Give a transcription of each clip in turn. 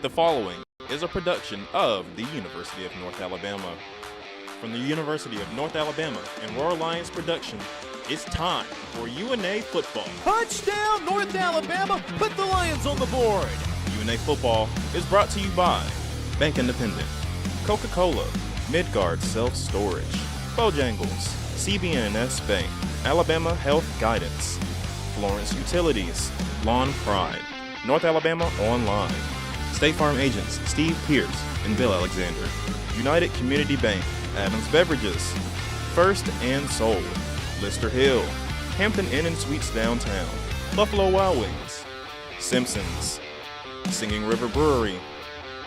The following is a production of the University of North Alabama. From the University of North Alabama and Royal Lions production, it's time for UNA football. Touchdown, North Alabama! Put the Lions on the board! UNA football is brought to you by Bank Independent, Coca-Cola, Midgard Self-Storage, Bojangles, CBNS Bank, Alabama Health Guidance, Florence Utilities, Lawn Pride, North Alabama Online, State Farm agents Steve Pierce and Bill Alexander, United Community Bank, Adams Beverages, First and Soul, Lister Hill, Hampton Inn and Suites Downtown, Buffalo Wild Wings, Simpsons, Singing River Brewery,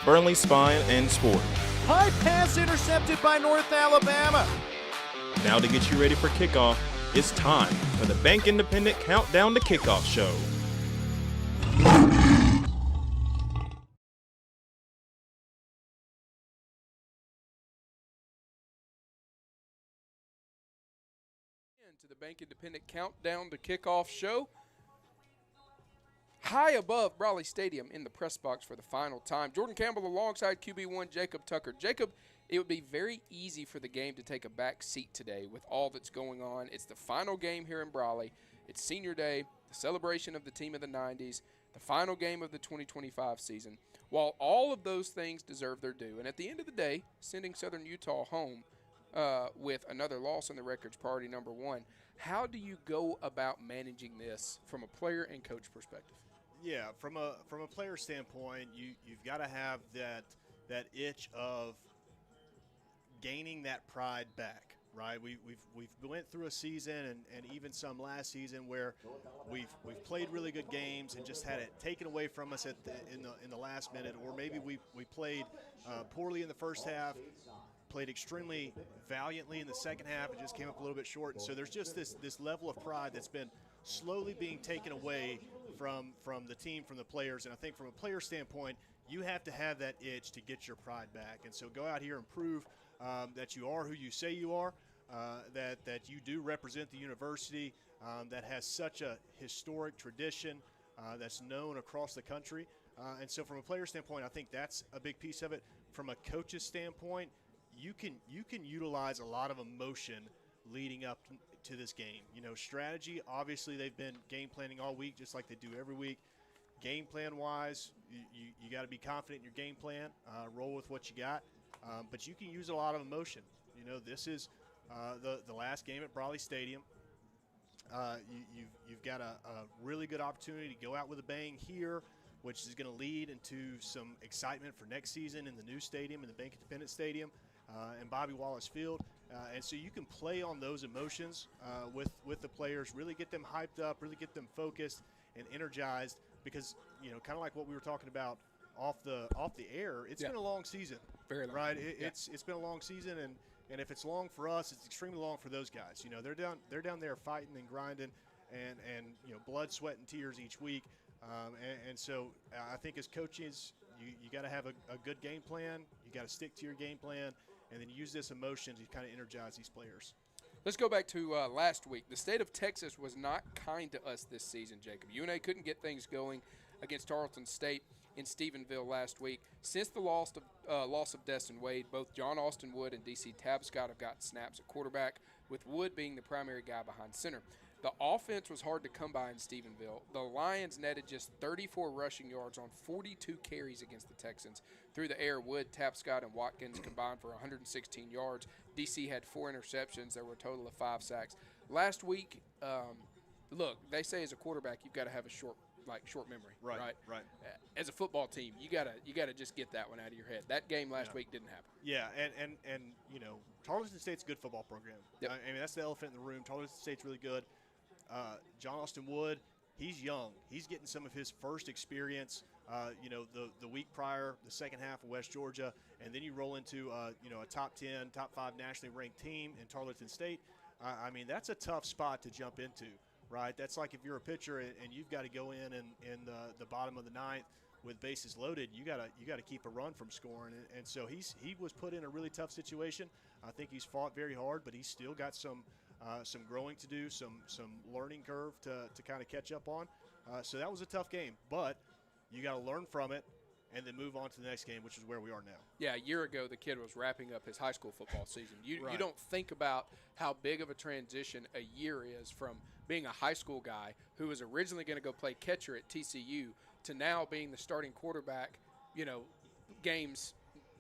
Burnley Spine and Sport. High pass intercepted by North Alabama. Now to get you ready for kickoff, it's time for the Bank Independent Countdown to Kickoff show. To the Bank Independent Countdown to Kickoff show. High above Brawley Stadium in the press box for the final time. Jordan Campbell alongside QB1 Jacob Tucker. Jacob, it would be very easy for the game to take a back seat today with all that's going on. It's the final game here in Brawley. It's senior day, the celebration of the team of the 90s, the final game of the 2025 season. While all of those things deserve their due, and at the end of the day, sending Southern Utah home with another loss in the records, priority number one. How do you go about managing this from a player and coach perspective? Yeah, from a player standpoint, you've got to have that itch of gaining that pride back, right? We've went through a season and even some last season where we've played really good games and just had it taken away from us in the last minute, or maybe we played poorly in the first half, played extremely valiantly in the second half and just came up a little bit short. And so there's just this level of pride that's been slowly being taken away from the team, from the players. And I think from a player standpoint, you have to have that itch to get your pride back. And so go out here and prove that you are who you say you are, that you do represent the university that has such a historic tradition that's known across the country. And so from a player standpoint, I think that's a big piece of it. From a coach's standpoint, you can utilize a lot of emotion leading up to this game. You know, strategy, obviously they've been game planning all week just like they do every week. Game plan wise, you got to be confident in your game plan, roll with what you got, but you can use a lot of emotion. You know, this is the last game at Brawley Stadium. You've got a really good opportunity to go out with a bang here, which is going to lead into some excitement for next season in the new stadium, in the Bank Independent Stadium. And Bobby Wallace Field, and so you can play on those emotions with the players, really get them hyped up, really get them focused and energized, because you know, kind of like what we were talking about off the air, it's been a long season, very long, right? It's been a long season, and if it's long for us, it's extremely long for those guys. You know, they're down there fighting and grinding, and you know, blood, sweat, and tears each week, and so I think as coaches, you got to have a good game plan. You got to stick to your game plan, and then use this emotion to kind of energize these players. Let's go back to last week. The state of Texas was not kind to us this season, Jacob. UNA couldn't get things going against Tarleton State in Stephenville last week. Since the loss of Destin Wade, both John Austin Wood and DC Tabscott have gotten snaps at quarterback, with Wood being the primary guy behind center. The offense was hard to come by in Stephenville. The Lions netted just 34 rushing yards on 42 carries against the Texans. Through the air, Wood, Tapscott, and Watkins combined for 116 yards. DC had 4 interceptions. There were a total of 5 sacks. Last week, look, they say as a quarterback you've got to have a short memory, right? As a football team, you gotta just get that one out of your head. That game last week didn't happen. Yeah, and you know, Tarleton State's a good football program. Yep. I mean, that's the elephant in the room. Tarleton State's really good. John Austin Wood, he's young. He's getting some of his first experience. You know, the week prior, the second half of West Georgia, and then you roll into you know, a top 10, top 5 nationally ranked team in Tarleton State. I mean, that's a tough spot to jump into, right? That's like if you're a pitcher and you've got to go in the bottom of the ninth with bases loaded, you gotta keep a run from scoring, and so he was put in a really tough situation. I think he's fought very hard, but he's still got some growing to do, some learning curve to kind of catch up on. So that was a tough game, but you got to learn from it and then move on to the next game, which is where we are now. Yeah, a year ago, the kid was wrapping up his high school football season. You Right. don't think about how big of a transition a year is from being a high school guy who was originally going to go play catcher at TCU to now being the starting quarterback, games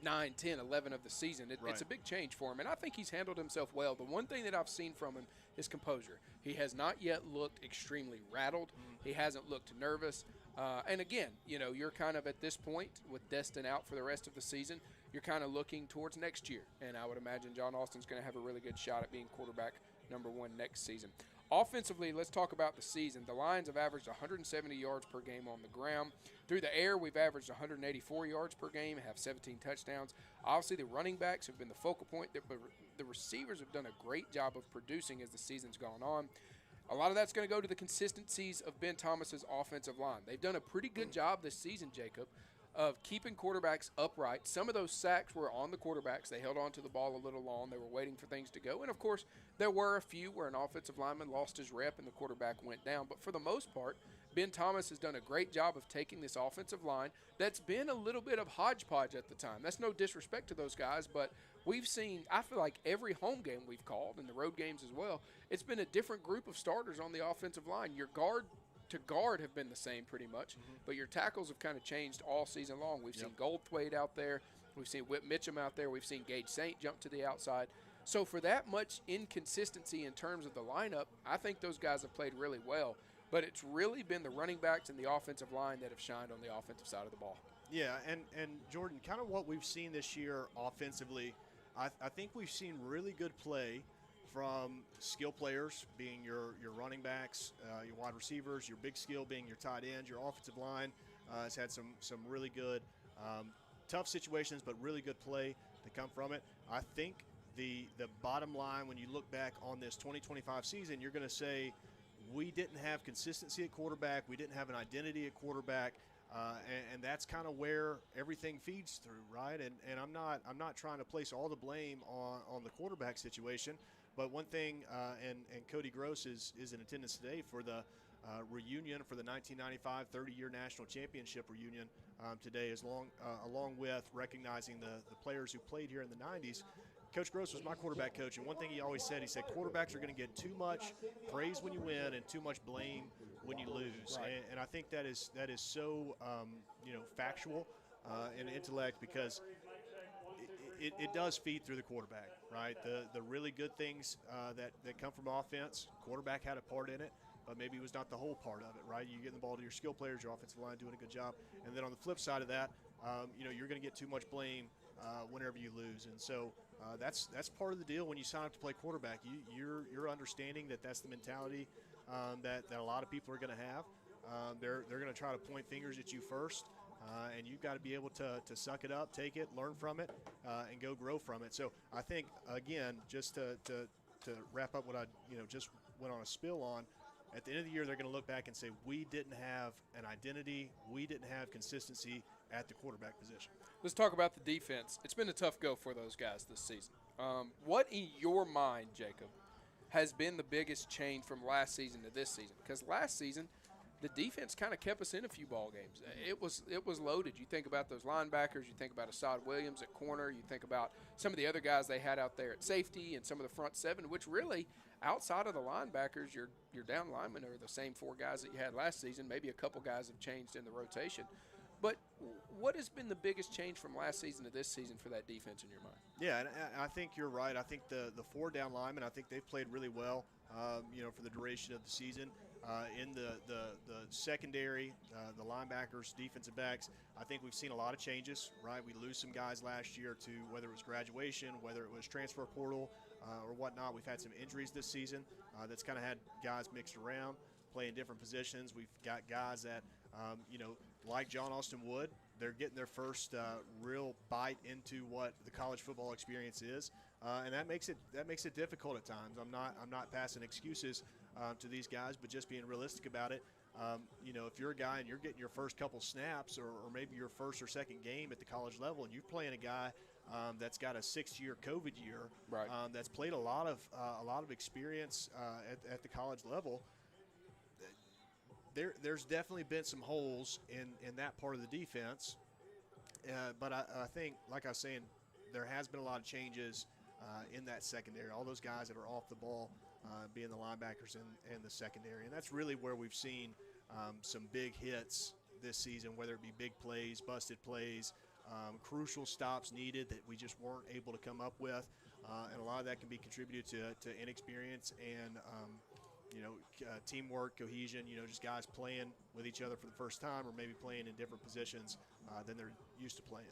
9, 10, 11 of the season. It's Right. a big change for him, and I think he's handled himself well. The one thing that I've seen from him is composure. He has not yet looked extremely rattled. He hasn't looked nervous. And again, you're kind of at this point with Destin out for the rest of the season, you're kind of looking towards next year. And I would imagine John Austin's going to have a really good shot at being quarterback number 1 next season. Offensively, let's talk about the season. The Lions have averaged 170 yards per game on the ground. Through the air, we've averaged 184 yards per game, have 17 touchdowns. Obviously, the running backs have been the focal point, but the receivers have done a great job of producing as the season's gone on. A lot of that's going to go to the consistencies of Ben Thomas's offensive line. They've done a pretty good job this season, Jacob, of keeping quarterbacks upright. Some of those sacks were on the quarterbacks. They held on to the ball a little long. They were waiting for things to go. And, of course, there were a few where an offensive lineman lost his rep and the quarterback went down. But for the most part, Ben Thomas has done a great job of taking this offensive line that's been a little bit of hodgepodge at the time. That's no disrespect to those guys, but we've seen, I feel like every home game we've called and the road games as well, it's been a different group of starters on the offensive line. Your guard to guard have been the same pretty much, but your tackles have kind of changed all season long. We've seen Goldthwait out there. We've seen Whit Mitchum out there. We've seen Gage Saint jump to the outside. So for that much inconsistency in terms of the lineup, I think those guys have played really well. But it's really been the running backs and the offensive line that have shined on the offensive side of the ball. Yeah, and Jordan, kind of what we've seen this year offensively, I think we've seen really good play from skill players, being your running backs, your wide receivers, your big skill being your tight ends. Your offensive line has had some really good, tough situations, but really good play to come from it. I think the bottom line, when you look back on this 2025 season, you're going to say we didn't have consistency at quarterback. We didn't have an identity at quarterback. And that's kind of where everything feeds through, right? And I'm not trying to place all the blame on the quarterback situation, but one thing, and Cody Gross is in attendance today for the reunion for the 1995 30-year national championship reunion today, along with recognizing the players who played here in the 90s. Coach Gross was my quarterback coach, and one thing he always said, quarterbacks are going to get too much praise when you win and too much blame when you lose. Right. And I think that is so factual and intellect, because it does feed through the quarterback, right? The really good things that come from offense, quarterback had a part in it, but maybe it was not the whole part of it, right? You get the ball to your skill players, your offensive line doing a good job, and then on the flip side of that, you're going to get too much blame whenever you lose. And so that's part of the deal when you sign up to play quarterback. You're understanding that that's the mentality that a lot of people are going to have. They're going to try to point fingers at you first, and you've got to be able to suck it up, take it, learn from it, and go grow from it. So I think, again, just to wrap up what I just went on a spill on, at the end of the year, they're going to look back and say, we didn't have an identity, we didn't have consistency at the quarterback position. Let's talk about the defense. It's been a tough go for those guys this season. What, in your mind, Jacob, has been the biggest change from last season to this season? Because last season, the defense kind of kept us in a few ball games. It was loaded. You think about those linebackers. You think about Assad Williams at corner. You think about some of the other guys they had out there at safety and some of the front seven, which really, outside of the linebackers, your down linemen are the same four guys that you had last season. Maybe a couple guys have changed in the rotation. But what has been the biggest change from last season to this season for that defense in your mind? Yeah, and I think you're right. I think the four down linemen, I think they've played really well, for the duration of the season. In the secondary, the linebackers, defensive backs, I think we've seen a lot of changes, right? We lose some guys last year to whether it was graduation, whether it was transfer portal, or whatnot. We've had some injuries this season that's kind of had guys mixed around, playing different positions. We've got guys that, like John Austin Wood, they're getting their first real bite into what the college football experience is, and that makes it difficult at times. I'm not passing excuses to these guys, but just being realistic about it. If you're a guy and you're getting your first couple snaps, or maybe your first or second game at the college level, and you're playing a guy that's got a 6-year COVID year, right. That's played a lot of experience at the college level. There's definitely been some holes in that part of the defense, but I think, like I was saying, there has been a lot of changes in that secondary. All those guys that are off the ball being the linebackers and the secondary. And that's really where we've seen some big hits this season, whether it be big plays, busted plays, crucial stops needed that we just weren't able to come up with. And a lot of that can be contributed to inexperience and teamwork, cohesion, just guys playing with each other for the first time or maybe playing in different positions than they're used to playing.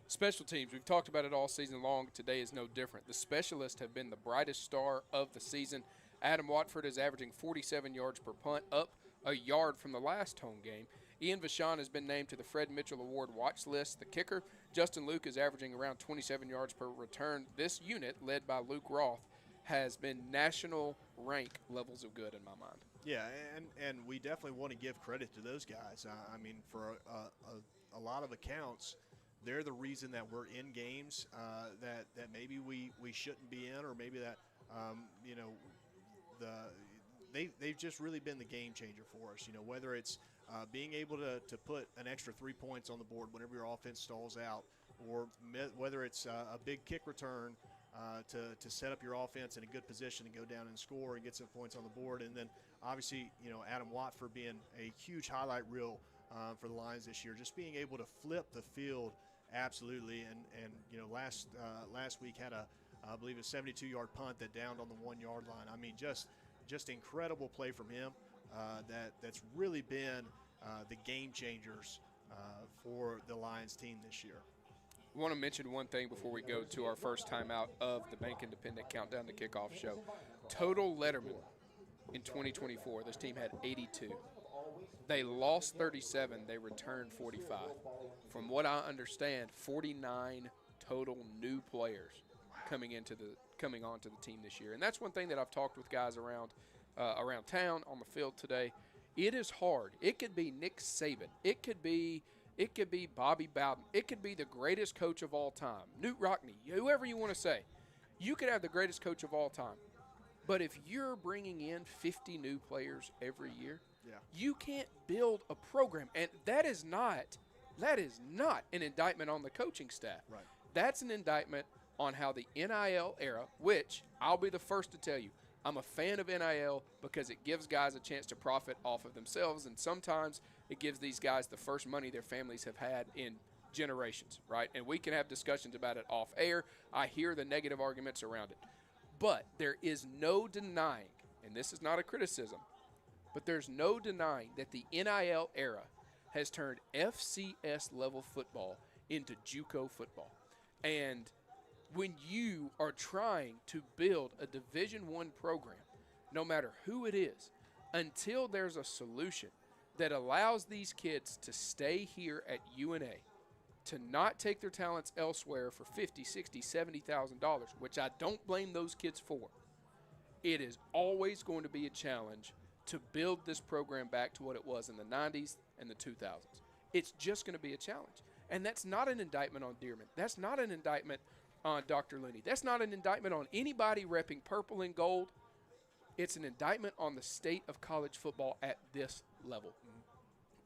Special teams, we've talked about it all season long. Today is no different. The specialists have been the brightest star of the season. Adam Watford is averaging 47 yards per punt, up a yard from the last home game. Ian Vachon has been named to the Fred Mitchell Award watch list. The kicker, Justin Luke, is averaging around 27 yards per return. This unit, led by Luke Roth, has been national rank levels of good in my mind. Yeah, and we definitely want to give credit to those guys. For a lot of accounts, they're the reason that we're in games that maybe we shouldn't be in, or maybe that they've just really been the game changer for us. Whether it's being able to put an extra 3 points on the board whenever your offense stalls out, or whether it's a big kick return to set up your offense in a good position to go down and score and get some points on the board. And then obviously, Adam Watford being a huge highlight reel for the Lions this year, just being able to flip the field absolutely. And last week had I believe a 72-yard punt that downed on the 1 yard line. I mean, just incredible play from him that's really been the game changers for the Lions team this year. I want to mention one thing before we go to our first time out of the Bank Independent Countdown to Kickoff show. Total Letterman in 2024, this team had 82. They lost 37. They returned 45. From what I understand, 49 total new players coming onto the team this year. And that's one thing that I've talked with guys around town on the field today. It is hard. It could be Nick Saban. It could be Bobby Bowden. It could be the greatest coach of all time, Newt Rockne, whoever you want to say. You could have the greatest coach of all time. But if you're bringing in 50 new players every year, you can't build a program. And that is not an indictment on the coaching staff. Right. That's an indictment on how the NIL era, which I'll be the first to tell you, I'm a fan of NIL because it gives guys a chance to profit off of themselves, and sometimes it gives these guys the first money their families have had in generations, right? And we can have discussions about it off air. I hear the negative arguments around it. But there is no denying, and this is not a criticism, but there's no denying that the NIL era has turned FCS level football into JUCO football. And when you are trying to build a Division I program, no matter who it is, until there's a solution that allows these kids to stay here at UNA, to not take their talents elsewhere for $50,000, $60,000, $70,000, which I don't blame those kids for, it is always going to be a challenge to build this program back to what it was in the 90s and the 2000s. It's just going to be a challenge. And that's not an indictment on Dearman. That's not an indictment on Dr. Looney. That's not an indictment on anybody repping purple and gold. It's an indictment on the state of college football at this level.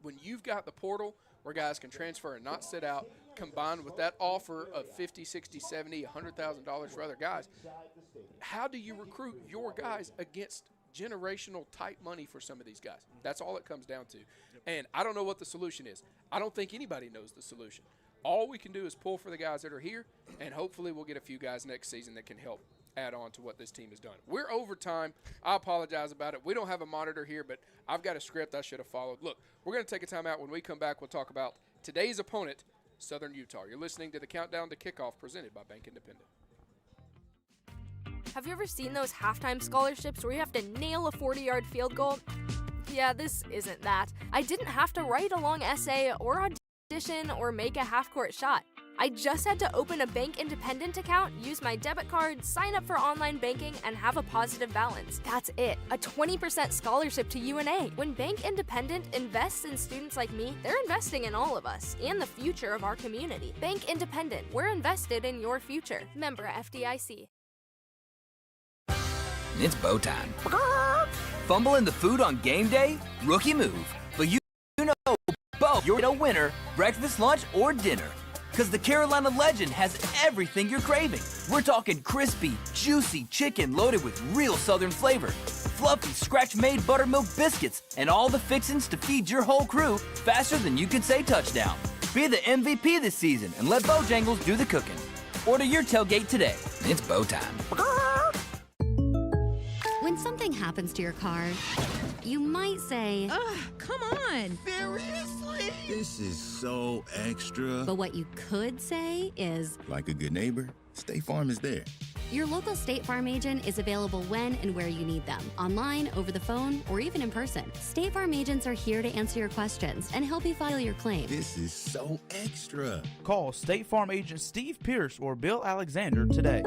When you've got the portal where guys can transfer and not sit out, combined with that offer of $50,000, $60,000, $70,000, $100,000 for other guys, how do you recruit your guys against generational type money for some of these guys? That's all it comes down to. And I don't know what the solution is. I don't think anybody knows the solution. All we can do is pull for the guys that are here, and hopefully we'll get a few guys next season that can help add on to what this team has done. We're over time. I apologize about it. We don't have a monitor here, but I've got a script I should have followed. Look, we're going to take a time out. When we come back, we'll talk about today's opponent, Southern Utah. You're listening to the Countdown to Kickoff presented by Bank Independent. Have you ever seen those halftime scholarships where you have to nail a 40-yard field goal? Yeah, this isn't that. I didn't have to write a long essay or audition or make a half-court shot. I just had to open a Bank Independent account, use my debit card, sign up for online banking, and have a positive balance. That's it. A 20% scholarship to UNA. When Bank Independent invests in students like me, they're investing in all of us and the future of our community. Bank Independent. We're invested in your future. Member FDIC. It's bow time. Fumble in the food on game day? Rookie move. But you know, both, you're a winner, breakfast, lunch, or dinner. Because the Carolina Legend has everything you're craving. We're talking crispy, juicy chicken loaded with real Southern flavor, fluffy scratch-made buttermilk biscuits, and all the fixings to feed your whole crew faster than you could say touchdown. Be the MVP this season and let Bojangles do the cooking. Order your tailgate today. It's Bo time. When something happens to your car, you might say, Ugh, come on. Seriously? This is so extra. but what you could say is, Like a good neighbor, State Farm is there. your local State Farm agent is available when and where you need them, online, over the phone, or even in person. State Farm agents are here to answer your questions and help you file your claim. This is so extra. Call State Farm agent Steve Pierce or Bill Alexander today.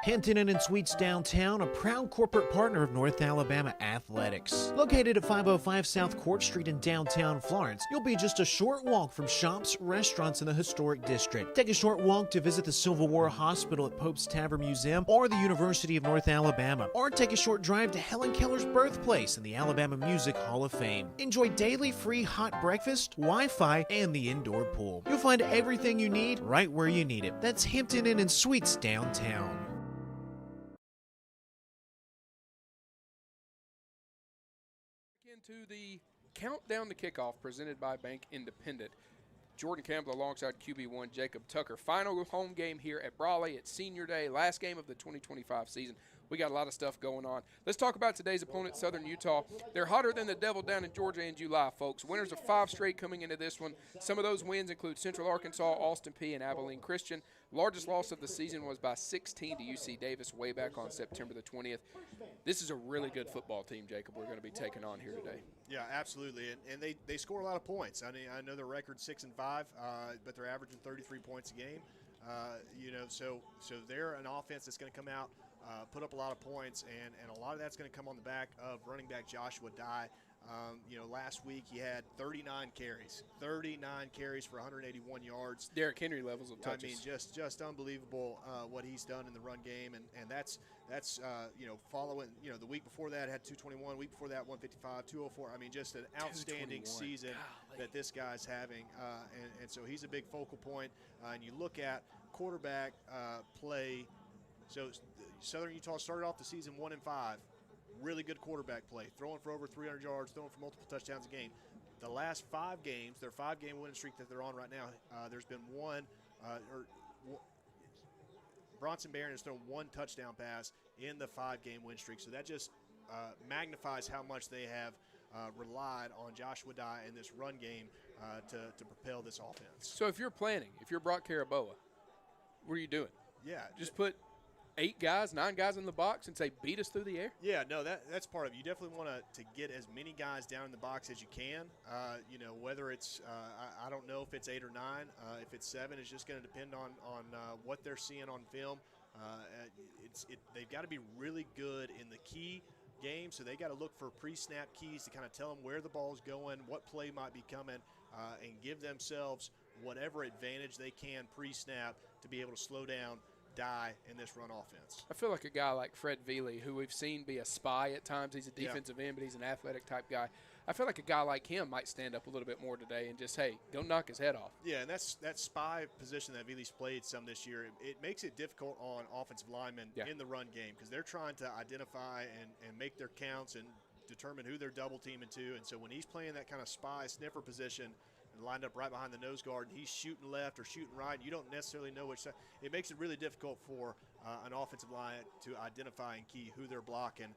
Hampton Inn and Suites Downtown, a proud corporate partner of North Alabama Athletics. Located at 505 South Court Street in downtown Florence, you'll be just a short walk from shops, restaurants in the historic district. Take a short walk to visit the Civil War Hospital at Pope's Tavern Museum or the University of North Alabama. Or take a short drive to Helen Keller's birthplace in the Alabama Music Hall of Fame. Enjoy daily free hot breakfast, Wi-Fi, and the indoor pool. You'll find everything you need right where you need it. That's Hampton Inn and Suites Downtown. Into the countdown to kickoff presented by Bank Independent. Jordan Campbell alongside QB1 Jacob Tucker. Final home game here at Brawley at Senior Day, last game of the 2025 season. We got a lot of stuff going on. Let's talk about today's opponent, Southern Utah. They're hotter than the devil down in Georgia in July, folks. Winners of 5 straight coming into this one. Some of those wins include Central Arkansas, Austin Peay, and Abilene Christian. Largest loss of the season was by 16 to UC Davis way back on September the 20th. This is a really good football team, Jacob, we're going to be taking on here today. Yeah, absolutely, and they score a lot of points. I mean, I know their record 6-5, but they're averaging 33 points a game. So they're an offense that's going to come out, put up a lot of points, and a lot of that's going to come on the back of running back Joshua Dye. Last week he had 39 carries for 181 yards. Derrick Henry levels of touches. I mean, just unbelievable what he's done in the run game, and that's following, the week before that had 221, week before that 155, 204. I mean, just an outstanding season that this guy's having, and so he's a big focal point. And you look at quarterback play. So Southern Utah started off the season 1-5. Really good quarterback play, throwing for over 300 yards, throwing for multiple touchdowns a game. The last 5 games, their 5-game winning streak that they're on right now, there's been Bronson Barron has thrown 1 touchdown pass in the 5-game win streak. So that just magnifies how much they have relied on Joshua Dye in this run game to propel this offense. So if you're planning, if you're Brock Caraboa, what are you doing? Yeah. Just put 9 guys in the box and say, beat us through the air? Yeah, no, that's part of it. You definitely want to get as many guys down in the box as you can. Whether it's, I don't know if it's 8 or 9. If it's 7, it's just going to depend on what they're seeing on film. They've got to be really good in the key game, so they got to look for pre-snap keys to kind of tell them where the ball's going, what play might be coming, and give themselves whatever advantage they can pre-snap to be able to slow down Dye in this run offense. I feel like a guy like Fred Veely, who we've seen be a spy at times. He's a defensive end, but he's an athletic type guy. I feel like a guy like him might stand up a little bit more today and just, hey, go knock his head off. Yeah, and that's that spy position that Veely's played some this year. It makes it difficult on offensive linemen in the run game because they're trying to identify and make their counts and determine who they're double teaming to. And so when he's playing that kind of spy sniffer position, and lined up right behind the nose guard, and he's shooting left or shooting right, and you don't necessarily know which side. It makes it really difficult for an offensive line to identify and key who they're blocking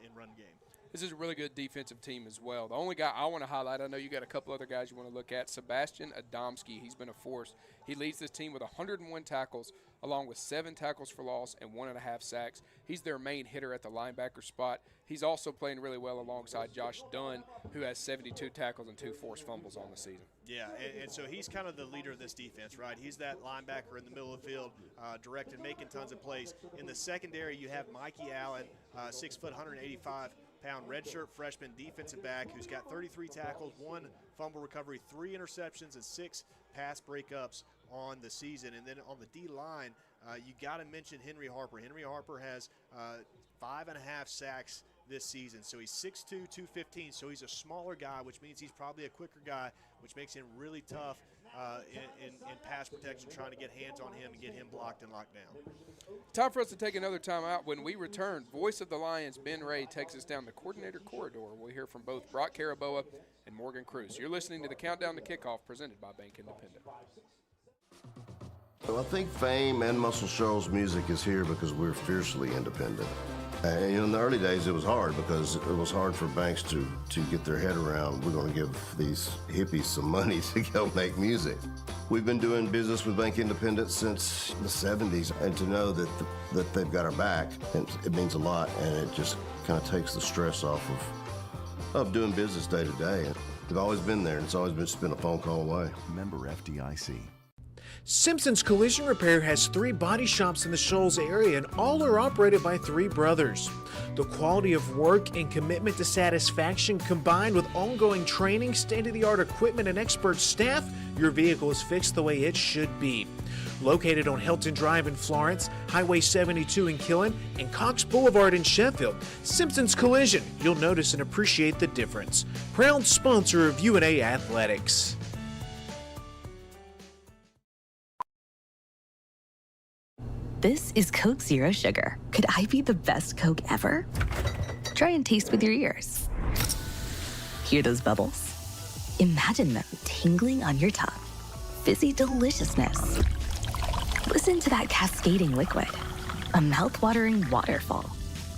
in run game. This is a really good defensive team as well. The only guy I want to highlight, I know you got a couple other guys you want to look at, Sebastian Adamski. He's been a force. He leads this team with 101 tackles, along with 7 tackles for loss and 1.5 sacks. He's their main hitter at the linebacker spot. He's also playing really well alongside Josh Dunn, who has 72 tackles and 2 forced fumbles on the season. Yeah, and so he's kind of the leader of this defense, right? He's that linebacker in the middle of the field, directed, making tons of plays. In the secondary, you have Mikey Allen, 6 foot, 185-pound redshirt freshman defensive back who's got 33 tackles, 1 fumble recovery, 3 interceptions, and 6 pass breakups on the season. And then on the D-line, you got to mention Henry Harper. Henry Harper has 5.5 sacks this season. So he's 6'2", 215, so he's a smaller guy, which means he's probably a quicker guy, which makes him really tough in pass protection, trying to get hands on him and get him blocked and locked down. Time for us to take another time out. When we return, voice of the Lions, Ben Ray, takes us down the coordinator corridor. We'll hear from both Brock Caraboa and Morgan Cruz. You're listening to the Countdown to Kickoff presented by Bank Independent. Well, I think Fame and Muscle Shoals music is here because we're fiercely independent. And in the early days, it was hard because it was hard for banks to get their head around, we're going to give these hippies some money to go make music. We've been doing business with Bank Independent since the 70s, and to know that they've got our back, it means a lot, and it just kind of takes the stress off of doing business day to day. They've always been there, and it's always just been a phone call away. Member FDIC. Simpson's Collision Repair has 3 body shops in the Shoals area, and all are operated by 3 brothers. The quality of work and commitment to satisfaction, combined with ongoing training, state-of-the-art equipment, and expert staff, your vehicle is fixed the way it should be. Located on Hilton Drive in Florence, Highway 72 in Killen, and Cox Boulevard in Sheffield, Simpson's Collision, you'll notice and appreciate the difference. Proud sponsor of UNA Athletics. This is Coke Zero Sugar. Could I be the best Coke ever? Try and taste with your ears. Hear those bubbles? Imagine them tingling on your tongue. Fizzy deliciousness. Listen to that cascading liquid. A mouth-watering waterfall.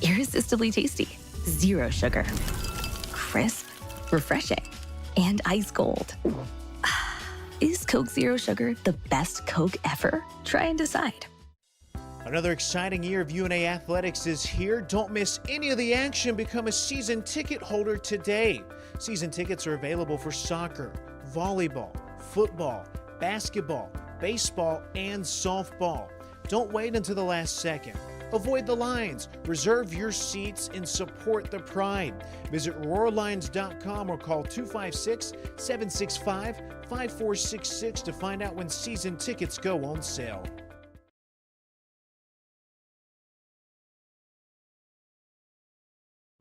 Irresistibly tasty. Zero sugar. Crisp, refreshing, and ice cold. Is Coke Zero Sugar the best Coke ever? Try and decide. Another exciting year of UNA Athletics is here. Don't miss any of the action. Become a season ticket holder today. Season tickets are available for soccer, volleyball, football, basketball, baseball, and softball. Don't wait until the last second. Avoid the lines. Reserve your seats and support the pride. Visit RoarLions.com or call 256-765-5466 to find out when season tickets go on sale.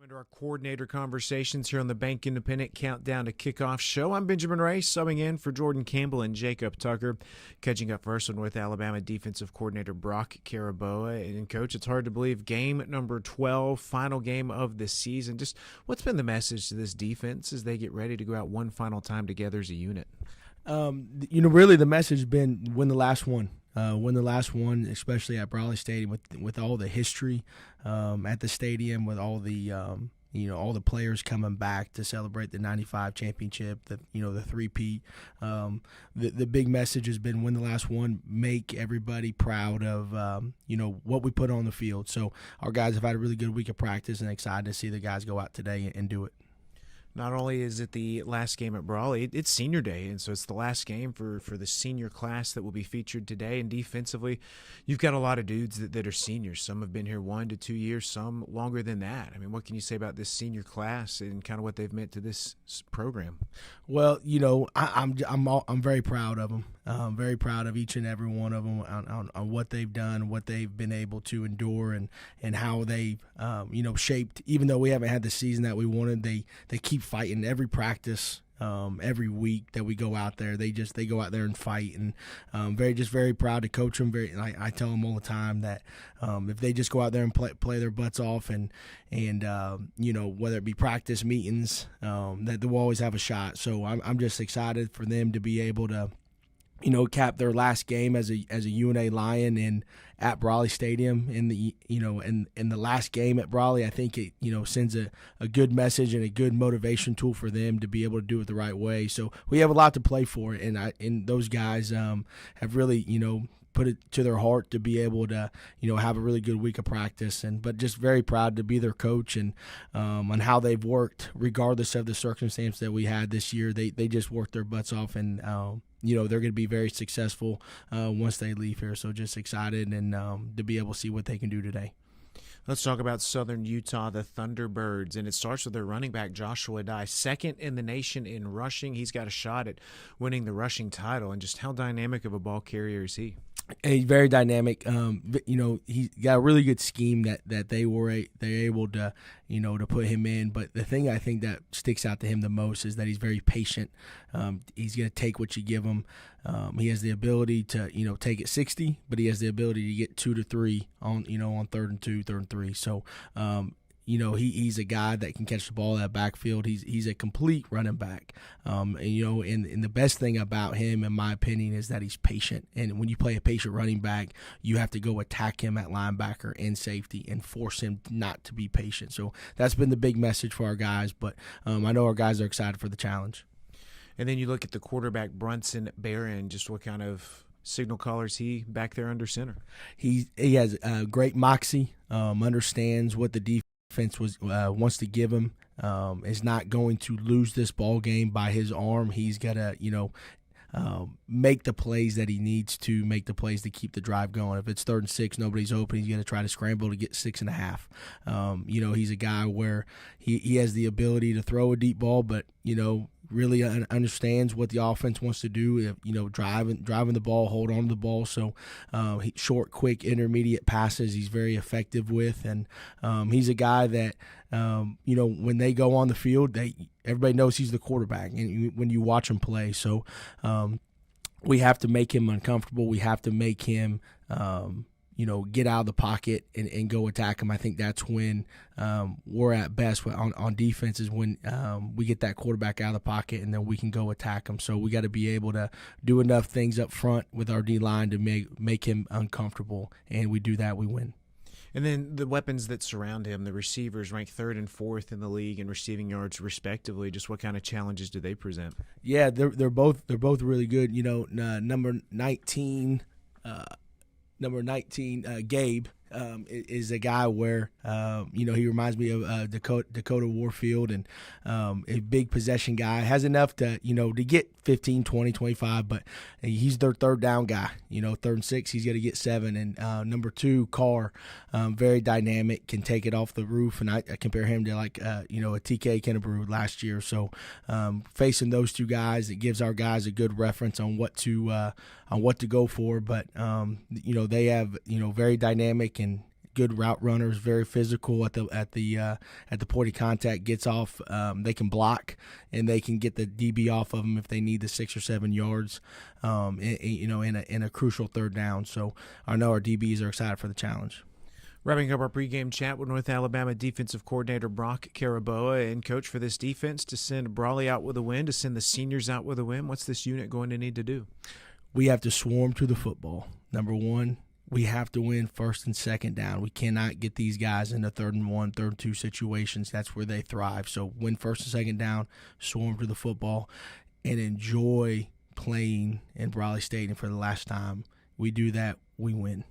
Into our coordinator conversations here on the Bank Independent Countdown to Kickoff show. I'm Benjamin Ray, subbing in for Jordan Campbell and Jacob Tucker. Catching up first on North Alabama defensive coordinator Brock Caraboa. And Coach, it's hard to believe game number 12, final game of the season. Just what's been the message to this defense as they get ready to go out one final time together as a unit? Really the message has been win the last one. Win the last one, especially at Brawley Stadium with all the history at the stadium, with all the all the players coming back to celebrate the '95 championship, the three-peat. The big message has been win the last one, make everybody proud of what we put on the field. So our guys have had a really good week of practice and excited to see the guys go out today and do it. Not only is it the last game at Brawley, it's senior day, and so it's the last game for the senior class that will be featured today. And defensively, you've got a lot of dudes that are seniors. Some have been here 1 to 2 years, some longer than that. I mean, what can you say about this senior class and kind of what they've meant to this program? Well, I'm very proud of them. Very proud of each and every one of them on what they've done, what they've been able to endure, and how they've shaped. Even though we haven't had the season that we wanted, they keep fighting every practice, every week that we go out there. They go out there and fight, and very proud to coach them. I tell them all the time that if they just go out there and play their butts off, and whether it be practice, meetings, that they'll always have a shot. So I'm just excited for them to be able to cap their last game as a UNA Lion at Brawley Stadium in the last game at Brawley. I think it sends a good message and a good motivation tool for them to be able to do it the right way. So we have a lot to play for, and those guys have really put it to their heart to be able to have a really good week of practice, but just very proud to be their coach and on how they've worked regardless of the circumstance that we had this year. They just worked their butts off, and they're going to be very successful once they leave here. So just excited and to be able to see what they can do today. Let's talk about Southern Utah, the Thunderbirds, and it starts with their running back, Joshua Dye, second in the nation in rushing. He's got a shot at winning the rushing title, and just how dynamic of a ball carrier is he? He's very dynamic. He's got a really good scheme that they're able to, to put him in. But the thing I think that sticks out to him the most is that he's very patient. He's going to take what you give him. He has the ability to, take it 60, but he has the ability to get 2 to 3 on 3rd and 2, 3rd and 3. So, he's a guy that can catch the ball in that backfield. He's a complete running back. And the best thing about him, in my opinion, is that he's patient. And when you play a patient running back, you have to go attack him at linebacker and safety and force him not to be patient. So that's been the big message for our guys. But I know our guys are excited for the challenge. And then you look at the quarterback, Brunson Barron, just what kind of signal caller is he back there under center? He has great moxie, understands what the defense wants to give him, is not going to lose this ball game by his arm. He's got to, make the plays that he needs to make the plays to keep the drive going. If it's 3rd and 6, nobody's open, he's going to try to scramble to get 6.5. He's a guy where he has the ability to throw a deep ball, but, really understands what the offense wants to do, driving the ball, hold on to the ball. So short, quick, intermediate passes he's very effective with. And he's a guy that, when they go on the field, everybody knows he's the quarterback and when you watch him play. So we have to make him uncomfortable. We have to make him get out of the pocket and go attack him. I think that's when we're at best on defense, is when we get that quarterback out of the pocket and then we can go attack him. So we got to be able to do enough things up front with our D-line to make him uncomfortable, and we do that, we win. And then the weapons that surround him, the receivers ranked 3rd and 4th in the league in receiving yards respectively. Just what kind of challenges do they present? Yeah, they're both really good. Number 19 Gabe is a guy where he reminds me of Dakota Warfield, and a big possession guy. Has enough to get 15, 20, 25, but he's their 3rd down guy. 3rd and 6, he's got to get 7. And number 2, Carr, very dynamic, can take it off the roof, and I compare him to a TK Kennebrew last year. So facing those 2 guys, it gives our guys a good reference on what to go for. But they have very dynamic and good route runners, very physical at the point of contact, gets off. They can block and they can get the DB off of them if they need the 6 or 7 yards, in a crucial 3rd down. So I know our DBs are excited for the challenge. Wrapping up our pregame chat with North Alabama defensive coordinator Brock Caraboa. And, Coach, for this defense to send Brawley out with a win, to send the seniors out with a win, what's this unit going to need to do? We have to swarm to the football. Number 1, we have to win 1st and 2nd down. We cannot get these guys into 3rd and 1, 3rd and 2 situations. That's where they thrive. So win 1st and 2nd down, swarm to the football, and enjoy playing in Brawley Stadium for the last time. We do that, we win.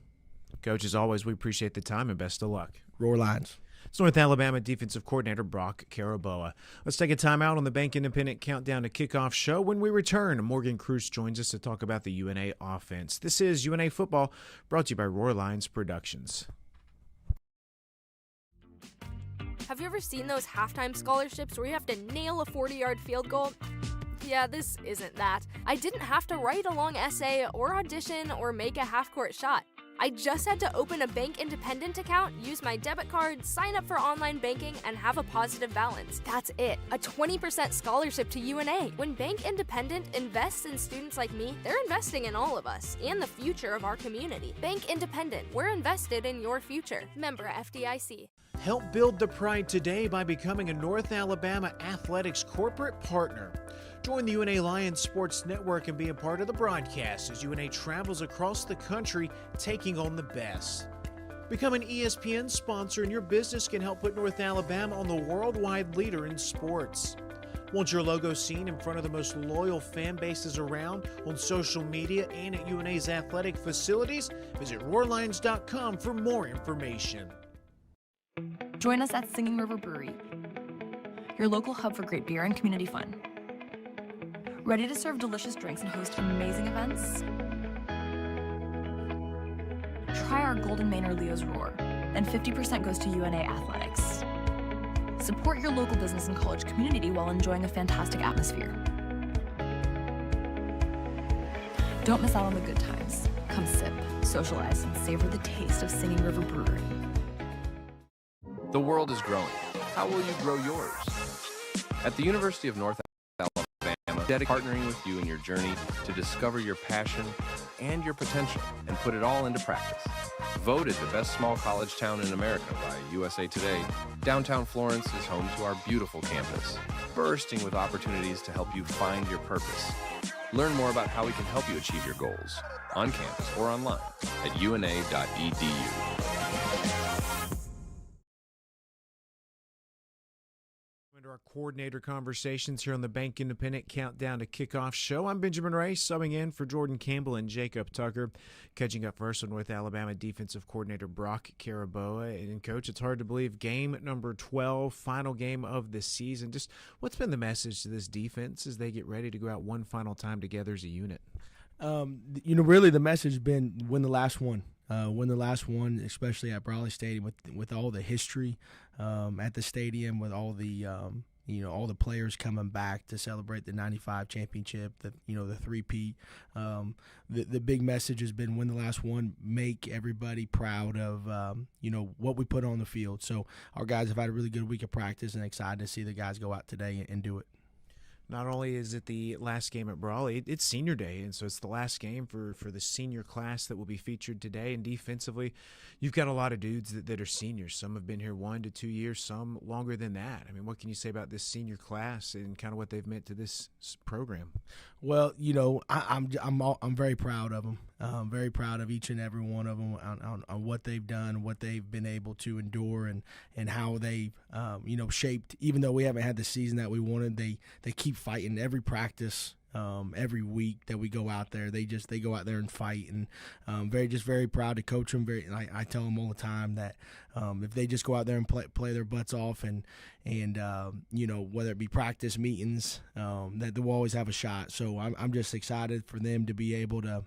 Coach, as always, we appreciate the time and best of luck. Roar Lions. It's North Alabama defensive coordinator Brock Caraboa. Let's take a time out on the Bank Independent Countdown to Kickoff show. When we return, Morgan Cruz joins us to talk about the UNA offense. This is UNA Football, brought to you by Roar Lions Productions. Have you ever seen those halftime scholarships where you have to nail a 40-yard field goal? Yeah, this isn't that. I didn't have to write a long essay or audition or make a half-court shot. I just had to open a Bank Independent account, use my debit card, sign up for online banking, and have a positive balance. That's it. A 20% scholarship to UNA. When Bank Independent invests in students like me, they're investing in all of us and the future of our community. Bank Independent. We're invested in your future. Member FDIC. Help build the pride today by becoming a North Alabama Athletics corporate partner. Join the UNA Lions Sports Network and be a part of the broadcast as UNA travels across the country taking on the best. Become an ESPN sponsor and your business can help put North Alabama on the worldwide leader in sports. Want your logo seen in front of the most loyal fan bases around on social media and at UNA's athletic facilities? Visit roarlions.com for more information. Join us at Singing River Brewery, your local hub for great beer and community fun. Ready to serve delicious drinks and host amazing events? Try our Golden Manor Leo's Roar, and 50% goes to UNA Athletics. Support your local business and college community while enjoying a fantastic atmosphere. Don't miss out on the good times. Come sip. socialize, and savor the taste of Singing River Brewery. The world is growing. How will you grow yours? At the University of North Alabama, partnering with you in your journey to discover your passion and your potential and put it all into practice. Voted the best small college town in America by USA Today, downtown Florence is home to our beautiful campus, bursting with opportunities to help you find your purpose. Learn more about how we can help you achieve your goals on campus or online at una.edu. Into our coordinator conversations here on the Bank Independent Countdown to Kickoff show. I'm Benjamin Ray, subbing in for Jordan Campbell and Jacob Tucker. Catching up first on North Alabama defensive coordinator Brock Caraboa. And Coach, it's hard to believe game number 12, final game of the season. Just what's been the message to this defense as they get ready to go out one final time together as a unit? Really the message has been win the last one. Win the last one, especially at Brawley Stadium with all the history at the stadium, with all the all the players coming back to celebrate the '95 championship, the three-peat. The big message has been win the last one, make everybody proud of what we put on the field. So our guys have had a really good week of practice and excited to see the guys go out today and do it. Not only is it the last game at Brawley, it's senior day, and so it's the last game for the senior class that will be featured today. And defensively, you've got a lot of dudes that are seniors. Some have been here 1 to 2 years, some longer than that. I mean, what can you say about this senior class and kind of what they've meant to this program? Well, I'm very proud of them. Very proud of each and every one of them on what they've done, what they've been able to endure, and how they've shaped. Even though we haven't had the season that we wanted, they keep fighting every practice. Every week that we go out there, they go out there and fight, and very proud to coach them. I tell them all the time that if they just go out there and play their butts off, and whether it be practice meetings, that they'll always have a shot. So I'm just excited for them to be able to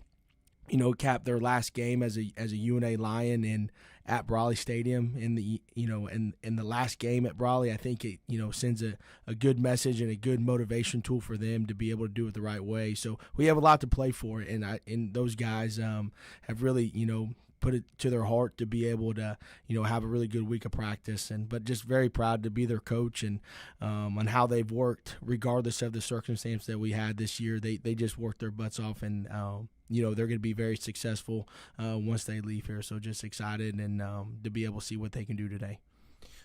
cap their last game as a UNA Lion at Brawley Stadium in the last game at Brawley. I think it sends a good message and a good motivation tool for them to be able to do it the right way. So we have a lot to play for, and those guys have really put it to their heart to be able to have a really good week of practice, but just very proud to be their coach and on how they've worked regardless of the circumstance that we had this year. They just worked their butts off, and they're going to be very successful once they leave here. So just excited and to be able to see what they can do today.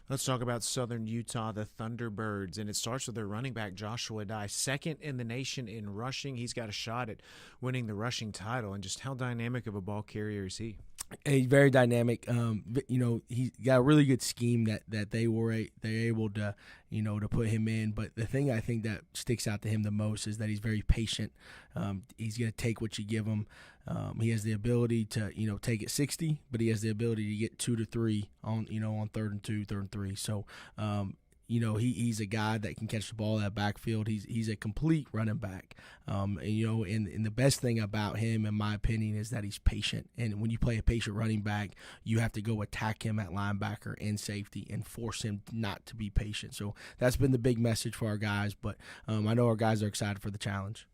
Let's talk about Southern Utah, the Thunderbirds, and it starts with their running back, Joshua Dye, second in the nation in rushing. He's got a shot at winning the rushing title, and just how dynamic of a ball carrier is he? He's very dynamic. He's got a really good scheme that they're able to to put him in. But the thing I think that sticks out to him the most is that he's very patient. He's going to take what you give him. He has the ability to take it 60, but he has the ability to get 2 to 3 on on 3rd and 2, 3rd and 3. So he's a guy that can catch the ball at backfield. He's a complete running back. And the best thing about him, in my opinion, is that he's patient. And when you play a patient running back, you have to go attack him at linebacker and safety and force him not to be patient. So that's been the big message for our guys. But I know our guys are excited for the challenge.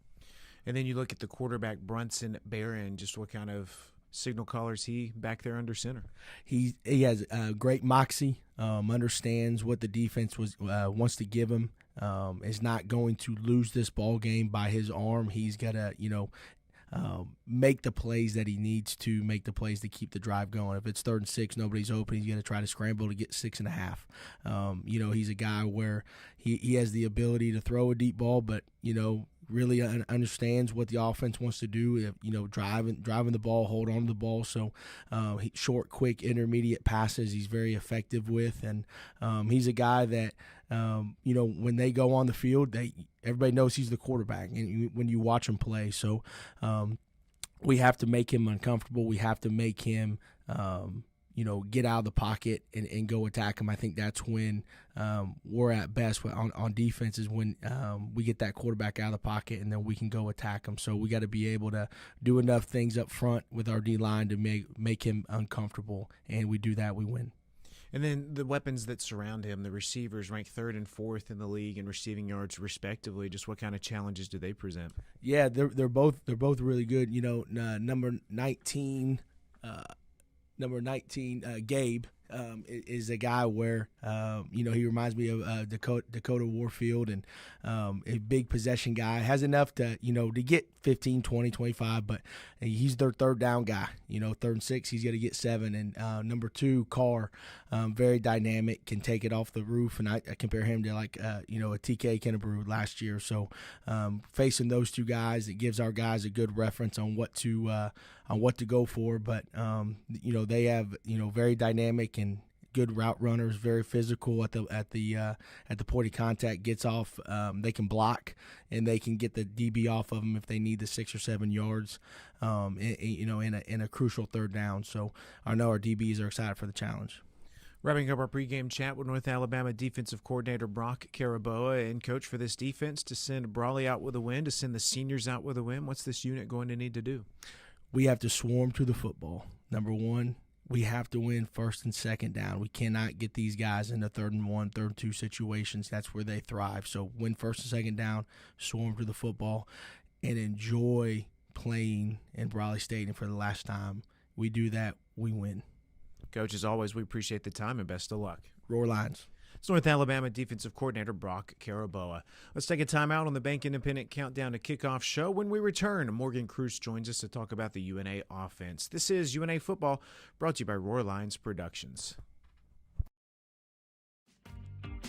And then you look at the quarterback, Brunson Barron, just what kind of signal caller is he back there under center? He has great moxie, understands what the defense wants to give him, is not going to lose this ball game by his arm. He's got to, make the plays that he needs to make the plays to keep the drive going. If it's 3rd and 6, nobody's open, he's going to try to scramble to get 6.5. He's a guy where he has the ability to throw a deep ball, but, really understands what the offense wants to do, driving the ball, hold on to the ball. So short, quick, intermediate passes he's very effective with. And he's a guy that, when they go on the field, everybody knows he's the quarterback and when you watch him play. So we have to make him uncomfortable. We have to make him get out of the pocket and go attack him. I think that's when we're at best on defense, is when we get that quarterback out of the pocket and then we can go attack him. So we got to be able to do enough things up front with our D-line to make him uncomfortable, and we do that, we win. And then the weapons that surround him, the receivers ranked 3rd and 4th in the league in receiving yards respectively. Just what kind of challenges do they present? Yeah, they're both really good. Number 19 number 19, Gabe, is a guy where, he reminds me of Dakota Warfield, and a big possession guy. Has enough to get 15, 20, 25, but he's their third down guy. 3rd and 6, he's going to get 7. And number 2, Carr, very dynamic, can take it off the roof, and I compare him to a TK Kennebrew last year. So facing those two guys, it gives our guys a good reference on what to go for. But they have very dynamic and good route runners, very physical at the point of contact. Gets off, they can block, and they can get the DB off of them if they need the 6 or 7 yards, in a crucial 3rd down. So I know our DBs are excited for the challenge. Wrapping up our pregame chat with North Alabama defensive coordinator Brock Caraboa. And, Coach, for this defense to send Brawley out with a win, to send the seniors out with a win, what's this unit going to need to do? We have to swarm to the football. Number 1, we have to win 1st and 2nd down. We cannot get these guys into 3rd and 1, 3rd and 2 situations. That's where they thrive. So win 1st and 2nd down, swarm to the football, and enjoy playing in Brawley Stadium for the last time. We do that, we win. Coach, as always, we appreciate the time and best of luck. Roar Lions. It's North Alabama defensive coordinator Brock Caraboa. Let's take a time out on the Bank Independent Countdown to Kickoff show. When we return, Morgan Cruz joins us to talk about the UNA offense. This is UNA Football, brought to you by Roar Lions Productions.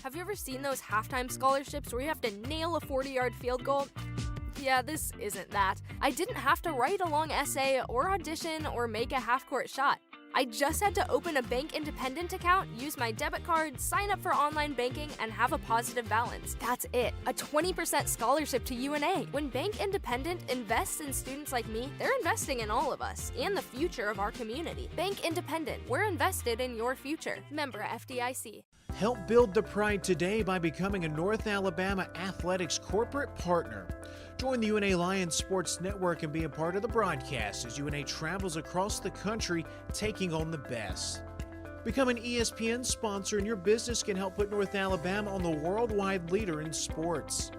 Have you ever seen those halftime scholarships where you have to nail a 40-yard field goal? Yeah, this isn't that. I didn't have to write a long essay or audition or make a half-court shot. I just had to open a Bank Independent account, use my debit card, sign up for online banking, and have a positive balance. That's it. A 20% scholarship to UNA. When Bank Independent invests in students like me, they're investing in all of us and the future of our community. Bank Independent. We're invested in your future. Member FDIC. Help build the pride today by becoming a North Alabama Athletics corporate partner. Join the UNA Lions Sports Network and be a part of the broadcast as UNA travels across the country taking on the best. Become an ESPN sponsor and your business can help put North Alabama on the worldwide leader in sports.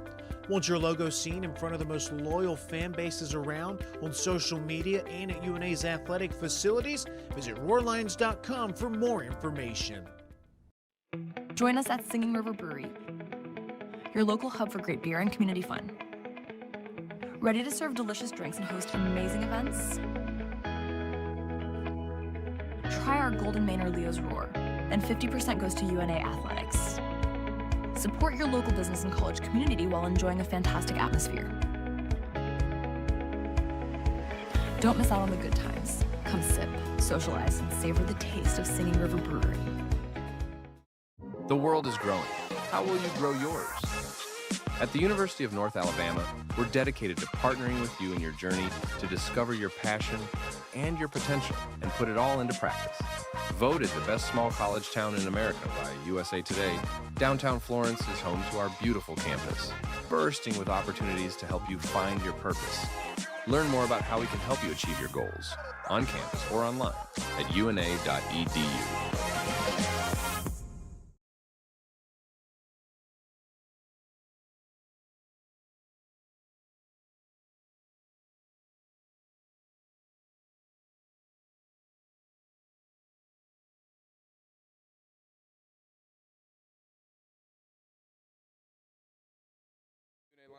Want your logo seen in front of the most loyal fan bases around on social media and at UNA's athletic facilities? Visit roarlions.com for more information. Join us at Singing River Brewery, your local hub for great beer and community fun. Ready to serve delicious drinks and host amazing events? Try our Golden Manor Leo's Roar, and 50% goes to UNA Athletics. Support your local business and college community while enjoying a fantastic atmosphere. Don't miss out on the good times. Come sip, socialize, and savor the taste of Singing River Brewery. The world is growing. How will you grow yours? At the University of North Alabama, we're dedicated to partnering with you in your journey to discover your passion and your potential and put it all into practice. Voted the best small college town in America by USA Today, downtown Florence is home to our beautiful campus, bursting with opportunities to help you find your purpose. Learn more about how we can help you achieve your goals on campus or online at una.edu.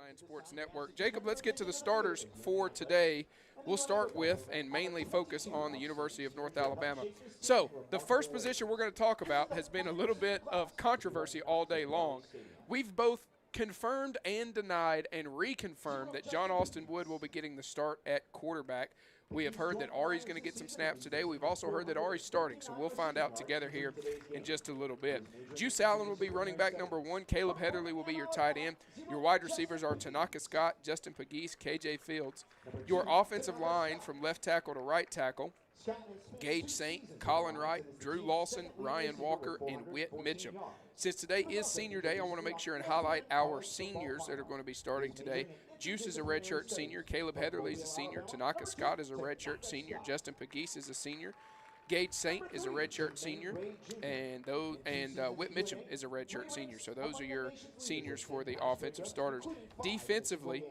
Lions Sports Network. Jacob, let's get to the starters for today. We'll start with and mainly focus on the University of North Alabama. So the first position we're going to talk about has been a little bit of controversy all day long. We've both confirmed and denied and reconfirmed that John Austin Wood will be getting the start at quarterback. We have heard that Ari's going to get some snaps today. We've also heard that Ari's starting, so we'll find out together here in just a little bit. Juice Allen will be running back number 1. Caleb Heatherly will be your tight end. Your wide receivers are Tanaka Scott, Justin Pegues, KJ Fields. Your offensive line from left tackle to right tackle, Gage Saint, Colin Wright, Drew Lawson, Ryan Walker, and Whit Mitchum. Since today is senior day, I want to make sure and highlight our seniors that are going to be starting today. Juice is a redshirt senior. Caleb Heatherly is a senior. Tanaka Scott is a redshirt senior. Justin Pegues is a senior. Gage Saint is a redshirt senior, and Whit Mitchum is a redshirt senior. So those are your seniors for the offensive starters. Defensively,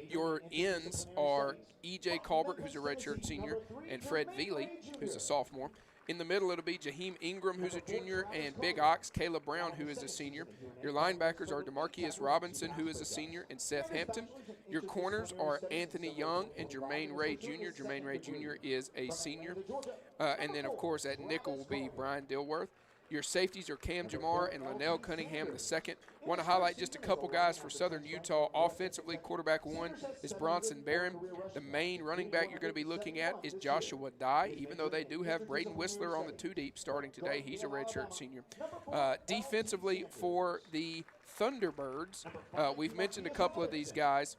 Your ends are E.J. Colbert, who's a redshirt senior, and Fred Veely, who's a sophomore. In the middle, it'll be Jaheim Ingram, who's a junior, and Big Ox, Caleb Brown, who is a senior. Your linebackers are DeMarcus Robinson, who is a senior, and Seth Hampton. Your corners are Anthony Young and Jermaine Ray Jr. Jermaine Ray Jr. is a senior. And then, of course, at nickel will be Brian Dilworth. Your safeties are Cam Jamar and Linnell Cunningham II. Want to highlight just a couple guys for Southern Utah. Offensively, quarterback one is Bronson Barron. The main running back you're going to be looking at is Joshua Dye, even though they do have Braden Whistler on the two deep starting today. He's a redshirt senior. Defensively for the Thunderbirds, we've mentioned a couple of these guys.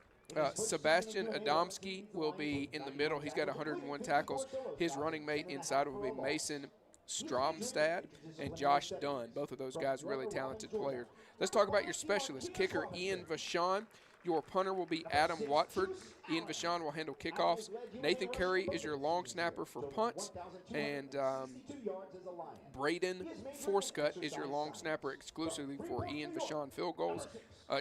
Sebastian Adamski will be in the middle. He's got 101 tackles. His running mate inside will be Mason Stromstad and Josh Dunn. Both of those guys really talented players. Let's talk about your specialist. Kicker Ian Vachon. Your punter will be Adam Watford. Ian Vachon will handle kickoffs. Nathan Curry is your long snapper for punts. And Braden Forscutt is your long snapper exclusively for Ian Vachon field goals.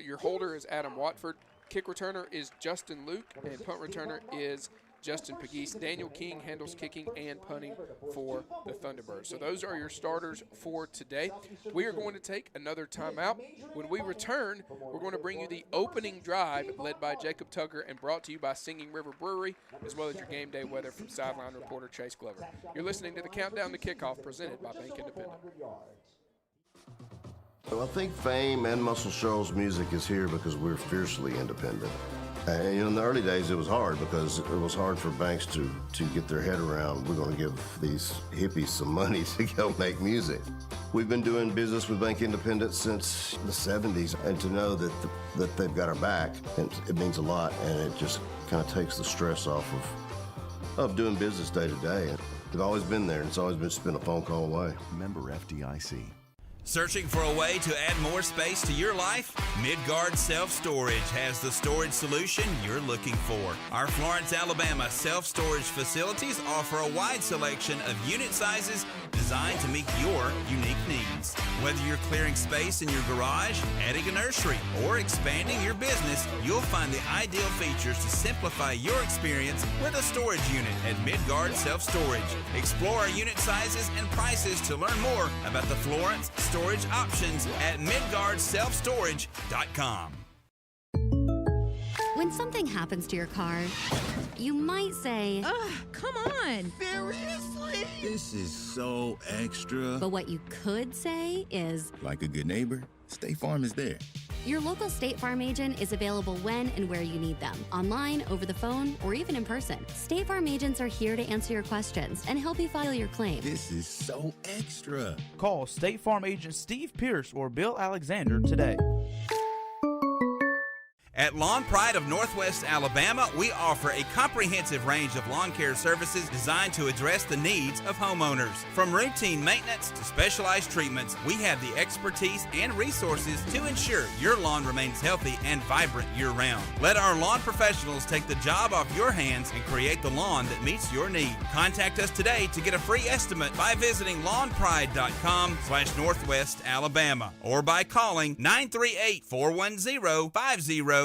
Your holder is Adam Watford. Kick returner is Justin Luke. And punt returner is Justin Pegues. Daniel King handles kicking and punting for the Thunderbirds. So those are your starters for today. We are going to take another timeout. When we return, we're going to bring you the opening drive led by Jacob Tucker and brought to you by Singing River Brewery, as well as your game day weather from sideline reporter Chase Glover. You're listening to the Countdown to Kickoff presented by Bank Independent. Well, I think Fame and Muscle Shoals music is here because we're fiercely independent. And in the early days, it was hard because it was hard for banks to get their head around, we're going to give these hippies some money to go make music. We've been doing business with Bank Independent since the 70s, and to know that they've got our back, it means a lot, and it just kind of takes the stress off of doing business day to day. They've always been there, and it's always been a phone call away. Member FDIC. Searching for a way to add more space to your life? Midgard Self-Storage has the storage solution you're looking for. Our Florence, Alabama self-storage facilities offer a wide selection of unit sizes designed to meet your unique needs. Whether you're clearing space in your garage, adding a nursery, or expanding your business, you'll find the ideal features to simplify your experience with a storage unit at Midgard Self-Storage. Explore our unit sizes and prices to learn more about the Florence storage options at MidgardSelfStorage.com. When something happens to your car, you might say, ugh, come on. Seriously? This is so extra. But what you could say is, like a good neighbor, State Farm is there. Your local State Farm agent is available when and where you need them, online, over the phone, or even in person. State Farm agents are here to answer your questions and help you file your claim. This is so extra. Call State Farm agent Steve Pierce or Bill Alexander today. At Lawn Pride of Northwest Alabama, we offer a comprehensive range of lawn care services designed to address the needs of homeowners. From routine maintenance to specialized treatments, we have the expertise and resources to ensure your lawn remains healthy and vibrant year-round. Let our lawn professionals take the job off your hands and create the lawn that meets your need. Contact us today to get a free estimate by visiting lawnpride.com/Northwest Alabama or by calling 938-410-5012.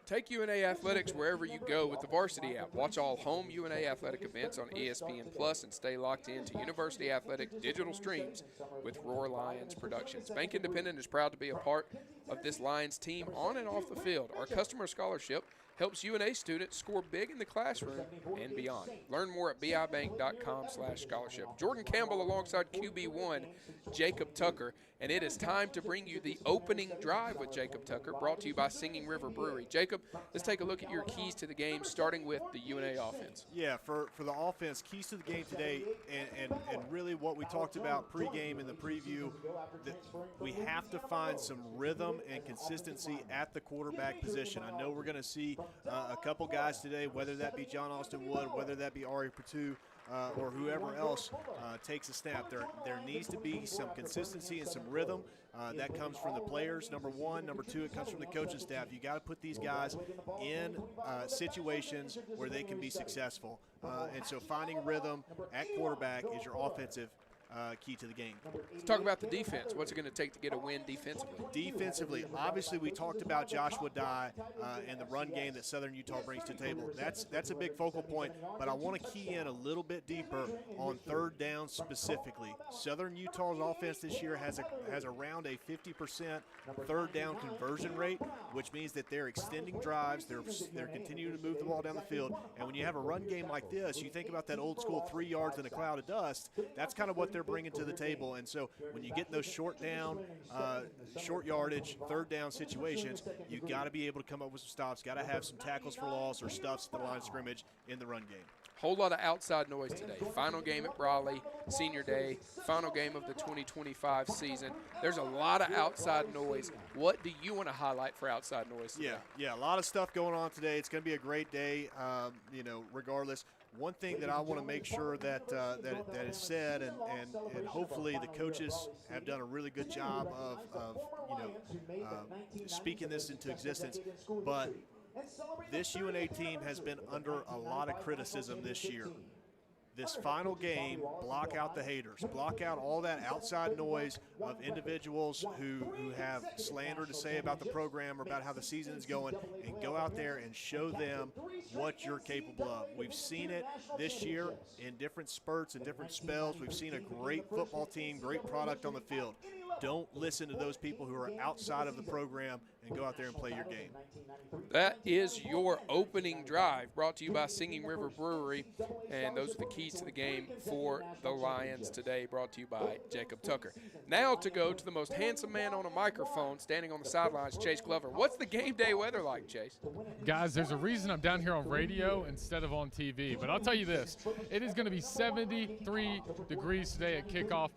Take UNA Athletics wherever you go with the Varsity app. Watch all home UNA athletic events on ESPN Plus and stay locked in to University Athletics digital streams with Roar Lions Productions. Bank Independent is proud to be a part of this Lions team on and off the field. Our customer scholarship helps UNA students score big in the classroom and beyond. Learn more at bibank.com/scholarship. Jordan Campbell alongside QB1 Jacob Tucker, and it is time to bring you the opening drive with Jacob Tucker, brought to you by Singing River Brewery. Jacob, let's take a look at your keys to the game, starting with the UNA offense. Yeah, for the offense, keys to the game today, and really what we talked about pregame in the preview, that we have to find some rhythm and consistency at the quarterback position. I know we're going to see a couple guys today, whether that be John Austin Wood, whether that be Ari Patu, or whoever else takes a snap. There needs to be some consistency and some rhythm. That comes from the players, number one. Number two, it comes from the coaching staff. You got to put these guys in situations where they can be successful. And so finding rhythm at quarterback is your offensive key to the game. Let's talk about the defense. What's it going to take to get a win defensively? Defensively, obviously we talked about Joshua Dye and the run game that Southern Utah brings to the table. That's a big focal point, but I want to key in a little bit deeper on third down specifically. Southern Utah's offense this year has around a 50% third down conversion rate, which means that they're extending drives, they're continuing to move the ball down the field, and when you have a run game like this, you think about that old school 3 yards in a cloud of dust. That's kind of what they're bringing to the table. And so when you get in those short yardage, third down situations, you got to be able to come up with some stops, got to have some tackles for loss or stuffs at the line of scrimmage in the run game. Whole lot of outside noise today. Final game at Raleigh, senior day, final game of the 2025 season. There's a lot of outside noise. What do you want to highlight for outside noise today? Yeah, a lot of stuff going on today. It's going to be a great day, regardless. One thing that I want to make sure that is said, and hopefully the coaches have done a really good job of speaking this into existence, but this UNA team has been under a lot of criticism this year. This final game, block out the haters, block out all that outside noise of individuals who have slander to say about the program or about how the season is going, and go out there and show them what you're capable of. We've seen it this year in different spurts and different spells. We've seen a great football team, great product on the field. Don't listen to those people who are outside of the program, and go out there and play your game. That is your opening drive, brought to you by Singing River Brewery, and those are the keys to the game for the Lions today, brought to you by Jacob Tucker. Now to go to the most handsome man on a microphone standing on the sidelines, Chase Glover. What's the game day weather like, Chase? Guys, there's a reason I'm down here on radio instead of on TV, but I'll tell you this. It is going to be 73 degrees today at kickoff.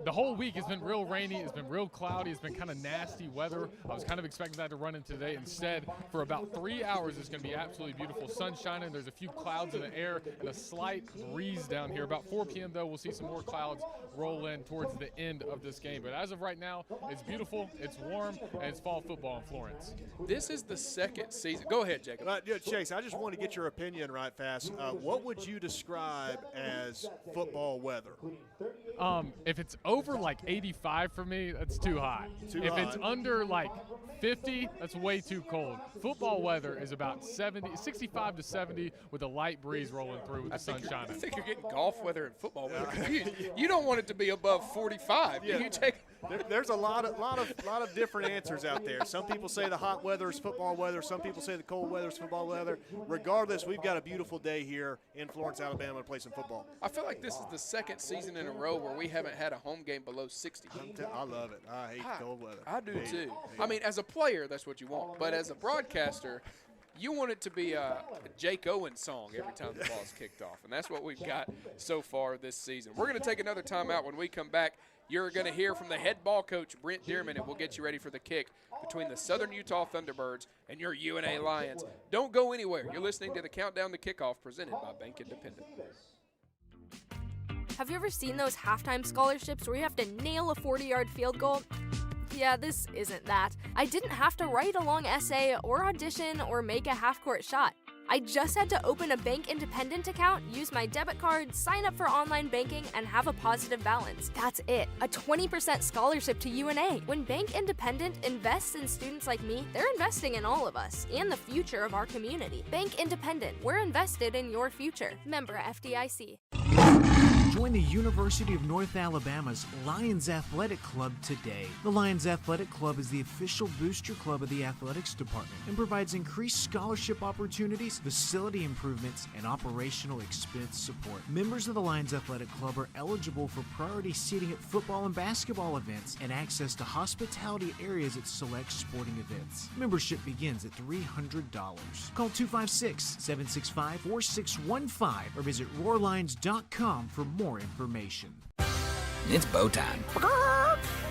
The whole week has been real rainy. It's been real cloudy. It's been kind of nasty weather. I was kind of expecting that to run in today. Instead, for about 3 hours, it's going to be absolutely beautiful. Sun shining. There's a few clouds in the air and a slight breeze down here. About 4 p.m., though, we'll see some more clouds roll in towards the end of this game. But as of right now, it's beautiful, it's warm, and it's fall football in Florence. This is the second season. Go ahead, Jacob. Chase, I just want to get your opinion right fast. What would you describe as football weather? If it's over like 85 for me, that's too high. If it's under like 50, that's way too cold. Football weather is about 65 to 70 with a light breeze rolling through with the sun shining. I think you're getting golf weather and football weather. You don't want it to be above 45. Yeah. You take. There's a lot of different answers out there. Some people say the hot weather is football weather. Some people say the cold weather is football weather. Regardless, we've got a beautiful day here in Florence, Alabama to play some football. I feel like this is the second season in a row where we haven't had a home game below 60. I love it. I hate cold weather. I do too. I mean, as a player, that's what you want. But as a broadcaster, you want it to be a Jake Owen song every time the ball's kicked off. And that's what we've got so far this season. We're going to take another timeout. When we come back, you're going to hear from the head ball coach, Brent Dearman, and we'll get you ready for the kick between the Southern Utah Thunderbirds and your UNA Lions. Don't go anywhere. You're listening to the Countdown to Kickoff presented by Bank Independent. Have you ever seen those halftime scholarships where you have to nail a 40-yard field goal? Yeah, this isn't that. I didn't have to write a long essay or audition or make a half-court shot. I just had to open a Bank Independent account, use my debit card, sign up for online banking, and have a positive balance. That's it. A 20% scholarship to UNA. When Bank Independent invests in students like me, they're investing in all of us and the future of our community. Bank Independent. We're invested in your future. Member FDIC. Join the University of North Alabama's Lions Athletic Club today. The Lions Athletic Club is the official booster club of the athletics department and provides increased scholarship opportunities, facility improvements, and operational expense support. Members of the Lions Athletic Club are eligible for priority seating at football and basketball events and access to hospitality areas at select sporting events. Membership begins at $300. Call 256-765-4615 or visit roarlions.com for more information. It's Bo time.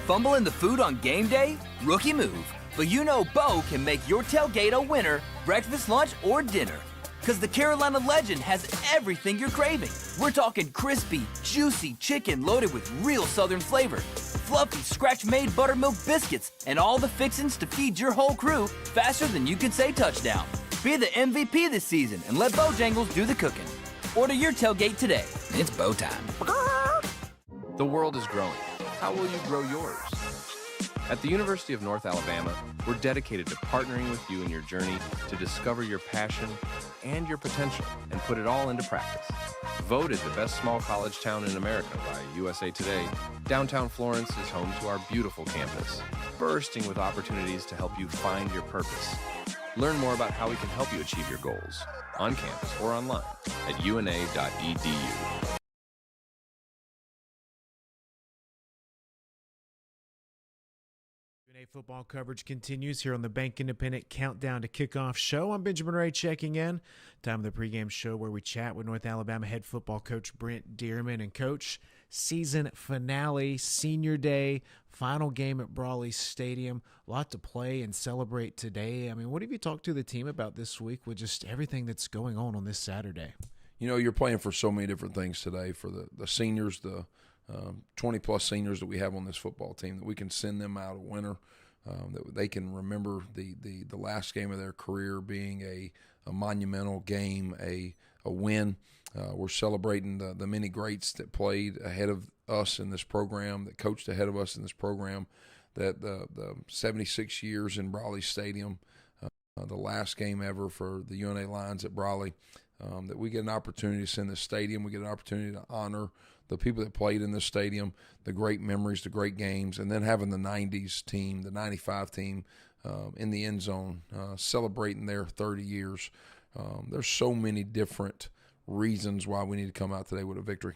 Fumbling the food on game day? Rookie move. But you know Bo can make your tailgate a winner, breakfast, lunch, or dinner. Because the Carolina Legend has everything you're craving. We're talking crispy, juicy chicken loaded with real Southern flavor, fluffy scratch-made buttermilk biscuits, and all the fixins to feed your whole crew faster than you can say touchdown. Be the MVP this season and let Bojangles do the cooking. Order your tailgate today. It's Bo time. The world is growing. How will you grow yours? At the University of North Alabama, we're dedicated to partnering with you in your journey to discover your passion and your potential and put it all into practice. Voted the best small college town in America by USA Today, downtown Florence is home to our beautiful campus, bursting with opportunities to help you find your purpose. Learn more about how we can help you achieve your goals on campus or online at una.edu. UNA football coverage continues here on the Bank Independent Countdown to Kickoff show. I'm Benjamin Ray checking in. Time of the pregame show where we chat with North Alabama head football coach Brent Dearman. And coach, season finale, senior day, final game at Brawley Stadium. A lot to play and celebrate today. I mean, what have you talked to the team about this week with just everything that's going on this Saturday? You know, you're playing for so many different things today for the seniors, the 20-plus seniors that we have on this football team, that we can send them out a winner, that they can remember the last game of their career being a monumental game, a win. We're celebrating the many greats that played ahead of us in this program, that coached ahead of us in this program, that the 76 years in Brawley Stadium, the last game ever for the UNA Lions at Brawley, that we get an opportunity to send this stadium, we get an opportunity to honor the people that played in this stadium, the great memories, the great games, and then having the 90s team, the 95 team in the end zone, celebrating their 30 years. There's so many different reasons why we need to come out today with a victory.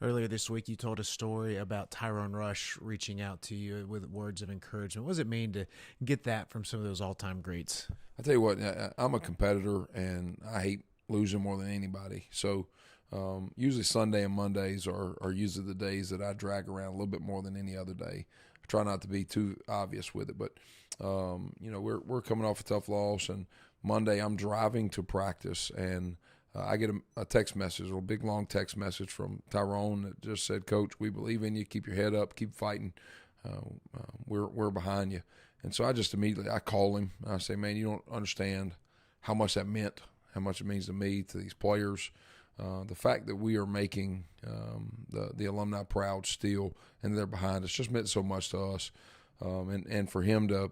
Earlier this week, you told a story about Tyrone Rush reaching out to you with words of encouragement. What does it mean to get that from some of those all-time greats? I tell you what, I'm a competitor, and I hate losing more than anybody. So usually Sunday and Mondays are usually the days that I drag around a little bit more than any other day. I try not to be too obvious with it, but we're coming off a tough loss, and Monday I'm driving to practice, and I get a text message, a big long text message from Tyrone that just said, "Coach, we believe in you. Keep your head up. Keep fighting. We're behind you." And so I just immediately call him. I say, "Man, you don't understand how much that meant, how much it means to me, to these players." The fact that we are making the alumni proud still, and they're behind us, just meant so much to us. And for him to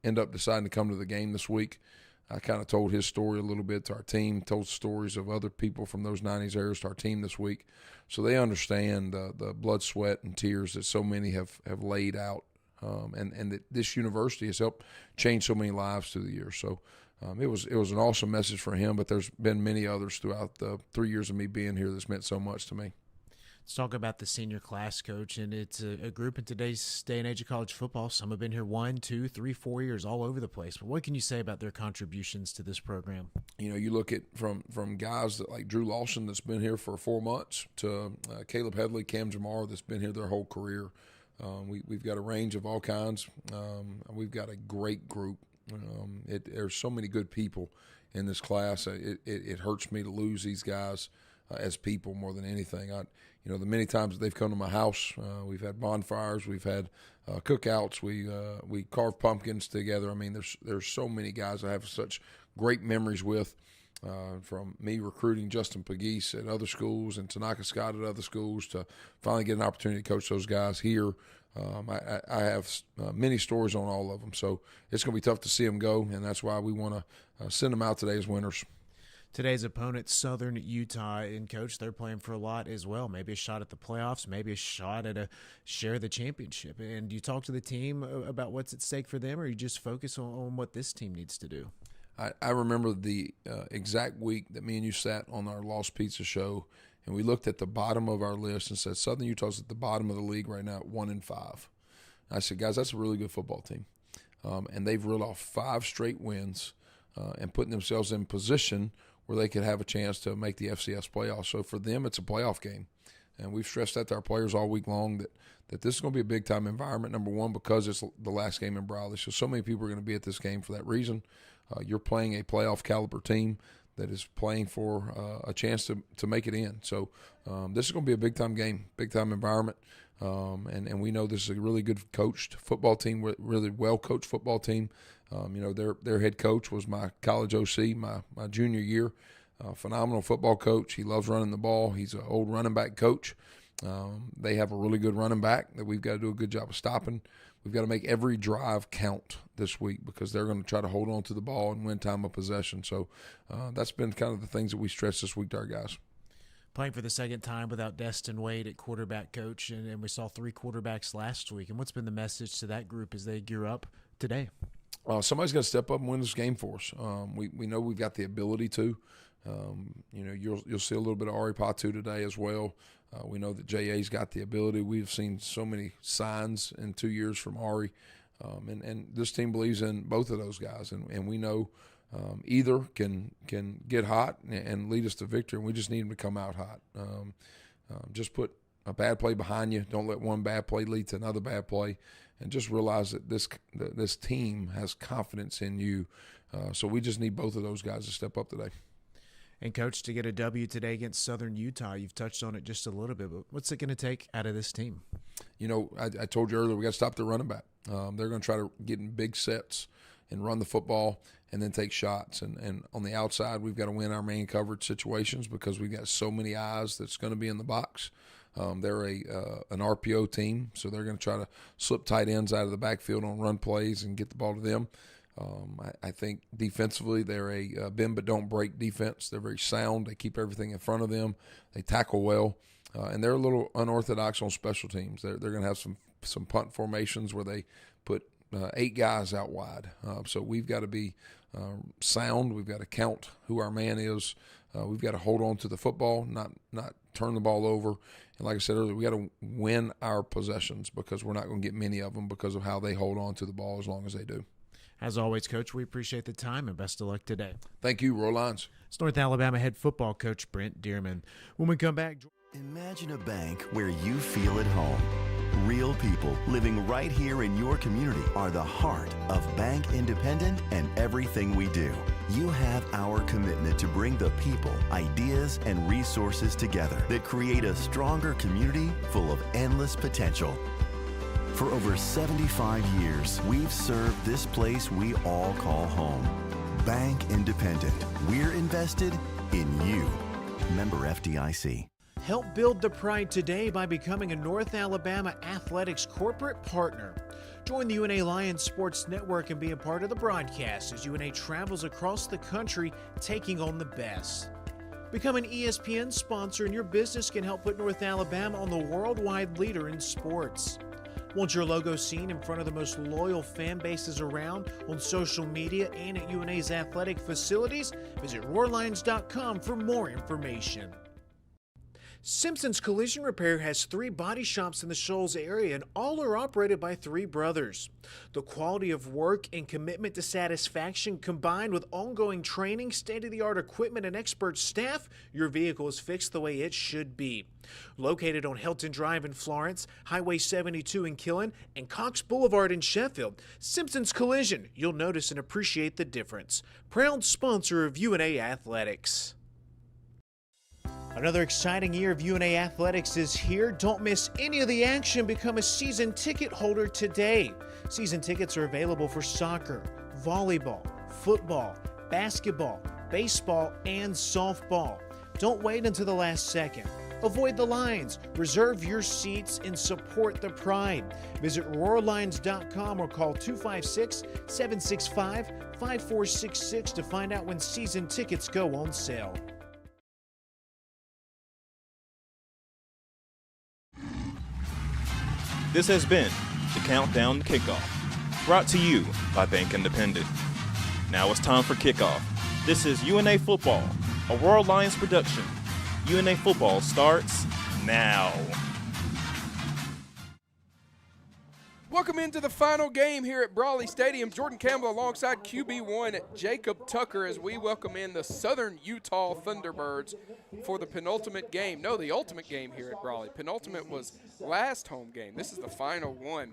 end up deciding to come to the game this week, I kind of told his story a little bit to our team, told stories of other people from those 90s eras to our team this week, so they understand the blood, sweat, and tears that so many have laid out, and that this university has helped change so many lives through the years. So it was an awesome message for him, but there's been many others throughout the 3 years of me being here that's meant so much to me. Let's talk about the senior class, Coach, and it's a group in today's day and age of college football. Some have been here 1, 2, 3, 4 years, all over the place. But what can you say about their contributions to this program? You know, you look at from guys that like Drew Lawson that's been here for 4 months to Caleb Headley, Cam Jamar that's been here their whole career. We've got a range of all kinds. We've got a great group. There's so many good people in this class. It hurts me to lose these guys as people more than anything. The many times that they've come to my house, we've had bonfires, we've had cookouts, we carve pumpkins together. I mean, there's so many guys I have such great memories with, from me recruiting Justin Pegues at other schools and Tanaka Scott at other schools to finally get an opportunity to coach those guys here. I have many stories on all of them, so it's going to be tough to see them go, and that's why we want to send them out today as winners. Today's opponent, Southern Utah, and Coach, they're playing for a lot as well. Maybe a shot at the playoffs, maybe a shot at a share of the championship. And do you talk to the team about what's at stake for them, or you just focus on what this team needs to do? I remember the exact week that me and you sat on our Lost Pizza show, and we looked at the bottom of our list and said, Southern Utah's at the bottom of the league right now at 1-5. I said, guys, that's a really good football team. And they've reeled off 5 straight wins and putting themselves in position where they could have a chance to make the FCS playoffs. So for them, it's a playoff game. And we've stressed that to our players all week long that this is going to be a big-time environment, number one, because it's the last game in Brawley. So many people are going to be at this game for that reason. You're playing a playoff-caliber team. that is playing for a chance to make it in. So this is going to be a big-time game, big-time environment. And we know this is a really good coached football team, really well-coached football team. Their head coach was my college OC my junior year. Phenomenal football coach. He loves running the ball. He's an old running back coach. They have a really good running back that we've got to do a good job of stopping. We've got to make every drive count this week because they're going to try to hold on to the ball and win time of possession. So that's been kind of the things that we stress this week to our guys. Playing for the second time without Destin Wade at quarterback coach, and we saw 3 quarterbacks last week. And what's been the message to that group as they gear up today? Somebody's got to step up and win this game for us. We know we've got the ability to. You'll see a little bit of Ari Patu today as well. We know that J.A.'s got the ability. We've seen so many signs in 2 years from Ari. And this team believes in both of those guys. And we know either can get hot and lead us to victory, and we just need them to come out hot. Just put a bad play behind you. Don't let one bad play lead to another bad play. And just realize that this team has confidence in you. So we just need both of those guys to step up today. And, Coach, to get a W today against Southern Utah, you've touched on it just a little bit, but what's it going to take out of this team? I told you earlier, we got to stop the running back. They're going to try to get in big sets and run the football and then take shots. And on the outside, we've got to win our man coverage situations because we've got so many eyes that's going to be in the box. They're an RPO team, so they're going to try to slip tight ends out of the backfield on run plays and get the ball to them. I think defensively they're a bend but don't break defense. They're very sound. They keep everything in front of them. They tackle well, and they're a little unorthodox on special teams. They're going to have some punt formations where they put 8 guys out wide. So we've got to be sound. We've got to count who our man is. We've got to hold on to the football, not turn the ball over. And like I said earlier, we got to win our possessions because we're not going to get many of them because of how they hold on to the ball as long as they do. As always, Coach, we appreciate the time and best of luck today. Thank you. Roll lines. It's North Alabama head football coach Brent Dearman. When we come back, imagine a bank where you feel at home. Real people living right here in your community are the heart of Bank Independent and everything we do. You have our commitment to bring the people, ideas, and resources together that create a stronger community full of endless potential. For over 75 years, we've served this place we all call home. Bank Independent. We're invested in you. Member FDIC. Help build the pride today by becoming a North Alabama Athletics corporate partner. Join the UNA Lions Sports Network and be a part of the broadcast as UNA travels across the country taking on the best. Become an ESPN sponsor and your business can help put North Alabama on the worldwide leader in sports. Want your logo seen in front of the most loyal fan bases around on social media and at UNA's athletic facilities? Visit roarlines.com for more information. Simpson's Collision Repair has 3 body shops in the Shoals area and all are operated by 3 brothers. The quality of work and commitment to satisfaction combined with ongoing training, state-of-the-art equipment, and expert staff, your vehicle is fixed the way it should be. Located on Helton Drive in Florence, Highway 72 in Killen, and Cox Boulevard in Sheffield, Simpson's Collision, you'll notice and appreciate the difference. Proud sponsor of UNA Athletics. Another exciting year of UNA Athletics is here. Don't miss any of the action. Become a season ticket holder today. Season tickets are available for soccer, volleyball, football, basketball, baseball, and softball. Don't wait until the last second. Avoid the lines. Reserve your seats and support the pride. Visit roarlines.com or call 256-765-5466 to find out when season tickets go on sale. This has been the Countdown to Kickoff, brought to you by Bank Independent. Now it's time for kickoff. This is UNA Football, a World Lions production. UNA Football starts now. Welcome into the final game here at Brawley Stadium. Jordan Campbell alongside QB1 Jacob Tucker as we welcome in the Southern Utah Thunderbirds for the penultimate game. No, the ultimate game here at Brawley. Penultimate was last home game. This is the final one.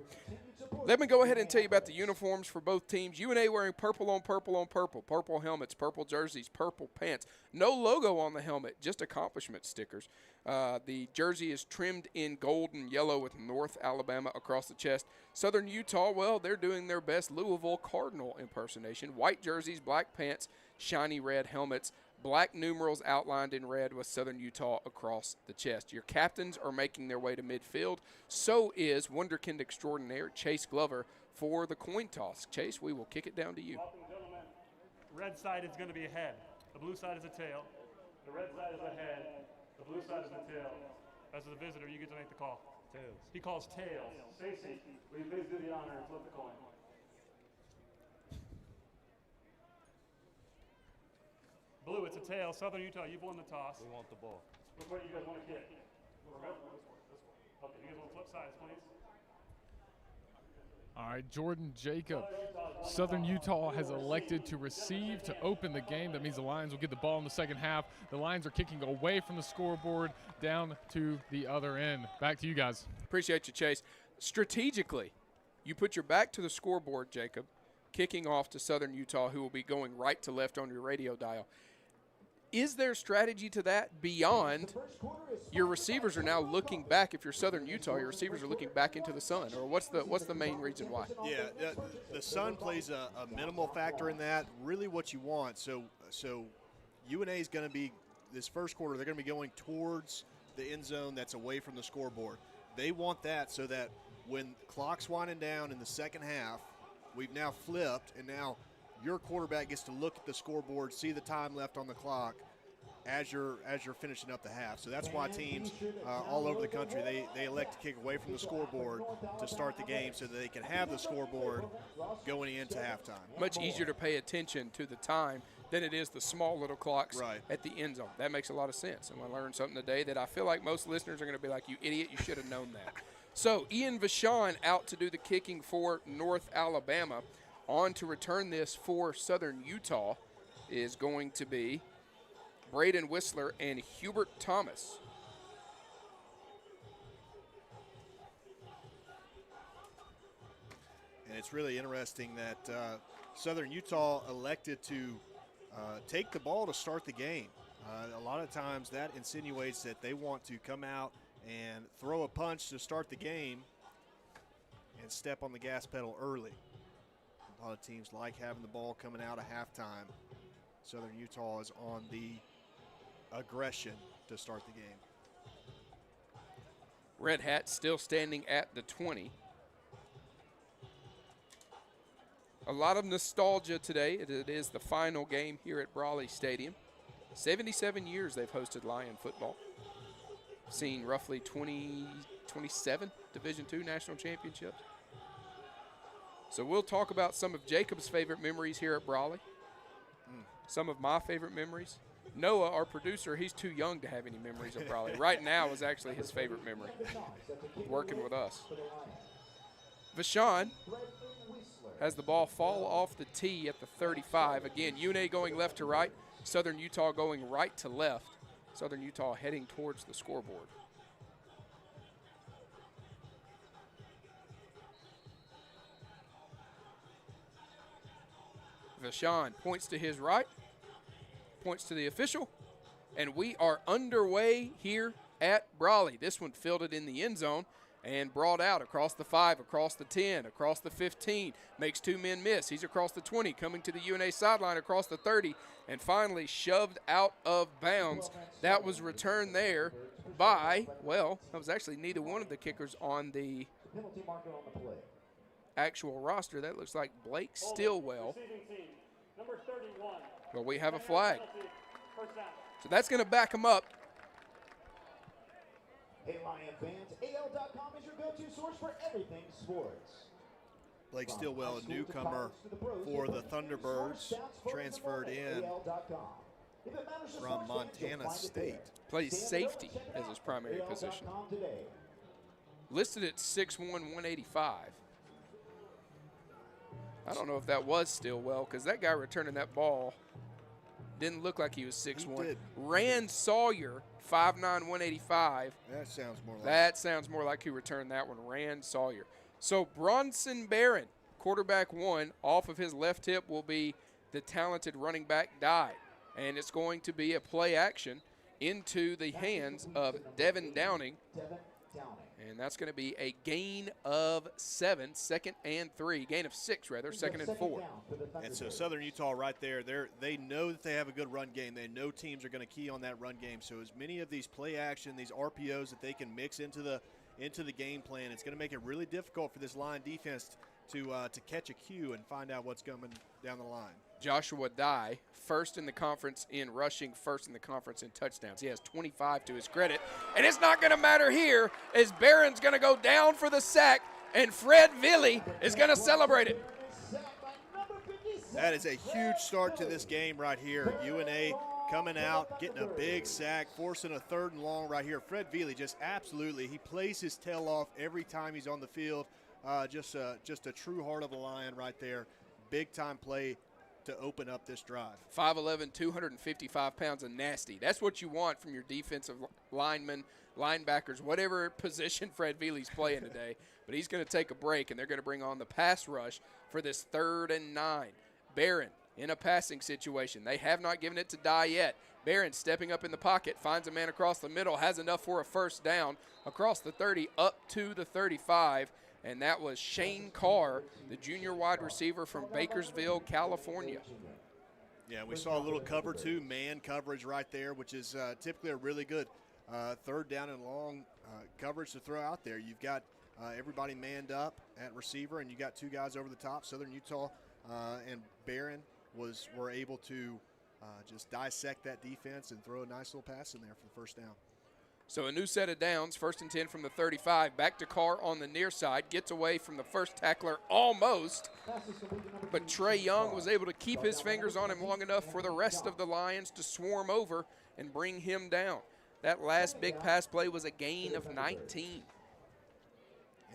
Let me go ahead and tell you about the uniforms for both teams. UNA wearing purple on purple on purple. Purple helmets, purple jerseys, purple pants. No logo on the helmet, just accomplishment stickers. The jersey is trimmed in gold and yellow with North Alabama across the chest. Southern Utah, well, they're doing their best Louisville Cardinal impersonation. White jerseys, black pants, shiny red helmets. Black numerals outlined in red with Southern Utah across the chest. Your captains are making their way to midfield. So is Wunderkind extraordinaire Chase Glover for the coin toss. Chase, we will kick it down to you. Welcome, gentlemen. Red side is going to be a head. The blue side is a tail. The red side is a head. The blue side is a tail. As the visitor, you get to make the call. Tails. He calls tails. Stacy, will you please do the honor and flip the coin? Blue, it's a tail. Southern Utah, you've won the toss. We want the ball. Which way do you guys want to kick? Okay, you guys want to flip sides, please? All right, Jordan Jacob. Southern Utah has elected to receive to open the game. That means the Lions will get the ball in the second half. The Lions are kicking away from the scoreboard down to the other end. Back to you guys. Appreciate you, Chase. Strategically, you put your back to the scoreboard, Jacob, kicking off to Southern Utah, who will be going right to left on your radio dial. Is there strategy to that beyond your receivers are now looking back? If you're Southern Utah, your receivers are looking back into the sun, or what's the main reason why? Yeah, the sun plays a minimal factor in that. Really, what you want. So UNA is going to be this first quarter. They're going to be going towards the end zone that's away from the scoreboard. They want that so that when clock's winding down in the second half, we've now flipped, and now your quarterback gets to look at the scoreboard, see the time left on the clock as you're finishing up the half. So that's why teams all over the country, they elect to kick away from the scoreboard to start the game so that they can have the scoreboard going into halftime. Much easier to pay attention to the time than it is the small little clocks at the end zone. That makes a lot of sense. And I learned something today that I feel like most listeners are going to be like, you idiot, you should have known that. So Ian Vachon out to do the kicking for North Alabama. On to return this for Southern Utah is going to be Braden Whistler and Hubert Thomas. And it's really interesting that Southern Utah elected to take the ball to start the game. A lot of times that insinuates that they want to come out and throw a punch to start the game and step on the gas pedal early. A lot of teams like having the ball coming out of halftime. Southern Utah is on the aggression to start the game. Red Hat still standing at the 20. A lot of nostalgia today. It is the final game here at Brawley Stadium. 77 years they've hosted Lion football. Seen roughly 27 Division II national championships. So we'll talk about some of Jacob's favorite memories here at Brawley. Some of my favorite memories. Noah, our producer, he's too young to have any memories of Brawley. Right now is actually his favorite memory, working with us. Vachon has the ball fall off the tee at the 35. Again, UNA going left to right, Southern Utah going right to left. Southern Utah heading towards the scoreboard. Vachon points to his right, points to the official, and we are underway here at Brawley. This one fielded in the end zone and brought out across the 5, across the 10, across the 15, makes two men miss. He's across the 20, coming to the UNA sideline across the 30, and finally shoved out of bounds. That was returned there by, well, that was actually neither one of the kickers on the actual roster. That looks like Blake Stillwell. Well, we have a flag. So that's going to back him up. Hey, Lion fans, AL.com is your go-to source for everything sports. Blake Stillwell, a newcomer for the Thunderbirds, transferred in from Montana State. Plays safety as his primary position. Listed at 6'1", 185. I don't know if that was Stillwell, because that guy returning that ball didn't look like he was 6'1". Rand Sawyer, 5'9", 185. That sounds more like. That sounds more like who returned that one, Rand Sawyer. So Bronson Barron, quarterback 1, off of his left hip will be the talented running back Dye. And it's going to be a play action into the hands of Devin Downing. And that's going to be a gain of 7, 2nd and 3. Gain of 6, rather, 2nd and 4. And so Southern Utah right there, they know that they have a good run game. They know teams are going to key on that run game. So as many of these play action, these RPOs that they can mix into the game plan, it's going to make it really difficult for this line defense to catch a cue and find out what's coming down the line. Joshua Dye, first in the conference in rushing, first in the conference in touchdowns. He has 25 to his credit. And it's not going to matter here as Barron's going to go down for the sack, and Fred Villi is going to celebrate it. That is a huge start to this game right here. UNA coming out, getting a big sack, forcing a 3rd and long right here. Fred Villi just absolutely, he plays his tail off every time he's on the field. Just a true heart of a lion right there. Big-time play to open up this drive. 5'11", 255 pounds, and nasty. That's what you want from your defensive linemen, linebackers, whatever position Fred Villi's playing today. But he's going to take a break, and they're going to bring on the pass rush for this 3rd and 9. Barron in a passing situation. They have not given it to Dye yet. Barron stepping up in the pocket, finds a man across the middle, has enough for a 1st down across the 30 up to the 35. And that was Shane Carr, the junior wide receiver from Bakersville, California. Yeah, we saw a little cover 2 man coverage right there, which is typically a really good 3rd down and long coverage to throw out there. You've got everybody manned up at receiver, and you got 2 guys over the top. Southern Utah and Barron were able to just dissect that defense and throw a nice little pass in there for the 1st down. So a new set of downs, 1st and 10 from the 35. Back to Carr on the near side. Gets away from the first tackler almost. But Trey Young was able to keep his fingers on him long enough for the rest of the Lions to swarm over and bring him down. That last big pass play was a gain of 19.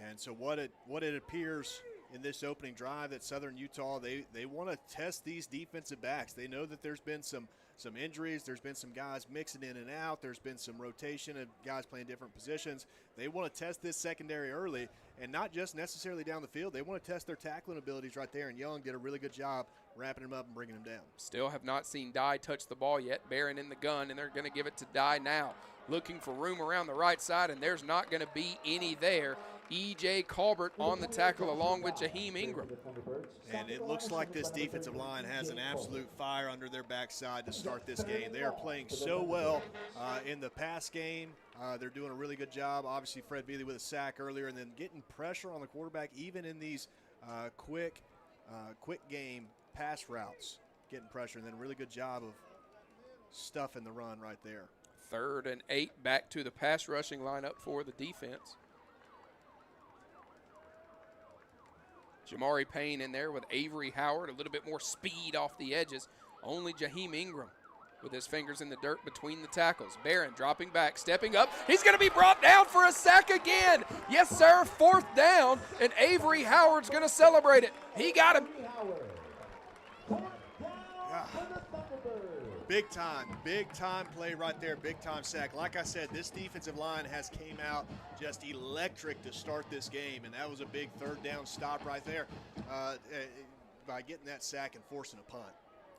And so what it appears in this opening drive that Southern Utah, they want to test these defensive backs. They know that there's been some injuries. There's been some guys mixing in and out. There's been some rotation of guys playing different positions. They want to test this secondary early, and not just necessarily down the field. They want to test their tackling abilities right there, and Young did a really good job wrapping him up and bringing him down. Still have not seen Dye touch the ball yet. Barron in the gun, and they're going to give it to Dye now. Looking for room around the right side, and there's not going to be any there. E.J. Colbert on the tackle along with Jaheim Ingram. And it looks like this defensive line has an absolute fire under their backside to start this game. They are playing so well in the pass game. They're doing a really good job. Obviously, Fred Villi with a sack earlier, and then getting pressure on the quarterback even in these quick game pass routes, getting pressure, and then a really good job of stuffing the run right there. 3rd and 8, back to the pass rushing lineup for the defense. Jamari Payne in there with Avery Howard, a little bit more speed off the edges. Only Jaheim Ingram with his fingers in the dirt between the tackles. Barron dropping back, stepping up. He's going to be brought down for a sack again. Yes, sir, 4th down, and Avery Howard's going to celebrate it. He got him. Big time play right there, big time sack. Like I said, this defensive line has came out just electric to start this game, and that was a big 3rd down stop right there by getting that sack and forcing a punt.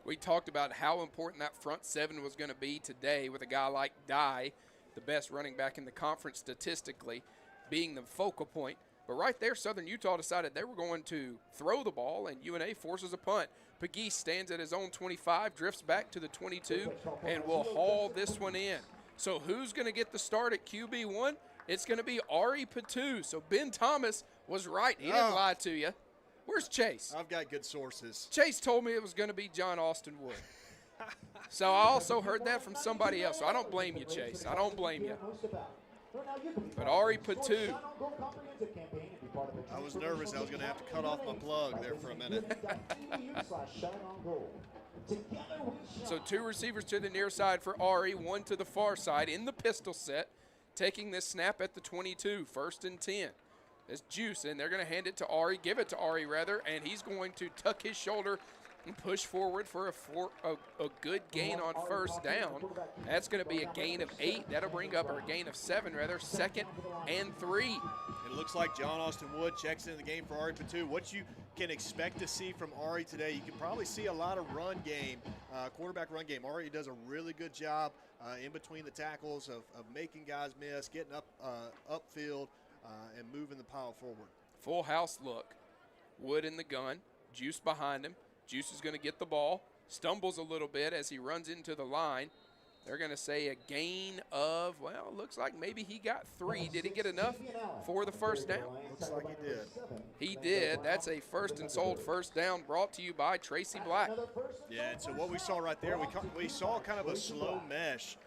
We talked about how important that front 7 was going to be today with a guy like Dye, the best running back in the conference statistically, being the focal point. But right there, Southern Utah decided they were going to throw the ball, and UNA forces a punt. Pegues stands at his own 25, drifts back to the 22, and will haul this one in. So who's going to get the start at QB1? It's going to be Ari Patu. So Ben Thomas was right. He didn't lie to you. Where's Chase? I've got good sources. Chase told me it was going to be John Austin Wood. So I also heard that from somebody else. So I don't blame you, Chase. I don't blame you. But Ari Patu. I was nervous I was going to have to cut off my plug there for a minute. So 2 receivers to the near side for Ari, 1 to the far side in the pistol set, taking this snap at the 22, 1st and 10. There's juice, and they're going to hand it to Ari, give it to Ari rather, and he's going to tuck his shoulder and push forward for a good gain on 1st down. That's going to be a gain of 8. That'll bring up, or a gain of 7 rather, 2nd and 3. It looks like John Austin Wood checks in the game for Ari Patu. What you can expect to see from Ari today, you can probably see a lot of run game, quarterback run game. Ari does a really good job in between the tackles of making guys miss, getting upfield, and moving the pile forward. Full house look. Wood in the gun. Juice behind him. Juice is going to get the ball. Stumbles a little bit as he runs into the line. They're going to say a gain of, well, looks like maybe he got 3. Did he get enough for the first down? Looks like he did. He did. That's a first and sold first down brought to you by Tracy Black. Yeah, and so what we saw right there, we saw kind of a slow mesh,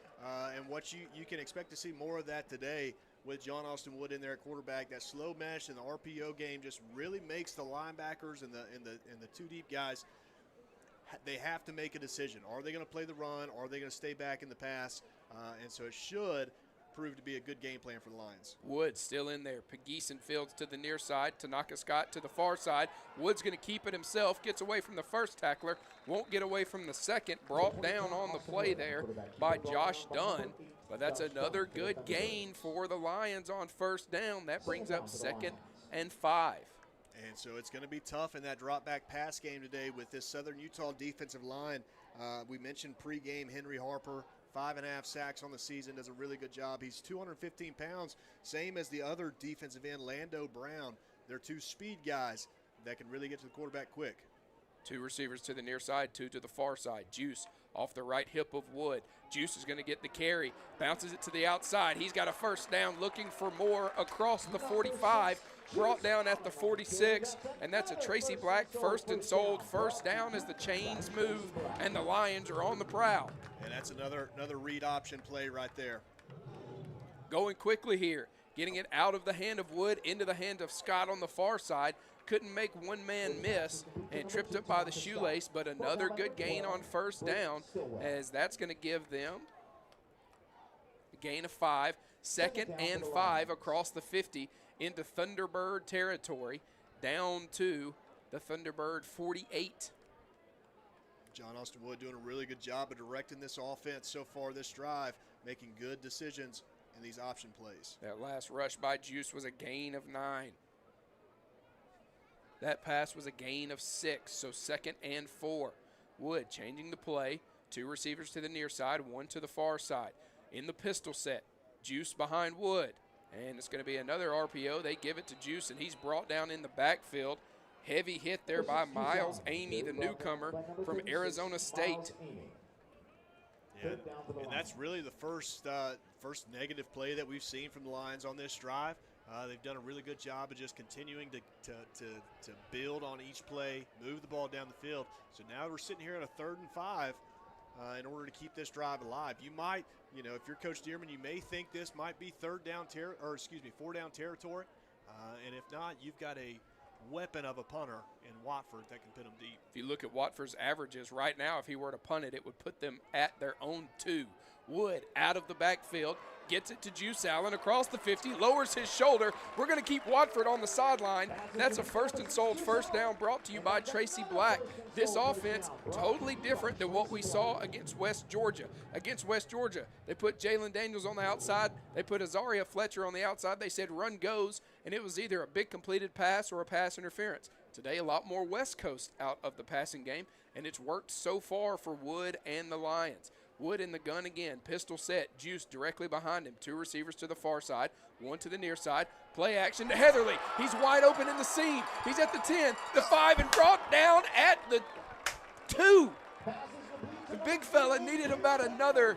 and what you can expect to see more of that today with John Austin Wood in there at quarterback. That slow mesh and the RPO game just really makes the linebackers and the two deep guys, they have to make a decision. Are they going to play the run? Or are they going to stay back in the pass? And so it should prove to be a good game plan for the Lions. Wood still in there. Pegeeson fields to the near side. Tanaka Scott to the far side. Wood's going to keep it himself. Gets away from the first tackler. Won't get away from the second. Brought down on the play there by Josh Dunn. But that's another good gain for the Lions on first down. That brings up 2nd and 5. And so it's going to be tough in that drop back pass game today with this Southern Utah defensive line. We mentioned pregame Henry Harper, 5.5 sacks on the season, does a really good job. He's 215 pounds, same as the other defensive end, Lando Brown. They're 2 speed guys that can really get to the quarterback quick. 2 receivers to the near side, 2 to the far side. Juice off the right hip of Wood. Juice is going to get the carry, bounces it to the outside. He's got a first down, looking for more across the 45, brought down at the 46, and that's a Tracy Black first and sold first down as the chains move and the Lions are on the prowl. And that's another read option play right there. Going quickly here, getting it out of the hand of Wood into the hand of Scott on the far side. Couldn't make one man miss and tripped up by the shoelace, but another good gain on first down, as that's going to give them a gain of 5. 2nd and 5 across the 50 into Thunderbird territory, down to the Thunderbird 48. John Austin Wood doing a really good job of directing this offense so far this drive, making good decisions in these option plays. That last rush by Juice was a gain of 9. That pass was a gain of 6, so 2nd and 4. Wood changing the play. 2 receivers to the near side, 1 to the far side. In the pistol set, Juice behind Wood. And it's going to be another RPO. They give it to Juice, and he's brought down in the backfield. Heavy hit there by Miles Amy, the newcomer from Arizona State. Yeah, and that's really the first negative play that we've seen from the Lions on this drive. They've done a really good job of just continuing to build on each play, move the ball down the field. So now we're sitting here at a 3rd and 5 in order to keep this drive alive. You might, if you're Coach Dearman, you may think this might be 4 down territory. And if not, you've got a weapon of a punter in Watford that can pin them deep. If you look at Watford's averages right now, if he were to punt it, it would put them at their own 2. Wood out of the backfield, gets it to Juice Allen across the 50, lowers his shoulder. We're going to keep Watford on the sideline. That's a first and sold first down brought to you by Tracy Black. This offense totally different than what we saw against West Georgia. Against West Georgia, they put Jalen Daniels on the outside. They put Azaria Fletcher on the outside. They said run goes, and it was either a big completed pass or a pass interference. Today, a lot more West Coast out of the passing game, and it's worked so far for Wood and the Lions. Wood in the gun again, pistol set, Juice directly behind him. 2 receivers to the far side, 1 to the near side. Play action to Heatherly. He's wide open in the seam. He's at the 10, the 5, and brought down at the 2. The big fella needed about another,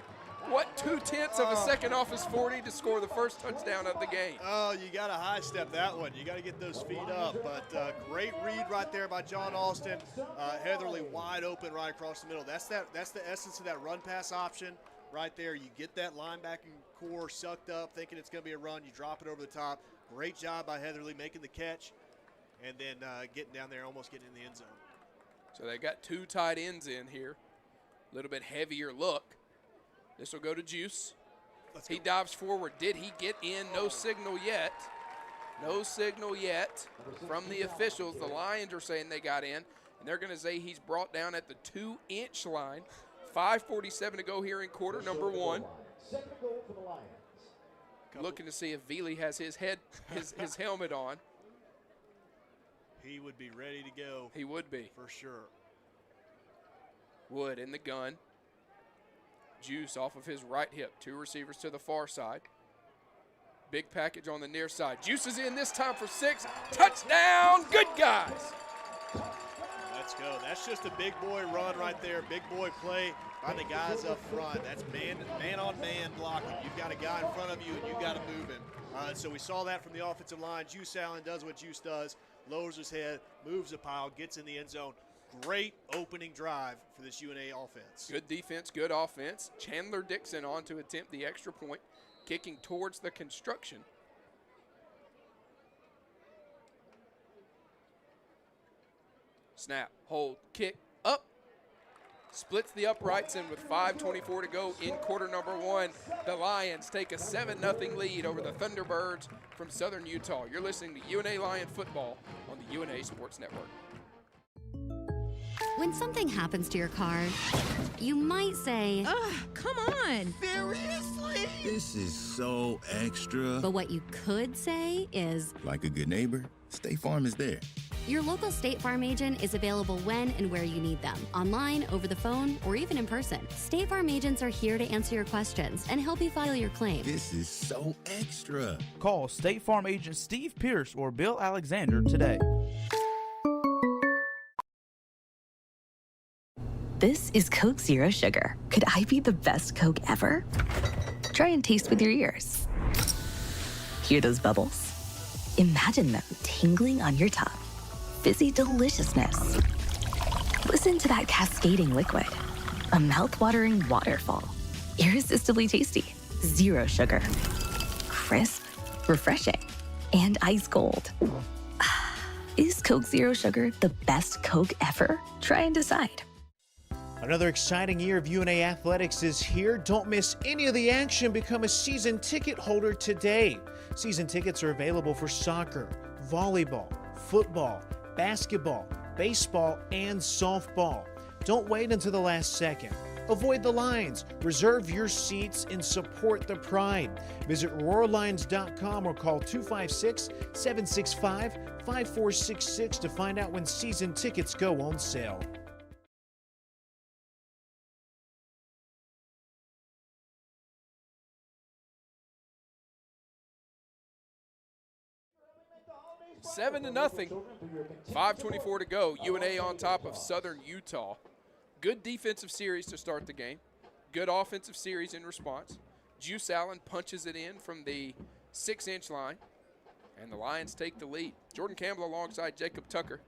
2/10 of a second off his 40 to score the first touchdown of the game. Oh, you got to high step that one. You got to get those feet up. But great read right there by John Austin. Heatherly wide open right across the middle. That's the essence of that run pass option right there. You get that linebacking core sucked up, thinking it's going to be a run. You drop it over the top. Great job by Heatherly making the catch, and then getting down there, almost getting in the end zone. So they got 2 tight ends in here. A little bit heavier look. This will go to Juice. He dives forward. Did he get in? No signal yet. No signal yet from the officials. The Lions are saying they got in, and they're going to say he's brought down at the 2-inch line. 5:47 to go here in quarter number 1. looking to see if Veely has his helmet on. He would be ready to go. He would be. For sure. Wood in the gun. Juice off of his right hip. 2 receivers to the far side. Big package on the near side. Juice is in this time for 6. Touchdown. Good guys. Let's go. That's just a big boy run right there. Big boy play by the guys up front. That's man on man blocking. You've got a guy in front of you and you got to move him. So we saw that from the offensive line. Juice Allen does what Juice does. Lowers his head, moves a pile, gets in the end zone. Great opening drive for this UNA offense. Good defense, good offense. Chandler Dixon on to attempt the extra point, kicking towards the construction. Snap, hold, kick, up. Splits the uprights, and with 5:24 to go in quarter number 1, the Lions take a 7-0 lead over the Thunderbirds from Southern Utah. You're listening to UNA Lion Football on the UNA Sports Network. When something happens to your car, you might say, ugh, come on. Seriously? This is so extra. But what you could say is, like a good neighbor, State Farm is there. Your local State Farm agent is available when and where you need them, online, over the phone, or even in person. State Farm agents are here to answer your questions and help you file your claim. This is so extra. Call State Farm agent Steve Pierce or Bill Alexander today. This is Coke Zero Sugar. Could I be the best Coke ever? Try and taste with your ears. Hear those bubbles? Imagine them tingling on your tongue. Fizzy deliciousness. Listen to that cascading liquid. A mouth-watering waterfall. Irresistibly tasty. Zero sugar. Crisp, refreshing, and ice cold. Is Coke Zero Sugar the best Coke ever? Try and decide. Another exciting year of UNA athletics is here. Don't miss any of the action. Become a season ticket holder today. Season tickets are available for soccer, volleyball, football, basketball, baseball, and softball. Don't wait until the last second. Avoid the lines. Reserve your seats and support the pride. Visit RoarLions.com or call 256-765-5466 to find out when season tickets go on sale. Seven to nothing. 5:24 to go. UNA on top of Southern Utah. Good defensive series to start the game. Good offensive series in response. Juice Allen punches it in from the 6-inch line, and the Lions take the lead. Jordan Campbell alongside Jacob Tucker.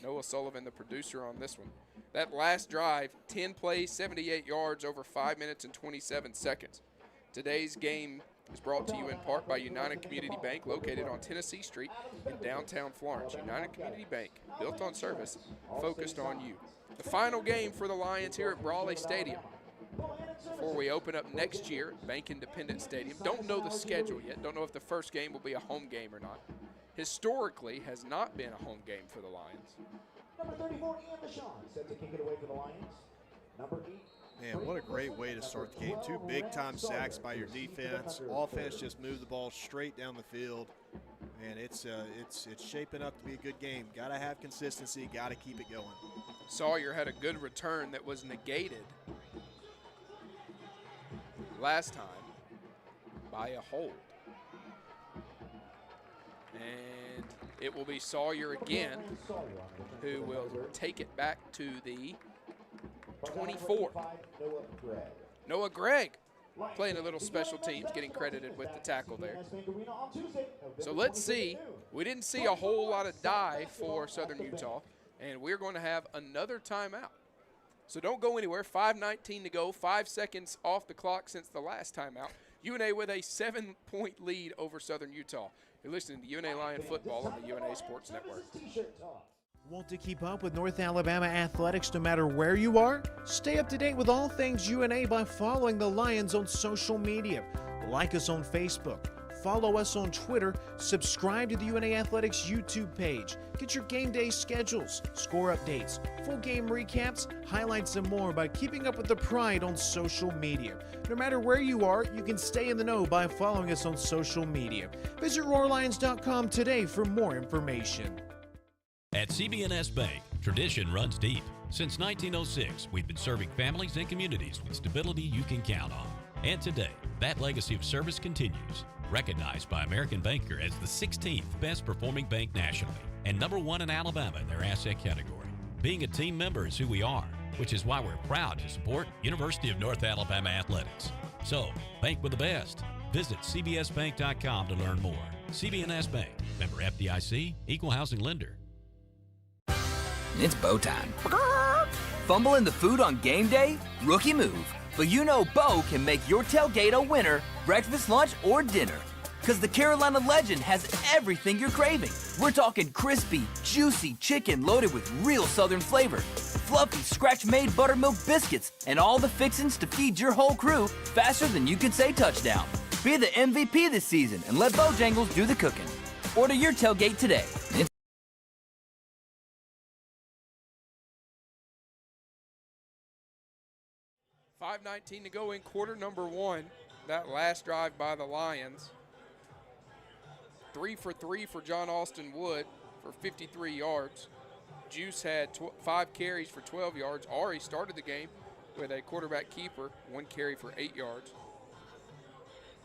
Noah Sullivan, the producer on this one. That last drive, 10 plays, 78 yards, over 5 minutes and 27 seconds. Today's game is brought to you in part by United Community Bank, located on Tennessee Street in downtown Florence. United Community Bank, built on service, focused on you. The final game for the Lions here at Brawley Stadium. Before we open up next year at Bank Independent Stadium. Don't know the schedule yet. Don't know if the first game will be a home game or not. Historically, has not been a home game for the Lions. Number 34, Ian Deshawn, set to kick it away for the Lions. Number 8. Man, what a great way to start the game. 2 big-time sacks by your defense. Offense just moved the ball straight down the field. And it's shaping up to be a good game. Got to have consistency. Got to keep it going. Sawyer had a good return that was negated last time by a hold. And it will be Sawyer again who will take it back to the 24. Noah Gregg playing a little special teams, getting credited with the tackle there. So let's see. We didn't see a whole lot of dive for Southern Utah, and we're going to have another timeout. So don't go anywhere. 5:19 to go, 5 seconds off the clock since the last timeout. UNA with a 7-point lead over Southern Utah. You're listening to UNA Lion Football on the UNA Sports Network. Want to keep up with North Alabama athletics no matter where you are? Stay up to date with all things UNA by following the Lions on social media. Like us on Facebook, follow us on Twitter, subscribe to the UNA Athletics YouTube page, get your game day schedules, score updates, full game recaps, highlights, and more by keeping up with the Pride on social media. No matter where you are, you can stay in the know by following us on social media. Visit RoarLions.com today for more information. At CB&S Bank, tradition runs deep. Since 1906, we've been serving families and communities with stability you can count on. And today, that legacy of service continues. Recognized by American Banker as the 16th best performing bank nationally and #1 in Alabama in their asset category. Being a team member is who we are, which is why we're proud to support University of North Alabama Athletics. So, bank with the best. Visit cbsbank.com to learn more. CB&S Bank, member FDIC, equal housing lender. It's bow time. Fumble in the food on game day? Rookie move. But you know Bo can make your tailgate a winner, breakfast, lunch, or dinner. Because the Carolina Legend has everything you're craving. We're talking crispy, juicy chicken loaded with real Southern flavor, fluffy, scratch-made buttermilk biscuits, and all the fixins to feed your whole crew faster than you can say touchdown. Be the MVP this season and let Bojangles do the cooking. Order your tailgate today. It's 5:19 to go in quarter number 1. That last drive by the Lions. 3 for 3 for John Austin Wood for 53 yards. Juice had 5 carries for 12 yards. Ari started the game with a quarterback keeper, 1 carry for 8 yards.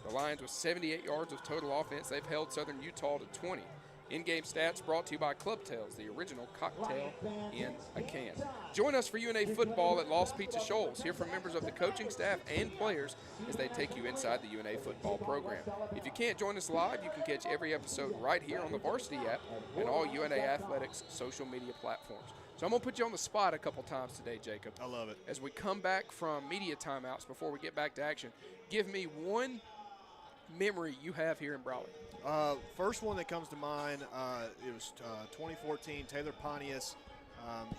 The Lions with 78 yards of total offense. They've held Southern Utah to 20. In-game stats brought to you by Club Tails, the original cocktail in a can. Join us for UNA football at Lost Pizza Shoals. Hear from members of the coaching staff and players as they take you inside the UNA football program. If you can't join us live, you can catch every episode right here on the Varsity app and all UNA Athletics social media platforms. So I'm going to put you on the spot a couple times today, Jacob. I love it. As we come back from media timeouts before we get back to action, give me one memory you have here in Brawley. First one that comes to mind, it was 2014. Taylor Pontius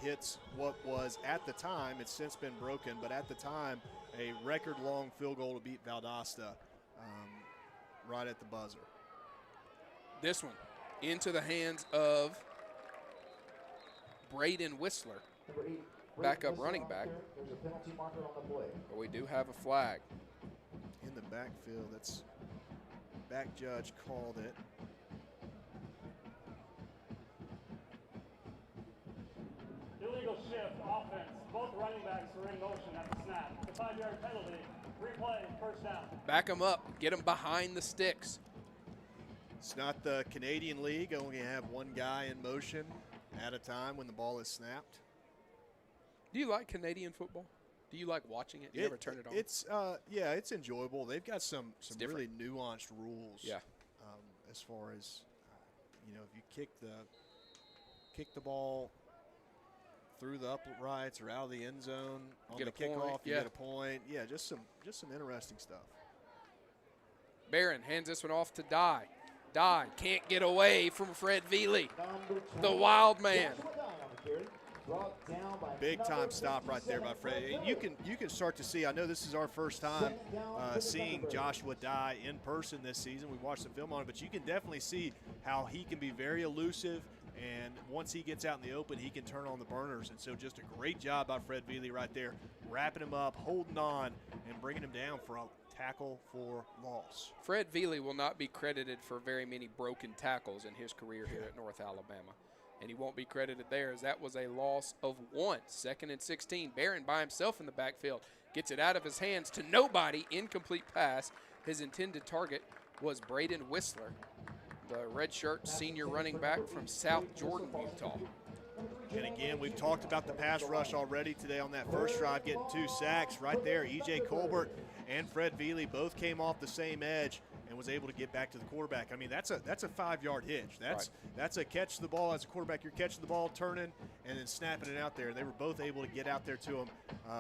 hits what was at the time, it's since been broken, but at the time, a record-long field goal to beat Valdosta right at the buzzer. This one into the hands of Braden Whistler, backup running back. But we do have a flag. In the backfield, that's back judge called it. Illegal shift, offense. Both running backs were in motion at the snap. The 5-yard penalty. Replay, first down. Back them up. Get them behind the sticks. It's not the Canadian League. Only have one guy in motion at a time when the ball is snapped. Do you like Canadian football? Do you like watching it? You ever turn it on? It's yeah, it's enjoyable. They've got some really nuanced rules. Yeah. As far as you know, if you kick the ball through the uprights or out of the end zone on the kickoff, you get a point. Yeah, just some interesting stuff. Barron hands this one off to Dye. Dye can't get away from Fred Veely, the wild man. Big time stop right there by Fred. And you can start to see, I know this is our first time seeing Joshua Dye in person this season. We watched the film on it, but you can definitely see how he can be very elusive, and once he gets out in the open, he can turn on the burners. And so just a great job by Fred Veely right there, wrapping him up, holding on, and bringing him down for a tackle for loss. Fred Veely will not be credited for very many broken tackles in his career here at North Alabama. And he won't be credited there, as that was a loss of 1. 2nd and 16. Barron by himself in the backfield. Gets it out of his hands to nobody. Incomplete pass. His intended target was Braden Whistler, the redshirt senior running back from South Jordan, Utah. And again, we've talked about the pass rush already today on that first drive, getting 2 sacks right there. E.J. Colbert and Fred Veely both came off the same edge and was able to get back to the quarterback. I mean, that's a 5-yard hitch. That's a catch the ball as a quarterback. You're catching the ball, turning, and then snapping it out there. They were both able to get out there to him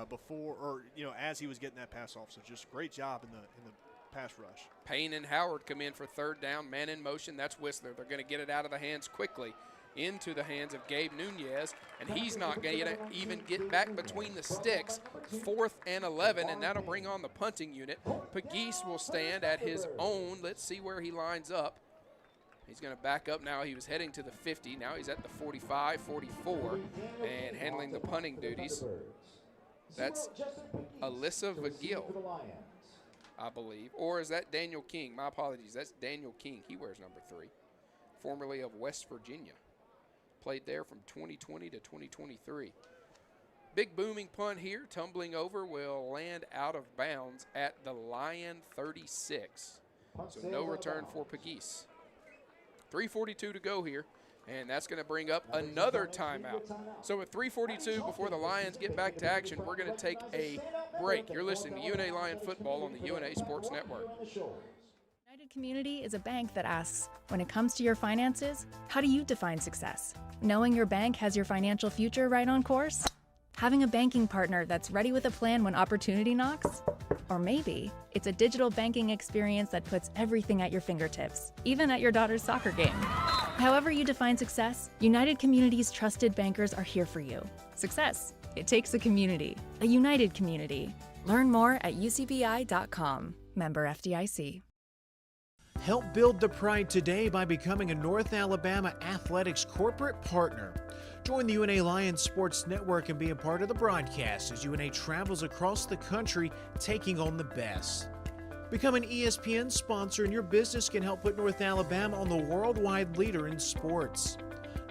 before, or as he was getting that pass off. So just great job in the pass rush. Payne and Howard come in for 3rd down, man in motion. That's Whistler. They're going to get it out of the hands quickly. into the hands of Gabe Nunez, and he's not going to even get back between the sticks. 4th and 11, and that'll bring on the punting unit. Pegues will stand at his own. Let's see where he lines up. He's going to back up now. He was heading to the 50. Now he's at the 45, 44, and handling the punting duties. That's Alyssa Vigil, I believe. Or is that Daniel King? My apologies. That's Daniel King. He wears number 3, formerly of West Virginia. Played there from 2020 to 2023. Big booming punt here. Tumbling over will land out of bounds at the Lion 36. So no return for Pegues. 3:42 to go here, and that's going to bring up another timeout. So with 3:42 before the Lions get back to action, we're going to take a break. You're listening to UNA Lion Football on the UNA Sports Network. United Community is a bank that asks, when it comes to your finances, how do you define success? Knowing your bank has your financial future right on course? Having a banking partner that's ready with a plan when opportunity knocks? Or maybe it's a digital banking experience that puts everything at your fingertips, even at your daughter's soccer game. However you define success, United Community's trusted bankers are here for you. Success. It takes a community, a united community. Learn more at ucbi.com. Member FDIC. Help build the pride today by becoming a North Alabama Athletics corporate partner. Join the UNA Lions Sports Network and be a part of the broadcast as UNA travels across the country taking on the best. Become an ESPN sponsor and your business can help put North Alabama on the worldwide leader in sports.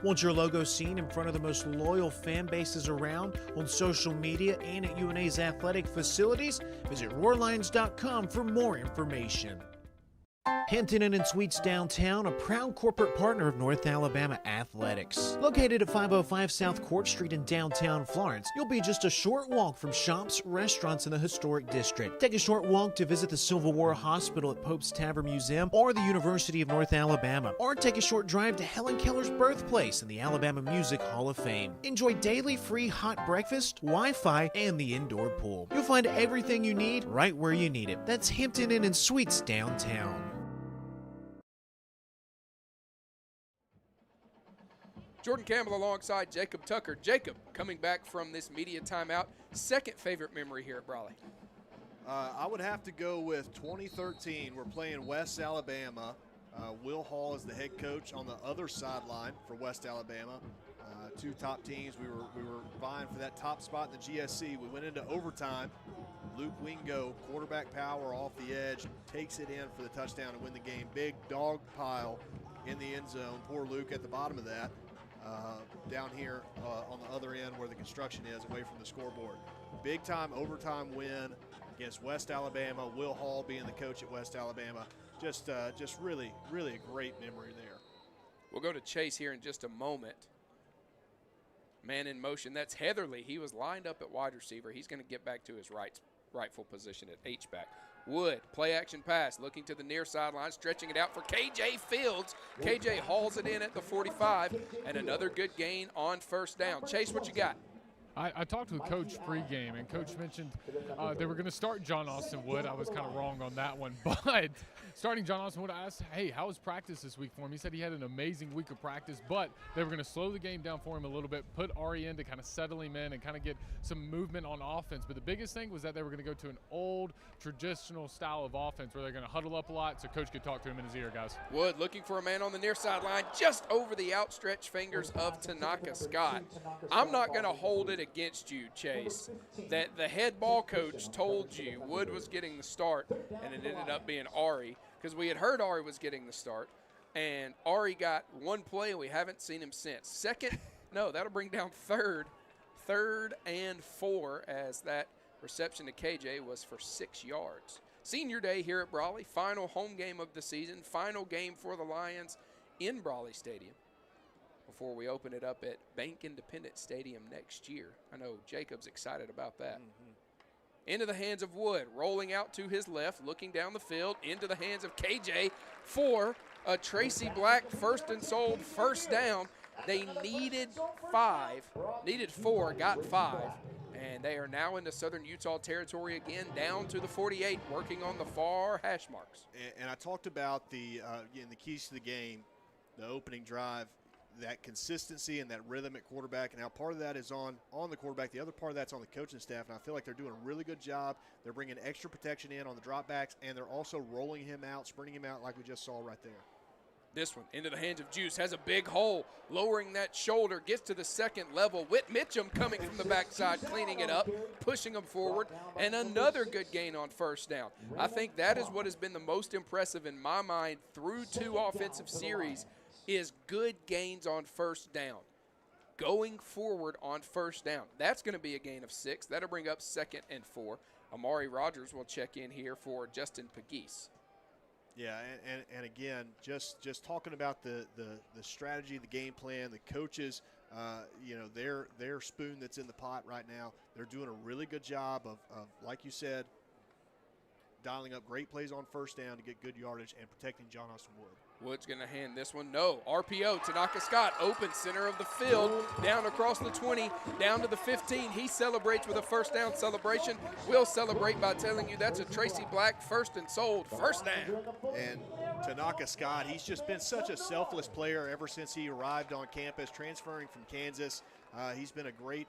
Want your logo seen in front of the most loyal fan bases around on social media and at UNA's athletic facilities? Visit roarlions.com for more information. Hampton Inn & Suites downtown, a proud corporate partner of North Alabama Athletics. Located at 505 South Court Street in downtown Florence, you'll be just a short walk from shops, restaurants in the historic district. Take a short walk to visit the Civil War Hospital at Pope's Tavern Museum or the University of North Alabama. Or take a short drive to Helen Keller's birthplace in the Alabama Music Hall of Fame. Enjoy daily free hot breakfast, Wi-Fi, and the indoor pool. You'll find everything you need right where you need it. That's Hampton Inn & Suites downtown. Jordan Campbell alongside Jacob Tucker. Jacob, coming back from this media timeout, second favorite memory here at Brawley. I would have to go with 2013. We're playing West Alabama. Will Hall is the head coach on the other sideline for West Alabama. Two top teams. We were vying for that top spot in the GSC. We went into overtime. Luke Wingo, quarterback power off the edge, takes it in for the touchdown to win the game. Big dog pile in the end zone. Poor Luke at the bottom of that. Down here on the other end where the construction is, away from the scoreboard. Big time overtime win against West Alabama. Will Hall being the coach at West Alabama. Just really, really a great memory there. We'll go to Chase here in just a moment. Man in motion. That's Heatherly. He was lined up at wide receiver. He's going to get back to his rightful position at H-back. Wood, play action pass, looking to the near sideline, stretching it out for KJ Fields. KJ hauls it in at the 45, and another good gain on first down. Chase, what you got? I talked with Coach pregame, and Coach mentioned they were going to start John Austin Wood. I was kind of wrong on that one, but starting John Austin Wood, I asked, hey, how was practice this week for him? He said he had an amazing week of practice, but they were going to slow the game down for him a little bit, put Ari in to kind of settle him in and kind of get some movement on offense. But the biggest thing was that they were going to go to an old traditional style of offense where they're going to huddle up a lot so Coach could talk to him in his ear, guys. Wood looking for a man on the near sideline, just over the outstretched fingers of Tanaka Scott. I'm not going to hold it against you, Chase, that the head ball coach told you Wood was getting the start, and it ended up being Ari, because we had heard Ari was getting the start, and Ari got one play, and we haven't seen him since. That'll bring down third and 4, as that reception to KJ was for 6 yards. Senior day here at Brawley, final home game of the season, final game for the Lions in Brawley Stadium before we open it up at Bank Independent Stadium next year. I know Jacob's excited about that. Into the hands of Wood, rolling out to his left, looking down the field, into the hands of KJ for a Tracy Black first and sold first down. They needed 4, got 5, and they are now into Southern Utah territory again, down to the 48, working on the far hash marks. And I talked about the keys to the game, the opening drive. that consistency and that rhythm at quarterback, and how part of that is on the quarterback. The other part of that's on the coaching staff, and I feel like they're doing a really good job. They're bringing extra protection in on the dropbacks, and they're also rolling him out, sprinting him out like we just saw right there. This one into the hands of Juice, has a big hole, lowering that shoulder, gets to the second level. Whit Mitchum coming from the backside, cleaning it up, pushing him forward, and another good gain on first down. I think that is what has been the most impressive in my mind through 2 offensive series is good gains on first down. Going forward on first down. That's going to be a gain of 6. That'll bring up 2nd and 4. Amari Rogers will check in here for Justin Pegues. Yeah, and again, just talking about the strategy, the game plan, the coaches, their spoon that's in the pot right now, they're doing a really good job of like you said, dialing up great plays on first down to get good yardage and protecting John Austin Wood. Wood's going to hand this one. No. RPO. Tanaka Scott open center of the field. Down across the 20. Down to the 15. He celebrates with a first down celebration. We'll celebrate by telling you that's a Tracy Black first and sold. First down. And Tanaka Scott, he's just been such a selfless player ever since he arrived on campus, transferring from Kansas. He's been a great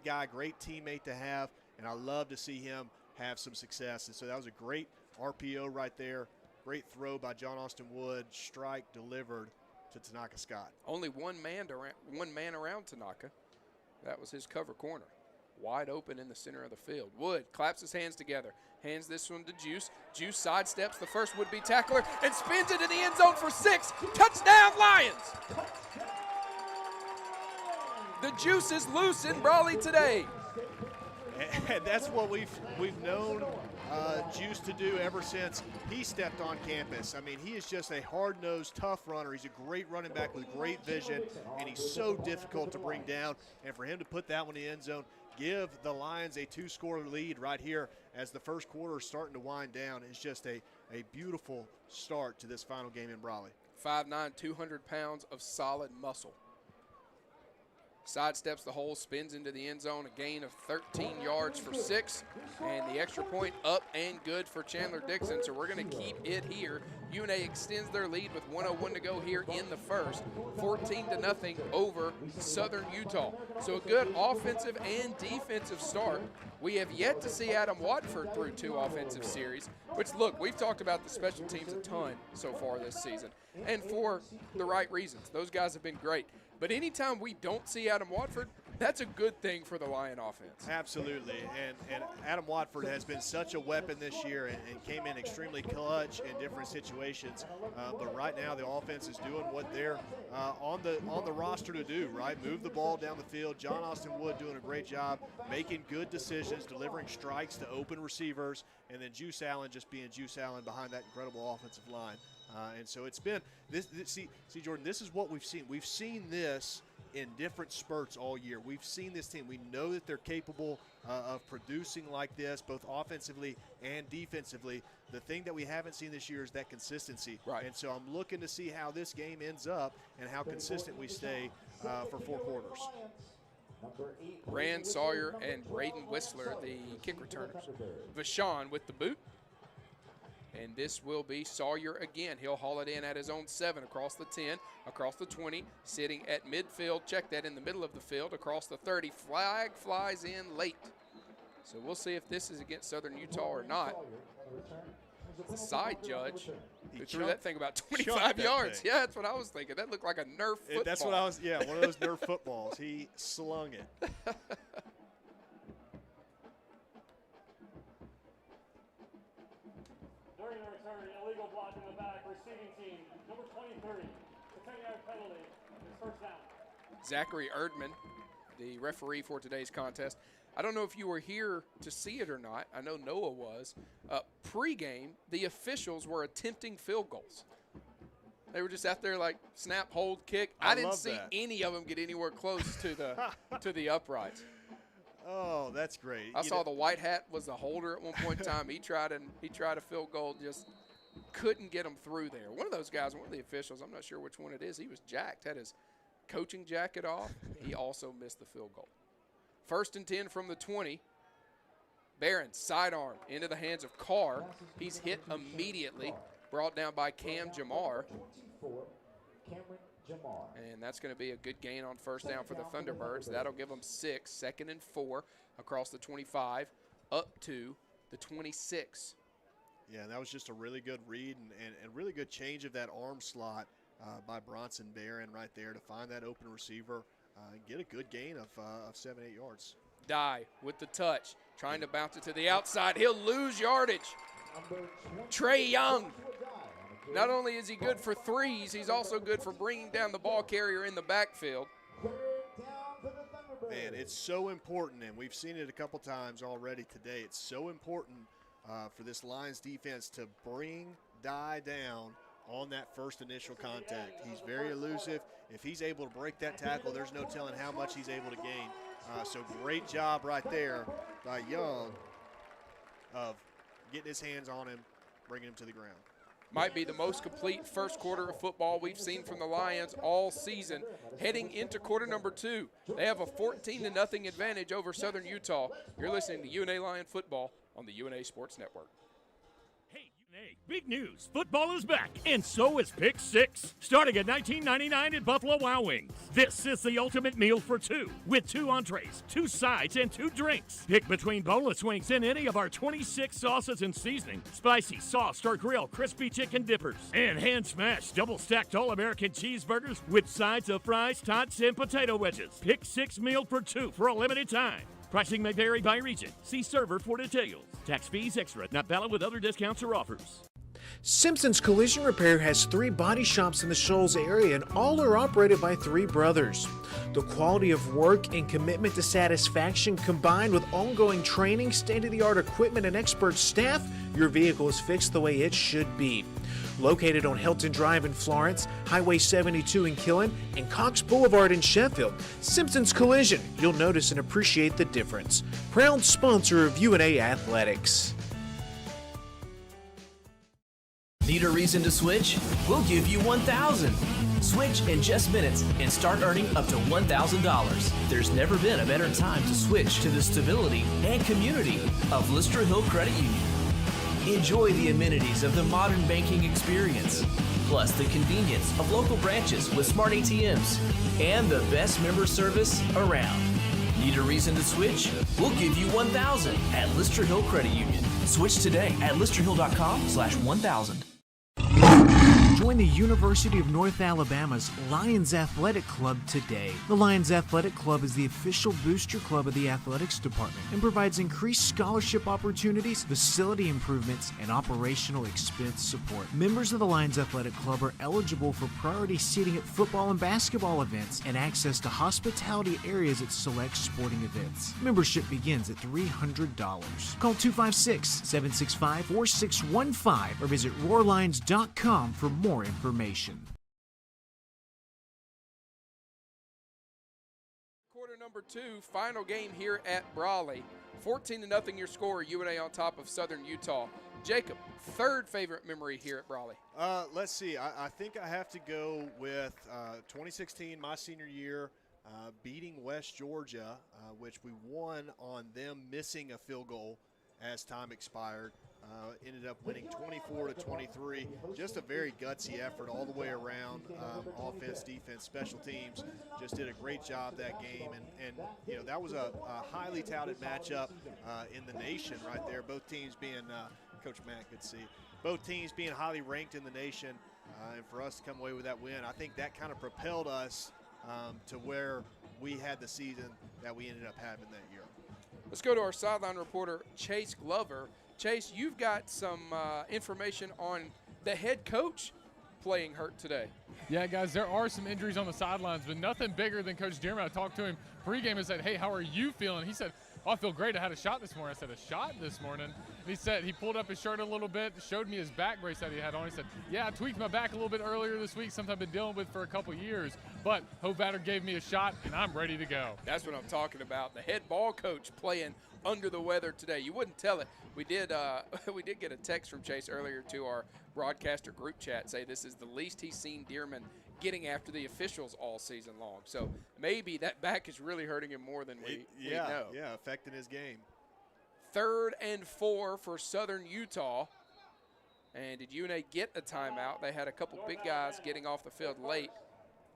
guy, great teammate to have, and I love to see him have some success. And so that was a great RPO right there. Great throw by John Austin Wood. Strike delivered to Tanaka Scott. Only one man around Tanaka. That was his cover corner. Wide open in the center of the field. Wood claps his hands together. Hands this one to Juice. Juice sidesteps the first would-be tackler and spins it in the end zone for 6. Touchdown, Lions! The Juice is loose in Brawley today. And that's what we've known Juice to do ever since he stepped on campus. I mean, he is just a hard-nosed, tough runner. He's a great running back with great vision, and he's so difficult to bring down. And for him to put that one in the end zone, give the Lions a 2-score lead right here as the first quarter is starting to wind down is just a beautiful start to this final game in Brawley. 5'9", 200 pounds of solid muscle. Sidesteps the hole, spins into the end zone, a gain of 13 yards for 6, and the extra point up and good for Chandler Dixon. So we're going to keep it here. UNA extends their lead with 1:01 to go here in the first, 14-0 over Southern Utah. So a good offensive and defensive start. We have yet to see Adam Watford through 2 offensive series, which, look, we've talked about the special teams a ton so far this season, and for the right reasons. Those guys have been great. But anytime we don't see Adam Watford, that's a good thing for the Lion offense. Absolutely, and Adam Watford has been such a weapon this year and came in extremely clutch in different situations. But right now the offense is doing what they're on the roster to do, right? Move the ball down the field. John Austin Wood doing a great job, making good decisions, delivering strikes to open receivers, and then Juice Allen just being Juice Allen behind that incredible offensive line. And so it's been this. See, Jordan, this is what we've seen. We've seen this in different spurts all year. We've seen this team. We know that they're capable of producing like this, both offensively and defensively. The thing that we haven't seen this year is that consistency. Right. And so I'm looking to see how this game ends up and how consistent we stay for 4 quarters. Rand Sawyer and Braden Whistler, the kick returners. Vashon with the boot. And this will be Sawyer again. He'll haul it in at his own 7, across the 10, across the 20, sitting at midfield. Check that, in the middle of the field, across the 30. Flag flies in late. So we'll see if this is against Southern Utah or not. The side judge who threw that thing about 25 yards. Yeah, that's what I was thinking. That looked like a Nerf football. That's what I was, yeah, one of those Nerf footballs. He slung it. Illegal block in the back, receiving team, number 23, the 10-yard penalty, is first down. Zachary Erdman, the referee for today's contest. I don't know if you were here to see it or not. I know Noah was. Pre-game, the officials were attempting field goals. They were just out there like snap, hold, kick. I didn't see any of them get anywhere close to the uprights. Oh, that's great. I saw the white hat was the holder at one point in time. He tried a field goal, just couldn't get him through there. One of those guys, one of the officials, I'm not sure which one it is, he was jacked, had his coaching jacket off. He also missed the field goal. 1st and 10 from the 20. Barron, sidearm into the hands of Carr. He's hit immediately, brought down by Cam Jamar. And that's going to be a good gain on first down for the Thunderbirds. That'll give them 6, 2nd and 4 across the 25 up to the 26. Yeah, that was just a really good read and really good change of that arm slot by Bronson Barron right there to find that open receiver and get a good gain of 7-8 yards. Dye with the touch, trying to bounce it to the outside. He'll lose yardage. Trey Young. Not only is he good for threes, he's also good for bringing down the ball carrier in the backfield. Man, it's so important, and we've seen it a couple times already today. It's so important for this Lions defense to bring Dye down on that first initial contact. He's very elusive. If he's able to break that tackle, there's no telling how much he's able to gain. So great job right there by Young of getting his hands on him, bringing him to the ground. Might be the most complete first quarter of football we've seen from the Lions all season. Heading into quarter number 2, they have a 14-0 advantage over Southern Utah. You're listening to UNA Lion Football on the UNA Sports Network. Hey, big news. Football is back, and so is Pick 6. Starting at $19.99 at Buffalo Wild Wings. This is the ultimate meal for 2, with 2 entrees, 2 sides, and 2 drinks. Pick between boneless wings and any of our 26 sauces and seasoning, spicy, sauced, or grilled crispy chicken dippers, and hand-smashed double-stacked All-American cheeseburgers with sides of fries, tots, and potato wedges. Pick 6 meal for 2 for a limited time. Pricing may vary by region. See server for details. Tax fees extra, not valid with other discounts or offers. Simpson's Collision Repair has 3 body shops in the Shoals area, and all are operated by 3 brothers. The quality of work and commitment to satisfaction, combined with ongoing training, state-of-the-art equipment, and expert staff, your vehicle is fixed the way it should be. Located on Helton Drive in Florence, Highway 72 in Killen, and Cox Boulevard in Sheffield, Simpson's Collision, you'll notice and appreciate the difference. Proud sponsor of UNA Athletics. Need a reason to switch? We'll give you 1,000. Switch in just minutes and start earning up to $1,000. There's never been a better time to switch to the stability and community of Lister Hill Credit Union. Enjoy the amenities of the modern banking experience, plus the convenience of local branches with smart ATMs and the best member service around. Need a reason to switch? We'll give you 1,000 at Lister Hill Credit Union. Switch today at listerhill.com/1000. Join the University of North Alabama's Lions Athletic Club today. The Lions Athletic Club is the official booster club of the athletics department and provides increased scholarship opportunities, facility improvements, and operational expense support. Members of the Lions Athletic Club are eligible for priority seating at football and basketball events and access to hospitality areas at select sporting events. Membership begins at $300. Call 256-765-4615 or visit roarlions.com for more information. Quarter number 2, final game here at Brawley. 14-0 your score, UNA on top of Southern Utah. Jacob, third favorite memory here at Brawley. Let's see. I think I have to go with 2016, my senior year, beating West Georgia, which we won on them missing a field goal as time expired. Ended up winning 24-23. Just a very gutsy effort all the way around. Offense, defense, special teams just did a great job that game. And you know, that was a highly touted matchup in the nation right there. Both teams being, Coach Matt, good to see you. Both teams being highly ranked in the nation. And for us to come away with that win, I think that kind of propelled us to where we had the season that we ended up having that year. Let's go to our sideline reporter, Chase Glover. Chase, you've got some information on the head coach playing hurt today. Yeah, guys, there are some injuries on the sidelines, but nothing bigger than Coach Jeremy. I talked to him pregame and said, hey, how are you feeling? He said, oh, I feel great. I had a shot this morning. I said, a shot this morning? And he said he pulled up his shirt a little bit, showed me his back brace that he had on. He said, yeah, I tweaked my back a little bit earlier this week, something I've been dealing with for a couple years. But Hope Batter gave me a shot, and I'm ready to go. That's what I'm talking about. The head ball coach playing under the weather today. You wouldn't tell it. We did get a text from Chase earlier to our broadcaster group chat say this is the least he's seen Dearman getting after the officials all season long. So maybe that back is really hurting him more than we know. Yeah, affecting his game. 3rd and 4 for Southern Utah. And did UNA get a timeout? They had a couple big guys getting off the field late.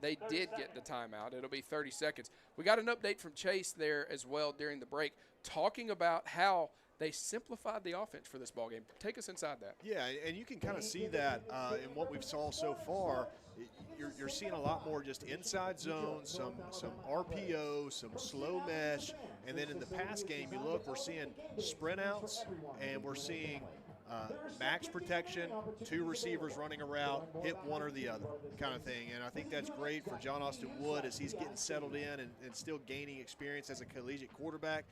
They did get the timeout. It'll be 30 seconds. We got an update from Chase there as well during the break, talking about how they simplified the offense for this ballgame. Take us inside that. Yeah, and you can kind of see that in what we've saw so far. You're seeing a lot more just inside zone, some RPO, some slow mesh, and then in the pass game, you look, we're seeing sprint outs, and we're seeing max protection, 2 receivers running a route, hit one or the other kind of thing. And I think that's great for John Austin Wood as he's getting settled in and still gaining experience as a collegiate quarterback.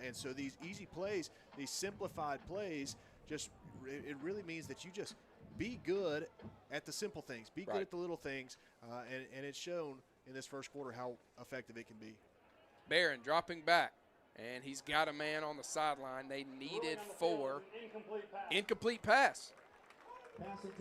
And so these easy plays, these simplified plays, it really means that you just be good at the simple things. Be good at the little things. And it's shown in this first quarter how effective it can be. Barron dropping back. And he's got a man on the sideline. They needed 4. Incomplete pass.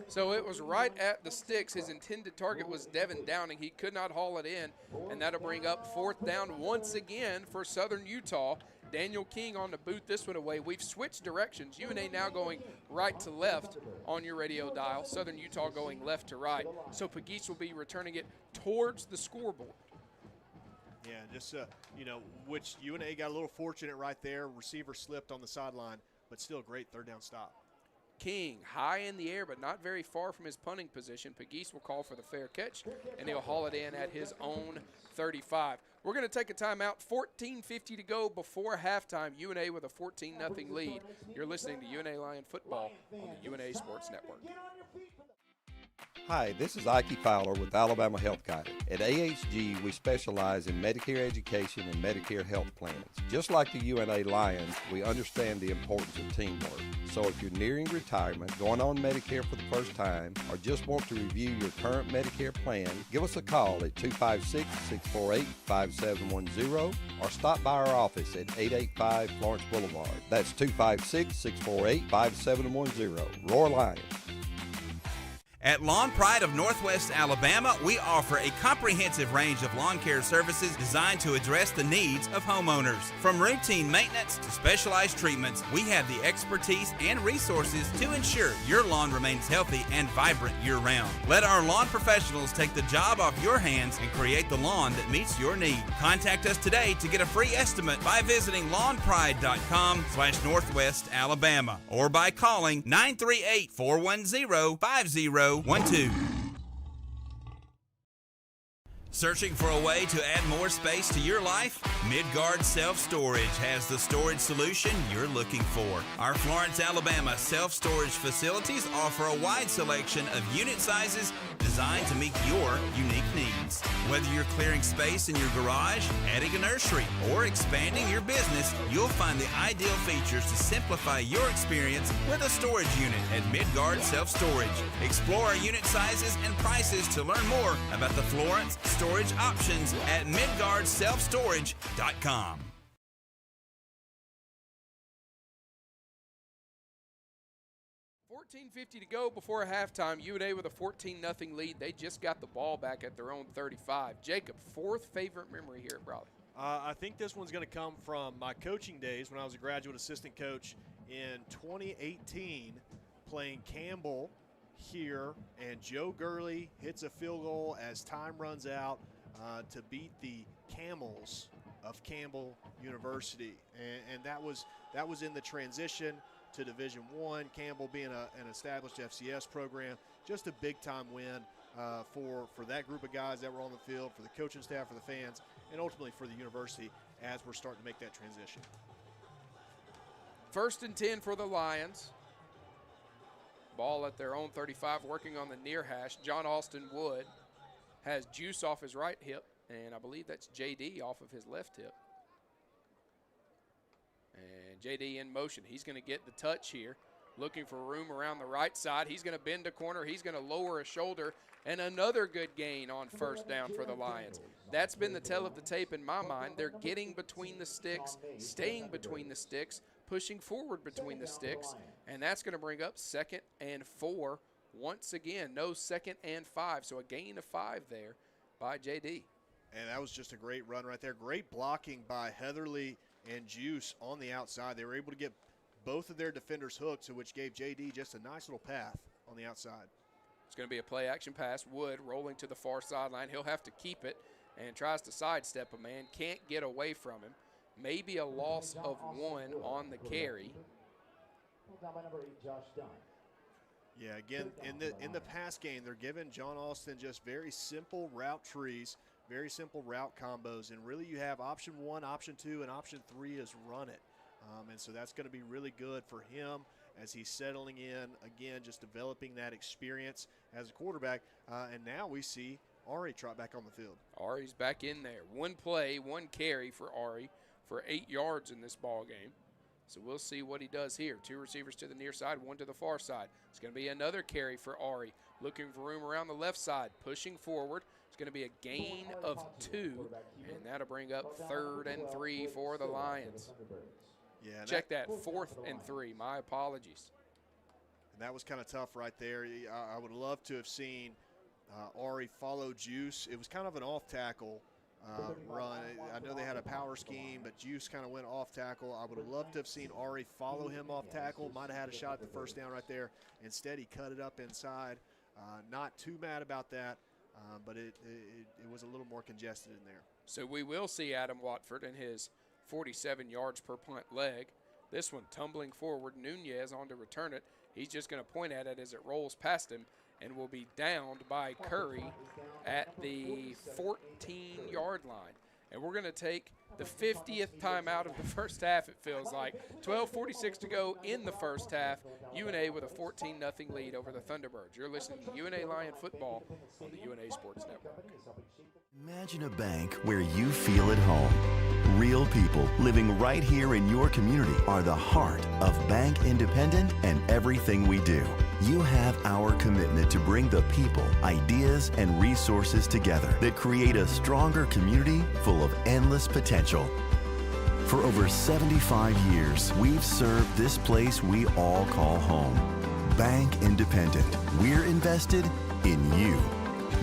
So it was right at the sticks. His intended target was Devin Downing. He could not haul it in, and that'll bring up 4th down once again for Southern Utah. Daniel King on the boot this one away. We've switched directions. UNA now going right to left on your radio dial. Southern Utah going left to right. So Pegues will be returning it towards the scoreboard. Yeah, just, which UNA got a little fortunate right there. Receiver slipped on the sideline, but still great 3rd down stop. King high in the air, but not very far from his punting position. Pegues will call for the fair catch, and he'll haul it in at his own 35. We're going to take a timeout. 14:50 to go before halftime. UNA with a 14-0 lead. You're listening to UNA Lion Football on the UNA Sports Network. Hi, this is Ike Fowler with Alabama Health Guidance. At AHG, we specialize in Medicare education and Medicare health plans. Just like the UNA Lions, we understand the importance of teamwork. So if you're nearing retirement, going on Medicare for the first time, or just want to review your current Medicare plan, give us a call at 256-648-5710 or stop by our office at 885 Florence Boulevard. That's 256-648-5710. Roar Lions. At Lawn Pride of Northwest Alabama, we offer a comprehensive range of lawn care services designed to address the needs of homeowners. From routine maintenance to specialized treatments, we have the expertise and resources to ensure your lawn remains healthy and vibrant year-round. Let our lawn professionals take the job off your hands and create the lawn that meets your need. Contact us today to get a free estimate by visiting lawnpride.com/Northwest Alabama or by calling 938-410-5012. Searching for a way to add more space to your life? Midgard Self-Storage has the storage solution you're looking for. Our Florence, Alabama self-storage facilities offer a wide selection of unit sizes designed to meet your unique needs. Whether you're clearing space in your garage, adding a nursery, or expanding your business, you'll find the ideal features to simplify your experience with a storage unit at Midgard Self-Storage. Explore our unit sizes and prices to learn more about the Florence storage options at midgardselfstorage.com. 14:50 to go before halftime. UNA with a 14-0 lead. They just got the ball back at their own 35. Jacob, 4th favorite memory here at Brawley. I think this one's going to come from my coaching days when I was a graduate assistant coach in 2018, playing Campbell here, and Joe Gurley hits a field goal as time runs out to beat the Camels of Campbell University, and that was in the transition to Division I. Campbell being an established FCS program, just a big-time win for that group of guys that were on the field, for the coaching staff, for the fans, and ultimately for the university as we're starting to make that transition. 1st and 10 for the Lions. Ball at their own 35, working on the near hash. John Austin Wood has Juice off his right hip, and I believe that's JD off of his left hip. And JD in motion. He's going to get the touch here, looking for room around the right side. He's going to bend a corner. He's going to lower a shoulder, and another good gain on 1st down for the Lions. That's been the tell of the tape in my mind. They're getting between the sticks, staying between the sticks, pushing forward between the sticks, and that's going to bring up 2nd and 4 once again. No 2nd and 5, so a gain of 5 there by JD. And that was just a great run right there. Great blocking by Heatherly and Juice on the outside. They were able to get both of their defenders hooked, so which gave JD just a nice little path on the outside. It's going to be a play action pass. Wood rolling to the far sideline. He'll have to keep it and tries to sidestep a man. Can't get away from him. Maybe a loss of 1 on the carry. Down by number 8, Josh Dunn. Yeah, again, in the pass game, they're giving John Austin just very simple route trees, very simple route combos, and really you have option 1, option 2, and option 3 is run it. And so that's going to be really good for him as he's settling in, again, just developing that experience as a quarterback. And now we see Ari trot back on the field. Ari's back in there. 1 play, 1 carry for Ari for 8 yards in this ball game. So we'll see what he does here. 2 receivers to the near side, 1 to the far side. It's going to be another carry for Ari. Looking for room around the left side, pushing forward. It's going to be a gain of 2, and that'll bring up 3rd and 3 for the Lions. Yeah, Check that, 4th and 3. My apologies. And that was kind of tough right there. I would love to have seen Ari follow Juice. It was kind of an off-tackle run. I know they had a power scheme, but Juice kind of went off tackle. I would have loved to have seen Ari follow him off tackle. Might have had a shot at the first down right there. Instead, he cut it up inside. Not too mad about that, but it was a little more congested in there. So we will see Adam Watford and his 47 yards per punt leg. This one tumbling forward. Nunez on to return it. He's just going to point at it as it rolls past him and will be downed by Curry at the 14-yard line. And we're going to take the 50th time out of the first half, it feels like. 12:46 to go in the first half. UNA with a 14-0 lead over the Thunderbirds. You're listening to UNA Lion Football on the UNA Sports Network. Imagine a bank where you feel at home. Real people living right here in your community are the heart of Bank Independent and everything we do. You have our commitment to bring the people, ideas, and resources together that create a stronger community full of endless potential. For over 75 years, we've served this place we all call home. Bank Independent. We're invested in you.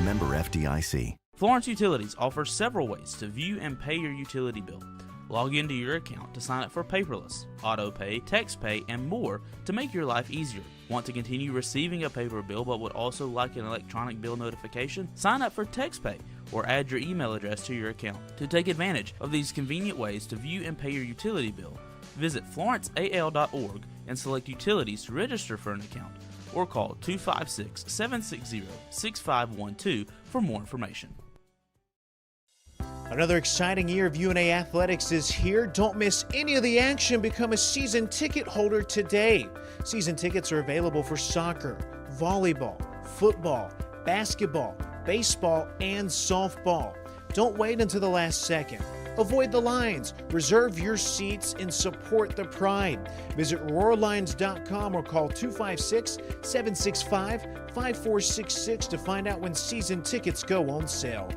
Member FDIC. Florence Utilities offers several ways to view and pay your utility bill. Log into your account to sign up for paperless, auto pay, text pay, and more to make your life easier. Want to continue receiving a paper bill but would also like an electronic bill notification? Sign up for text pay or add your email address to your account. To take advantage of these convenient ways to view and pay your utility bill, visit florenceal.org and select utilities to register for an account, or call 256-760-6512 for more information. Another exciting year of UNA athletics is here. Don't miss any of the action. Become a season ticket holder today. Season tickets are available for soccer, volleyball, football, basketball, baseball, and softball. Don't wait until the last second. Avoid the lines. Reserve your seats and support the pride. Visit RoarLions.com or call 256-765-5466 to find out when season tickets go on sale.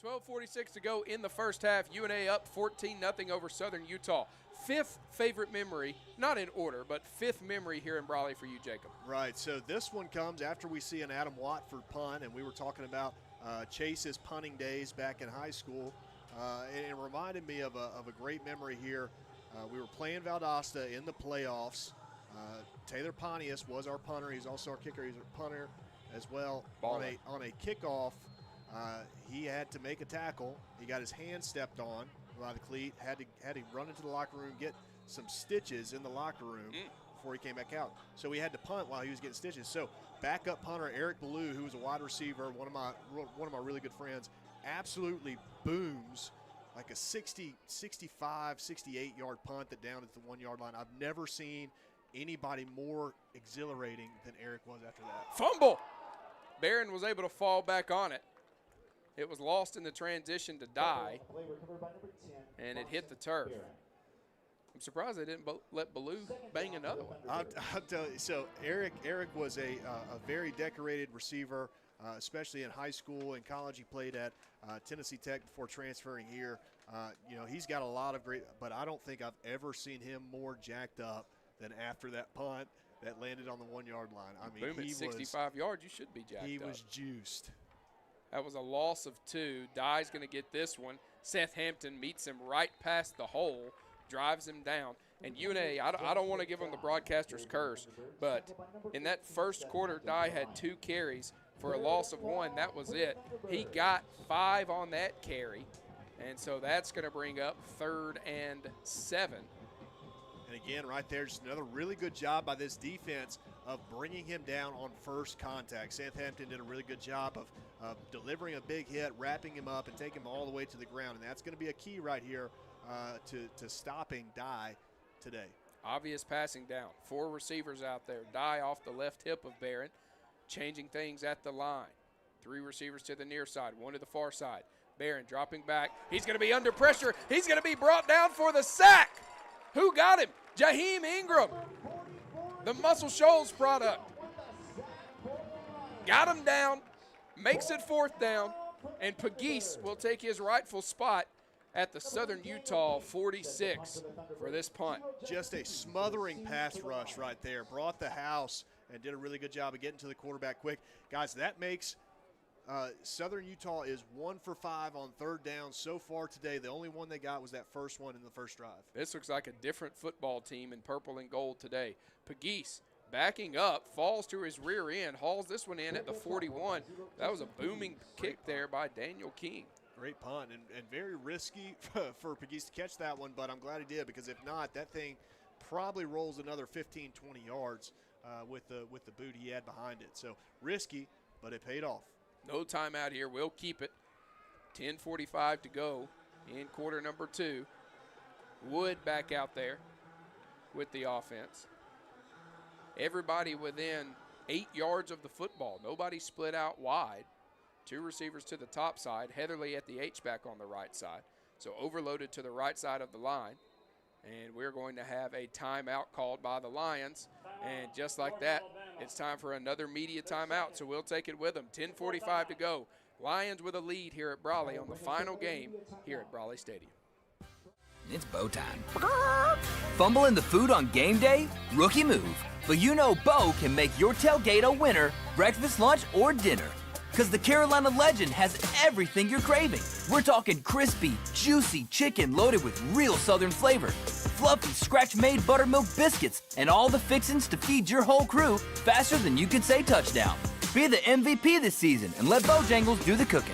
$12:46 to go in the first half. UNA up 14-0 over Southern Utah. 5th favorite memory, not in order, but 5th memory here in Brawley for you, Jacob. Right, so this one comes after we see an Adam Watford punt, and we were talking about Chase's punting days back in high school. And it reminded me of a great memory here. We were playing Valdosta in the playoffs. Taylor Pontius was our punter. He's also our kicker. He's our punter as well. On a kickoff, he had to make a tackle. He got his hand stepped on by the cleat, had to run into the locker room, get some stitches in the locker room before he came back out. So he had to punt while he was getting stitches. So backup punter Eric Ballou, who was a wide receiver, one of my really good friends, absolutely booms like a 60, 65, 68-yard punt that down at the 1-yard line. I've never seen anybody more exhilarating than Eric was after that. Fumble! Barron was able to fall back on it. It was lost in the transition to die, and it hit the turf. I'm surprised they didn't let Ballou bang another one. I'll tell you, so Eric was a very decorated receiver, especially in high school and college. He played at Tennessee Tech before transferring here. He's got a lot of great, but I don't think I've ever seen him more jacked up than after that punt that landed on the 1-yard line. I mean, Boom, at 65 yards, you should be jacked up. He was juiced. That was a loss of 2. Dye's going to get this one. Seth Hampton meets him right past the hole, drives him down. And UNA, I don't want to give them the broadcaster's curse, but in that first quarter, Dye had 2 carries for a loss of 1. That was it. He got 5 on that carry, and so that's going to bring up 3rd and 7. And again, right there, just another really good job by this defense of bringing him down on first contact. Southampton did a really good job of delivering a big hit, wrapping him up, and taking him all the way to the ground. And that's going to be a key right here to stopping Dye today. Obvious passing down. 4 receivers out there. Dye off the left hip of Barron, changing things at the line. 3 receivers to the near side, 1 to the far side. Barron dropping back. He's going to be under pressure. He's going to be brought down for the sack. Who got him? Jaheim Ingram, the Muscle Shoals product. Got him down, makes it 4th down, and Pegues will take his rightful spot at the Southern Utah 46 for this punt. Just a smothering pass rush right there. Brought the house and did a really good job of getting to the quarterback quick. Guys, that makes Southern Utah is 1 for 5 on 3rd down so far today. The only one they got was that first one in the first drive. This looks like a different football team in purple and gold today. Pegues backing up, falls to his rear end, hauls this one in at the 41. That was a booming kick there by Daniel King. Great punt and very risky for Pegues to catch that one, but I'm glad he did, because if not, that thing probably rolls another 15, 20 yards with the boot he had behind it. So risky, but it paid off. No timeout here. We'll keep it. 10:45 to go in quarter number 2. Wood back out there with the offense. Everybody within 8 yards of the football. Nobody split out wide. 2 receivers to the top side. Heatherly at the H-back on the right side. So overloaded to the right side of the line. And we're going to have a timeout called by the Lions. And just like that, it's time for another media timeout, so we'll take it with them. 10:45 to go. Lions with a lead here at Brawley on the final game here at Brawley Stadium. It's Bo time. Fumbling the food on game day? Rookie move. But you know Bo can make your tailgate a winner, breakfast, lunch, or dinner. Because the Carolina Legend has everything you're craving. We're talking crispy, juicy chicken loaded with real Southern flavor, fluffy scratch-made buttermilk biscuits, and all the fixins to feed your whole crew faster than you could say touchdown. Be the MVP this season and let Bojangles do the cooking.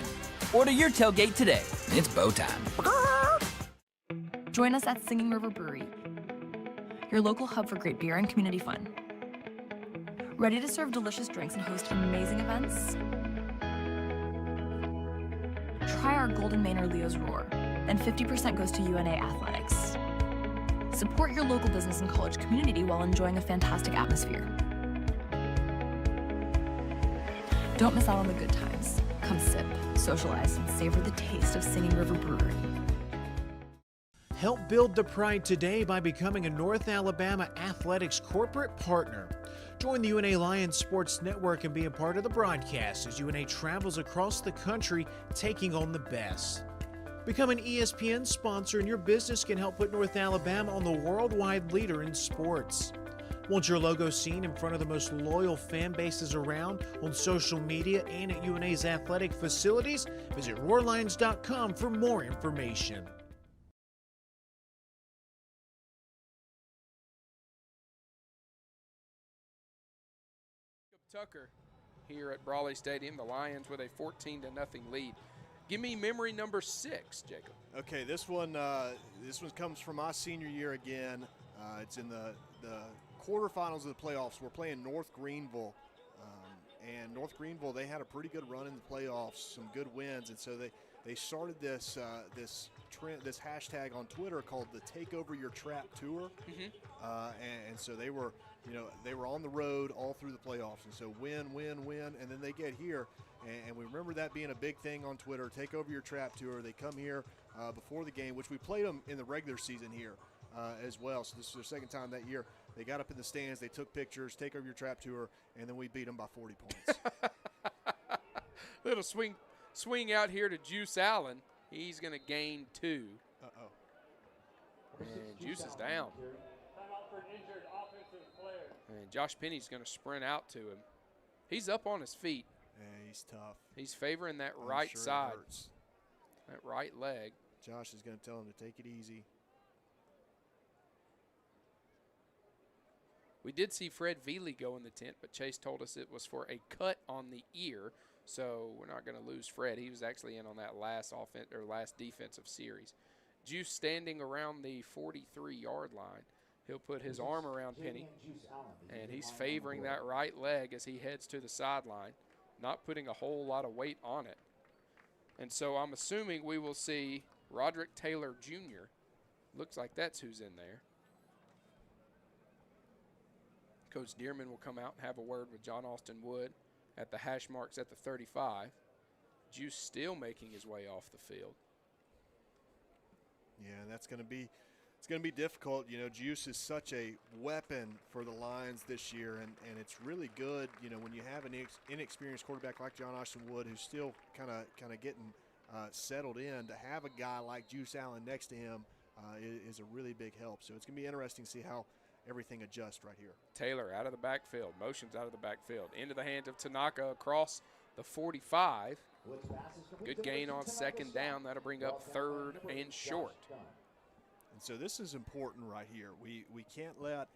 Order your tailgate today. It's Bo time. Join us at Singing River Brewery, your local hub for great beer and community fun. Ready to serve delicious drinks and host amazing events? Try our Golden Manor Leo's Roar, and 50% goes to UNA Athletics. Support your local business and college community while enjoying a fantastic atmosphere. Don't miss out on the good times. Come sip, socialize, and savor the taste of Singing River Brewery. Help build the pride today by becoming a North Alabama Athletics corporate partner. Join the UNA Lions Sports Network and be a part of the broadcast as UNA travels across the country taking on the best. Become an ESPN sponsor and your business can help put North Alabama on the worldwide leader in sports. Want your logo seen in front of the most loyal fan bases around on social media and at UNA's athletic facilities? Visit roarlions.com for more information. Tucker here at Brawley Stadium. The Lions with a 14-0 lead. Give me memory number 6, Jacob. Okay, this one comes from my senior year again. It's in the quarterfinals of the playoffs. We're playing North Greenville, and North Greenville, they had a pretty good run in the playoffs, some good wins, and so they started this trend, this hashtag on Twitter called the Take Over Your Trap Tour, and so they were on the road all through the playoffs, and so win, and then they get here, and we remember that being a big thing on Twitter. Take Over Your Trap Tour. They come here before the game, which we played them in the regular season here as well. So this is their second time that year. They got up in the stands, they took pictures, Take Over Your Trap Tour, and then we beat them by 40 points. Little swing out here to Juice Allen. He's going to gain 2. And Juice is down. And Josh Penny's going to sprint out to him. He's up on his feet. Yeah, he's tough. He's favoring that I'm right sure it side, hurts. that right leg. Josh is going to tell him to take it easy. We did see Fred Veely go in the tent, but Chase told us it was for a cut on the ear, so we're not going to lose Fred. He was actually in on that last defensive series. Juice standing around the 43-yard line. He'll put his arm around Penny, and he's favoring that right leg as he heads to the sideline, not putting a whole lot of weight on it. And so I'm assuming we will see Roderick Taylor Jr. Looks like that's who's in there. Coach Dearman will come out and have a word with John Austin Wood at the hash marks at the 35. Juice still making his way off the field. Yeah, that's going to be difficult. You know, Juice is such a weapon for the Lions this year, and it's really good, you know, when you have an inexperienced quarterback like John Austin Wood who's still kind of getting settled in. To have a guy like Juice Allen next to him is a really big help. So it's going to be interesting to see how everything adjusts right here. Taylor out of the backfield, motions out of the backfield, into the hands of Tanaka across the 45. Good gain on second down. That'll bring up third and short. And so this is important right here. We can't let,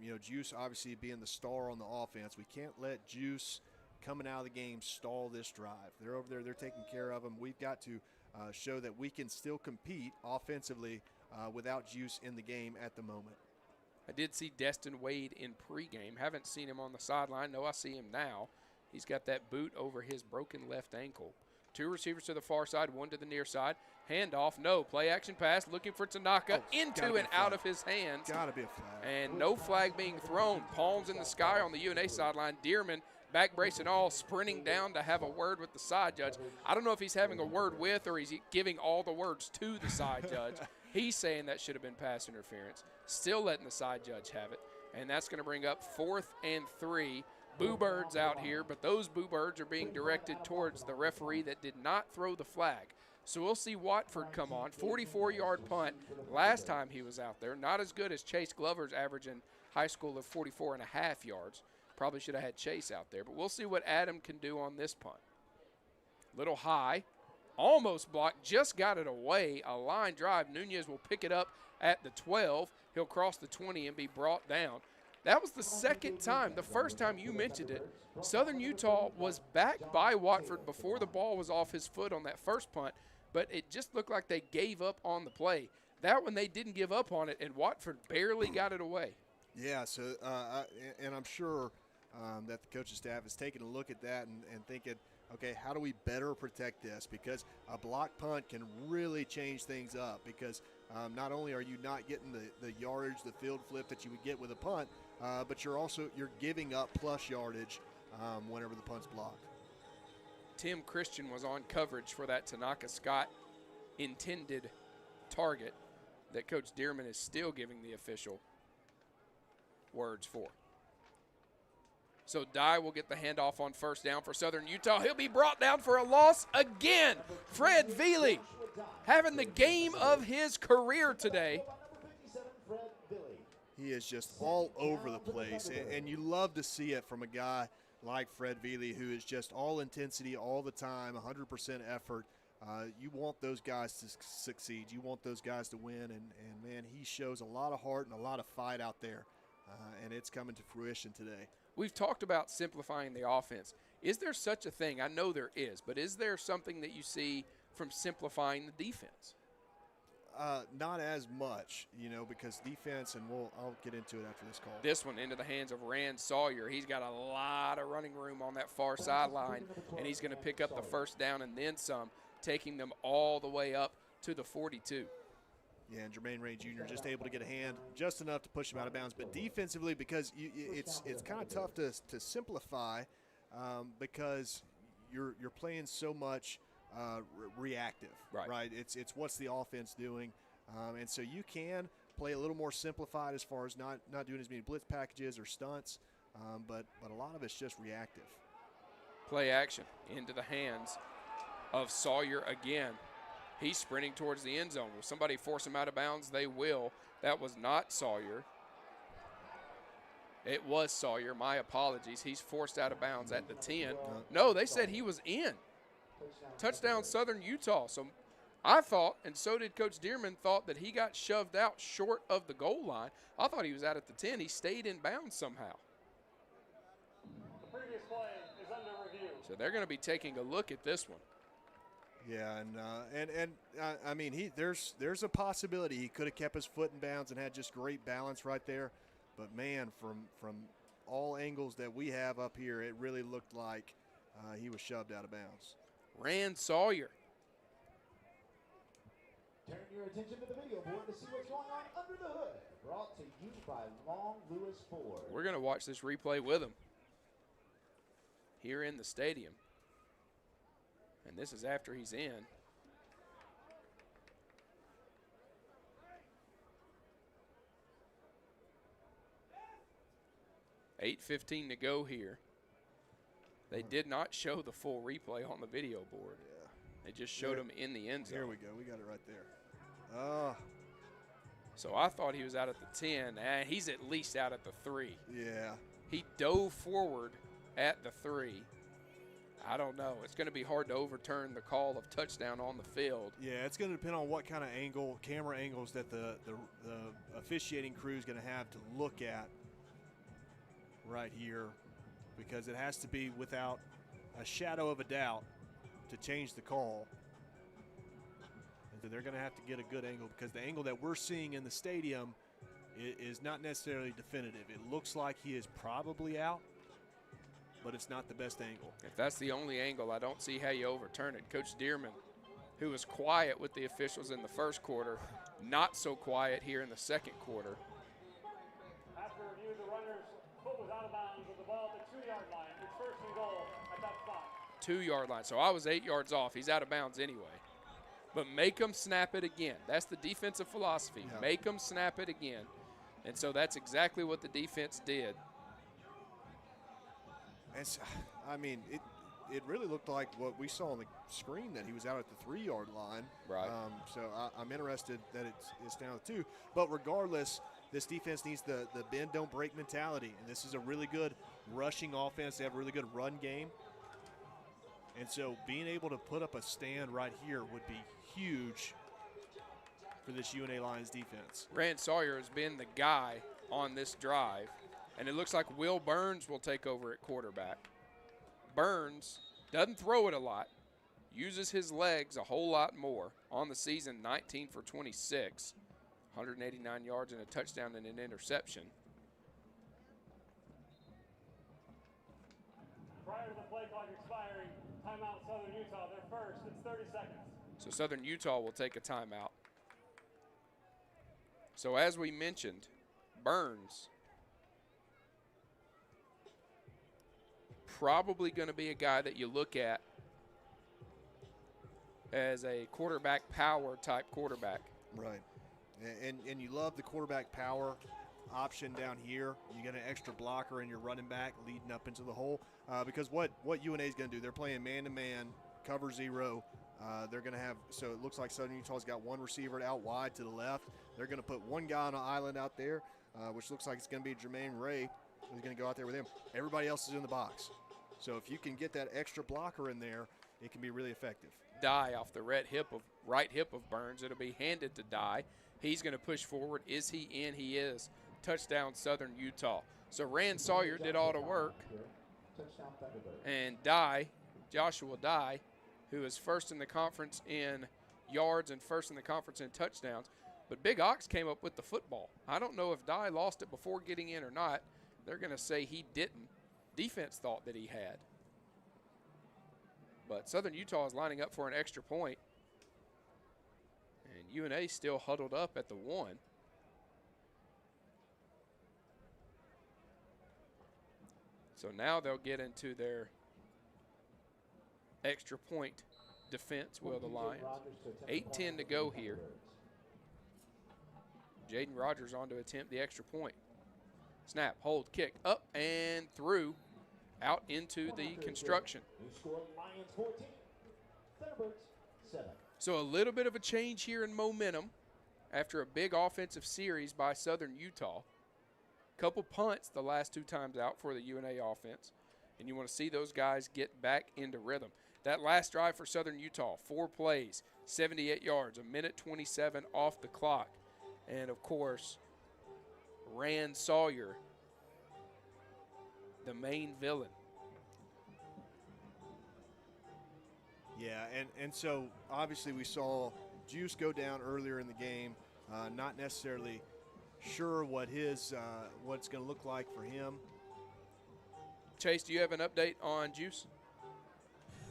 you know, Juice obviously being the star on the offense, we can't let Juice coming out of the game stall this drive. They're over there. They're taking care of them. We've got to show that we can still compete offensively without Juice in the game at the moment. I did see Destin Wade in pregame. Haven't seen him on the sideline. No, I see him now. He's got that boot over his broken left ankle. Two receivers to the far side, one to the near side. Handoff, no. Play action pass, looking for Tanaka, into and out of his hands. Gotta be a flag. And no flag being thrown. Palms in the sky on the UNA sideline. Dearman, back brace and all, sprinting down to have a word with the side judge. I don't know if he's having a word with or he's giving all the words to the side judge. He's saying that should have been pass interference. Still letting the side judge have it. And that's going to bring up 4th and 3. Boo Birds out here, but those Boo Birds are being directed towards the referee that did not throw the flag. So we'll see Watford come on. 44-yard punt last time he was out there. Not as good as Chase Glover's average in high school of 44.5 yards. Probably should have had Chase out there. But we'll see what Adam can do on this punt. Little high. Almost blocked. Just got it away. A line drive. Nunez will pick it up at the 12. He'll cross the 20 and be brought down. That was the second time. The first time you mentioned it, Southern Utah was back by Watford before the ball was off his foot on that first punt, but it just looked like they gave up on the play. That one they didn't give up on it, and Watford barely got it away. Yeah, so and I'm sure that the coaching staff is taking a look at that and thinking, okay, how do we better protect this? Because a block punt can really change things up because not only are you not getting the yardage, the field flip that you would get with a punt, but you're giving up plus yardage whenever the punt's blocked. Tim Christian was on coverage for that Tanaka Scott intended target that Coach Dearman is still giving the official words for. So Dye will get the handoff on first down for Southern Utah. He'll be brought down for a loss again. Fred Veely having the game of his career today. He is just all over the place, and you love to see it from a guy like Fred Veely, who is just all intensity all the time, 100% effort. You want those guys to succeed. You want those guys to win, and man, he shows a lot of heart and a lot of fight out there, and it's coming to fruition today. We've talked about simplifying the offense. Is there such a thing? I know there is, but is there something that you see from simplifying the defense? Not as much, because defense, and I'll get into it after this call. This one into the hands of Rand Sawyer. He's got a lot of running room on that far sideline, and he's going to pick up the first down and then some, taking them all the way up to the 42. Yeah, and Jermaine Ray Jr. just able to get a hand just enough to push him out of bounds. But defensively, because it's kind of tough to simplify because you're playing so much reactive, right? It's what's the offense doing, and so you can play a little more simplified as far as not doing as many blitz packages or stunts, but a lot of it's just reactive. Play action into the hands of Sawyer again. He's sprinting towards the end zone. Will somebody force him out of bounds? They will. That was not Sawyer. It was Sawyer. My apologies. He's forced out of bounds at the 10. No, they said he was in. Touchdown Southern Utah. So I thought, and so did Coach Dearman, thought that he got shoved out short of the goal line. I thought he was out at the 10. He stayed in bounds somehow. The previous play is under review. So they're going to be taking a look at this one. Yeah, and I mean, there's a possibility he could have kept his foot in bounds and had just great balance right there. But, man, from all angles that we have up here, it really looked like he was shoved out of bounds. Rand Sawyer. Turn your attention to the video board to see what's going on under the hood. Brought to you by Long Lewis Ford. We're going to watch this replay with him here in the stadium. And this is after he's in. $8:15 to go here. They did not show the full replay on the video board. Yeah. They just showed him in the end zone. Here we go. We got it right there. So I thought he was out at the 10, and he's at least out at the 3. Yeah. He dove forward at the 3. I don't know. It's going to be hard to overturn the call of touchdown on the field. Yeah, it's going to depend on what kind of angle, camera angles that the officiating crew is going to have to look at right here, because it has to be without a shadow of a doubt to change the call. And so they're going to have to get a good angle, because the angle that we're seeing in the stadium is not necessarily definitive. It looks like he is probably out, but it's not the best angle. If that's the only angle, I don't see how you overturn it. Coach Dearman, who was quiet with the officials in the first quarter, not so quiet here in the second quarter. After review, the runner's foot was out of bounds with the ball at the 2-yard line. It's first and goal at that spot. 2-yard line. So I was 8 yards off. He's out of bounds anyway. But make them snap it again. That's the defensive philosophy. Yeah. Make them snap it again. And so that's exactly what the defense did. I mean, it really looked like what we saw on the screen, that he was out at the 3-yard line. Right. So I'm interested that it's down to 2. But regardless, this defense needs the bend, don't break mentality. And this is a really good rushing offense. They have a really good run game. And so being able to put up a stand right here would be huge for this UNA Lions defense. Rand Sawyer has been the guy on this drive. And it looks like Will Burns will take over at quarterback. Burns doesn't throw it a lot, uses his legs a whole lot more. On the season, 19 for 26, 189 yards and a touchdown and an interception. Prior to the play clock expiring, timeout Southern Utah. They're first. It's 30 seconds. So Southern Utah will take a timeout. So as we mentioned, Burns probably going to be a guy that you look at as a quarterback power type quarterback. Right. And you love the quarterback power option down here. You get an extra blocker in your running back leading up into the hole. Because what UNA is going to do, they're playing man-to-man, cover 0. They're going to have, so it looks like Southern Utah's got one receiver out wide to the left. They're going to put one guy on an island out there, which looks like it's going to be Jermaine Ray, who's going to go out there with him. Everybody else is in the box. So if you can get that extra blocker in there, it can be really effective. Dye off the right hip of Burns. It'll be handed to Dye. He's going to push forward. Is he in? He is. Touchdown Southern Utah. So Rand Sawyer did all the work. And Dye, Joshua Dye, who is first in the conference in yards and first in the conference in touchdowns. But Big Ox came up with the football. I don't know if Dye lost it before getting in or not. They're going to say he didn't. Defense thought that he had. But Southern Utah is lining up for an extra point. And UNA still huddled up at the 1. So now they'll get into their extra point defense, will the Lions. 8:10 to go here. Jaden Rogers on to attempt the extra point. Snap, hold, kick, up and through, out into the construction. So a little bit of a change here in momentum after a big offensive series by Southern Utah. Couple punts the last 2 times out for the UNA offense, and you want to see those guys get back into rhythm. That last drive for Southern Utah, 4 plays, 78 yards, 1:27 off the clock. And, of course, Rand Sawyer, the main villain. Yeah, and so obviously we saw Juice go down earlier in the game, not necessarily sure what what's going to look like for him. Chase, do you have an update on Juice?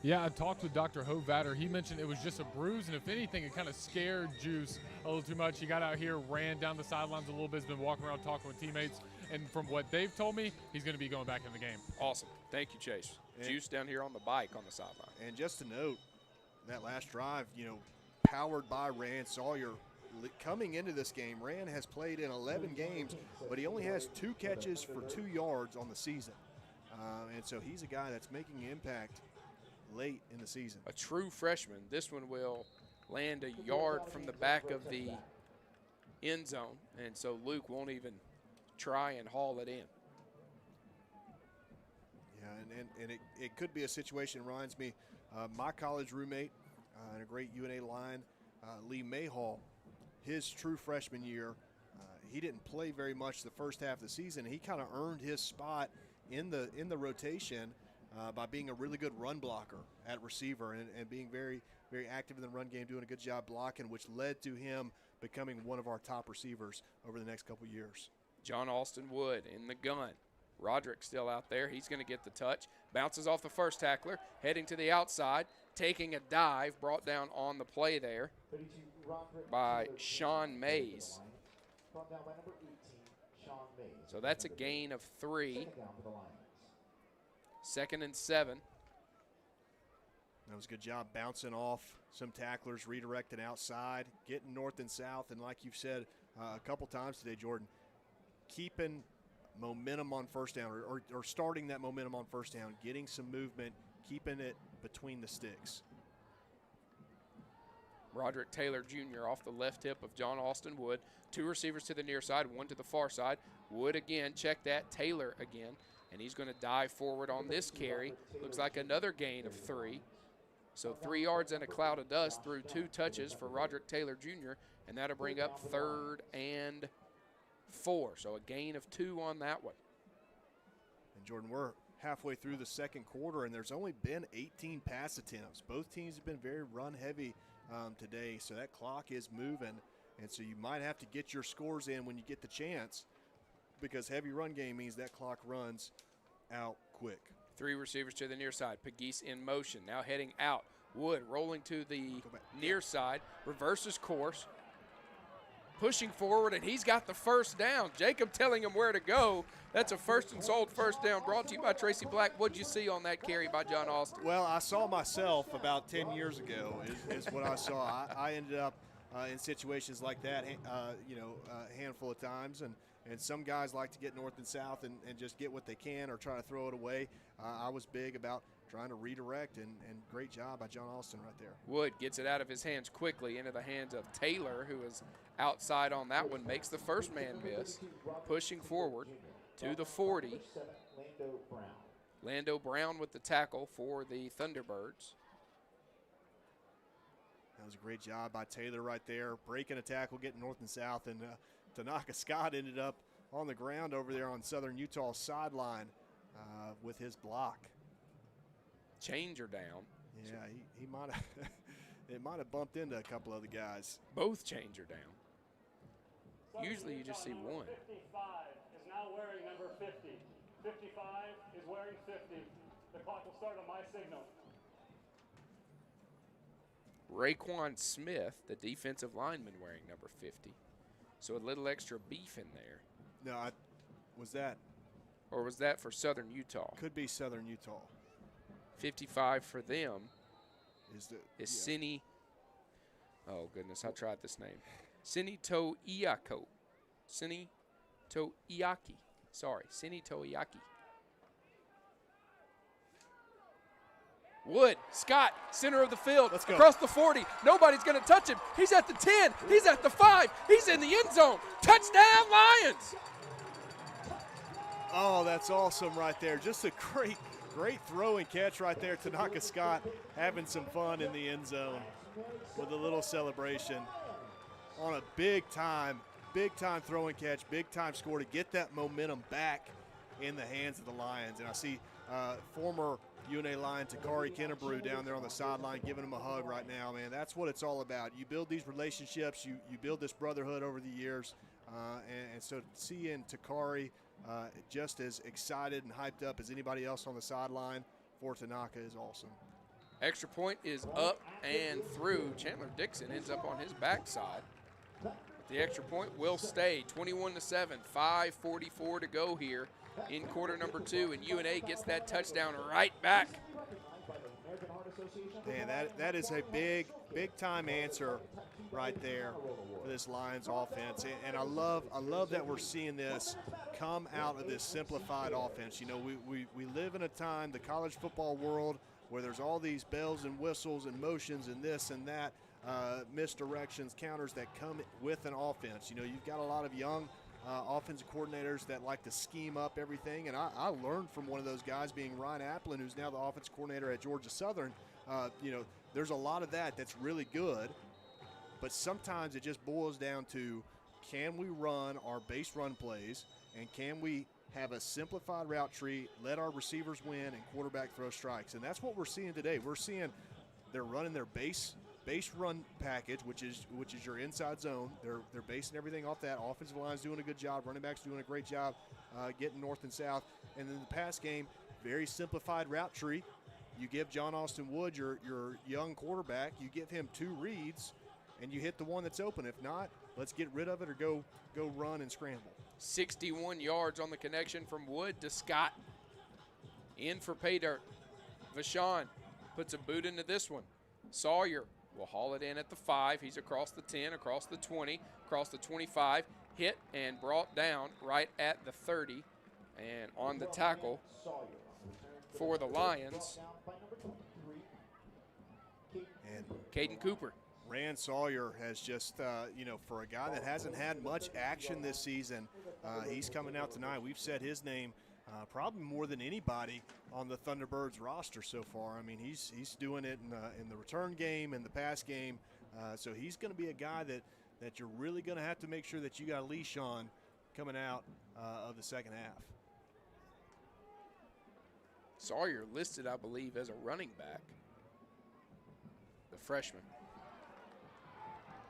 Yeah, I talked with Dr. Hovatter. He mentioned it was just a bruise, and if anything, it kind of scared Juice a little too much. He got out here, ran down the sidelines a little bit, has been walking around talking with teammates, and from what they've told me, he's going to be going back in the game. Awesome. Thank you, Chase. Juice down here on the bike on the sideline. And just to note, that last drive, powered by Rand Sawyer. Coming into this game, Rand has played in 11 games, but he only has 2 catches for 2 yards on the season. And so he's a guy that's making an impact late in the season. A true freshman. This one will land a yard from the back of the end zone, and so Luke won't even try and haul it in. Yeah, and it could be a situation, reminds me, my college roommate and a great UNA line, Lee Mayhall, his true freshman year, he didn't play very much the first half of the season. He kind of earned his spot in the rotation by being a really good run blocker at receiver and being very, very active in the run game, doing a good job blocking, which led to him becoming one of our top receivers over the next couple years. John Austin Wood in the gun. Roderick still out there. He's going to get the touch. Bounces off the first tackler, heading to the outside, taking a dive, brought down on the play there by Sean Mays. So that's a gain of 3. 2nd and 7. That was a good job bouncing off some tacklers, redirecting outside, getting north and south, and like you've said a couple times today, Jordan, keeping momentum on first down or starting that momentum on first down, getting some movement, keeping it between the sticks. Roderick Taylor Jr. off the left hip of John Austin Wood. 2 receivers to the near side, 1 to the far side. Wood again, check that, Taylor again. And he's going to dive forward on this carry. Looks like another gain of 3. So 3 yards and a cloud of dust through 2 touches for Roderick Taylor Jr. And that'll bring up 3rd and 4. So a gain of 2 on that one. And Jordan, we're halfway through the second quarter, and there's only been 18 pass attempts. Both teams have been very run-heavy today, so that clock is moving. And so you might have to get your scores in when you get the chance, because heavy run game means that clock runs out quick. 3 receivers to the near side. Pegues in motion, now heading out. Wood rolling to the near side, reverses course, pushing forward, and he's got the first down. Jacob telling him where to go. That's a first and sold first down brought to you by Tracy Black. What'd you see on that carry by John Austin? Well, I saw myself about 10 years ago is what I saw. I ended up in situations like that, a handful of times, and some guys like to get north and south and just get what they can or try to throw it away. I was big about trying to redirect, and great job by John Austin right there. Wood gets it out of his hands quickly into the hands of Taylor, who is outside on that one, makes the first man miss, pushing forward to the 40. Lando Brown with the tackle for the Thunderbirds. That was a great job by Taylor right there, breaking a tackle, getting north and south, and Tanaka Scott ended up on the ground over there on Southern Utah's sideline with his block. Changer down. Yeah, he might have it might have bumped into a couple other guys. Both changer down. Usually you just see one. 55 is now wearing number 50. 55 is wearing 50. The clock will start on my signal. Raekwon Smith, the defensive lineman, wearing number 50. So a little extra beef in there. No, was that? Or was that for Southern Utah? Could be Southern Utah. 55 for them is yeah. Sini. Oh, goodness, I tried this name. Sinito Iako. Sinito Iaki. Sorry, Sinito Iaki. Wood, Scott, center of the field, across the 40. Nobody's going to touch him. He's at the 10. He's at the 5. He's in the end zone. Touchdown, Lions. Oh, that's awesome right there. Just a great throw and catch right there. Tanaka Scott having some fun in the end zone with a little celebration on a big time throw and catch, big time score to get that momentum back in the hands of the Lions. And I see former UNA Lion Takari Kennebrew down there on the sideline giving him a hug right now, man. That's what it's all about. You build these relationships, you build this brotherhood over the years, and so seeing Takari just as excited and hyped up as anybody else on the sideline for Tanaka is awesome. Extra point is up and through. Chandler Dixon ends up on his backside. The extra point will stay 21-7, 5:44 to go here in quarter number 2, and UNA gets that touchdown right back. Man, that is a big time answer right there for this Lions offense, and I love that we're seeing this come out of this simplified offense. You know, we live in a time, the college football world, where there's all these bells and whistles and motions and this and that, misdirections, counters that come with an offense. You know, you've got a lot of young offensive coordinators that like to scheme up everything, and I learned from one of those guys, being Ryan Applin, who's now the offensive coordinator at Georgia Southern. You know, there's a lot of that's really good, but sometimes it just boils down to, can we run our base run plays, and can we have a simplified route tree, let our receivers win, and quarterback throw strikes? And that's what we're seeing today. We're seeing they're running their base run package, which is your inside zone. They're basing everything off that. Offensive line's doing a good job. Running backs doing a great job getting north and south. And then the pass game, very simplified route tree. You give John Austin Wood, your young quarterback, you give him 2 reads, and you hit the one that's open. If not, let's get rid of it or go run and scramble. 61 yards on the connection from Wood to Scott. In for pay dirt. Vashon puts a boot into this one. Sawyer will haul it in at the 5. He's across the 10, across the 20, across the 25. Hit and brought down right at the 30. And on the tackle for the Lions, and Caden Cooper. Rand Sawyer has just, you know, for a guy that hasn't had much action this season, he's coming out tonight. We've said his name probably more than anybody on the Thunderbirds roster so far. I mean, he's doing it in the return game and the pass game. So he's going to be a guy that you're really going to have to make sure that you got a leash on coming out of the second half. Sawyer listed, I believe, as a running back, the freshman.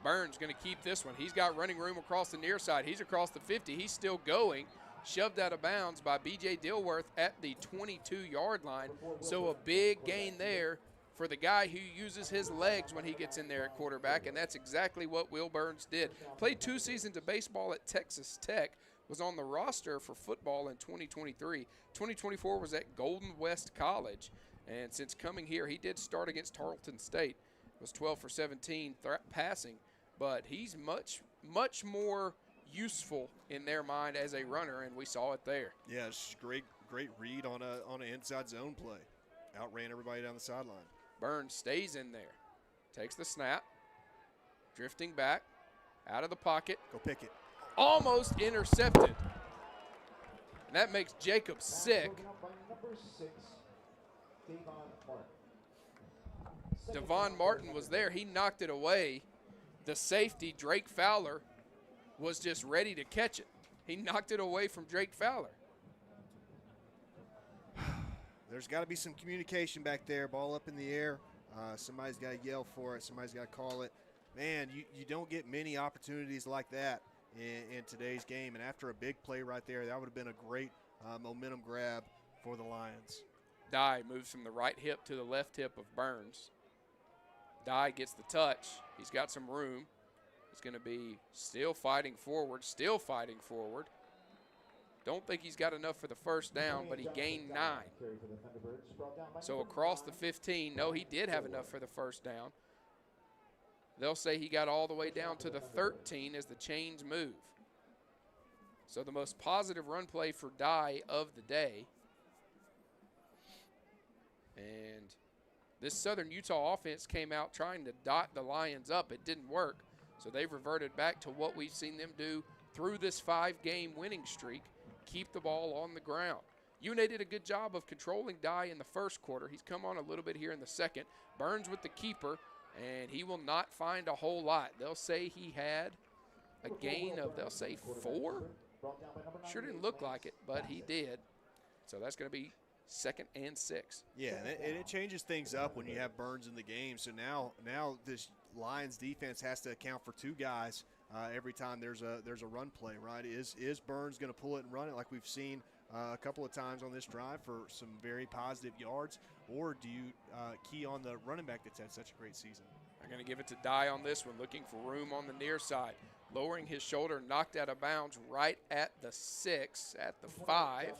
Burns going to keep this one. He's got running room across the near side. He's across the 50. He's still going. Shoved out of bounds by B.J. Dilworth at the 22-yard line. So a big gain there for the guy who uses his legs when he gets in there at quarterback, and that's exactly what Will Burns did. Played 2 seasons of baseball at Texas Tech, was on the roster for football in 2023. 2024 was at Golden West College, and since coming here, he did start against Tarleton State. Was 12 for 17 passing, but he's much more useful in their mind as a runner, and we saw it there. Yeah, it's great read on an inside zone play. Outran everybody down the sideline. Burns stays in there, takes the snap, drifting back, out of the pocket. Go pick it. Almost intercepted. And that makes Jacob sick. Devon Martin was there. He knocked it away. The safety, Drake Fowler, was just ready to catch it. He knocked it away from Drake Fowler. There's got to be some communication back there. Ball up in the air. Somebody's got to yell for it. Somebody's got to call it. Man, you don't get many opportunities like that in today's game. And after a big play right there, that would have been a great momentum grab for the Lions. Dye moves from the right hip to the left hip of Burns. Dye gets the touch. He's got some room. He's going to be still fighting forward. Don't think he's got enough for the first down, but he gained 9. So across the 15, no, he did have enough for the first down. They'll say he got all the way down to the 13 as the chains move. So the most positive run play for Dye of the day. And this Southern Utah offense came out trying to dot the Lions up. It didn't work. So they've reverted back to what we've seen them do through this 5-game winning streak. keep the ball on the ground. UNA did a good job of controlling Dye in the first quarter. He's come on a little bit here in the second. Burns with the keeper, and he will not find a whole lot. They'll say he had a gain of, they'll say 4. Sure didn't look like it, but he did. So that's going to be 2nd and 6. Yeah, and it changes things up when you have Burns in the game. So now this Lions defense has to account for 2 guys every time there's a run play, right? Is Burns going to pull it and run it like we've seen a couple of times on this drive for some very positive yards, or do you key on the running back that's had such a great season? They're going to give it to Dye on this one, looking for room on the near side. Lowering his shoulder, knocked out of bounds right at the 6, at the 5.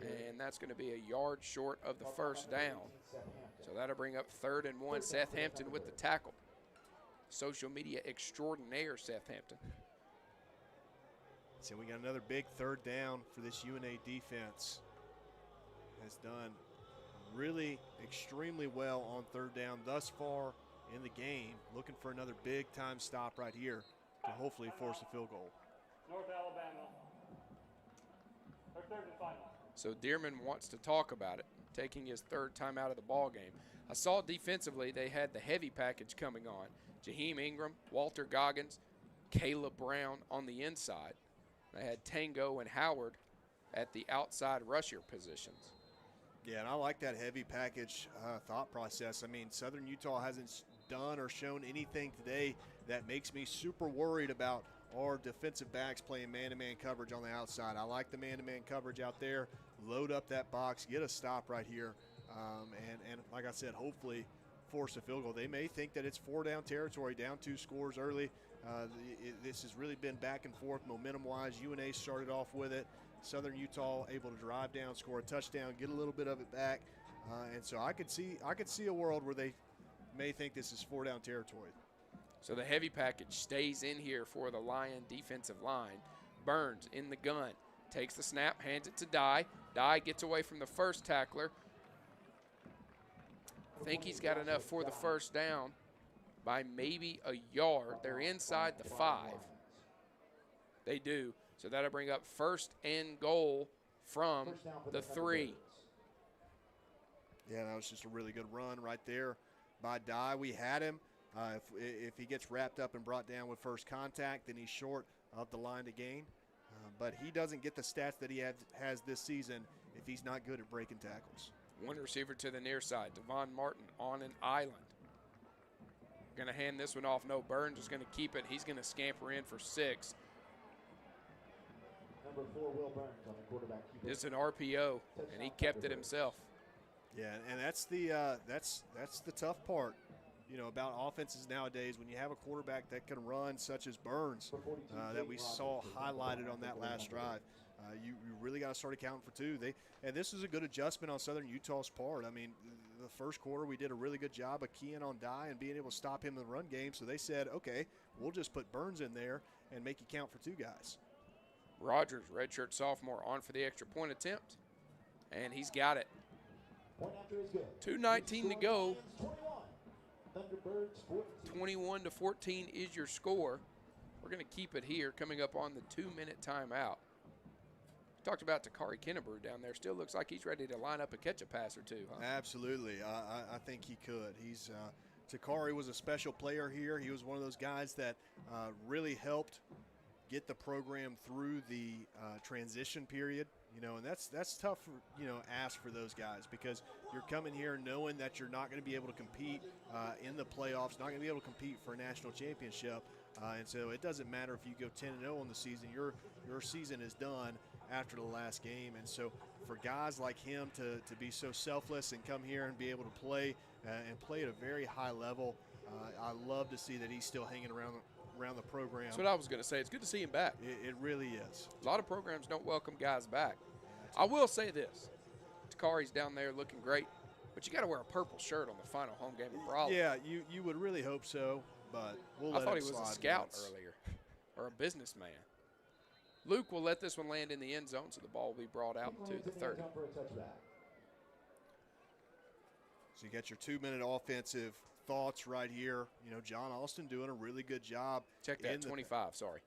And that's going to be a yard short of the first down. So that'll bring up 3rd and 1. Seth Hampton with the tackle. Social media extraordinaire, Seth Hampton. So we got another big 3rd down for this UNA defense. Has done really extremely well on 3rd down thus far in the game. Looking for another big-time stop right here to hopefully force a field goal. North Alabama. Or 3rd and final. So Dearman wants to talk about it, taking his 3rd time out of the ball game. I saw defensively they had the heavy package coming on. Jaheim Ingram, Walter Goggins, Caleb Brown on the inside. They had Tango and Howard at the outside rusher positions. Yeah, and I like that heavy package thought process. I mean, Southern Utah hasn't done or shown anything today that makes me super worried about our defensive backs playing man-to-man coverage on the outside. I like the man-to-man coverage out there. Load up that box, get a stop right here, and like I said, hopefully force a field goal. They may think that it's 4-down territory, down 2 scores early. This has really been back and forth momentum-wise. UNA started off with it. Southern Utah able to drive down, score a touchdown, get a little bit of it back, and so I could see a world where they may think this is 4-down territory. So the heavy package stays in here for the Lion defensive line. Burns in the gun, takes the snap, hands it to Dye. Dye gets away from the first tackler. I think he's got enough for the first down by maybe a yard. They're inside the 5. They do. So that'll bring up 1st and goal from the 3. Yeah, that was just a really good run right there by Dye. We had him. If he gets wrapped up and brought down with first contact, then he's short of the line to gain. But he doesn't get the stats that he has this season if he's not good at breaking tackles. One receiver to the near side, Devon Martin on an island. Going to hand this one off. No, Burns is going to keep it. He's going to scamper in for 6. Number 4, Will Burns on the quarterback. It's an RPO, and he kept it himself. Yeah, and that's the tough part, about offenses nowadays. When you have a quarterback that can run, such as Burns, that we saw highlighted on that last drive, you really got to start accounting for 2. And this is a good adjustment on Southern Utah's part. I mean, the first quarter we did a really good job of keying on Dye and being able to stop him in the run game. So they said, okay, we'll just put Burns in there and make you count for 2 guys. Rogers, redshirt sophomore, on for the extra point attempt, and he's got it. 2:19 to go. 21-14 is your score. We're going to keep it here, coming up on the 2-minute timeout. Talked about Takari Kennebrew down there. Still looks like he's ready to line up and catch a pass or 2. Huh? Absolutely. I think he could. Takari was a special player here. He was one of those guys that really helped get the program through the transition period, and that's tough for, ask for those guys, because you're coming here knowing that you're not going to be able to compete in the playoffs, not going to be able to compete for a national championship, and so it doesn't matter if you go 10-0 on the season. Your season is done after the last game, and so for guys like him to be so selfless and come here and be able to play and play at a very high level, I love to see that he's still hanging around the program. That's what I was going to say. It's good to see him back. It really is. A lot of programs don't welcome guys back. I will say this. Takari's down there looking great, but you got to wear a purple shirt on the final home game of Brawley. Yeah, you would really hope so, but we'll let I thought it he was slide a scout once. earlier or a businessman. Luke will let this one land in the end zone, so the ball will be brought out to the 30. So you got your 2-minute offensive thoughts right here. John Austin doing a really good job. Check that, 25, sorry.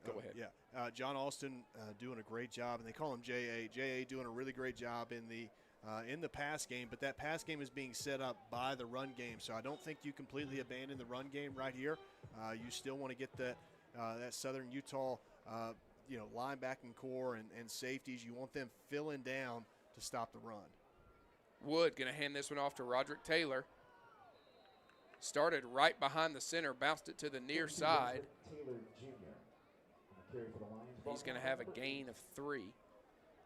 Go ahead. Yeah, John Alston doing a great job, and they call him J.A. J.A. doing a really great job in the pass game, but that pass game is being set up by the run game, so I don't think you completely abandon the run game right here. You still want to get that Southern Utah linebacking core and safeties. You want them filling down to stop the run. Wood going to hand this one off to Roderick Taylor. Started right behind the center, bounced it to the near side. He's going to have a gain of 3.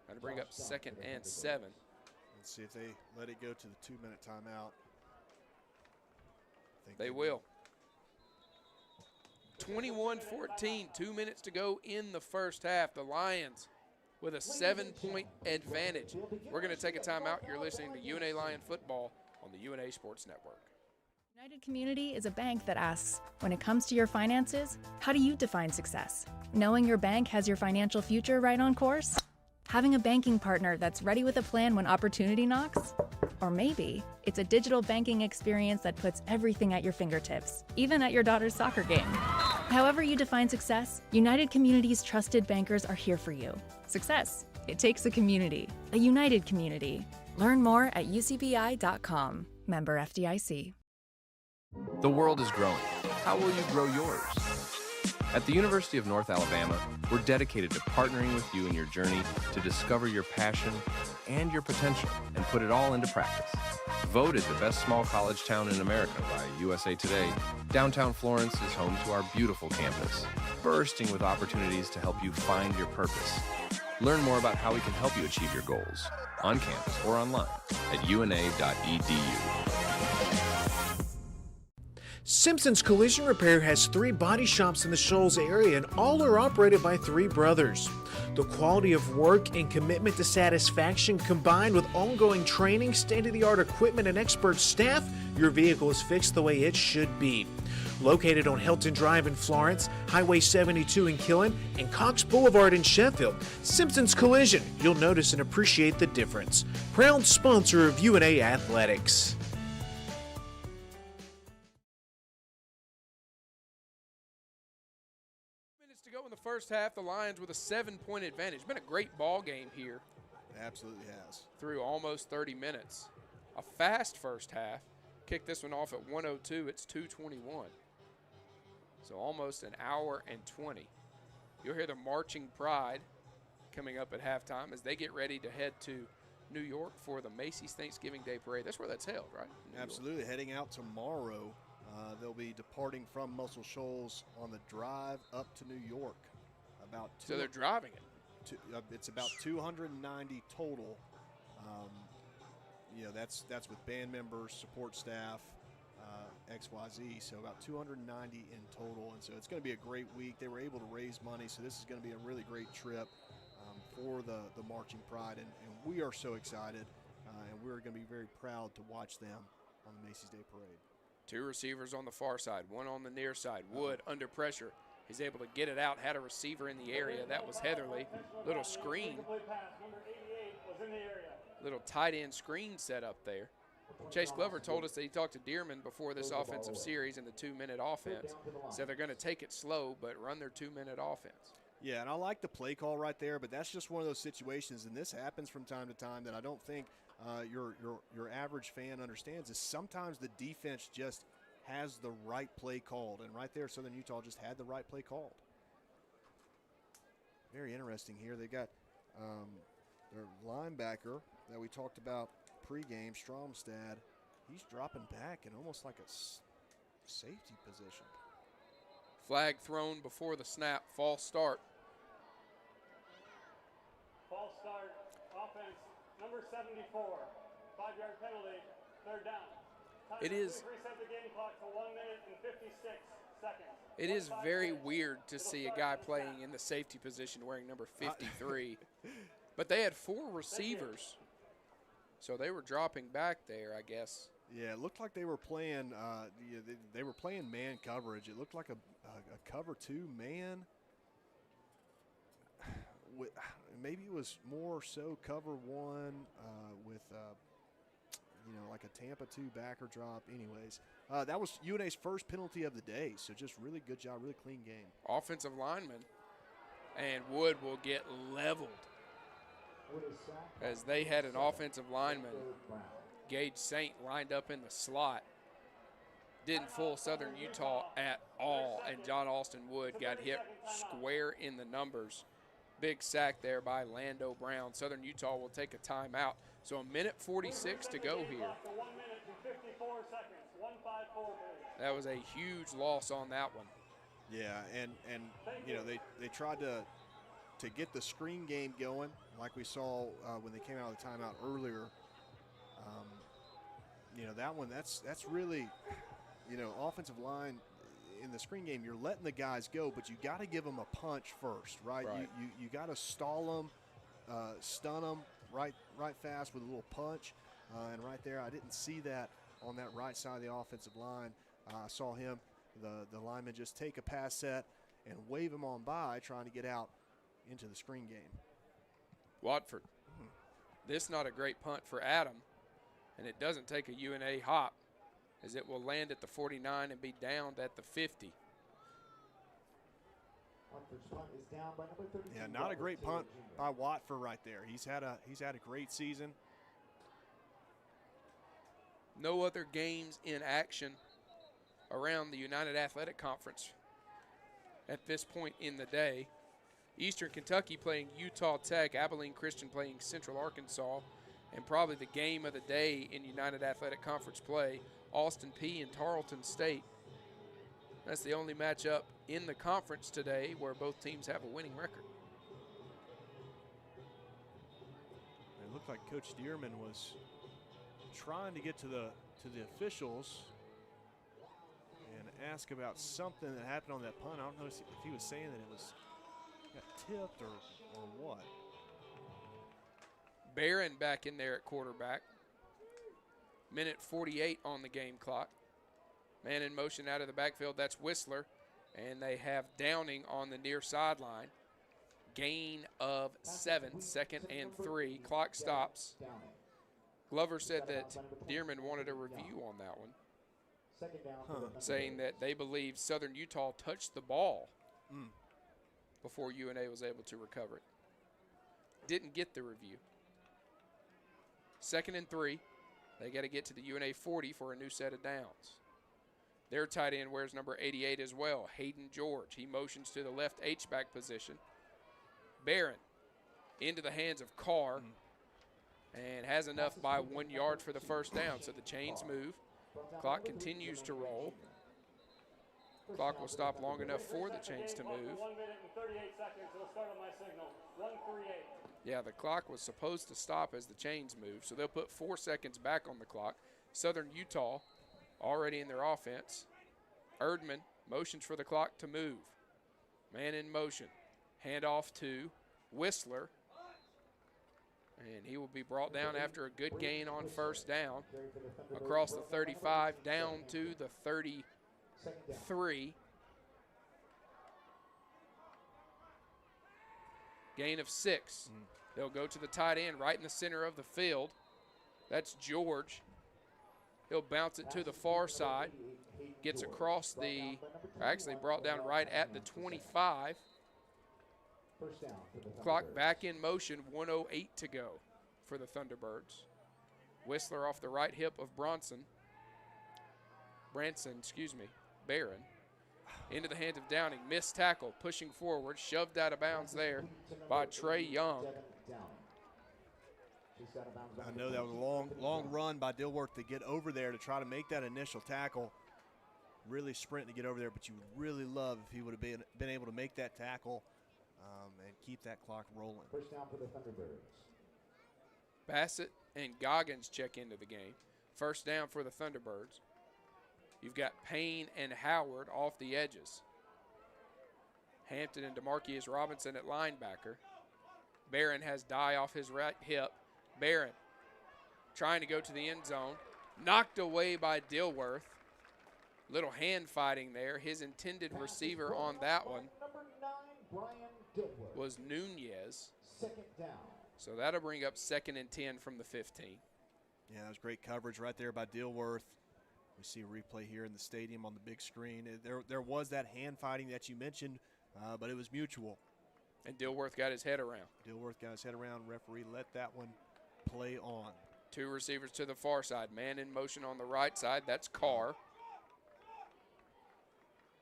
Got to bring up 2nd and 7. Let's see if they let it go to the 2-minute timeout. They will. 21-14, 2 minutes to go in the first half. The Lions with a 7-point advantage. We're going to take a timeout. You're listening to UNA Lion Football on the UNA Sports Network. United Community is a bank that asks, when it comes to your finances, how do you define success? Knowing your bank has your financial future right on course? Having a banking partner that's ready with a plan when opportunity knocks? Or maybe it's a digital banking experience that puts everything at your fingertips, even at your daughter's soccer game. However you define success, United Community's trusted bankers are here for you. Success. It takes a community, a united community. Learn more at ucbi.com. Member FDIC. The world is growing. How will you grow yours? At the University of North Alabama, we're dedicated to partnering with you in your journey to discover your passion and your potential and put it all into practice. Voted the best small college town in America by USA Today, downtown Florence is home to our beautiful campus, bursting with opportunities to help you find your purpose. Learn more about how we can help you achieve your goals on campus or online at una.edu. Simpson's Collision Repair has 3 body shops in the Shoals area, and all are operated by 3 brothers. The quality of work and commitment to satisfaction, combined with ongoing training, state-of-the-art equipment, and expert staff, your vehicle is fixed the way it should be. Located on Hilton Drive in Florence, Highway 72 in Killen, and Cox Boulevard in Sheffield, Simpson's Collision, you'll notice and appreciate the difference. Proud sponsor of UNA Athletics. To go in the first half, the Lions with a 7-point advantage. Been a great ball game here. It absolutely has. Through almost 30 minutes. A fast first half. Kicked this one off at 1:02. It's 2:21. So almost an hour and 20. You'll hear the Marching Pride coming up at halftime as they get ready to head to New York for the Macy's Thanksgiving Day Parade. That's where that's held, right? Absolutely. Heading out tomorrow. They'll be departing from Muscle Shoals on the drive up to New York. So they're driving it. It's about 290 total. That's with band members, support staff, XYZ. So about 290 in total, and so it's going to be a great week. They were able to raise money, so this is going to be a really great trip for the Marching Pride, and we are so excited, and we're going to be very proud to watch them on the Macy's Day Parade. 2 receivers on the far side, 1 on the near side. Wood under pressure. He's able to get it out, had a receiver in the area. That was Heatherly. Little screen. Little tight end screen set up there. Chase Glover told us that he talked to Dearman before this offensive series in the 2-minute offense. Said they're going to take it slow, but run their 2-minute offense. Yeah, and I like the play call right there, but that's just one of those situations, and this happens from time to time that I don't think your average fan understands, is sometimes the defense just has the right play called, and right there Southern Utah just had the right play called. Very interesting here. They got their linebacker that we talked about pregame, Stromstad. He's dropping back in almost like a safety position. Flag thrown before the snap. False start. False start. Offense number 74. 5-yard penalty. 3rd down. It is. Reset the game clock to 1 minute and 56 seconds. It is very weird to see a guy playing in the safety position wearing number 53. But they had 4 receivers, so they were dropping back there, I guess. Yeah, it looked like they were playing. They were playing man coverage. It looked like a cover 2 man. Maybe it was more so cover 1 with like a Tampa 2 backer drop. Anyways, that was UNA's first penalty of the day. So just really good job, really clean game. Offensive lineman And Wood will get leveled as they had an offensive lineman, Gage Saint, lined up in the slot. Didn't fool Southern Utah at all, and John Austin Wood got hit square in the numbers. Big sack there by Lando Brown. Southern Utah will take a timeout. So 1:46 to go here. 1 minute and 54 seconds. 1:54. That was a huge loss on that one. Yeah, and you know, they tried to get the screen game going like we saw when they came out of the timeout earlier. You know, that one, that's really, you know, offensive line in the screen game, you're letting the guys go, but you got to give them a punch first, right? You got to stall them, stun them right fast with a little punch. And right there, I didn't see that on that right side of the offensive line. I saw him, the lineman, just take a pass set and wave him on by, trying to get out into the screen game. Watford. This not a great punt for Adam, and it doesn't take a UNA hop, as it will land at the 49 and be downed at the 50. Yeah, not a great punt by Watford right there. He's had a great season. No other games in action around the United Athletic Conference at this point in the day. Eastern Kentucky playing Utah Tech, Abilene Christian playing Central Arkansas, and probably the game of the day in United Athletic Conference play, Austin Peay and Tarleton State. That's the only matchup in the conference today where both teams have a winning record. It looked like Coach Dearman was trying to get to the officials and ask about something that happened on that punt. I don't know if he was saying that it was got tipped or what. Barron back in there at quarterback. Minute 48 on the game clock. Man in motion out of the backfield, that's Whistler. And they have Downing on the near sideline. Gain of 7, 2nd and 3. Clock stops. Glover said that Dearman wanted a review on that one, saying that they believe Southern Utah touched the ball before UNA was able to recover it. Didn't get the review. 2nd and 3. They got to get to the UNA 40 for a new set of downs. Their tight end wears number 88 as well, Hayden George. He motions to the left H-back position. Barron into the hands of Carr and has enough by 1 yard for the first down. So the chains move. Clock continues to roll. Clock will stop long enough for the chains to move. 1 minute and 38 seconds. It'll start on my signal. 1:38. Yeah, the clock was supposed to stop as the chains move, so they'll put 4 seconds back on the clock. Southern Utah already in their offense. Erdman motions for the clock to move. Man in motion. Handoff to Whistler. And he will be brought down after a good gain on first down. Across the 35, down to the 33. Gain of 6. They'll go to the tight end right in the center of the field. That's George. He'll bounce it to the far side. Gets across the, actually brought down right at the 25. Clock back in motion, 1:08 to go for the Thunderbirds. Whistler off the right hip of Branson, Barron. Into the hands of Downing, missed tackle, pushing forward, shoved out of bounds there by Trey Young. I know that was a long run by Dilworth to get over there to try to make that initial tackle. Really sprinting to get over there, but you would really love if he would have been able to make that tackle and keep that clock rolling. First down for the Thunderbirds. Bassett and Goggins check into the game. First down for the Thunderbirds. You've got Payne and Howard off the edges. Hampton and DeMarcus Robinson at linebacker. Barron has Dye off his right hip. Barron trying to go to the end zone. Knocked away by Dilworth. Little hand fighting there. His intended receiver on that one was Nunez. Second down. So that'll bring up 2nd and 10 from the 15. Yeah, that was great coverage right there by Dilworth. We see a replay here in the stadium on the big screen. There was that hand fighting that you mentioned, but it was mutual. And Dilworth got his head around. Dilworth got his head around. Referee let that one play on. 2 receivers to the far side. Man in motion on the right side. That's Carr.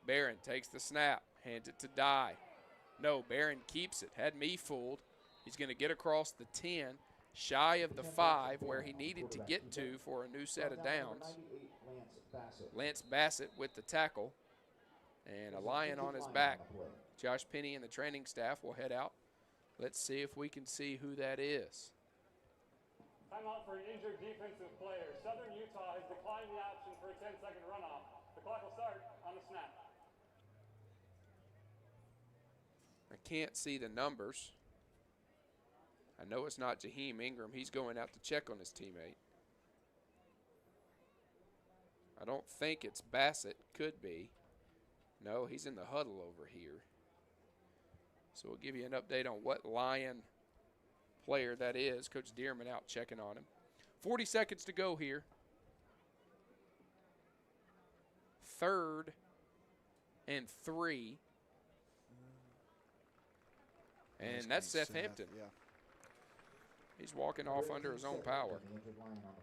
Barron takes the snap. Hands it to Dye. No, Barron keeps it. Had me fooled. He's going to get across the 10, shy of the 5, where he needed to get to for a new set of downs. Lance Bassett with the tackle. And a lion on his back. Josh Penny and the training staff will head out. Let's see if we can see who that is. Timeout for an injured defensive player. Southern Utah has declined the option for a 10-second runoff. The clock will start on the snap. I can't see the numbers. I know it's not Jaheim Ingram. He's going out to check on his teammate. I don't think it's Bassett. Could be. No, he's in the huddle over here. So we'll give you an update on what Lion player that is. Coach Dearman out checking on him. 40 seconds to go here. 3rd and 3. And that's Seth Hampton. Yeah. He's walking off under his own power.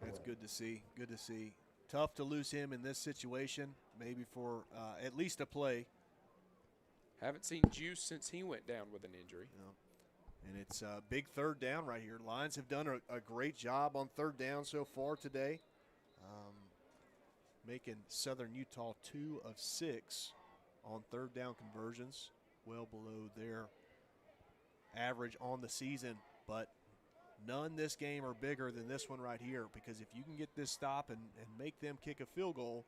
That's good to see. Good to see. Tough to lose him in this situation, maybe for at least a play. Haven't seen Juice since he went down with an injury. And it's a big 3rd down right here. Lions have done a great job on 3rd down so far today, making Southern Utah 2 of 6 on 3rd down conversions, well below their average on the season, but none this game are bigger than this one right here, because if you can get this stop and make them kick a field goal,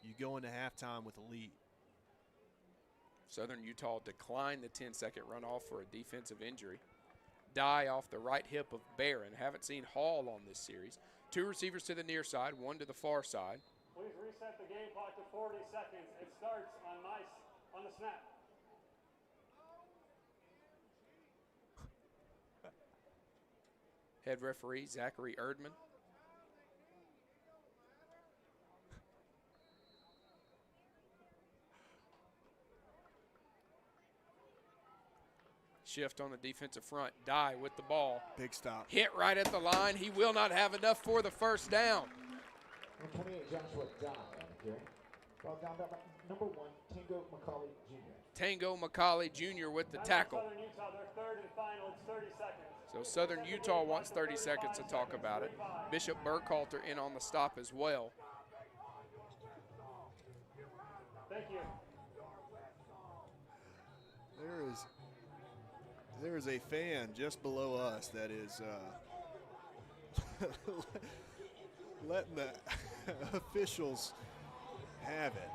you go into halftime with a lead. Southern Utah declined the 10-second runoff for a defensive injury. Dye off the right hip of Barron. Haven't seen Hall on this series. 2 receivers to the near side, 1 to the far side. Please reset the game clock to 40 seconds. It starts on the snap. Head referee Zachary Erdman. Shift on the defensive front. Dye with the ball. Big stop. Hit right at the line. He will not have enough for the 1st down. Number 28, Joshua Dye on the carry. Ball down by number 1, Tango McCauley Jr. Tango McCauley Jr. with the tackle. Southern Utah, their 3rd and final. It's 30 seconds. So Southern Utah wants 30 seconds to talk about it. Bishop Burkhalter in on the stop as well. Thank you. There is a fan just below us that is letting the officials have it.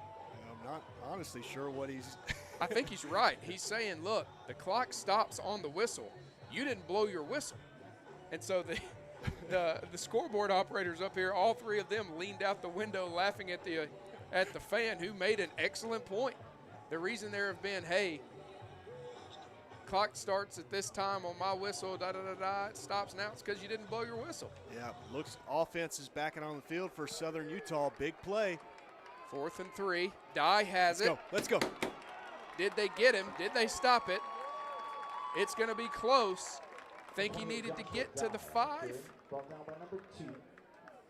I'm not honestly sure what he's. I think he's right. He's saying, look, the clock stops on the whistle. You didn't blow your whistle. And so the scoreboard operators up here, all 3 of them leaned out the window laughing at the fan, who made an excellent point. The reason there have been, hey, clock starts at this time on my whistle, it stops now, it's because you didn't blow your whistle. Yeah, looks offense is backing on the field for Southern Utah. Big play. 4th and 3. Dye has it. Let's go. Did they get him? Did they stop it? It's going to be close. Think he needed to get to the 5. Ball down by number 2,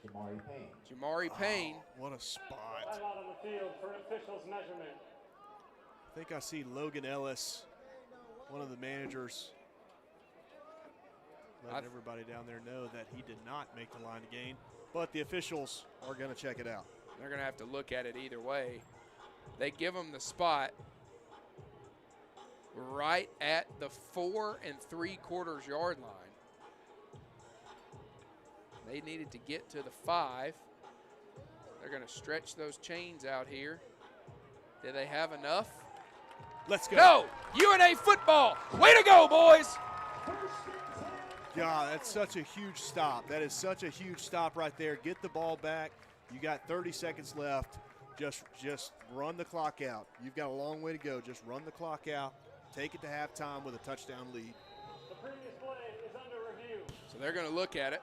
Jamari Payne. Jamari Payne. What a spot. Timeout on the field for an official's measurement. I think I see Logan Ellis, one of the managers, letting everybody down there know that he did not make the line to gain, but the officials are going to check it out. They're going to have to look at it either way. They give him the spot right at the 4 3/4 yard line. They needed to get to the 5. They're going to stretch those chains out here. Do they have enough? Let's go. No! UNA football! Way to go, boys! God, that's such a huge stop. That is such a huge stop right there. Get the ball back. You got 30 seconds left. Just run the clock out. You've got a long way to go. Just run the clock out. Take it to halftime with a touchdown lead. The previous play is under review. So they're going to look at it.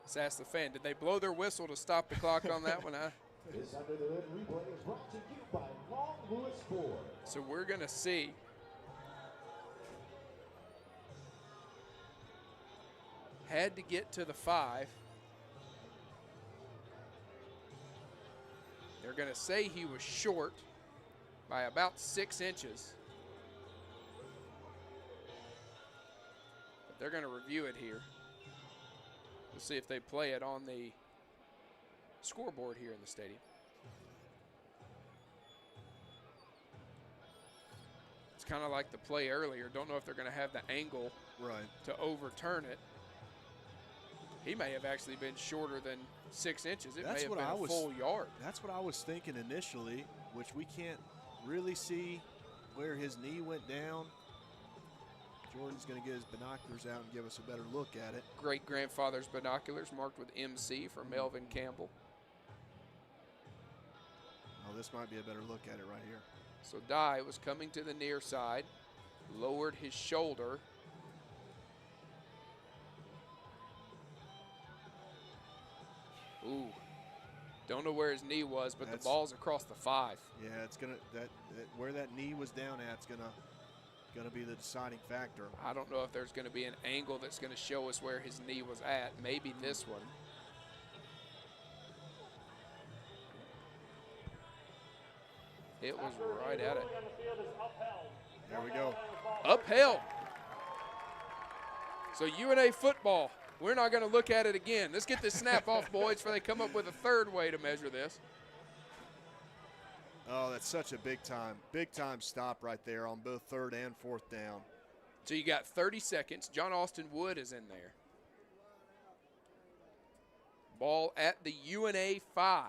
Let's ask the fan, did they blow their whistle to stop the clock on that one, huh? This Under the Hood replay is brought to you by Long Lewis 4. So we're going to see had to get to the 5. They're going to say he was short by about 6 inches. But they're going to review it here. We'll see if they play it on the scoreboard here in the stadium. It's kind of like the play earlier. Don't know if they're going to have the angle to overturn it. He may have actually been shorter than 6 inches. It may have been a full yard. That's what I was thinking initially, which we can't really see where his knee went down. Jordan's going to get his binoculars out and give us a better look at it. Great-grandfather's binoculars marked with MC for Melvin Campbell. Oh, this might be a better look at it right here. So Dye was coming to the near side, lowered his shoulder. Ooh, don't know where his knee was, but the ball's across the 5. Yeah, it's gonna where that knee was down at. It's gonna be the deciding factor. I don't know if there's going to be an angle that's going to show us where his knee was at. Maybe this one. It was right at it. There we go. Upheld. So UNA football. We're not going to look at it again. Let's get this snap off, boys, before they come up with a third way to measure this. Oh, that's such a big time stop right there on both 3rd and 4th down. So you got 30 seconds. John Austin Wood is in there. Ball at the UNA 5.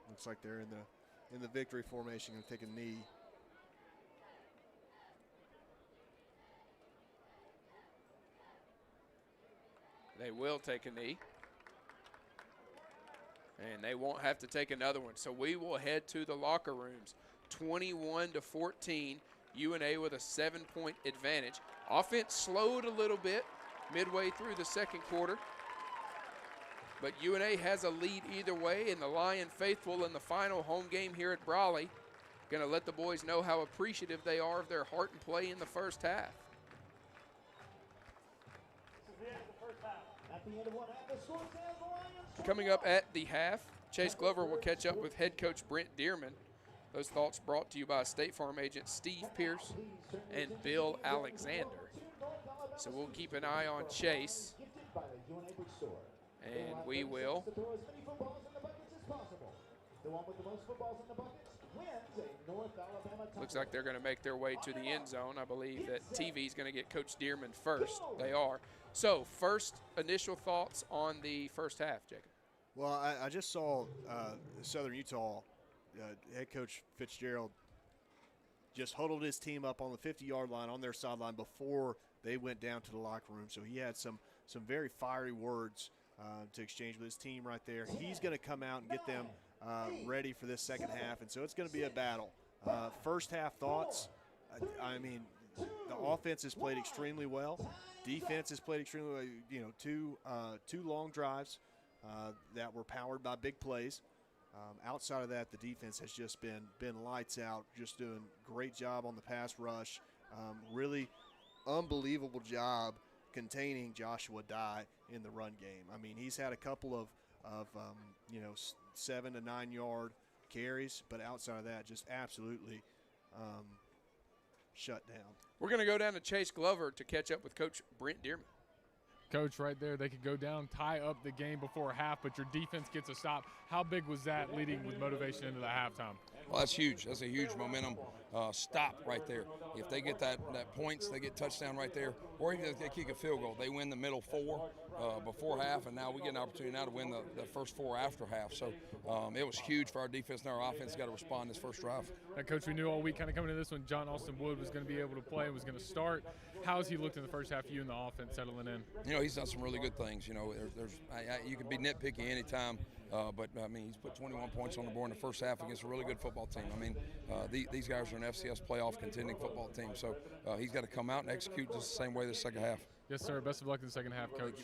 Looks like they're in the victory formation and take a knee. They will take a knee. And they won't have to take another one. So we will head to the locker rooms. 21-14, UNA with a 7-point advantage. Offense slowed a little bit midway through the second quarter. But UNA has a lead either way, and the Lion faithful in the final home game here at Brawley going to let the boys know how appreciative they are of their heart and play in the first half. Coming up at the half, Chase Glover will catch up with head coach Brent Dearman. Those thoughts brought to you by State Farm agent Steve Pierce and Bill Alexander. So we'll keep an eye on Chase. And we will. Looks like they're going to make their way to the end zone. I believe that TV is going to get Coach Dearman first. They are. So first initial thoughts on the first half, Jacob. Well, I just saw Southern Utah head coach Fitzgerald just huddled his team up on the 50-yard line on their sideline before they went down to the locker room. So he had some very fiery words to exchange with his team right there. He's going to come out and get them ready for this second half, and so it's going to be a battle. First half thoughts, I mean, the offense has played extremely well. Defense has played extremely well. You know, two long drives that were powered by big plays. Outside of that, the defense has just been lights out, just doing a great job on the pass rush. Really unbelievable job containing Joshua Dye in the run game. I mean, he's had a couple of 7 to 9 yard carries, but outside of that, just absolutely shut down. We're going to go down to Chase Glover to catch up with Coach Brent Dearman. Coach, right there, they could go down, tie up the game before half, but your defense gets a stop. How big was that leading with motivation into the halftime? Well, that's huge. That's a huge momentum stop right there. If they get that points, they get touchdown right there, or even if they kick a field goal, they win the middle 4 before half, and now we get an opportunity now to win the first 4 after half. So it was huge for our defense, and our offense got to respond this first drive. Now, Coach, we knew all week kind of coming into this one, John Austin Wood was going to be able to play, was going to start. How has he looked in the first half, you and the offense settling in? You know, he's done some really good things. You know, you can be nitpicky anytime, but, I mean, he's put 21 points on the board in the first half against a really good football team. I mean, these guys are an FCS playoff contending football team, so he's got to come out and execute just the same way the second half. Yes, sir. Best of luck in the second half, Coach.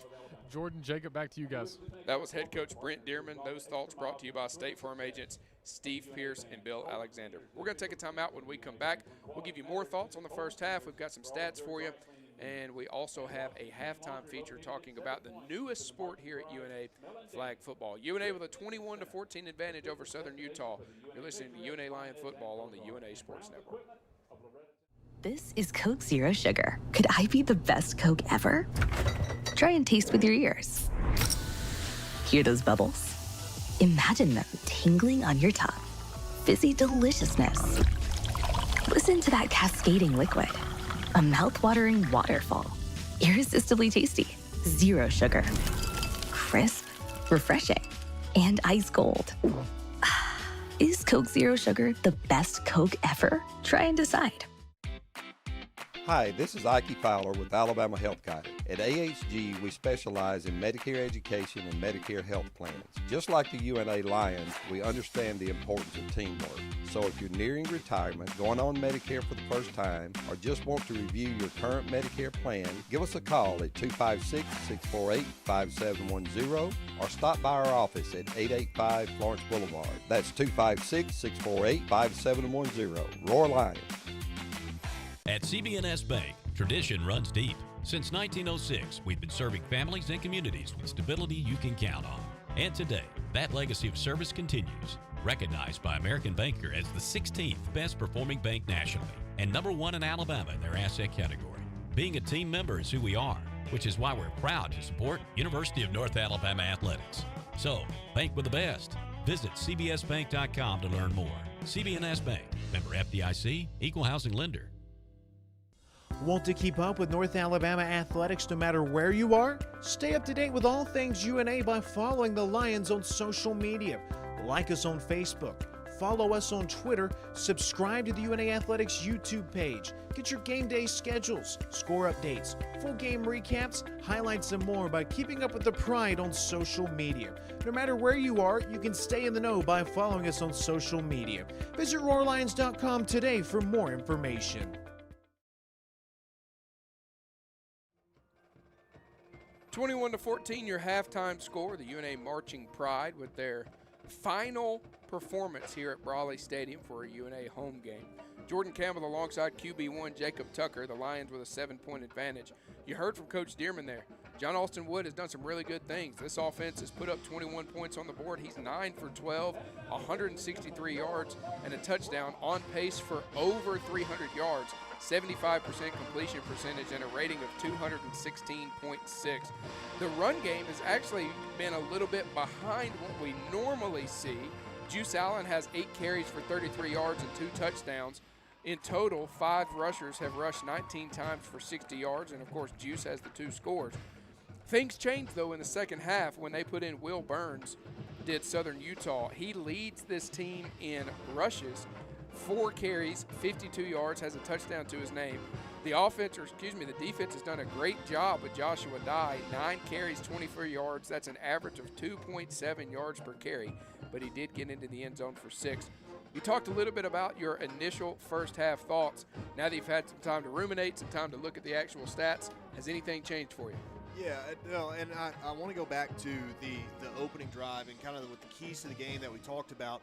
Jordan, Jacob, back to you guys. That was head coach Brent Dearman. Those thoughts brought to you by State Farm agents Steve Pierce and Bill Alexander. We're going to take a timeout. When we come back, we'll give you more thoughts on the first half. We've got some stats for you. And we also have a halftime feature talking about the newest sport here at UNA, flag football. UNA with a 21-14 advantage over Southern Utah. You're listening to UNA Lion Football on the UNA Sports Network. This is Coke Zero Sugar. Could I be the best Coke ever? Try and taste with your ears. Hear those bubbles? Imagine them tingling on your tongue. Fizzy deliciousness. Listen to that cascading liquid. A mouth-watering waterfall. Irresistibly tasty. Zero sugar. Crisp, refreshing, and ice cold. Is Coke Zero Sugar the best Coke ever? Try and decide. Hi, this is Ike Fowler with Alabama Health Guidance. At AHG, we specialize in Medicare education and Medicare health plans. Just like the UNA Lions, we understand the importance of teamwork. So if you're nearing retirement, going on Medicare for the first time, or just want to review your current Medicare plan, give us a call at 256-648-5710 or stop by our office at 885 Florence Boulevard. That's 256-648-5710. Roar Lions. At CB&S Bank, tradition runs deep. Since 1906, we've been serving families and communities with stability you can count on. And today, that legacy of service continues. Recognized by American Banker as the 16th best performing bank nationally and #1 in Alabama in their asset category. Being a team member is who we are, which is why we're proud to support University of North Alabama athletics. So, bank with the best. Visit cbsbank.com to learn more. CB&S Bank, member FDIC, equal housing lender. Want to keep up with North Alabama athletics no matter where you are? Stay up to date with all things UNA by following the Lions on social media. Like us on Facebook, follow us on Twitter, subscribe to the UNA Athletics YouTube page. Get your game day schedules, score updates, full game recaps, highlights, and more by keeping up with the Pride on social media. No matter where you are, you can stay in the know by following us on social media. Visit RoarLions.com today for more information. 21-14, your halftime score. The UNA Marching Pride with their final performance here at Brawley Stadium for a UNA home game. Jordan Campbell alongside QB1 Jacob Tucker, the Lions with a 7-point advantage. You heard from Coach Dearman there. John Austin Wood has done some really good things. This offense has put up 21 points on the board. He's 9 for 12, 163 yards, and a touchdown, on pace for over 300 yards. 75% completion percentage and a rating of 216.6. The run game has actually been a little bit behind what we normally see. Juice Allen has 8 carries for 33 yards and 2 touchdowns. In total, 5 rushers have rushed 19 times for 60 yards, and of course Juice has the 2 scores. Things changed though in the second half when they put in Will Burns, did Southern Utah. He leads this team in rushes. 4 carries, 52 yards, has a touchdown to his name. The defense has done a great job with Joshua Dye. 9 carries, 24 yards. That's an average of 2.7 yards per carry, but he did get into the end zone for 6. You talked a little bit about your initial first half thoughts. Now that you've had some time to ruminate, some time to look at the actual stats, has anything changed for you? Yeah, no, and I want to go back to the opening drive and kind of with the keys to the game that we talked about.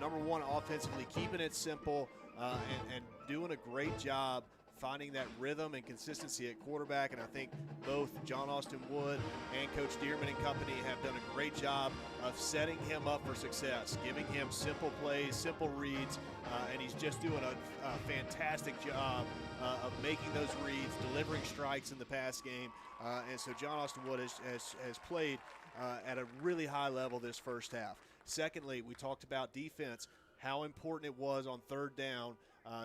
Number one, offensively, keeping it simple and doing a great job finding that rhythm and consistency at quarterback. And I think both John Austin Wood and Coach Dearman and company have done a great job of setting him up for success, giving him simple plays, simple reads, and he's just doing a fantastic job of making those reads, delivering strikes in the pass game. And so John Austin Wood has played at a really high level this first half. Secondly, we talked about defense, how important it was on third down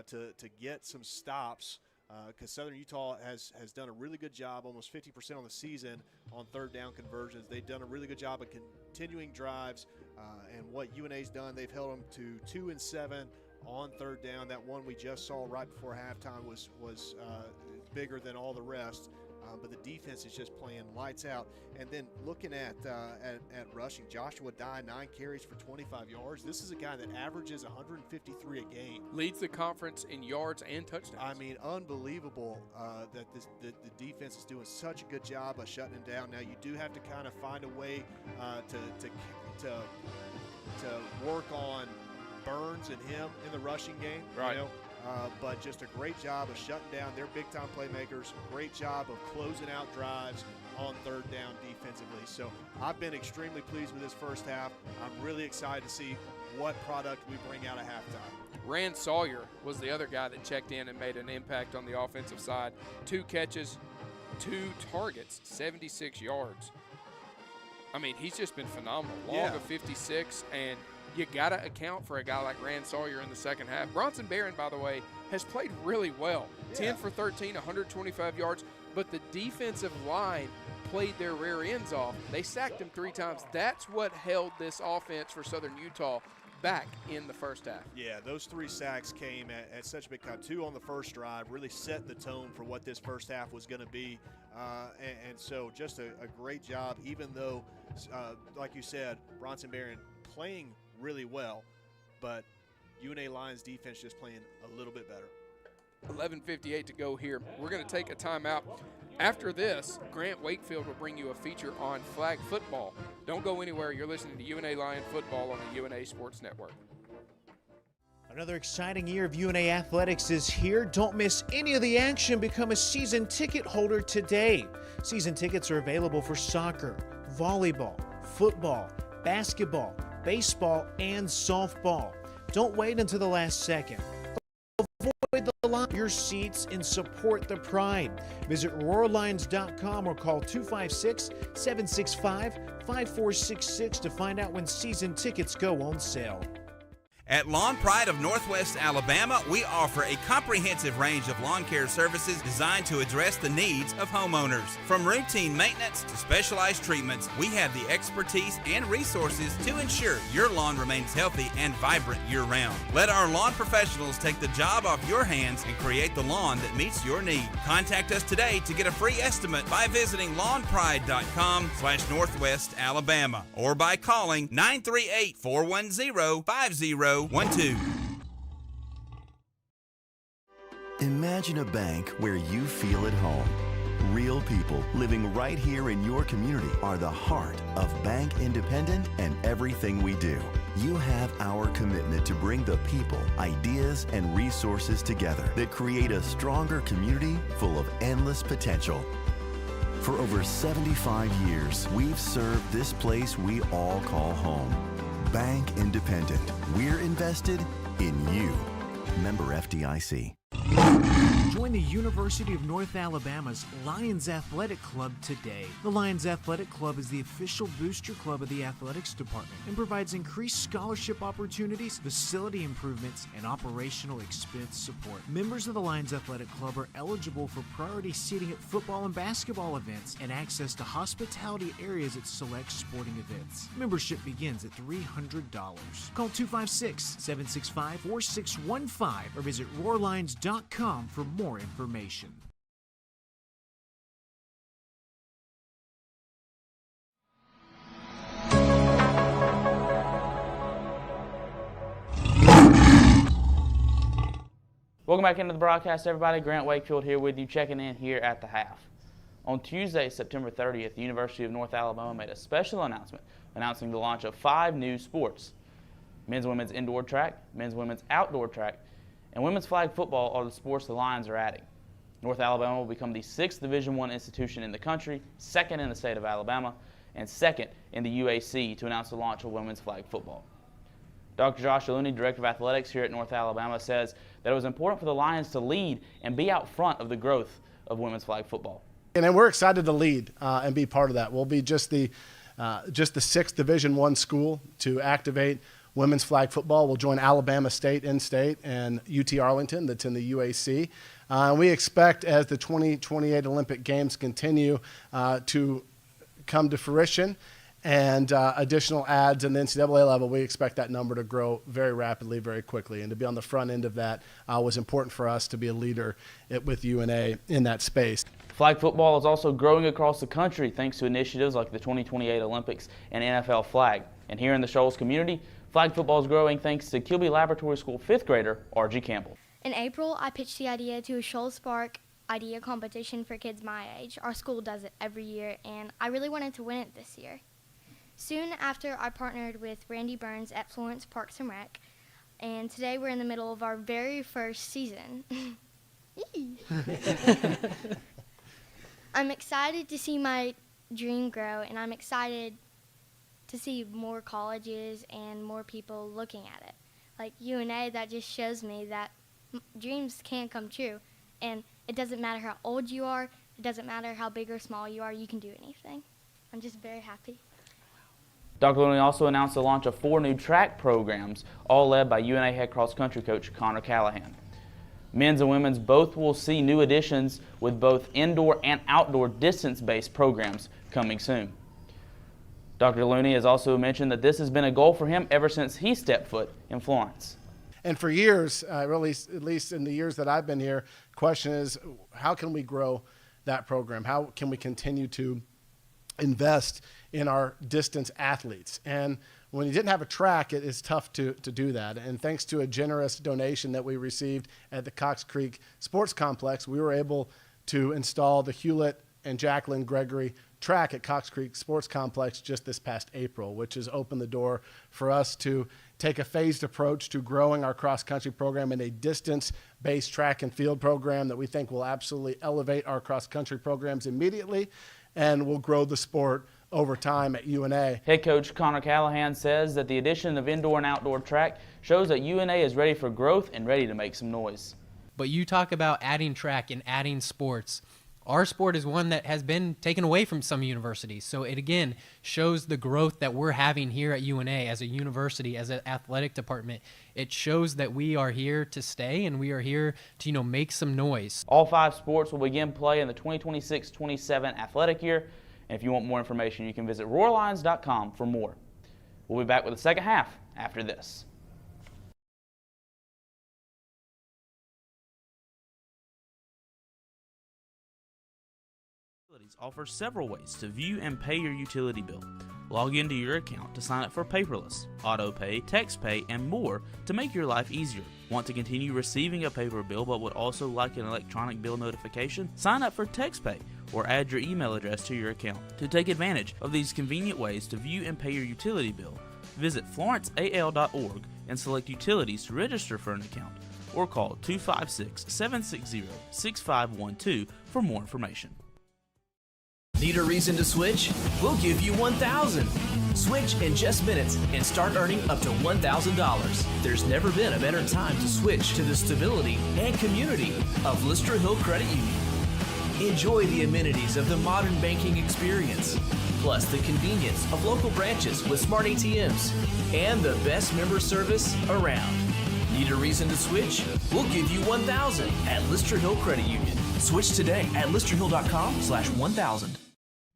to get some stops, because Southern Utah has done a really good job, almost 50% on the season on third down conversions. They've done a really good job of continuing drives, and what UNA's done, they've held them to 2 and 7 on third down. That one we just saw right before halftime was bigger than all the rest. but the defense is just playing lights out. And then looking at rushing, Joshua Dye, 9 carries for 25 yards. This is a guy that averages 153 a game. Leads the conference in yards and touchdowns. I mean, unbelievable that the defense is doing such a good job of shutting him down. Now, you do have to kind of find a way to work on Burns and him in the rushing game. Right. You know? But just a great job of shutting down their big-time playmakers. Great job of closing out drives on third down defensively. So I've been extremely pleased with this first half. I'm really excited to see what product we bring out at halftime. Rand Sawyer was the other guy that checked in and made an impact on the offensive side. 2 catches, 2 targets, 76 yards. I mean, he's just been phenomenal. Log of 56, and you got to account for a guy like Rand Sawyer in the second half. Bronson Barron, by the way, has played really well. 10 for 13, 125 yards, but the defensive line played their rear ends off. They sacked him 3 times. That's what held this offense for Southern Utah back in the first half. Yeah, those 3 sacks came at such a big time. 2 on the first drive really set the tone for what this first half was going to be. And so just a great job, even though, like you said, Bronson Barron playing really well, but UNA Lions defense just playing a little bit better. 11:58 to go here. We're going to take a timeout. After this, Grant Wakefield will bring you a feature on flag football. Don't go anywhere. You're listening to UNA Lion Football on the UNA Sports Network. Another exciting year of UNA athletics is here. Don't miss any of the action. Become a season ticket holder today. Season tickets are available for soccer, volleyball, football, basketball, baseball, and softball. Don't wait until the last second. Avoid the line, your seats, and support the pride. Visit RoarLions.com or call 256-765-5466 to find out when season tickets go on sale. At Lawn Pride of Northwest Alabama, we offer a comprehensive range of lawn care services designed to address the needs of homeowners. From routine maintenance to specialized treatments, we have the expertise and resources to ensure your lawn remains healthy and vibrant year-round. Let our lawn professionals take the job off your hands and create the lawn that meets your need. Contact us today to get a free estimate by visiting lawnpride.com/Northwest Alabama or by calling 938-410-5012. Imagine a bank where you feel at home. Real people living right here in your community are the heart of Bank Independent and everything we do. You have our commitment to bring the people, ideas, and resources together that create a stronger community full of endless potential. For over 75 years, we've served this place we all call home. Bank Independent. We're invested in you. Member FDIC. Join the University of North Alabama's Lions Athletic Club today. The Lions Athletic Club is the official booster club of the athletics department and provides increased scholarship opportunities, facility improvements, and operational expense support. Members of the Lions Athletic Club are eligible for priority seating at football and basketball events and access to hospitality areas at select sporting events. Membership begins at $300. Call 256-765-4615 or visit RoarLions.com for more information. Welcome back into the broadcast, everybody. Grant Wakefield here with you, checking in here at the half. On Tuesday, September 30th, the University of North Alabama made a special announcement announcing the launch of 5 new sports. Men's and women's indoor track, men's and women's outdoor track, and women's flag football are the sports the Lions are adding. North Alabama will become the 6th Division I institution in the country, 2nd in the state of Alabama, and 2nd in the UAC to announce the launch of women's flag football. Dr. Josh Looney, Director of Athletics here at North Alabama, says that it was important for the Lions to lead and be out front of the growth of women's flag football. And then we're excited to lead and be part of that. We'll be just the 6th Division I school to activate women's flag football. We'll join Alabama State in-state and UT Arlington that's in the UAC. We expect as the 2028 Olympic Games continue to come to fruition and additional adds in the NCAA level, we expect that number to grow very rapidly, very quickly. And to be on the front end of that was important for us to be a leader with UNA in that space. Flag football is also growing across the country thanks to initiatives like the 2028 Olympics and NFL flag. And here in the Shoals community, flag football is growing thanks to Kilby Laboratory School 5th grader R.G. Campbell. In April, I pitched the idea to a Shoals Park idea competition for kids my age. Our school does it every year, and I really wanted to win it this year. Soon after, I partnered with Randy Burns at Florence Parks and Rec, and today we're in the middle of our very first season. I'm excited to see my dream grow, and I'm excited to see more colleges and more people looking at it. Like UNA, that just shows me that dreams can come true, and it doesn't matter how old you are, it doesn't matter how big or small you are, you can do anything. I'm just very happy. Dr. Looney also announced the launch of 4 new track programs, all led by UNA head cross country coach Connor Callahan. Men's and women's both will see new additions with both indoor and outdoor distance-based programs coming soon. Dr. Looney has also mentioned that this has been a goal for him ever since he stepped foot in Florence. And for years, really, at least in the years that I've been here, the question is, how can we grow that program? How can we continue to invest in our distance athletes? And when you didn't have a track, it is tough to do that. And thanks to a generous donation that we received at the Cox Creek Sports Complex, we were able to install the Hewlett and Jacqueline Gregory track at Cox Creek Sports Complex just this past April, which has opened the door for us to take a phased approach to growing our cross-country program in a distance-based track and field program that we think will absolutely elevate our cross-country programs immediately and will grow the sport over time at UNA. Head coach Connor Callahan says that the addition of indoor and outdoor track shows that UNA is ready for growth and ready to make some noise. But you talk about adding track and adding sports. Our sport is one that has been taken away from some universities. So it again shows the growth that we're having here at UNA as a university, as an athletic department. It shows that we are here to stay and we are here to, make some noise. All 5 sports will begin play in the 2026-27 athletic year. And if you want more information, you can visit roarlions.com for more. We'll be back with the second half after this. Offers several ways to view and pay your utility bill. Log into your account to sign up for paperless, auto pay, text pay, and more to make your life easier. Want to continue receiving a paper bill but would also like an electronic bill notification? Sign up for text pay or add your email address to your account. To take advantage of these convenient ways to view and pay your utility bill, visit florenceal.org and select utilities to register for an account, or call 256-760-6512 for more information. Need a reason to switch? We'll give you 1,000. Switch in just minutes and start earning up to $1,000. There's never been a better time to switch to the stability and community of Lister Hill Credit Union. Enjoy the amenities of the modern banking experience, plus the convenience of local branches with smart ATMs and the best member service around. Need a reason to switch? We'll give you 1,000 at Lister Hill Credit Union. Switch today at listerhill.com/1000.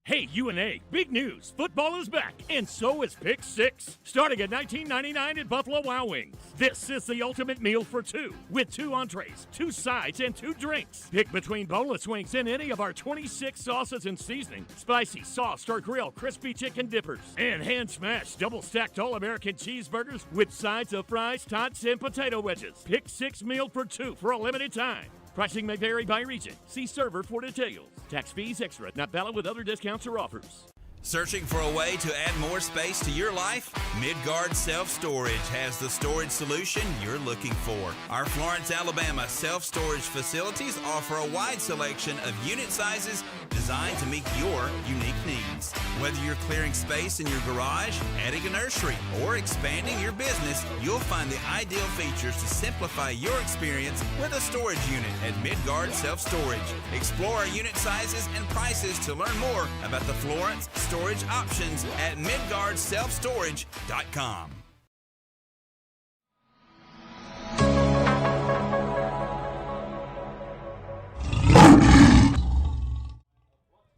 Hey, UNA, big news. Football is back, and so is Pick 6. Starting at $19.99 at Buffalo Wild Wings. This is the ultimate meal for 2, with 2 entrees, 2 sides, and 2 drinks. Pick between boneless wings and any of our 26 sauces and seasonings. Spicy, sauced, or grilled crispy chicken dippers. And hand-smashed, double-stacked all-American cheeseburgers with sides of fries, tots, and potato wedges. Pick 6 meal for 2 for a limited time. Pricing may vary by region. See server for details. Tax fees extra, not valid with other discounts or offers. Searching for a way to add more space to your life? Midgard Self-Storage has the storage solution you're looking for. Our Florence, Alabama self-storage facilities offer a wide selection of unit sizes designed to meet your unique needs. Whether you're clearing space in your garage, adding a nursery, or expanding your business, you'll find the ideal features to simplify your experience with a storage unit at Midgard Self-Storage. Explore our unit sizes and prices to learn more about the Florence storage options at midgardselfstorage.com.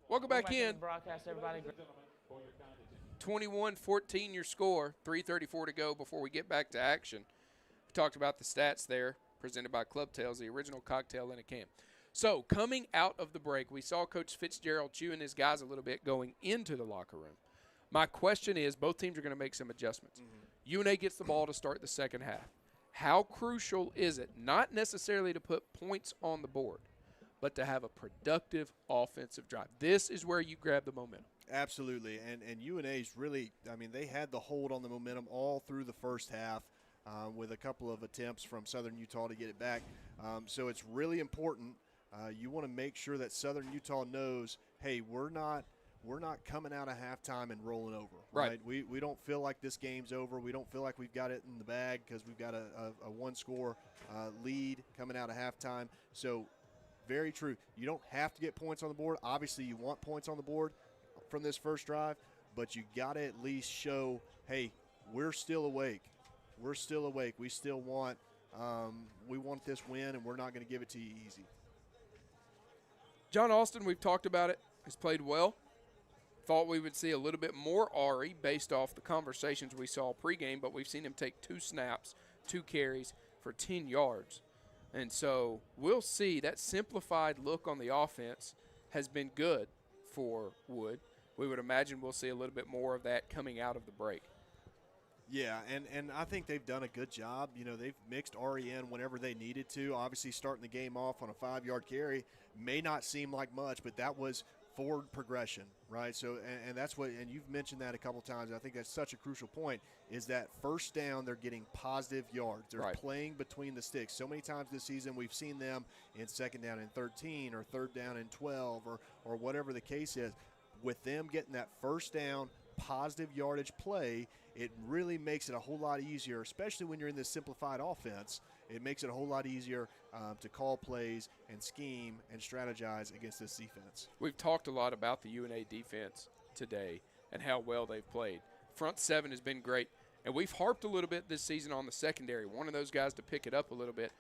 Welcome back in. 21-14 your score, 3:34 to go before we get back to action. We talked about the stats there, presented by Club Tales, the original cocktail in a can. So coming out of the break, we saw Coach Fitzgerald chewing his guys a little bit going into the locker room. My question is, both teams are going to make some adjustments. UNA gets the ball to start the second half. How crucial is it, not necessarily to put points on the board, but to have a productive offensive drive? This is where you grab the momentum. Absolutely, and UNA's really, I mean, they had the hold on the momentum all through the first half with a couple of attempts from Southern Utah to get it back. So it's really important. You want to make sure that Southern Utah knows, hey, we're not coming out of halftime and rolling over. Right? We don't feel like this game's over. We don't feel like we've got it in the bag because we've got a one-score lead coming out of halftime. So very true. You don't have to get points on the board. Obviously, you want points on the board from this first drive, but you got to at least show, hey, we're still awake. We're still awake. We still want we want this win, and we're not going to give it to you easy. John Austin, we've talked about it, has played well. Thought we would see a little bit more Ari based off the conversations we saw pregame, but we've seen him take 2 snaps, 2 carries for 10 yards. And so we'll see. That simplified look on the offense has been good for Wood. We would imagine we'll see a little bit more of that coming out of the break. Yeah, and I think they've done a good job. You know, they've mixed Ari in whenever they needed to. Obviously, starting the game off on a 5-yard carry may not seem like much, but that was forward progression, right? So, and that's what, and you've mentioned that a couple times. I think that's such a crucial point, is that first down, they're getting positive yards. They're playing between the sticks. So many times this season we've seen them in second down and 13 or third down and 12 or whatever the case is. With them getting that first down, positive yardage play, it really makes it a whole lot easier, especially when you're in this simplified offense. It makes it a whole lot easier to call plays and scheme and strategize against this defense. We've talked a lot about the UNA defense today and how well they've played. Front 7 has been great, and we've harped a little bit this season on the secondary. One of those guys to pick it up a little bit,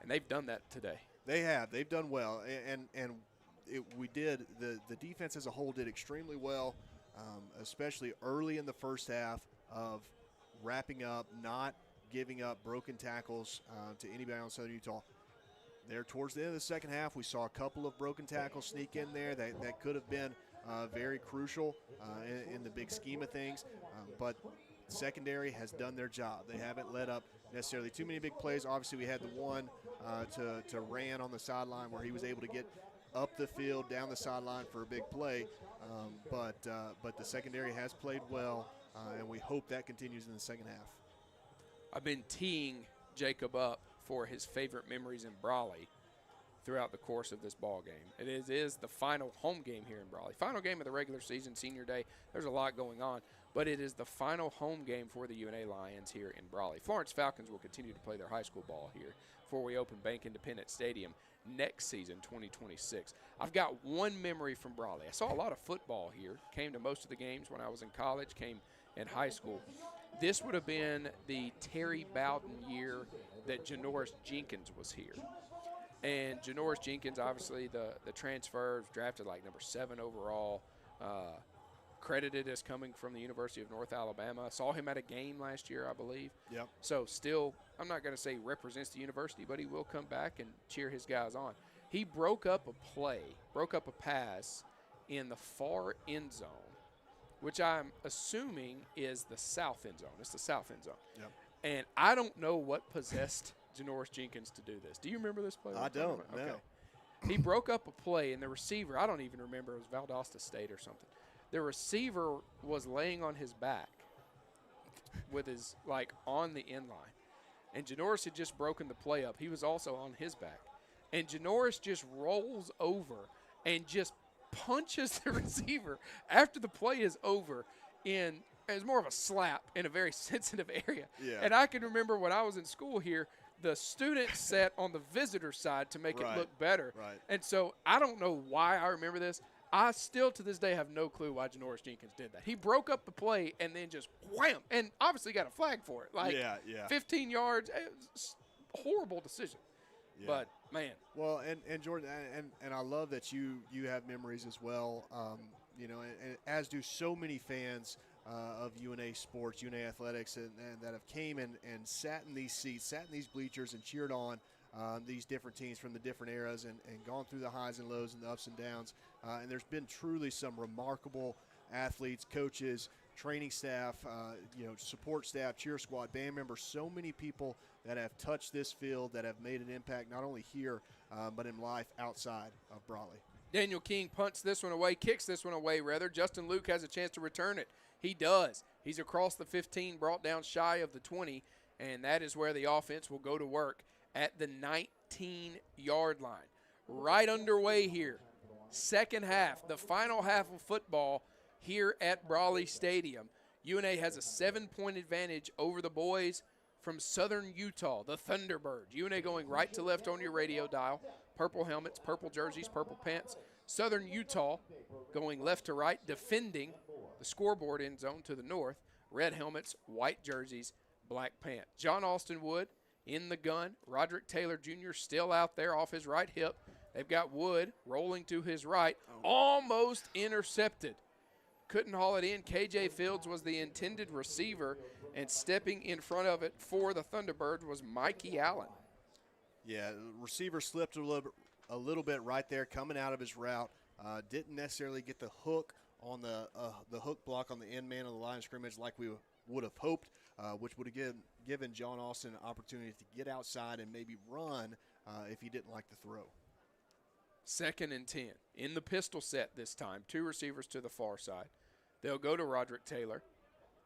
and they've done that today. They have. They've done well, and we did. The defense as a whole did extremely well, especially early in the first half of wrapping up, not giving up broken tackles to anybody on Southern Utah. There towards the end of the second half, we saw a couple of broken tackles sneak in there that could have been very crucial in the big scheme of things. But secondary has done their job. They haven't let up necessarily too many big plays. Obviously, we had the one to Rand on the sideline where he was able to get up the field, down the sideline for a big play. But the secondary has played well, and we hope that continues in the second half. I've been teeing Jacob up for his favorite memories in Brawley throughout the course of this ball game. It is the final home game here in Brawley. Final game of the regular season, senior day. There's a lot going on, but it is the final home game for the UNA Lions here in Brawley. Florence Falcons will continue to play their high school ball here before we open Bank Independent Stadium next season, 2026. I've got one memory from Brawley. I saw a lot of football here, came to most of the games when I was in college, came in high school. This would have been the Terry Bowden year that Janoris Jenkins was here. And Janoris Jenkins, obviously the transfer, was drafted like number 7 overall, credited as coming from the University of North Alabama. I saw him at a game last year, I believe. Yep. So still, I'm not going to say he represents the university, but he will come back and cheer his guys on. He broke up a pass in the far end zone, which I'm assuming is the south end zone. It's the south end zone. Yep. And I don't know what possessed Janoris Jenkins to do this. Do you remember this play? I don't, no. Okay. He broke up a play, and the receiver, I don't even remember, it was Valdosta State or something. The receiver was laying on his back with his, on the end line. And Janoris had just broken the play up. He was also on his back. And Janoris just rolls over and just punches the receiver after the play is over it was more of a slap in a very sensitive area. Yeah. And I can remember when I was in school here, the students sat on the visitor side to make it look better. Right. And so I don't know why I remember this. I still to this day have no clue why Janoris Jenkins did that. He broke up the play and then just wham, and obviously got a flag for it. 15 yards. It was a horrible decision. Yeah. But, man. Well, and Jordan, and I love that you have memories as well, and as do so many fans of UNA sports, UNA athletics, and that have came and sat in these seats, sat in these bleachers and cheered on these different teams from the different eras and gone through the highs and lows and the ups and downs. And there's been truly some remarkable athletes, coaches, training staff, support staff, cheer squad, band members, so many people that have touched this field, that have made an impact not only here but in life outside of Brawley. Daniel King punts this one away, kicks this one away, rather. Justin Luke has a chance to return it. He does. He's across the 15, brought down shy of the 20, and that is where the offense will go to work at the 19-yard line. Right underway here. Second half, the final half of football here at Brawley Stadium. UNA has a 7-point advantage over the boys from Southern Utah, the Thunderbirds. UNA going right to left on your radio dial. Purple helmets, purple jerseys, purple pants. Southern Utah going left to right, defending the scoreboard end zone to the north. Red helmets, white jerseys, black pants. John Austin Wood in the gun. Roderick Taylor Jr. still out there off his right hip. They've got Wood rolling to his right, almost intercepted. Couldn't haul it in. KJ Fields was the intended receiver, and stepping in front of it for the Thunderbirds was Mikey Allen. Yeah, the receiver slipped a little bit right there coming out of his route. Didn't necessarily get the hook on the hook block on the end man of the line of scrimmage like we would have hoped, which would have given John Austin an opportunity to get outside and maybe run if he didn't like the throw. 2nd and 10. In the pistol set this time. 2 receivers to the far side. They'll go to Roderick Taylor.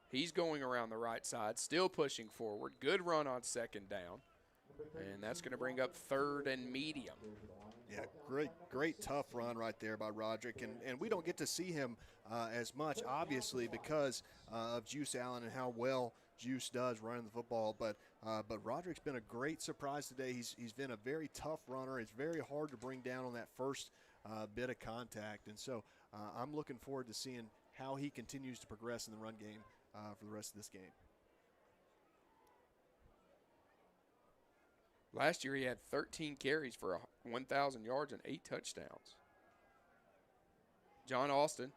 He's going around the right side, still pushing forward. Good run on 2nd down. And that's going to bring up 3rd and medium. Yeah, great tough run right there by Roderick. And we don't get to see him as much, obviously, because of Juice Allen and how well Juice does running the football. But Roderick's been a great surprise today. He's been a very tough runner. It's very hard to bring down on that first bit of contact. And so I'm looking forward to seeing how he continues to progress in the run game for the rest of this game. Last year he had 13 carries for 1,000 yards and 8 touchdowns. John Austin,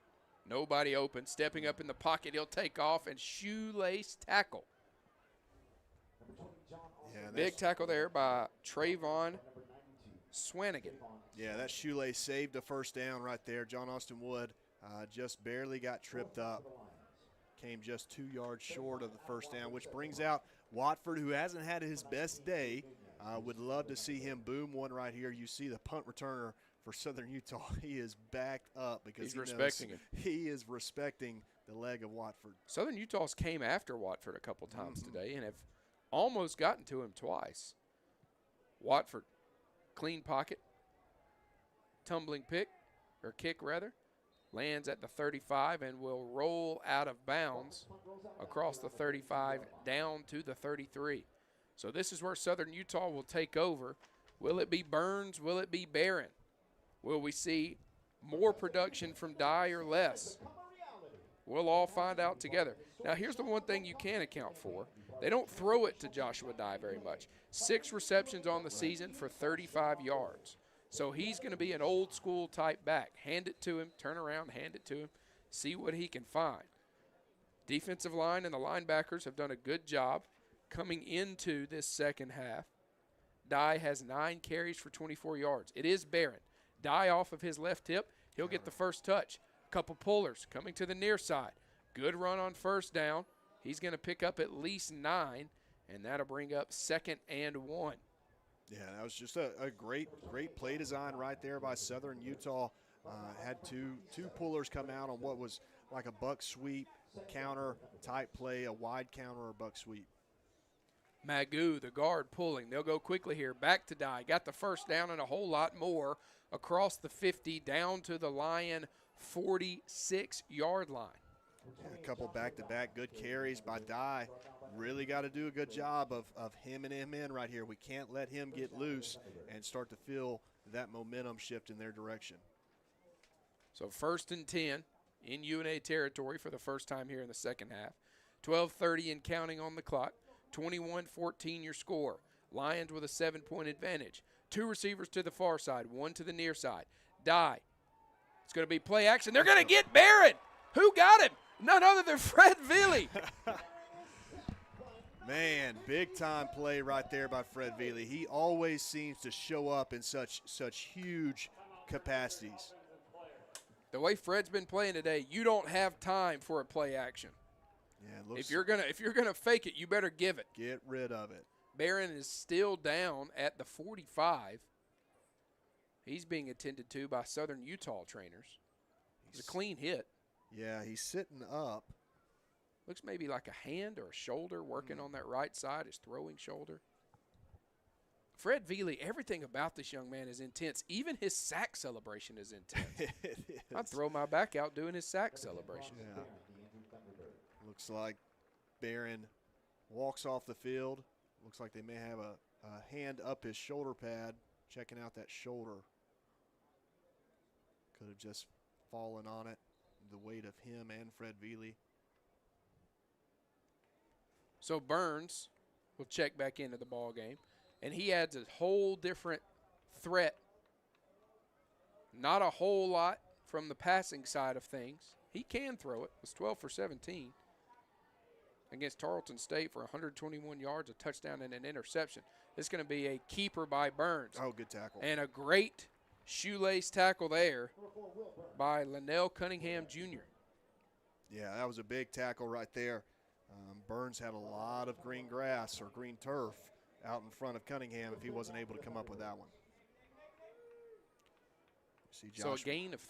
nobody open, stepping up in the pocket. He'll take off and shoelace tackle. Yeah, big tackle there by Trayvon Swanigan. Yeah, that shoelace saved a first down right there. John Austin Wood just barely got tripped up. Came just 2 yards short of the first down, which brings out Watford, who hasn't had his best day. Would love to see him boom one right here. You see the punt returner for Southern Utah. He is backed up because he's respecting it. He is respecting the leg of Watford. Southern Utah's came after Watford a couple times today and have almost gotten to him twice. Watford, clean pocket, tumbling kick, lands at the 35 and will roll out of bounds across the 35 down to the 33. So this is where Southern Utah will take over. Will it be Burns? Will it be Barron? Will we see more production from Dye or less? We'll all find out together. Now, here's the one thing you can account for. They don't throw it to Joshua Dye very much. 6 receptions on the season for 35 yards. So he's going to be an old-school type back. Hand it to him, turn around, hand it to him, see what he can find. Defensive line and the linebackers have done a good job coming into this second half. Dye has 9 carries for 24 yards. It is Barron. Dye off of his left hip. He'll get the first touch. A couple pullers coming to the near side. Good run on first down. He's going to pick up at least 9, and that'll bring up 2nd and 1. Yeah, that was just a great play design right there by Southern Utah. Had two pullers come out on what was like a buck sweep counter type play, a wide counter or buck sweep. Magoo, the guard, pulling. They'll go quickly here. Back to Dye. Got the first down and a whole lot more across the 50 down to the Lion 46-yard line. Yeah, a couple back-to-back good carries by Dye. Really got to do a good job of hemming him in right here. We can't let him get loose and start to feel that momentum shift in their direction. So 1st and 10 in UNA territory for the first time here in the second half. 12:30 and counting on the clock. 21-14 your score. Lions with a 7-point advantage. 2 receivers to the far side, 1 to the near side. Dye. It's going to be play action. They're going to get Barron. Who got him? None other than Fred Villey. Man, big time play right there by Fred Veely. He always seems to show up in such huge capacities. The way Fred's been playing today, you don't have time for a play action. Yeah, it looks if you're gonna fake it, you better give it. Get rid of it. Barron is still down at the 45. He's being attended to by Southern Utah trainers. It's a clean hit. Yeah, he's sitting up. Looks maybe like a hand or a shoulder working on that right side, his throwing shoulder. Fred Veely, everything about this young man is intense. Even his sack celebration is intense. I'd throw my back out doing his sack celebration. Yeah. Looks like Barron walks off the field. Looks like they may have a hand up his shoulder pad, checking out that shoulder. Could have just fallen on it, the weight of him and Fred Veely. So Burns will check back into the ball game, and he adds a whole different threat. Not a whole lot from the passing side of things. He can throw it. It's 12 for 17 against Tarleton State for 121 yards, a touchdown, and an interception. It's going to be a keeper by Burns. Oh, good tackle. And a great shoelace tackle there by Linnell Cunningham Jr. Yeah, that was a big tackle right there. Burns had a lot of green grass or green turf out in front of Cunningham if he wasn't able to come up with that one. See So a gain of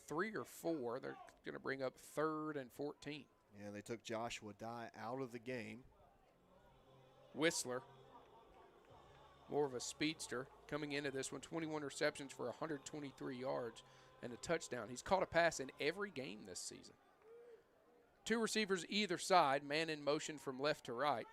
3 or 4. They're going to bring up 3rd and 14. Yeah, they took Joshua Dye out of the game. Whistler, more of a speedster, coming into this one, 21 receptions for 123 yards and a touchdown. He's caught a pass in every game this season. 2 receivers either side, man in motion from left to right.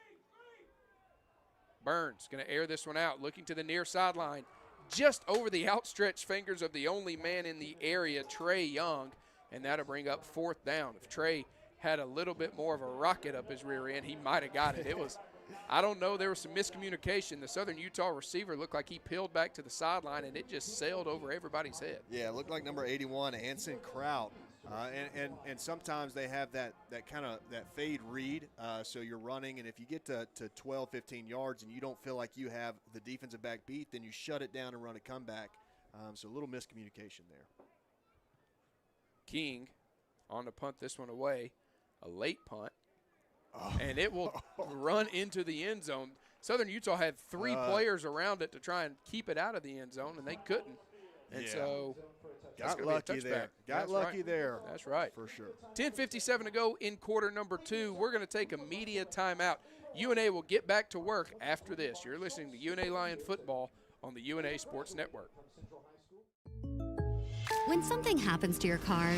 Burns going to air this one out, looking to the near sideline, just over the outstretched fingers of the only man in the area, Trey Young, and that'll bring up 4th down. If Trey had a little bit more of a rocket up his rear end, he might have got it. It was, I don't know, there was some miscommunication. The Southern Utah receiver looked like he peeled back to the sideline, and it just sailed over everybody's head. Yeah, it looked like number 81, Anson Kraut. And sometimes they have that kind of that fade read, so you're running, and if you get to 12, 15 yards and you don't feel like you have the defensive back beat, then you shut it down and run a comeback. So a little miscommunication there. King on to punt this one away, a late punt, and it will run into the end zone. Southern Utah had 3 players around it to try and keep it out of the end zone, and they couldn't. And so got lucky there. Got lucky there. That's right. For sure. 10:57 to go in quarter number 2. We're going to take a media timeout. UNA will get back to work after this. You're listening to UNA Lion Football on the UNA Sports Network. When something happens to your car,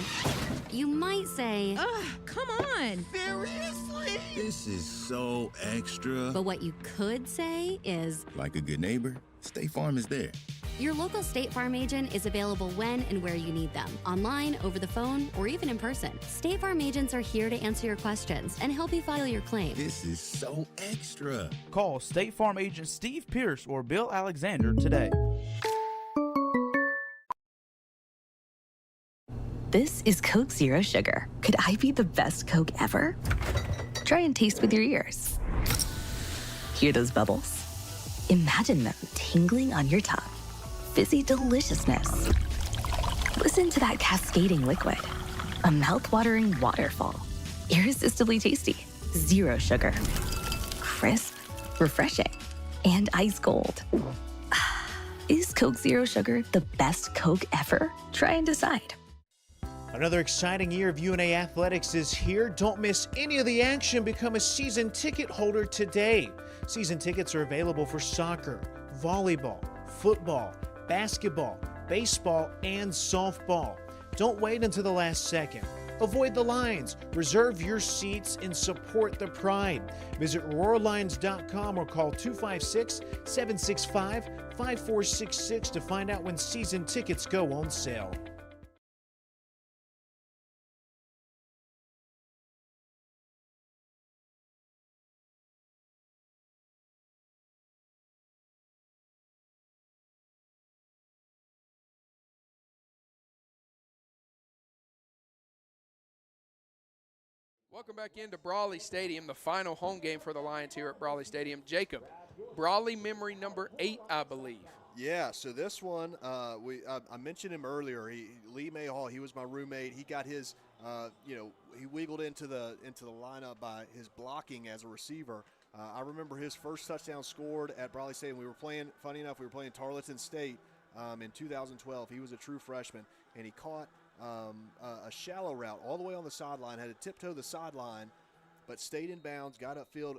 you might say, ugh, come on. Seriously? This is so extra. But what you could say is, like a good neighbor, State Farm is there. Your local State Farm agent is available when and where you need them, online, over the phone, or even in person. State Farm agents are here to answer your questions and help you file your claim. This is so extra. Call State Farm agent Steve Pierce or Bill Alexander today. This is Coke Zero Sugar. Could I be the best Coke ever? Try and taste with your ears. Hear those bubbles? Imagine them tingling on your tongue. Fizzy deliciousness. Listen to that cascading liquid. A mouth-watering waterfall. Irresistibly tasty. Zero sugar. Crisp, refreshing, and ice cold. Is Coke Zero Sugar the best Coke ever? Try and decide. Another exciting year of UNA athletics is here. Don't miss any of the action. Become a season ticket holder today. Season tickets are available for soccer, volleyball, football, basketball, baseball, and softball. Don't wait until the last second. Avoid the lines. Reserve your seats and support the pride. Visit RoarLions.com or call 256-765-5466 to find out when season tickets go on sale. Welcome back into Brawley Stadium, the final home game for the Lions here at Brawley Stadium. Jacob, Brawley memory number 8, I believe. Yeah, so this one, I mentioned him earlier. Lee Mayhall, he was my roommate. He got his, he wiggled into the lineup by his blocking as a receiver. I remember his first touchdown scored at Brawley Stadium. We were playing, funny enough, Tarleton State in 2012. He was a true freshman, and he caught a shallow route all the way on the sideline, had to tiptoe the sideline, but stayed in bounds, got upfield,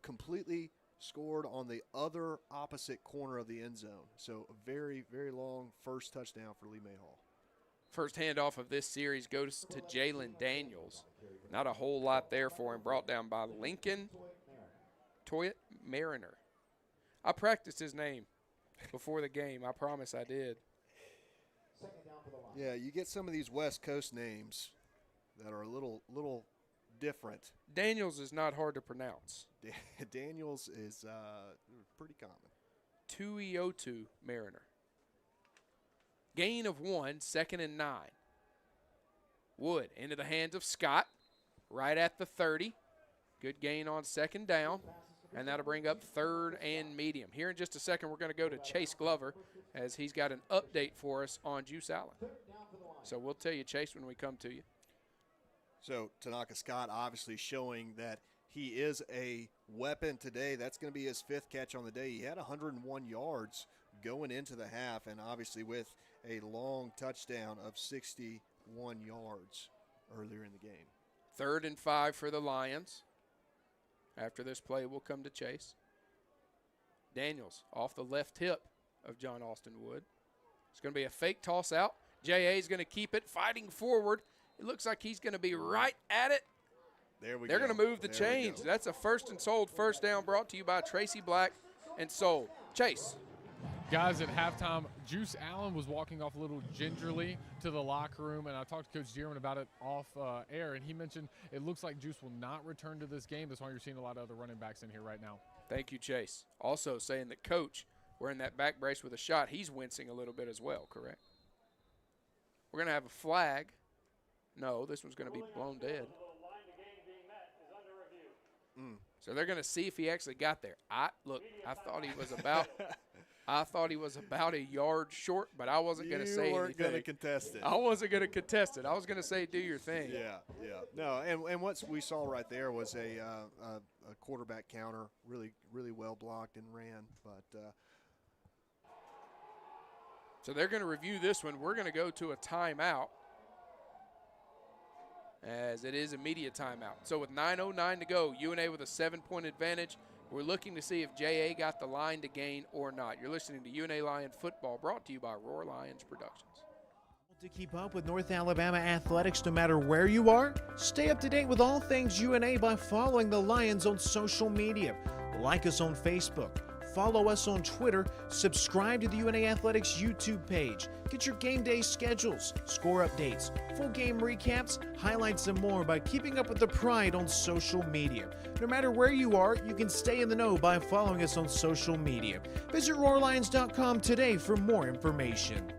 completely scored on the other opposite corner of the end zone. So a very, very long first touchdown for Lee Mayhall. First handoff of this series goes to Jalen Daniels. Not a whole lot there for him. Brought down by Lincoln Toyot Mariner. I practiced his name before the game. I promise I did. Yeah, you get some of these West Coast names that are a little different. Daniels is not hard to pronounce. Daniels is pretty common. Tuiotu Mariner. Gain of 1, 2nd and 9. Wood into the hands of Scott, right at the 30. Good gain on 2nd down, and that'll bring up 3rd and medium. Here in just a second, we're going to go to Chase Glover as he's got an update for us on Juice Allen. So we'll tell you, Chase, when we come to you. So Tanaka Scott obviously showing that he is a weapon today. That's going to be his 5th catch on the day. He had 101 yards going into the half, and obviously with a long touchdown of 61 yards earlier in the game. 3rd and 5 for the Lions. After this play, we'll come to Chase. Daniels off the left hip of John Austin Wood. It's going to be a fake toss out. J.A. is going to keep it, fighting forward. It looks like he's going to be right at it. There we go. They're going to move the chains. That's a first and sold first down brought to you by Tracy Black and sold. Chase. Guys, at halftime, Juice Allen was walking off a little gingerly to the locker room, and I talked to Coach Dearman about it off air, and he mentioned it looks like Juice will not return to this game. That's why you're seeing a lot of other running backs in here right now. Thank you, Chase. Also saying that Coach, wearing that back brace with a shot, he's wincing a little bit as well, correct? We're going to have a flag. No, this one's going to be blown dead. So they're going to see if he actually got there. I thought he was about a yard short, but I wasn't going to say anything. You weren't going to contest it. I wasn't going to contest it. I was going to say, do your thing. Yeah. No, and what we saw right there was a quarterback counter, really, really well blocked and ran. But so they're going to review this one. We're going to go to a timeout, as it is a media timeout. So with 9:09 to go, UNA with a 7-point advantage. We're looking to see if J.A. got the line to gain or not. You're listening to UNA Lion Football, brought to you by Roar Lions Productions. To keep up with North Alabama athletics no matter where you are, stay up to date with all things UNA by following the Lions on social media. Like us on Facebook, follow us on Twitter, subscribe to the UNA Athletics YouTube page. Get your game day schedules, score updates, full game recaps, highlights, and more by keeping up with the Pride on social media. No matter where you are, you can stay in the know by following us on social media. Visit RoarLions.com today for more information.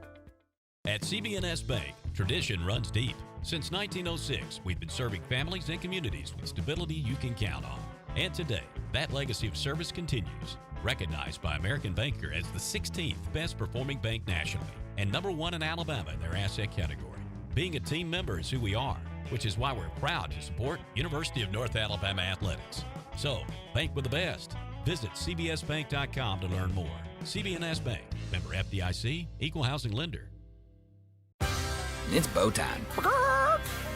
At CB&S Bank, tradition runs deep. Since 1906, we've been serving families and communities with stability you can count on. And today, that legacy of service continues. Recognized by American Banker as the 16th best performing bank nationally and #1 in Alabama in their asset category. Being a team member is who we are, which is why we're proud to support University of North Alabama athletics. So, bank with the best. Visit cbsbank.com to learn more. CB&S Bank, member FDIC, equal housing lender. It's bow time.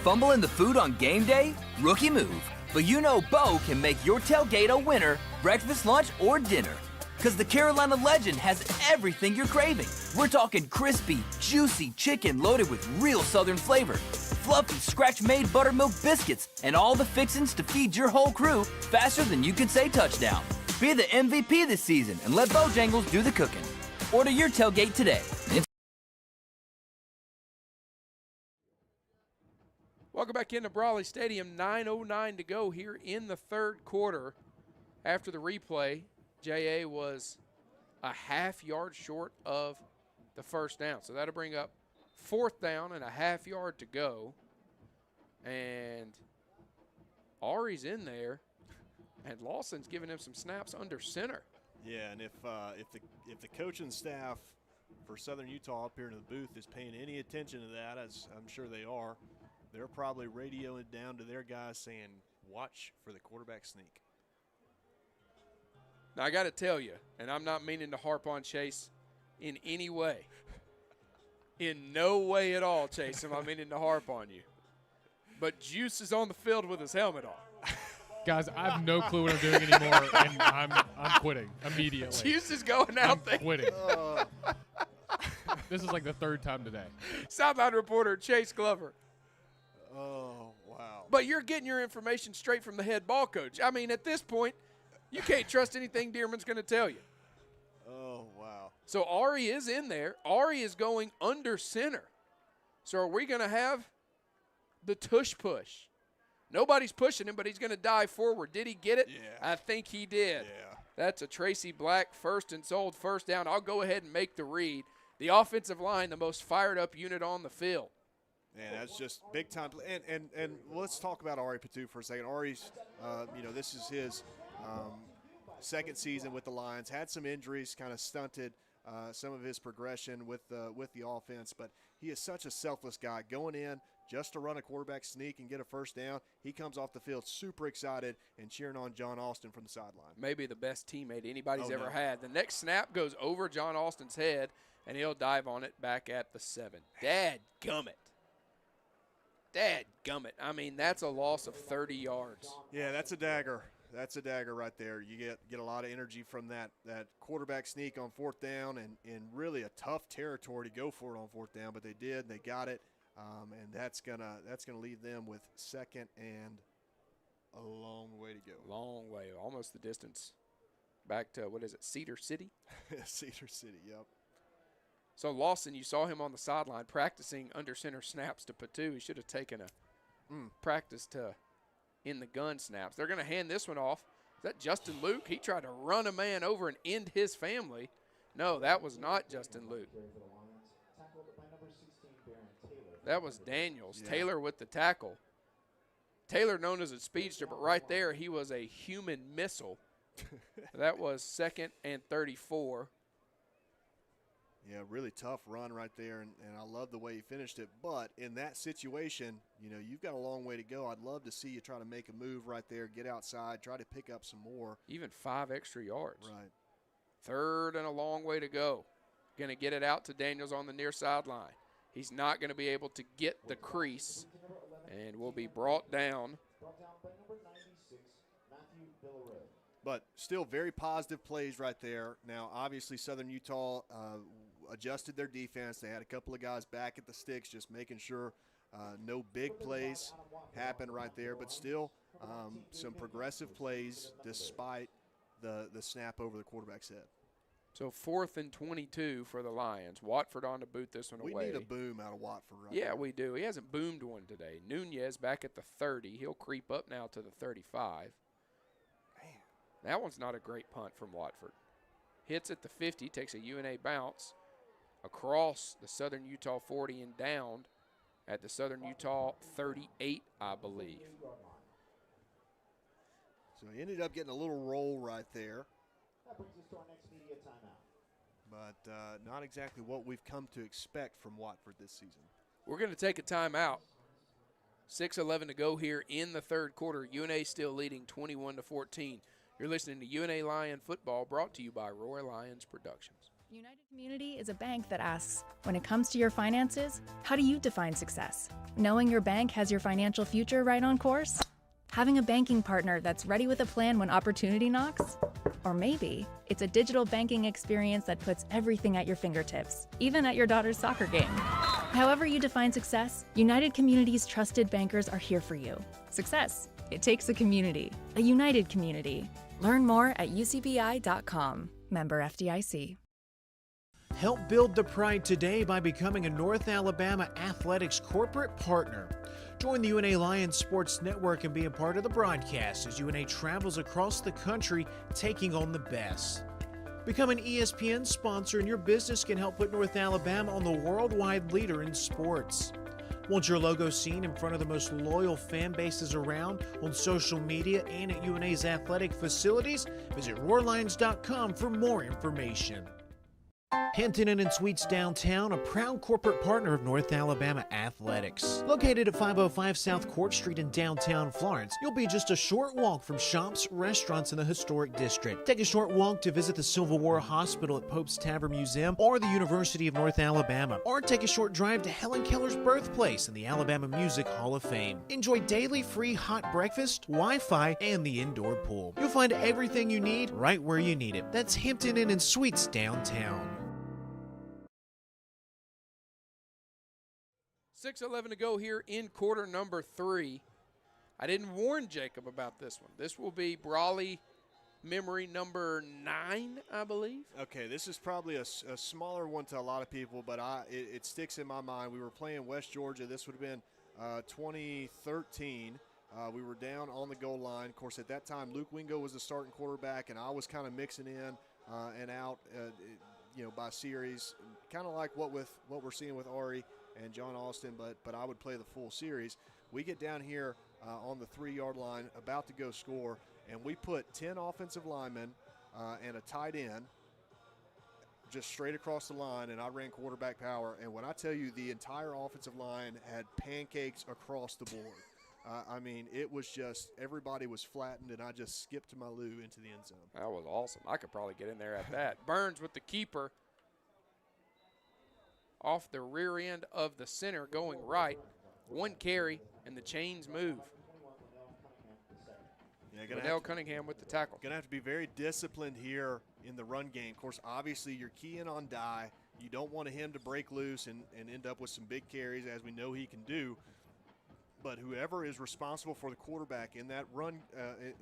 Fumbling the food on game day? Rookie move. But you know Bo can make your tailgate a winner, breakfast, lunch, or dinner. Because the Carolina Legend has everything you're craving. We're talking crispy, juicy chicken loaded with real Southern flavor, fluffy, scratch-made buttermilk biscuits, and all the fixins to feed your whole crew faster than you can say touchdown. Be the MVP this season and let Bojangles do the cooking. Order your tailgate today. Welcome back into Brawley Stadium. 9:09 to go here in the third quarter. After the replay, J.A. was a half yard short of the first down. So that'll bring up 4th down and a half yard to go. And Ari's in there, and Lawson's giving him some snaps under center. Yeah, and if the coaching staff for Southern Utah up here in the booth is paying any attention to that, as I'm sure they are, they're probably radioing down to their guys saying, watch for the quarterback sneak. Now, I got to tell you, and I'm not meaning to harp on Chase in any way. In no way at all, Chase, am I meaning to harp on you. But Juice is on the field with his helmet on. Guys, I have no clue what I'm doing anymore, and I'm quitting immediately. Juice is going out there. Quitting. This is like the third time today. Sideline reporter Chase Glover. Oh, wow. But you're getting your information straight from the head ball coach. I mean, at this point, you can't trust anything Dearman's going to tell you. Oh, wow. So Ari is in there. Ari is going under center. So are we going to have the tush push? Nobody's pushing him, but he's going to dive forward. Did he get it? Yeah. I think he did. Yeah. That's a Tracy Black first and sold first down. I'll go ahead and make the read. The offensive line, the most fired up unit on the field. Man, that's just big time. And let's talk about Ari Patu for a second. Ari's, this is his second season with the Lions. Had some injuries, kind of stunted some of his progression with the offense, but he is such a selfless guy. Going in just to run a quarterback sneak and get a first down, he comes off the field super excited and cheering on John Austin from the sideline. Maybe the best teammate anybody's ever had. The next snap goes over John Austin's head, and he'll dive on it back at the 7. Dadgummit. I mean, that's a loss of 30 yards. Yeah, that's a dagger. That's a dagger right there. You get a lot of energy from that quarterback sneak on fourth down, and really a tough territory to go for it on fourth down, but they did. They got it, and that's gonna leave them with second and a long way to go. Long way, almost the distance back to, Cedar City? Cedar City, yep. So Lawson, you saw him on the sideline practicing under center snaps to Patu. He should have taken a practice to in the gun snaps. They're going to hand this one off. Is that Justin Luke? He tried to run a man over and end his family. No, that was not Justin Luke. That was Daniels. Yeah. Taylor with the tackle. Taylor known as a speedster, but right there he was a human missile. That was 2nd and 34. Yeah, really tough run right there, and I love the way he finished it. But in that situation, you've got a long way to go. I'd love to see you try to make a move right there, get outside, try to pick up some more. Even 5 extra yards. Right. 3rd and a long way to go. Going to get it out to Daniels on the near sideline. He's not going to be able to get the crease and will be brought down. But still very positive plays right there. Now, obviously, Southern Utah adjusted their defense. They had a couple of guys back at the sticks, just making sure no big plays happened right there. But still some progressive plays despite the snap over the quarterback's head. So 4th and 22 for the Lions. Watford on to boot this one away. We need a boom out of Watford right now. now. We do. He hasn't boomed one today. Nunez back at the 30. He'll creep up now to the 35. That one's not a great punt from Watford. Hits at the 50, takes a UNA bounce across the Southern Utah 40 and down at the Southern Utah 38, I believe. So he ended up getting a little roll right there. That brings us to our next media timeout. But not exactly what we've come to expect from Watford this season. We're going to take a timeout. 6:11 to go here in the third quarter. UNA still leading 21-14. You're listening to UNA Lion Football, brought to you by Roy Lyons Productions. United Community is a bank that asks, when it comes to your finances, how do you define success? Knowing your bank has your financial future right on course? Having a banking partner that's ready with a plan when opportunity knocks? Or maybe it's a digital banking experience that puts everything at your fingertips, even at your daughter's soccer game. However you define success, United Community's trusted bankers are here for you. Success. It takes a community, a united community. Learn more at ucbi.com. Member FDIC. Help build the pride today by becoming a North Alabama Athletics corporate partner. Join the UNA Lions Sports Network and be a part of the broadcast as UNA travels across the country taking on the best. Become an ESPN sponsor and your business can help put North Alabama on the worldwide leader in sports. Want your logo seen in front of the most loyal fan bases around on social media and at UNA's athletic facilities? Visit roarlions.com for more information. Hampton Inn and Suites Downtown, a proud corporate partner of North Alabama Athletics. Located at 505 South Court Street in downtown Florence, you'll be just a short walk from shops, restaurants in the historic district. Take a short walk to visit the Civil War Hospital at Pope's Tavern Museum or the University of North Alabama. Or take a short drive to Helen Keller's birthplace in the Alabama Music Hall of Fame. Enjoy daily free hot breakfast, Wi-Fi, and the indoor pool. You'll find everything you need right where you need it. That's Hampton Inn and Suites Downtown. 6:11 to go here in quarter number 3. I didn't warn Jacob about this one. This will be Brawley memory number 9, I believe. Okay, this is probably a smaller one to a lot of people, but it sticks in my mind. We were playing West Georgia. This would have been 2013. We were down on the goal line. Of course, at that time, Luke Wingo was the starting quarterback, and I was kind of mixing in and out, by series, kind of like what we're seeing with Ari and John Austin, but I would play the full series. We get down here on the 3-yard line, about to go score, and we put 10 offensive linemen and a tight end just straight across the line, and I ran quarterback power. And when I tell you the entire offensive line had pancakes across the board, it was just everybody was flattened, and I just skipped to my loo into the end zone. That was awesome. I could probably get in there at that. Burns with the keeper. Off the rear end of the center going right. 1 carry, and the chains move. Yeah, Linnell Cunningham with the tackle. Going to have to be very disciplined here in the run game. Of course, obviously, you're keying on Dye. You don't want him to break loose and end up with some big carries, as we know he can do. But whoever is responsible for the quarterback in that run,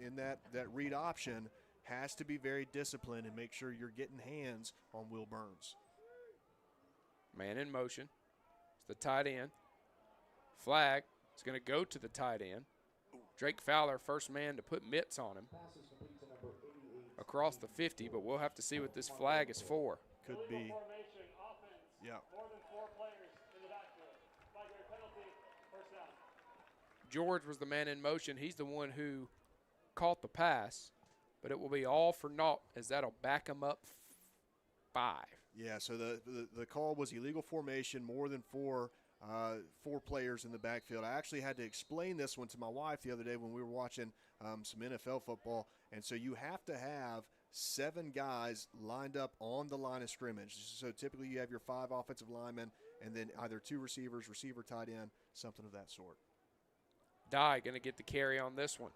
in that read option, has to be very disciplined and make sure you're getting hands on Will Burns. Man in motion. It's the tight end. Flag is going to go to the tight end. Drake Fowler, first man to put mitts on him across the 50, but we'll have to see what this flag is for. Could be. Yeah. George was the man in motion. He's the one who caught the pass, but it will be all for naught as that'll back him up 5. Yeah, so the call was illegal formation, more than four players in the backfield. I actually had to explain this one to my wife the other day when we were watching some NFL football. And so you have to have 7 guys lined up on the line of scrimmage. So typically you have your 5 offensive linemen and then either 2 receivers, receiver, tight end, something of that sort. Dye going to get the carry on this one.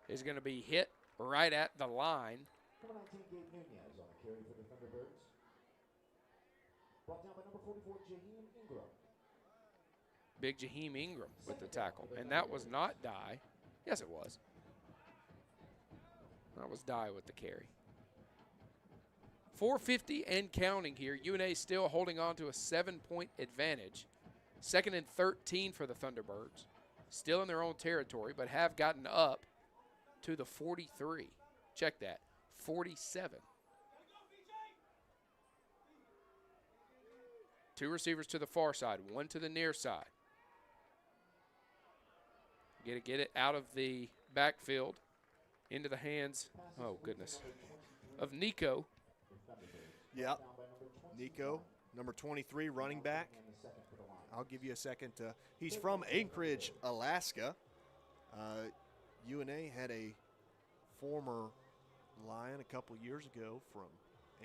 He's going to be hit right at the line. Number 19, Gabe Nunez on the carry for the Thunderbirds. Brought down by number 44, Jaheim Ingram. Big Jaheim Ingram with the tackle. And that was not Dye. Yes, it was. That was Dye with the carry. 4:50 and counting here. UNA still holding on to a 7-point advantage. 2nd and 13 for the Thunderbirds. Still in their own territory, but have gotten up to the 43. Check that, 47. 2 receivers to the far side, 1 to the near side. Get it out of the backfield into the hands, oh goodness, of Nico. Yeah, Nico, number 23, running back. I'll give you a second. He's from Anchorage, Alaska. UNA had a former Lion a couple years ago from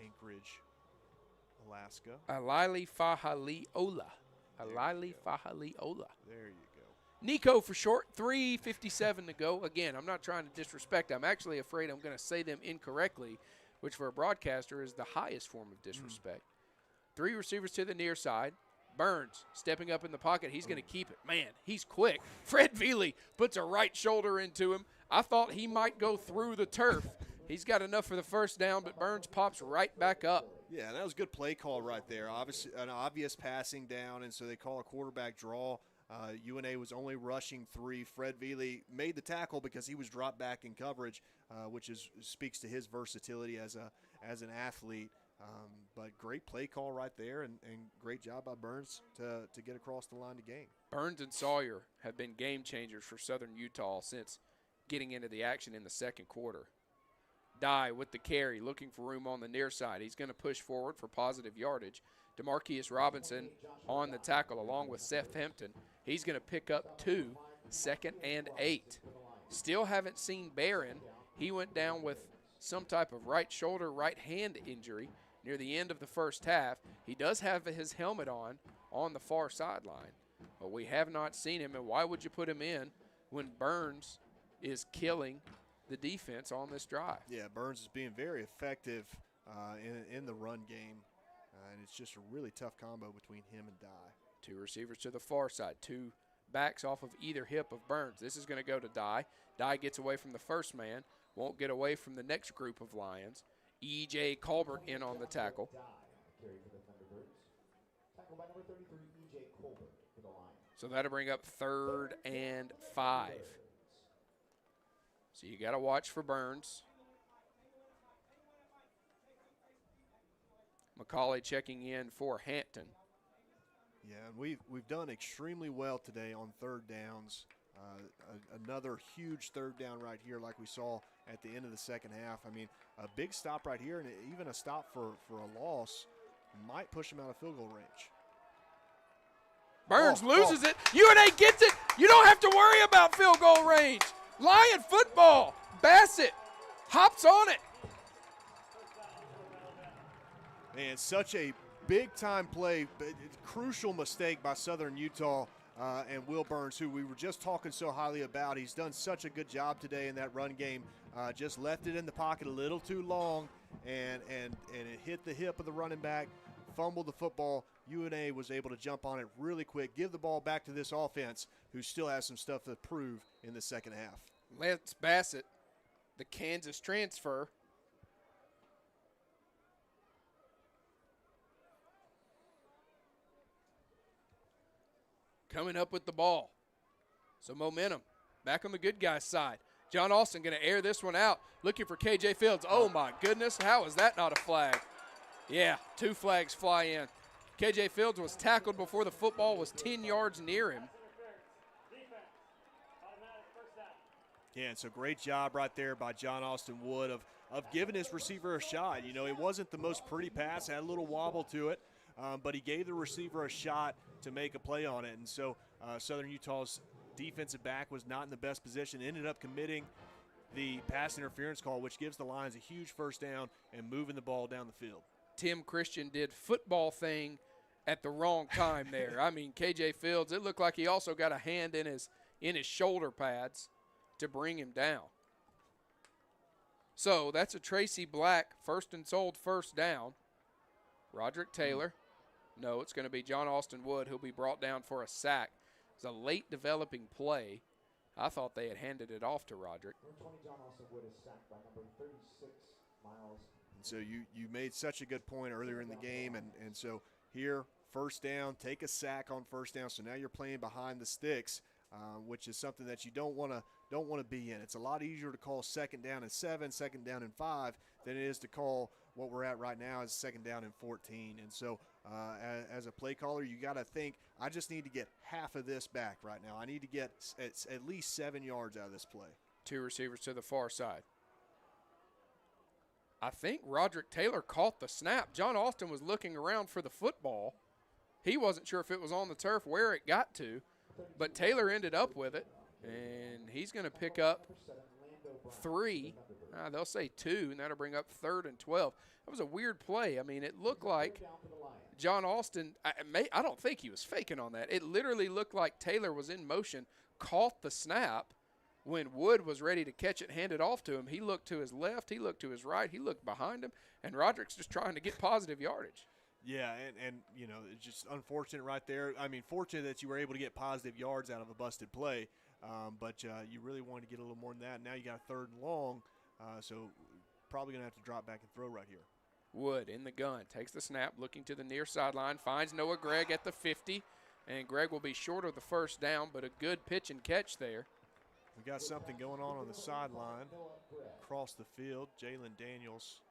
Anchorage, Alaska. Alili Fahaliola. Alili Fahaliola. There you go. Nico for short, 3:57 to go. Again, I'm not trying to disrespect. I'm actually afraid I'm going to say them incorrectly, which for a broadcaster is the highest form of disrespect. 3 receivers to the near side. Burns stepping up in the pocket. He's going to keep it. Man, he's quick. Fred Veely puts a right shoulder into him. I thought he might go through the turf. He's got enough for the first down, but Burns pops right back up. Yeah, that was a good play call right there. Obviously, an obvious passing down, and so they call a quarterback draw. UNA was only rushing 3. Fred Veely made the tackle because he was dropped back in coverage, which speaks to his versatility as an athlete. But great play call right there, and great job by Burns to get across the line to gain. Burns and Sawyer have been game changers for Southern Utah since getting into the action in the second quarter. Dye with the carry, looking for room on the near side. He's going to push forward for positive yardage. DeMarcus Robinson on the tackle along with Seth Hampton. He's going to pick up 2, 2nd and 8. Still haven't seen Barron. He went down with some type of right shoulder, right hand injury near the end of the first half. He does have his helmet on the far sideline, but we have not seen him. And why would you put him in when Burns is killing the defense on this drive? Yeah, Burns is being very effective in the run game, and it's just a really tough combo between him and Dye. 2 receivers to the far side, 2 backs off of either hip of Burns. This is going to go to Dye. Dye gets away from the first man, won't get away from the next group of Lions. E.J. Colbert in on the tackle. So that'll bring up 3rd and 5. So you got to watch for Burns. McCauley checking in for Hampton. Yeah, and we've done extremely well today on third downs. Another huge third down right here like we saw at the end of the second half. I mean, a big stop right here, and even a stop for a loss might push him out of field goal range. Burns loses it. UNA gets it. You don't have to worry about field goal range. Lion football. Bassett hops on it. Man, such a big-time play, but crucial mistake by Southern Utah and Will Burns, who we were just talking so highly about. He's done such a good job today in that run game. Just left it in the pocket a little too long, and it hit the hip of the running back, fumbled the football. UNA was able to jump on it really quick, give the ball back to this offense, who still has some stuff to prove in the second half. Lance Bassett, the Kansas transfer. Coming up with the ball. So momentum back on the good guy's side. John Austin going to air this one out, looking for KJ Fields. Oh, my goodness. How is that not a flag? Yeah, 2 flags fly in. KJ Fields was tackled before the football was 10 yards near him. Yeah, and so great job right there by John Austin Wood of giving his receiver a shot. You know, it wasn't the most pretty pass, had a little wobble to it, but he gave the receiver a shot to make a play on it. And so Southern Utah's defensive back was not in the best position, ended up committing the pass interference call, which gives the Lions a huge first down and moving the ball down the field. Tim Christian did football thing at the wrong time there. I mean, KJ Fields, it looked like he also got a hand in his shoulder pads to bring him down. So that's a Tracy Black first and sold first down. Roderick Taylor. No, it's going to be John Austin Wood who'll be brought down for a sack. It's a late developing play. I thought they had handed it off to Roderick. John Austin Wood is sacked by number 36, Miles. And so you made such a good point earlier in the game, and so here, first down, take a sack on first down. So now you're playing behind the sticks, which is something that you don't want to be in. It's a lot easier to call second down and 7, second down and 5 than it is to call what we're at right now is second down and 14. And so as a play caller, you got to think, I just need to get half of this back right now. I need to get at least 7 yards out of this play. 2 receivers to the far side. I think Roderick Taylor caught the snap. John Austin was looking around for the football. He wasn't sure if it was on the turf, where it got to, but Taylor ended up with it, and he's going to pick up 3. They'll say 2, and that'll bring up 3rd and 12. That was a weird play. I mean, it looked like John Austin, I don't think he was faking on that. It literally looked like Taylor was in motion, caught the snap. When Wood was ready to catch it, hand it off to him, he looked to his left, he looked to his right, he looked behind him, and Roderick's just trying to get positive yardage. Yeah, and you know, it's just unfortunate right there. I mean, fortunate that you were able to get positive yards out of a busted play, but you really wanted to get a little more than that. Now you got a 3rd and long, so probably going to have to drop back and throw right here. Wood in the gun, takes the snap, looking to the near sideline, finds Noah Gregg at the 50, and Gregg will be short of the first down, but a good pitch and catch there. We got something going on the sideline. Across the field, Jalen Daniels.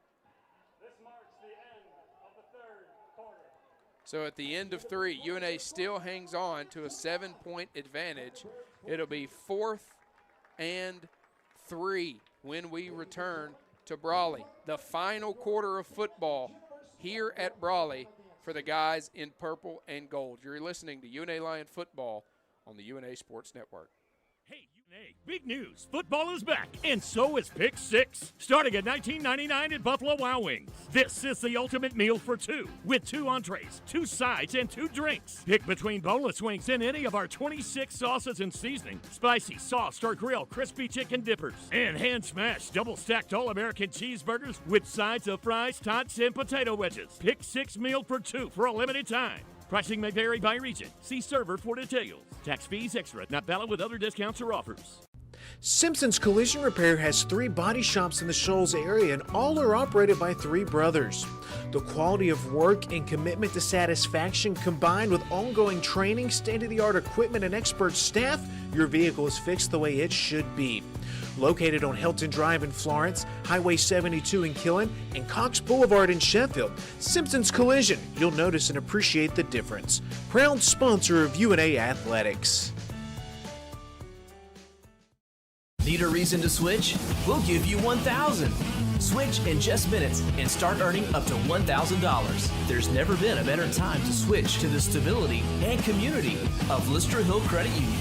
This marks the end So at the end of 3, UNA still hangs on to a 7-point advantage. It'll be 4th and 3 when we return to Brawley. The final quarter of football here at Brawley for the guys in purple and gold. You're listening to UNA Lion Football on the UNA Sports Network. Hey, UNA, big news. Football is back, and so is Pick 6. Starting at $19.99 at Buffalo Wild Wings. This is the ultimate meal for 2, with 2 entrees, 2 sides, and 2 drinks. Pick between boneless wings and any of our 26 sauces and seasoning, spicy, sauced, or grilled crispy chicken dippers, and hand-smashed double-stacked all-American cheeseburgers with sides of fries, tots, and potato wedges. Pick 6 meal for 2 for a limited time. Pricing may vary by region. See server for details. Tax fees extra, not valid with other discounts or offers. Simpson's Collision Repair has 3 body shops in the Shoals area, and all are operated by 3 brothers. The quality of work and commitment to satisfaction, combined with ongoing training, state-of-the-art equipment, and expert staff, your vehicle is fixed the way it should be. Located on Hilton Drive in Florence, Highway 72 in Killen, and Cox Boulevard in Sheffield, Simpson's Collision, you'll notice and appreciate the difference. Proud sponsor of UNA Athletics. Need a reason to switch? We'll give you 1,000. Switch in just minutes and start earning up to $1,000. There's never been a better time to switch to the stability and community of Lister Hill Credit Union.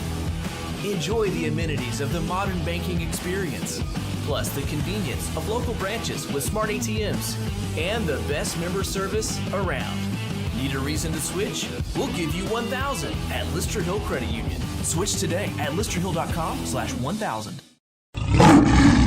Enjoy the amenities of the modern banking experience, plus the convenience of local branches with smart ATMs and the best member service around. Need a reason to switch? We'll give you 1,000 at Lister Hill Credit Union. Switch today at listerhill.com/1000.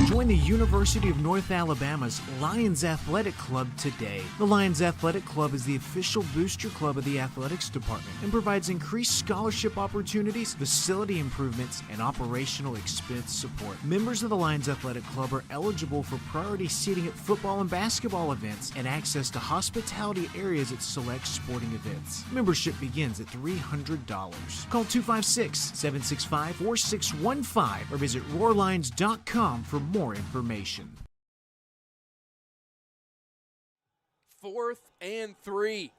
Join the University of North Alabama's Lions Athletic Club today. The Lions Athletic Club is the official booster club of the athletics department and provides increased scholarship opportunities, facility improvements, and operational expense support. Members of the Lions Athletic Club are eligible for priority seating at football and basketball events and access to hospitality areas at select sporting events. Membership begins at $300. Call 256-765-4615 or visit roarlions.com for more information. 4th and 3.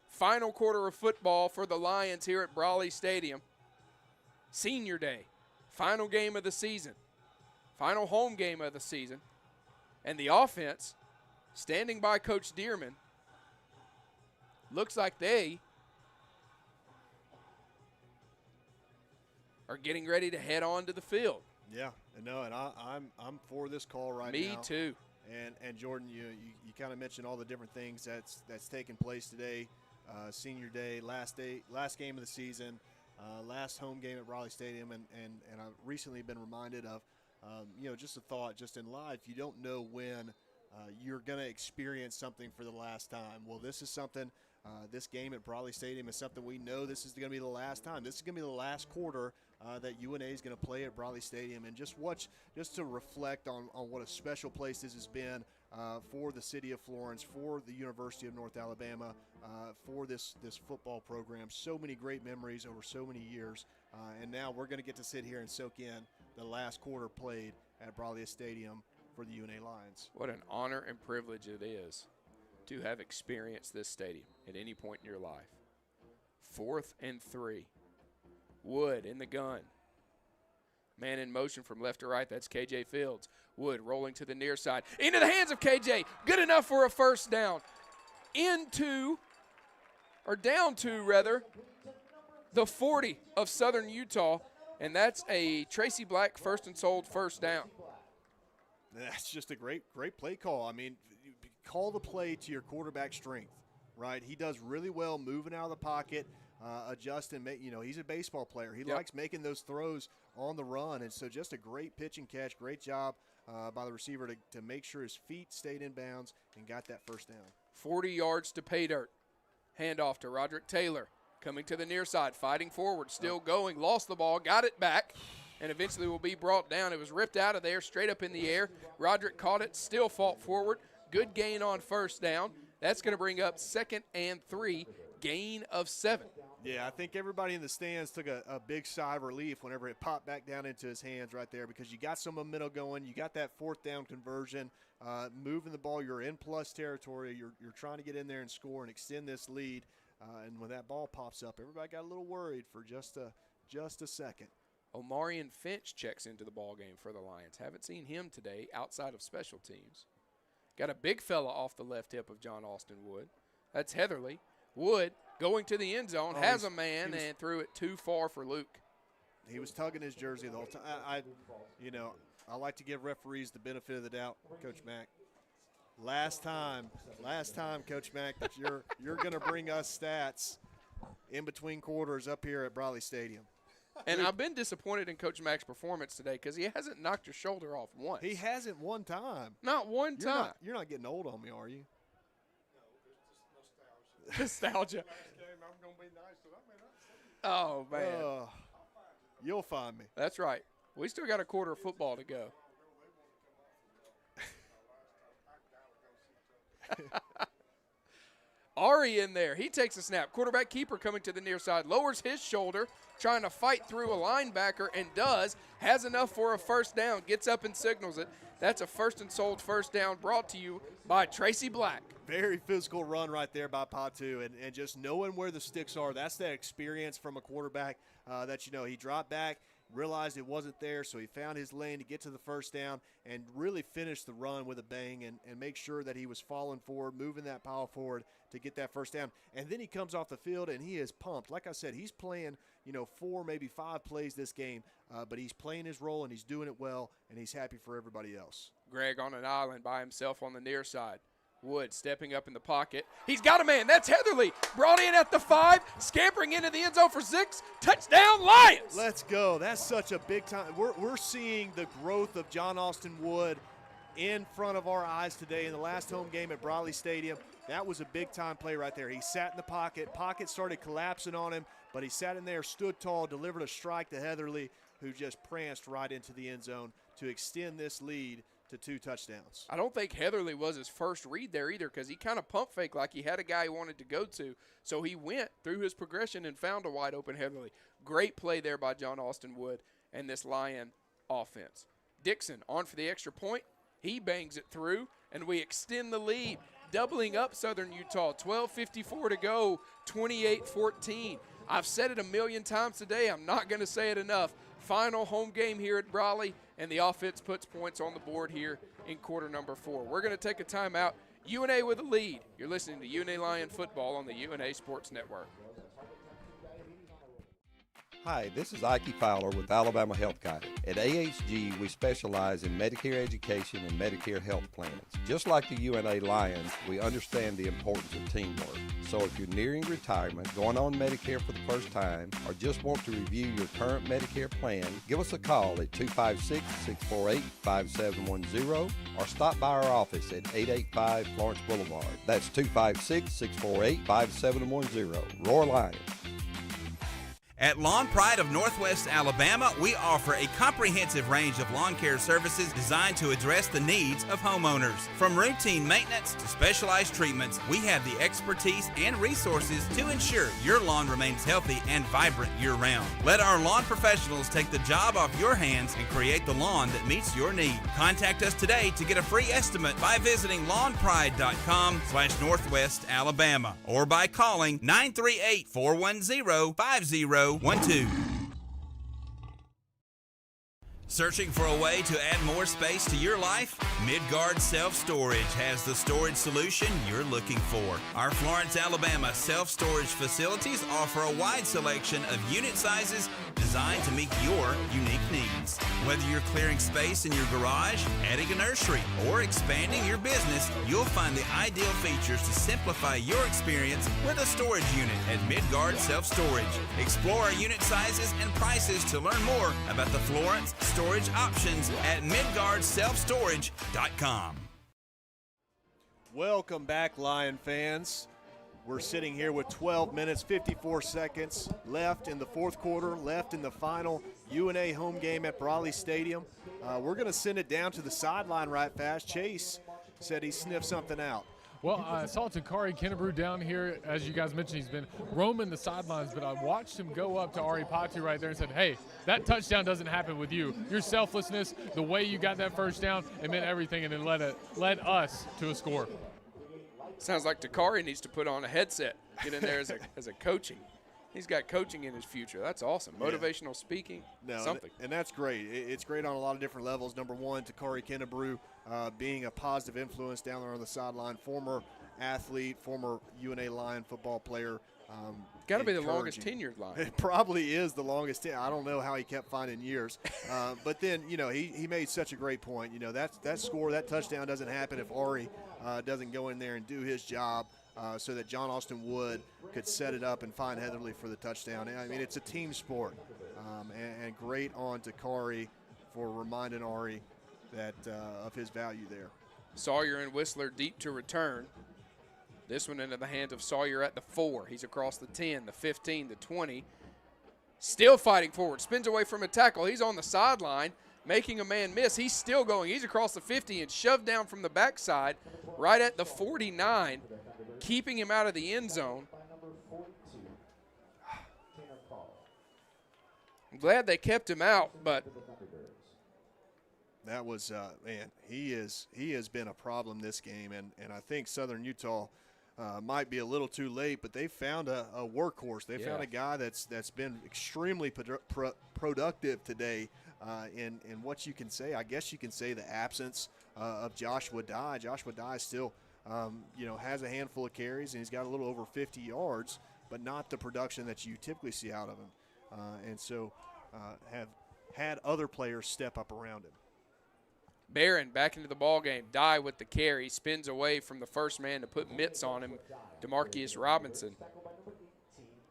Final quarter of football for the Lions here at Brawley Stadium. Senior Day. Final game of the season. Final home game of the season. And the offense, standing by Coach Dearman, looks like they are getting ready to head on to the field. Yeah, no, and I'm for this call right now. Me too. And Jordan, you kind of mentioned all the different things that's taking place today. Senior Day, last game of the season, last home game at Raleigh Stadium, and I've recently been reminded of, just a thought, just in life, you don't know when you're going to experience something for the last time. Well, this is something. This game at Brawley Stadium is something we know this is going to be the last time. This is going to be the last quarter that UNA is going to play at Brawley Stadium, and just to reflect on what a special place this has been for the city of Florence, for the University of North Alabama, for this football program. So many great memories over so many years, and now we're going to get to sit here and soak in the last quarter played at Brawley Stadium for the UNA Lions. What an honor and privilege it is to have experienced this stadium at any point in your life. 4th and 3. Wood in the gun. Man in motion from left to right. That's KJ Fields. Wood rolling to the near side. Into the hands of KJ. Good enough for a first down. Down to, the 40 of Southern Utah. And that's a Tracy Black first and sold first down. That's just a great play call. I mean, call the play to your quarterback strength, right? He does really well moving out of the pocket, adjusting. He's a baseball player. He likes making those throws on the run, and so just a great pitch and catch. Great job by the receiver to make sure his feet stayed in bounds and got that first down. 40 yards to pay dirt. Handoff to Roderick Taylor. Coming to the near side, fighting forward, still going. Lost the ball, got it back, and eventually will be brought down. It was ripped out of there, straight up in the air. Roderick caught it, still fought forward. Good gain on first down. That's going to bring up 2nd and 3, gain of 7. Yeah, I think everybody in the stands took a big sigh of relief whenever it popped back down into his hands right there, because you got some momentum going. You got that 4th down conversion, moving the ball. You're in plus territory. You're trying to get in there and score and extend this lead. And when that ball pops up, everybody got a little worried for just a second. Omarion Finch checks into the ball game for the Lions. Haven't seen him today outside of special teams. Got a big fella off the left hip of John Austin Wood. That's Heatherly. Wood going to the end zone, has a man, and threw it too far for Luke. He was tugging his jersey the whole time. I like to give referees the benefit of the doubt, Coach Mack. Last time, Coach Mack, that you're going to bring us stats in between quarters up here at Brawley Stadium. And I've been disappointed in Coach Mack's performance today because he hasn't knocked your shoulder off once. He hasn't one time. Not one time. You're not getting old on me, are you? Nostalgia. Oh, man. You'll find me. That's right. We still got a quarter of football to go. Ari in there. He takes a snap. Quarterback keeper coming to the near side. Lowers his shoulder, trying to fight through a linebacker, and does. Has enough for a first down. Gets up and signals it. That's a first and sold first down brought to you by Tracy Black. Very physical run right there by Patu, and just knowing where the sticks are. That's that experience from a quarterback that, he dropped back, realized it wasn't there, so he found his lane to get to the first down and really finish the run with a bang and make sure that he was falling forward, moving that pile forward to get that first down. And then he comes off the field, and he is pumped. Like I said, he's playing, 4, maybe 5 plays this game, but he's playing his role, and he's doing it well, and he's happy for everybody else. Greg on an island by himself on the near side. Wood stepping up in the pocket. He's got a man. That's Heatherly. Brought in at the 5, scampering into the end zone for 6. Touchdown, Lions! Let's go. That's such a big time. We're seeing the growth of John Austin Wood in front of our eyes today in the last home game at Brawley Stadium. That was a big-time play right there. He sat in the pocket. Pocket started collapsing on him, but he sat in there, stood tall, delivered a strike to Heatherly, who just pranced right into the end zone to extend this lead to 2 touchdowns. I don't think Heatherly was his first read there either because he kind of pump faked like he had a guy he wanted to go to. So he went through his progression and found a wide open Heatherly. Great play there by John Austin Wood and this Lion offense. Dixon on for the extra point. He bangs it through, and we extend the lead, doubling up Southern Utah. 12:54 to go, 28-14. I've said it a million times today. I'm not going to say it enough. Final home game here at Brawley, and the offense puts points on the board here in quarter number 4. We're going to take a timeout. UNA with a lead. You're listening to UNA Lion Football on the UNA Sports Network. Hi, this is Ike Fowler with Alabama Health Guidance. At AHG, we specialize in Medicare education and Medicare health plans. Just like the UNA Lions, we understand the importance of teamwork. So if you're nearing retirement, going on Medicare for the first time, or just want to review your current Medicare plan, give us a call at 256-648-5710 or stop by our office at 885 Florence Boulevard. That's 256-648-5710. Roar Lions. At Lawn Pride of Northwest Alabama, we offer a comprehensive range of lawn care services designed to address the needs of homeowners. From routine maintenance to specialized treatments, we have the expertise and resources to ensure your lawn remains healthy and vibrant year-round. Let our lawn professionals take the job off your hands and create the lawn that meets your need. Contact us today to get a free estimate by visiting lawnpride.com/Northwest Alabama or by calling 938-410-5012. Searching for a way to add more space to your life? Midgard Self-Storage has the storage solution you're looking for. Our Florence, Alabama self-storage facilities offer a wide selection of unit sizes designed to meet your unique needs. Whether you're clearing space in your garage, adding a nursery, or expanding your business, you'll find the ideal features to simplify your experience with a storage unit at Midgard Self-Storage. Explore our unit sizes and prices to learn more about the Florence storage options at midgardselfstorage.com. Welcome back, Lion fans. We're sitting here with 12 minutes, 54 seconds left in the fourth quarter, left in the final UNA home game at Brawley Stadium. We're going to send it down to the sideline right fast. Chase said he sniffed something out. Well, I saw Takari Kennebrew down here. As you guys mentioned, he's been roaming the sidelines, but I watched him go up to Ari Patu right there and said, hey, that touchdown doesn't happen with you. Your selflessness, the way you got that first down, it meant everything, and it led us to a score. Sounds like Takari needs to put on a headset. get in there as a coaching. He's got coaching in his future. That's awesome. Motivational speaking, something. And that's great. It's great on a lot of different levels. Number one, Takari Kennebrew being a positive influence down there on the sideline, former athlete, former UNA Lion football player. Got to be the longest tenured Lion. It probably is the longest. I don't know how he kept finding years. But then, he made such a great point. That score, that touchdown doesn't happen if Ari doesn't go in there and do his job. So that John Austin Wood could set it up and find Heatherly for the touchdown. I mean, it's a team sport. And great on Takari for reminding Ari that of his value there. Sawyer and Whistler deep to return. This one into the hands of Sawyer at the 4. He's across the 10, the 15, the 20. Still fighting forward. Spins away from a tackle. He's on the sideline, making a man miss. He's still going. He's across the 50 and shoved down from the backside right at the 49. Keeping him out of the end zone. I'm glad they kept him out, but that was man. He has been a problem this game, and I think Southern Utah might be a little too late, but they found a workhorse. They found a guy that's been extremely productive today. In what you can say, I guess you can say the absence of Joshua Dye. Joshua Dye still. Has a handful of carries, and he's got a little over 50 yards, but not the production that you typically see out of him. And so have had other players step up around him. Barron back into the ball game. Dye with the carry, spins away from the first man to put mitts on him, DeMarcus Robinson.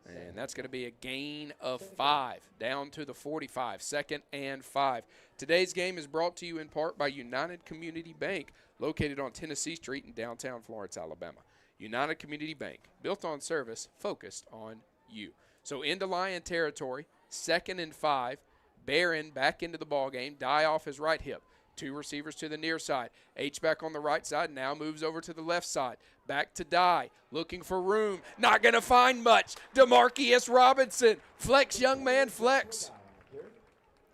And that's going to be a gain of 5, down to the 45, 2nd and 5. Today's game is brought to you in part by United Community Bank, located on Tennessee Street in downtown Florence, Alabama. United Community Bank, built on service, focused on you. So into Lion territory, 2nd and 5. Barron back into the ball game. Dye off his right hip. 2 receivers to the near side. H-back on the right side, now moves over to the left side. Back to Dye, looking for room. Not going to find much. DeMarcus Robinson. Flex, young man, flex.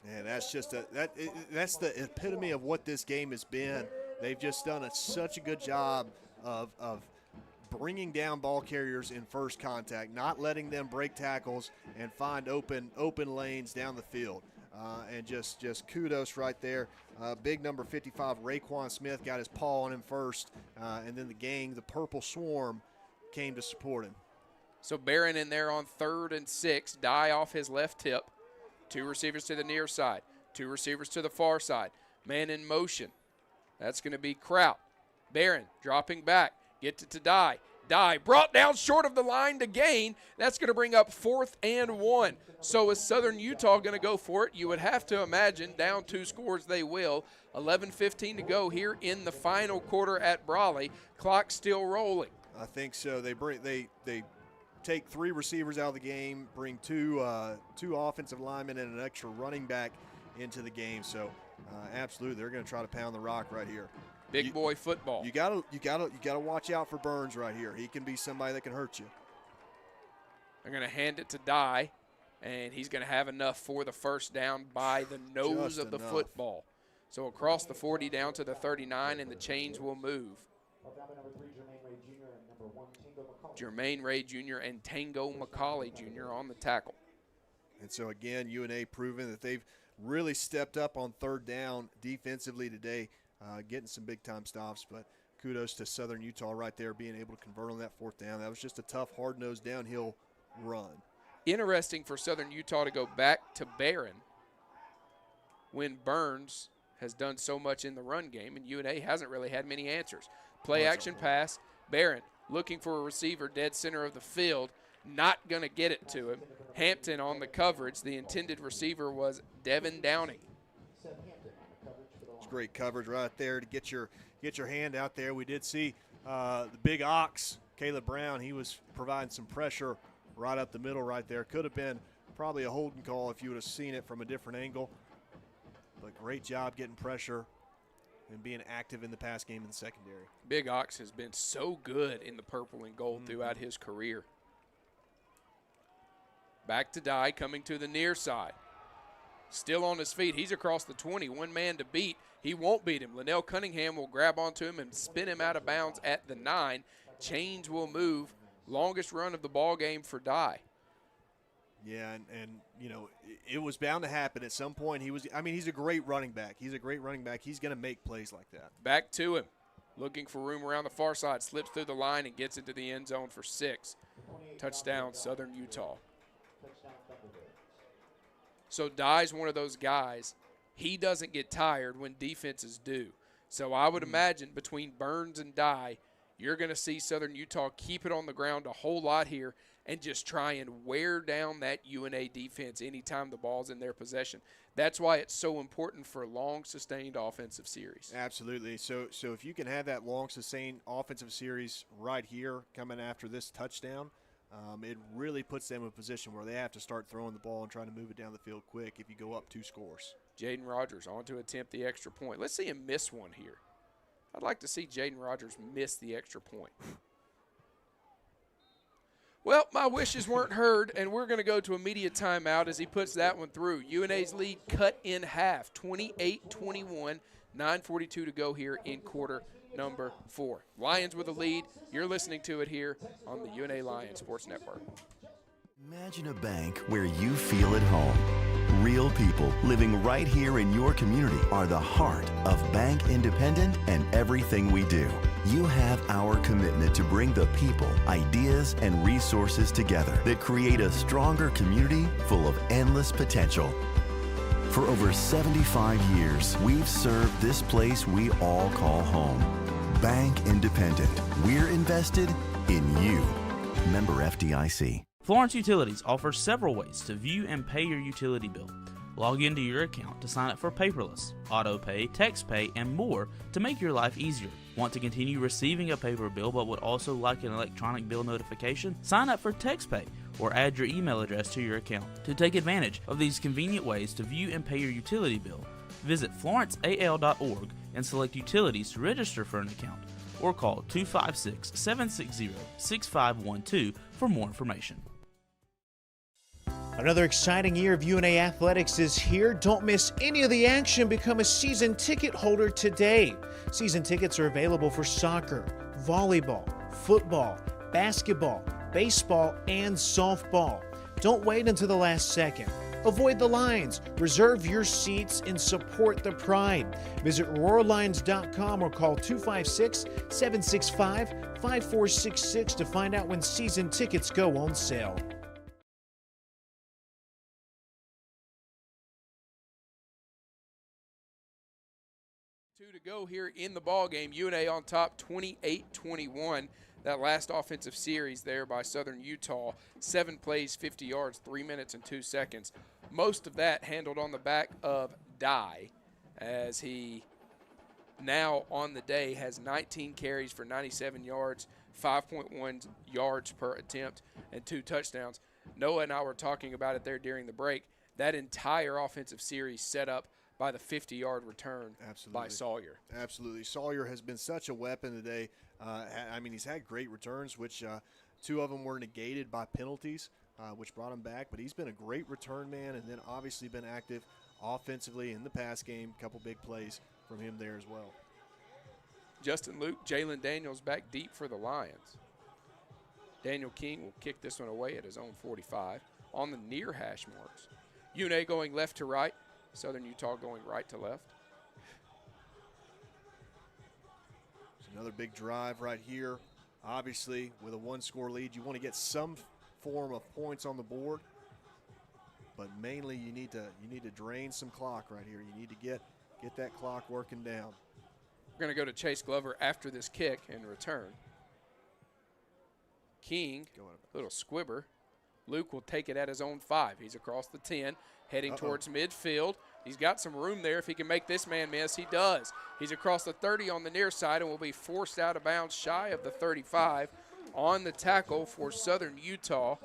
And that's just that's the epitome of what this game has been. They've just done such a good job of bringing down ball carriers in first contact, not letting them break tackles and find open lanes down the field. And just kudos right there. Big number 55, Raekwon Smith, got his paw on him first, and then the gang, the Purple Swarm, came to support him. So Barron in there on 3rd and 6, Dye off his left hip. 2 receivers to the near side, 2 receivers to the far side. Man in motion. That's going to be Kraut. Barron dropping back, get to Dye. Dye brought down short of the line to gain. That's going to bring up 4th and 1. So is Southern Utah going to go for it? You would have to imagine down 2 scores they will. 11:15 to go here in the final quarter at Brawley. Clock still rolling. I think so. They take 3 receivers out of the game, bring two offensive linemen and an extra running back into the game. So absolutely, they're going to try to pound the rock right here. Big boy football. You gotta watch out for Burns right here. He can be somebody that can hurt you. They're going to hand it to Dye, and he's going to have enough for the first down by the nose of the football. So across the 40 down to the 39, and the chains will move. Jermaine Ray Jr. and Tango McCauley Jr. on the tackle. And so, again, UNA proving that they've really stepped up on 3rd down defensively today, getting some big-time stops. But kudos to Southern Utah right there being able to convert on that 4th down. That was just a tough, hard-nosed downhill run. Interesting for Southern Utah to go back to Barron when Burns has done so much in the run game, and UNA hasn't really had many answers. Play-action pass, Barron looking for a receiver dead center of the field, not going to get it to him. Hampton on the coverage. The intended receiver was Devin Downing. It's great coverage right there to get your hand out there. We did see the big ox, Caleb Brown. He was providing some pressure right up the middle right there. Could have been probably a holding call if you would have seen it from a different angle. But great job getting pressure and being active in the pass game in the secondary. Big Ox has been so good in the purple and gold throughout his career. Back to Dye, coming to the near side. Still on his feet. He's across the 20. One man to beat. He won't beat him. Linnell Cunningham will grab onto him and spin him out of bounds at the 9. Chains will move. longest run of the ball game for Dye. Yeah, and you know, it was bound to happen at some point. He's a great running back. He's going to make plays like that. Back to him. Looking for room around the far side. Slips through the line and gets into the end zone for 6. Touchdown, Southern Utah. So Dye's one of those guys. He doesn't get tired when defenses do. So I would imagine between Burns and Dye, you're going to see Southern Utah keep it on the ground a whole lot here and just try and wear down that UNA defense anytime the ball's in their possession. That's why it's so important for long, sustained offensive series. Absolutely. So if you can have that long, sustained offensive series right here coming after this touchdown, it really puts them in a position where they have to start throwing the ball and trying to move it down the field quick if you go up 2 scores. Jaden Rogers on to attempt the extra point. Let's see him miss one here. I'd like to see Jaden Rogers miss the extra point. Well, my wishes weren't heard, and we're going to go to immediate timeout as he puts that one through. UNA's lead cut in half, 28-21, 9:42 to go here in quarter number 4. Lions with a lead. You're listening to it here on the UNA Lions Sports Network. Imagine a bank where you feel at home. Real people living right here in your community are the heart of Bank Independent and everything we do. You have our commitment to bring the people, ideas, and resources together that create a stronger community full of endless potential. For over 75 years, we've served this place we all call home. Bank Independent. We're invested in you. Member FDIC. Florence Utilities offers several ways to view and pay your utility bill. Log into your account to sign up for paperless, auto pay, text pay, and more to make your life easier. Want to continue receiving a paper bill but would also like an electronic bill notification? Sign up for text pay or add your email address to your account. To take advantage of these convenient ways to view and pay your utility bill, visit florenceal.org and select Utilities to register for an account, or call 256-760-6512 for more information. Another exciting year of UNA athletics is here. Don't miss any of the action. Become a season ticket holder today. Season tickets are available for soccer, volleyball, football, basketball, baseball, and softball. Don't wait until the last second. Avoid the lines. Reserve your seats and support the pride. Visit RoarLions.com or call 256-765-5466 to find out when season tickets go on sale. To go here in the ball game. UNA on top 28-21. That last offensive series there by Southern Utah, 7 plays, 50 yards, 3 minutes and 2 seconds. Most of that handled on the back of Dye, as he now on the day has 19 carries for 97 yards, 5.1 yards per attempt, and 2 touchdowns. Noah and I were talking about it there during the break. That entire offensive series set up by the 50-yard return by Sawyer. Absolutely. Sawyer has been such a weapon today. He's had great returns, which 2 of them were negated by penalties, which brought him back. But he's been a great return man, and then obviously been active offensively in the pass game. A couple big plays from him there as well. Justin Luke, Jalen Daniels back deep for the Lions. Daniel King will kick this one away at his own 45 on the near hash marks. UNA going left to right. Southern Utah going right to left. It's another big drive right here. Obviously, with a 1-score lead, you want to get some form of points on the board, but mainly you need to drain some clock right here. You need to get that clock working down. We're going to go to Chase Glover after this kick and return. King, little squibber. Luke will take it at his own 5. He's across the 10. Heading towards midfield. He's got some room there. If he can make this man miss, he does. He's across the 30 on the near side and will be forced out of bounds shy of the 35. On the tackle for Southern Utah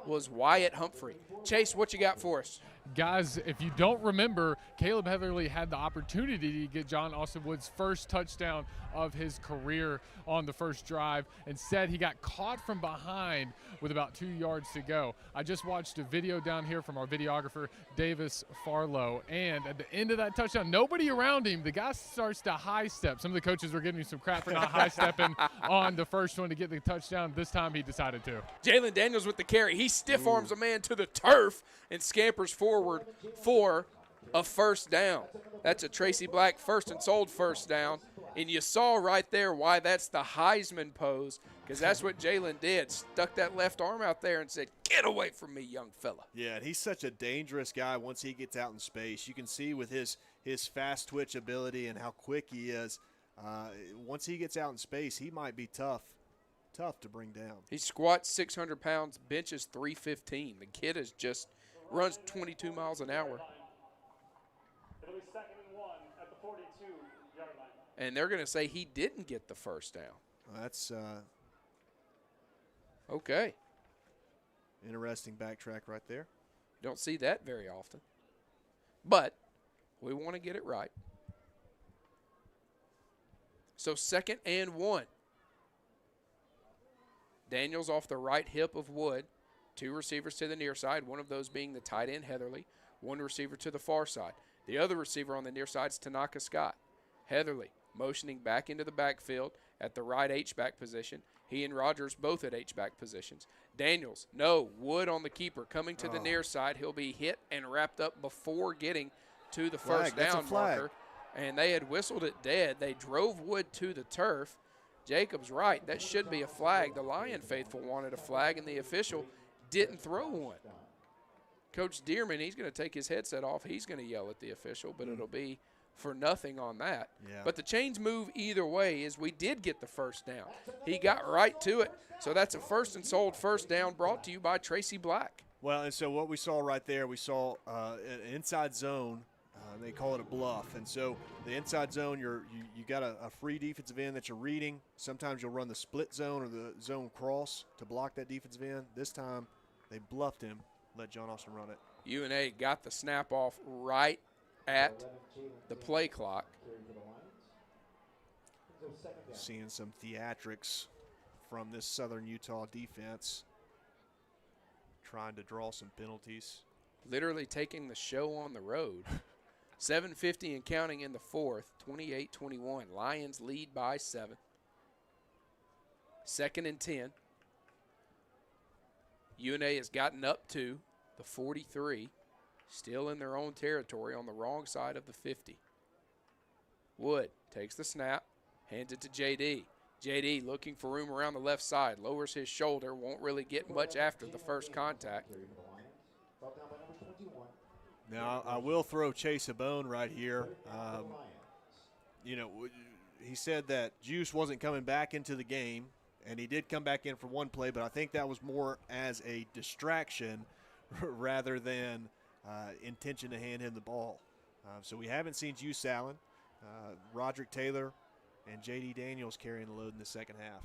was Wyatt Humphrey. Chase, what you got for us? Guys, if you don't remember, Caleb Heatherly had the opportunity to get John Austin Wood's first touchdown of his career on the first drive. Instead, he got caught from behind with about 2 yards to go. I just watched a video down here from our videographer, Davis Farlow, and at the end of that touchdown, nobody around him, the guy starts to high step. Some of the coaches were giving him some crap for not high stepping on the first one to get the touchdown. This time he decided to. Jalen Daniels with the carry. He stiff arms a man to the turf and scampers forward for a first down. That's a Tracy Black first and sold first down. And you saw right there why that's the Heisman pose, because that's what Jalen did. Stuck that left arm out there and said, "Get away from me, young fella." Yeah, and he's such a dangerous guy once he gets out in space. You can see with his fast twitch ability and how quick he is. Once he gets out in space, he might be tough to bring down. He squats 600 pounds, benches 315. The kid is just runs 22 miles an hour. It'll be 2nd and 1 at the 42-yard line. And they're going to say he didn't get the first down. That's okay. Interesting backtrack right there. Don't see that very often. But we want to get it right. So 2nd and 1. Daniels off the right hip of Wood. 2 receivers to the near side, one of those being the tight end Heatherly. 1 receiver to the far side. The other receiver on the near side is Tanaka Scott. Heatherly motioning back into the backfield at the right H-back position. He and Rogers both at H-back positions. Daniels, no, Wood on the keeper coming to the near side. He'll be hit and wrapped up before getting to the first down marker. And they had whistled it dead. They drove Wood to the turf. Jacob's right. That should be a flag. The Lion faithful wanted a flag, and the official didn't throw one. Coach Dearman, he's going to take his headset off. He's going to yell at the official, but it'll be for nothing on that. Yeah. But the chains move either way as we did get the first down. He got right to it. So that's a first and sold first down brought to you by Tracy Black. Well, and so what we saw right there, we saw an inside zone. They call it a bluff. And so the inside zone, you got a free defensive end that you're reading. Sometimes you'll run the split zone or the zone cross to block that defensive end. This time they bluffed him, let John Austin run it. UNA got the snap off right at the play clock. Seeing some theatrics from this Southern Utah defense, trying to draw some penalties. Literally taking the show on the road. 7:50 and counting in the fourth, 28-21. Lions lead by 7. 2nd and 10. UNA has gotten up to the 43, still in their own territory on the wrong side of the 50. Wood takes the snap, hands it to JD. JD looking for room around the left side, lowers his shoulder, won't really get much after the first contact. Now, I will throw Chase a bone right here. He said that Juice wasn't coming back into the game, and he did come back in for one play, but I think that was more as a distraction rather than intention to hand him the ball. So we haven't seen Juice Allen. Roderick Taylor and J.D. Daniels carrying the load in the second half.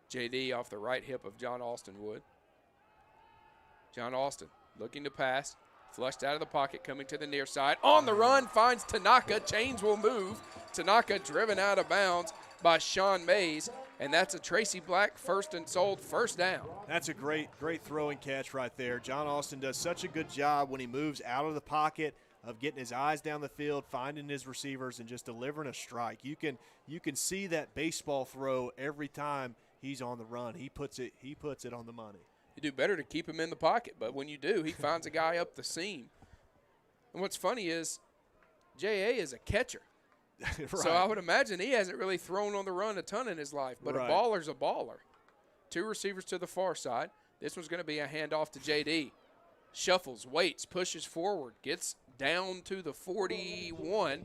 J.D. off the right hip of John Austin Wood. John Austin looking to pass. Flushed out of the pocket, coming to the near side. On the run, finds Tanaka. Chains will move. Tanaka driven out of bounds by Sean Mays. And that's a Tracy Black first and sold first down. That's a great throwing catch right there. John Austin does such a good job when he moves out of the pocket of getting his eyes down the field, finding his receivers, and just delivering a strike. You can see that baseball throw every time he's on the run. He puts it on the money. You do better to keep him in the pocket, but when you do, he finds a guy up the seam. And what's funny is J.A. is a catcher. Right. So I would imagine he hasn't really thrown on the run a ton in his life, but right. A baller's a baller. 2 receivers to the far side. This one's going to be a handoff to J.D. Shuffles, waits, pushes forward, gets down to the 41,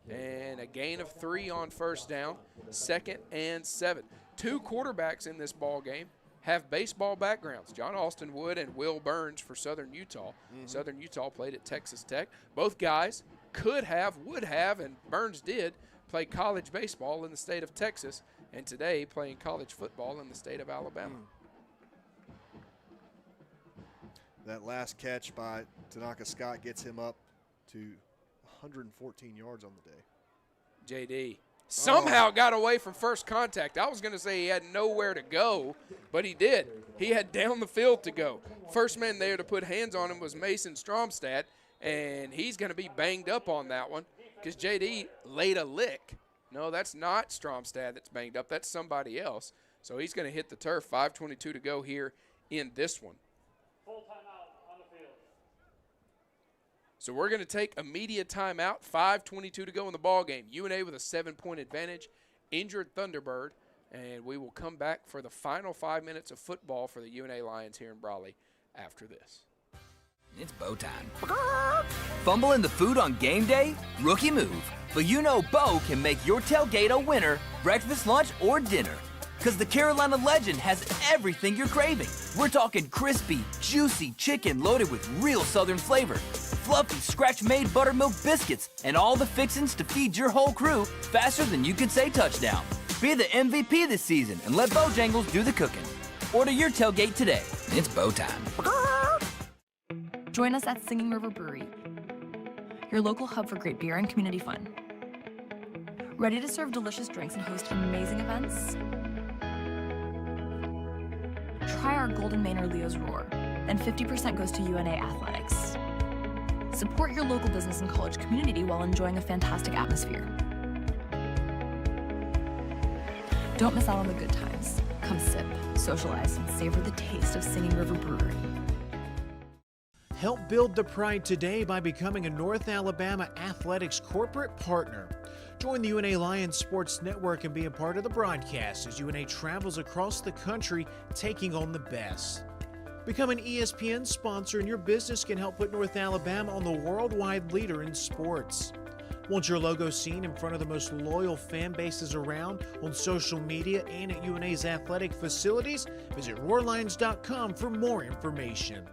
and a gain of 3 on first down, 2nd and 7. 2 quarterbacks in this ball game have baseball backgrounds. John Austin Wood and Will Burns for Southern Utah. Mm-hmm. Southern Utah played at Texas Tech. Both guys would have, and Burns did, play college baseball in the state of Texas, and today playing college football in the state of Alabama. That last catch by Tanaka Scott gets him up to 114 yards on the day. JD somehow got away from first contact. I was going to say he had nowhere to go, but he did. He had down the field to go. First man there to put hands on him was Mason Stromstad, and he's going to be banged up on that one because JD laid a lick. No, that's not Stromstad that's banged up. That's somebody else. So he's going to hit the turf. 5:22 to go here in this one. Full timeout on the field. So we're going to take a media timeout. 5:22 to go in the ball game. UNA with a 7-point advantage. Injured Thunderbird. And we will come back for the final 5 minutes of football for the UNA Lions here in Brawley after this. It's Bo time. Fumbling the food on game day? Rookie move. But you know Bo can make your tailgate a winner, breakfast, lunch, or dinner. Because the Carolina Legend has everything you're craving. We're talking crispy, juicy chicken loaded with real Southern flavor, fluffy, scratch-made buttermilk biscuits, and all the fixins to feed your whole crew faster than you can say touchdown. Be the MVP this season and let Bojangles do the cooking. Order your tailgate today. It's Bo time. Join us at Singing River Brewery, your local hub for great beer and community fun. Ready to serve delicious drinks and host amazing events? Try our Golden Manor Leo's Roar, and 50% goes to UNA Athletics. Support your local business and college community while enjoying a fantastic atmosphere. Don't miss out on the good times. Come sip, socialize, and savor the taste of Singing River Brewery. Help build the pride today by becoming a North Alabama Athletics corporate partner. Join the UNA Lions Sports Network and be a part of the broadcast as UNA travels across the country taking on the best. Become an ESPN sponsor and your business can help put North Alabama on the worldwide leader in sports. Want your logo seen in front of the most loyal fan bases around on social media and at UNA's athletic facilities? Visit roarlions.com for more information.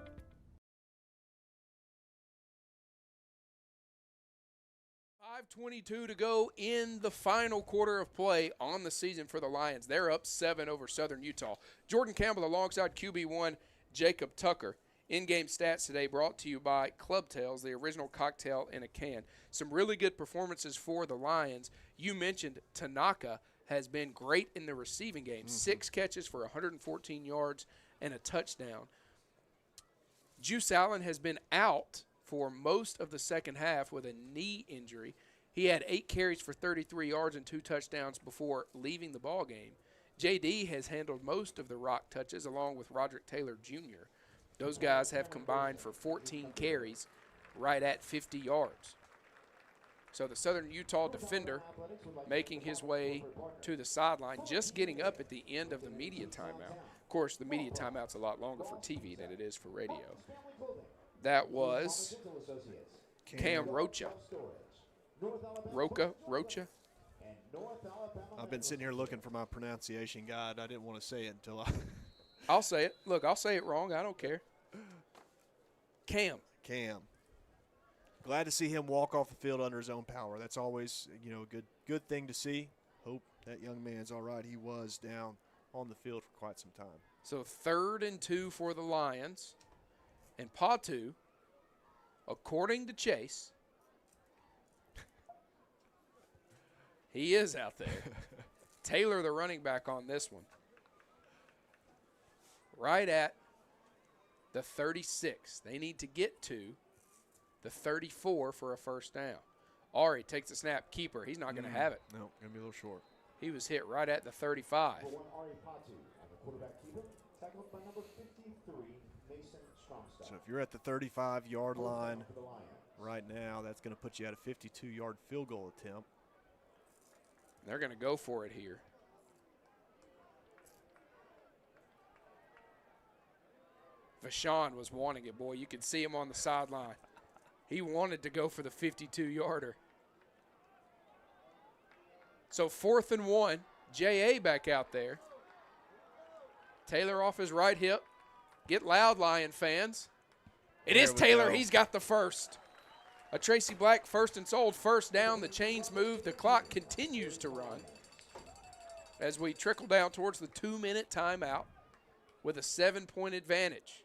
5:22 to go in the final quarter of play on the season for the Lions. They're up 7 over Southern Utah. Jordan Campbell alongside QB1 Jacob Tucker. In-game stats today brought to you by Club Tails, the original cocktail in a can. Some really good performances for the Lions. You mentioned Tanaka has been great in the receiving game. 6 catches for 114 yards and a touchdown. Juice Allen has been out for most of the second half with a knee injury. He had 8 carries for 33 yards and 2 touchdowns before leaving the ball game. JD has handled most of the rock touches along with Roderick Taylor Jr. Those guys have combined for 14 carries right at 50 yards. So the Southern Utah defender making his way to the sideline, just getting up at the end of the media timeout. Of course, the media timeout's a lot longer for TV than it is for radio. That was Cam Rocha. Rocha? I've been sitting here looking for my pronunciation guide. I didn't want to say it until I I'll say it. Look, I'll say it wrong. I don't care. Cam. Glad to see him walk off the field under his own power. That's always, a good thing to see. Hope that young man's all right. He was down on the field for quite some time. So 3rd and 2 for the Lions. And Patu, according to Chase, he is out there. Taylor, the running back on this one. Right at the 36. They need to get to the 34 for a first down. Ari takes the snap. Keeper. He's not going to have it. No, going to be a little short. He was hit right at the 35. So if you're at the 35-yard line right now, that's going to put you at a 52-yard field goal attempt. They're going to go for it here. Vashon was wanting it, boy. You could see him on the sideline. He wanted to go for the 52-yarder. So 4th and 1, J.A. back out there. Taylor off his right hip. Get loud, Lion fans. It is Taylor. He's got the first. A Tracy Black 1st and sold, first down. The chains move. The clock continues to run as we trickle down towards the 2-minute timeout with a 7-point advantage.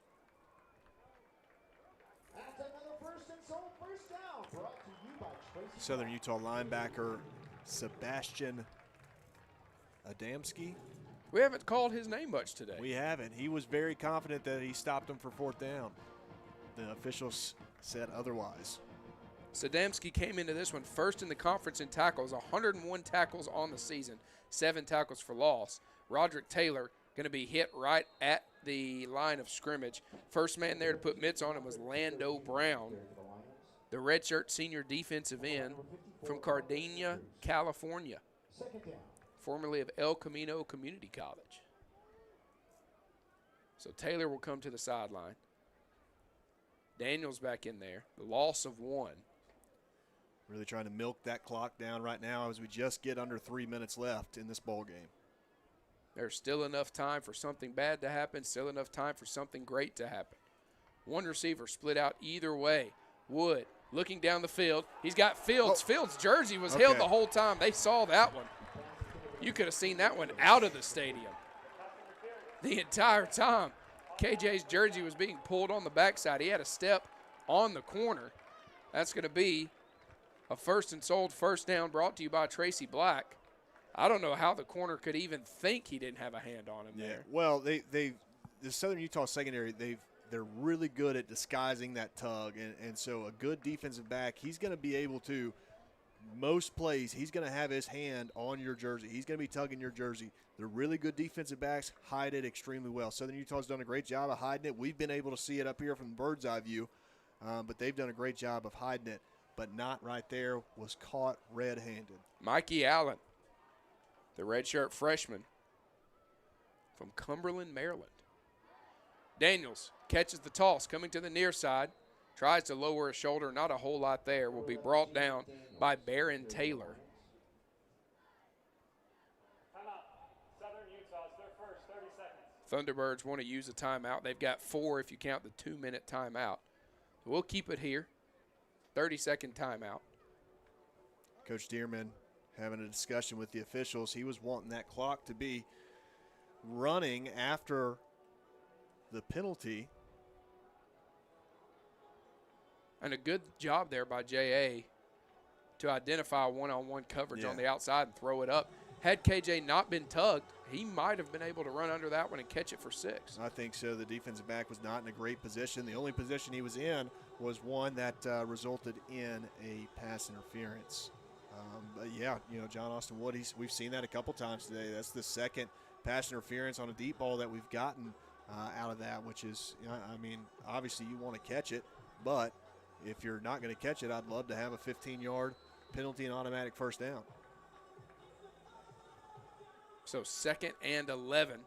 That's another 1st and sold, first down, brought to you by Southern Utah linebacker Sebastian Adamski. We haven't called his name much today. We haven't. He was very confident that he stopped him for 4th down. The officials said otherwise. Sadamski came into this one first in the conference in tackles, 101 tackles on the season, 7 tackles for loss. Roderick Taylor going to be hit right at the line of scrimmage. First man there to put mitts on him was Lando Brown, the redshirt senior defensive end from Gardena, California, formerly of El Camino Community College. So Taylor will come to the sideline. Daniels back in there. The loss of 1. Really trying to milk that clock down right now as we just get under 3 minutes left in this ball game. There's still enough time for something bad to happen, still enough time for something great to happen. One receiver split out either way. Wood looking down the field. He's got Fields. Fields' jersey was held the whole time. They saw that one. You could have seen that one out of the stadium. The entire time, KJ's jersey was being pulled on the backside. He had a step on the corner. That's going to be a first and sold first down brought to you by Tracy Black. I don't know how the corner could even think he didn't have a hand on him there. Well, the Southern Utah secondary, they're really good at disguising that tug, and so a good defensive back, he's going to be able to, most plays, he's going to have his hand on your jersey. He's going to be tugging your jersey. They're really good defensive backs, hide it extremely well. Southern Utah's done a great job of hiding it. We've been able to see it up here from the bird's eye view, but they've done a great job of hiding it. But not right there, was caught red-handed. Mikey Allen, the redshirt freshman from Cumberland, Maryland. Daniels catches the toss, coming to the near side, tries to lower his shoulder, not a whole lot there, will be brought down by Barron Taylor. Southern Utah, it's their first 30 seconds. Thunderbirds want to use a timeout. They've got 4 if you count the 2-minute timeout. So we'll keep it here. 30-second timeout. Coach Dearman having a discussion with the officials. He was wanting that clock to be running after the penalty. And a good job there by J.A. to identify one-on-one coverage on the outside and throw it up. Had KJ not been tugged, he might have been able to run under that one and catch it for 6. I think so. The defensive back was not in a great position. The only position he was in was one that resulted in a pass interference. But yeah, John Austin Wood, we've seen that a couple times today. That's the second pass interference on a deep ball that we've gotten out of that, which is, obviously you want to catch it, but if you're not going to catch it, I'd love to have a 15-yard penalty and automatic first down. So 2nd and 11.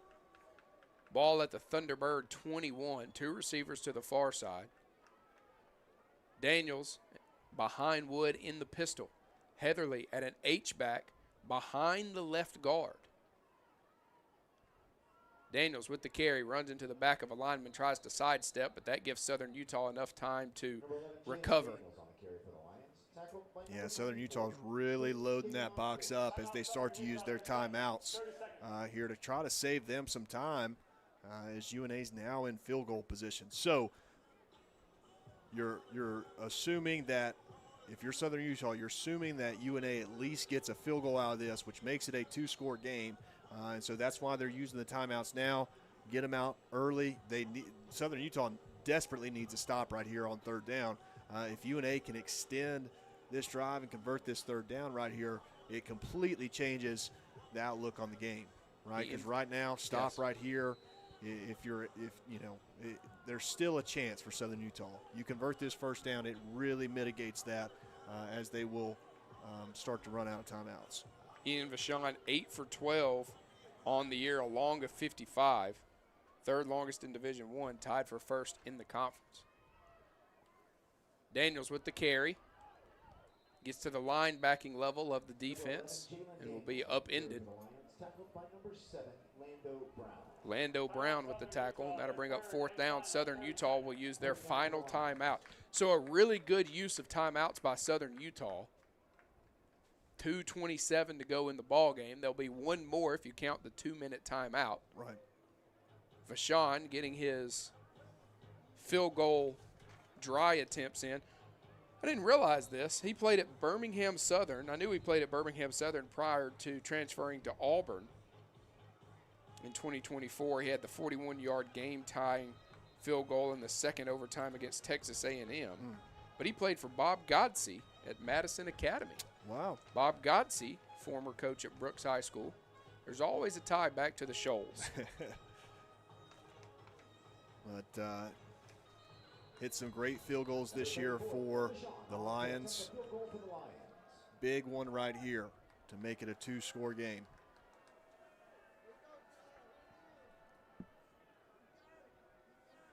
Ball at the Thunderbird 21. 2 receivers to the far side. Daniels behind Wood in the pistol. Heatherly at an H-back behind the left guard. Daniels with the carry, runs into the back of a lineman, tries to sidestep, but that gives Southern Utah enough time to recover. Yeah, Southern Utah's really loading that box up as they start to use their timeouts here to try to save them some time as UNA's now in field goal position. So you're assuming that if you're Southern Utah, you're assuming that UNA at least gets a field goal out of this, which makes it a 2-score game. And so that's why they're using the timeouts now. Get them out early. Southern Utah desperately needs a stop right here on 3rd down. If UNA can extend this drive and convert this 3rd down right here, it completely changes the outlook on the game, right? Because right now, stop right here. There's still a chance for Southern Utah. You convert this first down, it really mitigates that as they will start to run out of timeouts. Ian Vachon, 8 for 12 on the year, a long of 55. 3rd longest in Division I, tied for 1st in the conference. Daniels with the carry. Gets to the linebacking level of the defense and will be upended. Lando Brown with the tackle. That'll bring up 4th down. Southern Utah will use their final timeout. So a really good use of timeouts by Southern Utah. 2:27 to go in the ball game. There'll be one more if you count the 2-minute timeout. Right. Vachon getting his field goal dry attempts in. I didn't realize this. He played at Birmingham Southern. I knew he played at Birmingham Southern prior to transferring to Auburn. In 2024, he had the 41-yard game-tying field goal in the second overtime against Texas A&M. But he played for Bob Godsey at Madison Academy. Wow. Bob Godsey, former coach at Brooks High School. There's always a tie back to the Shoals. But hit some great field goals this year for the Lions. Big one right here to make it a 2-score game.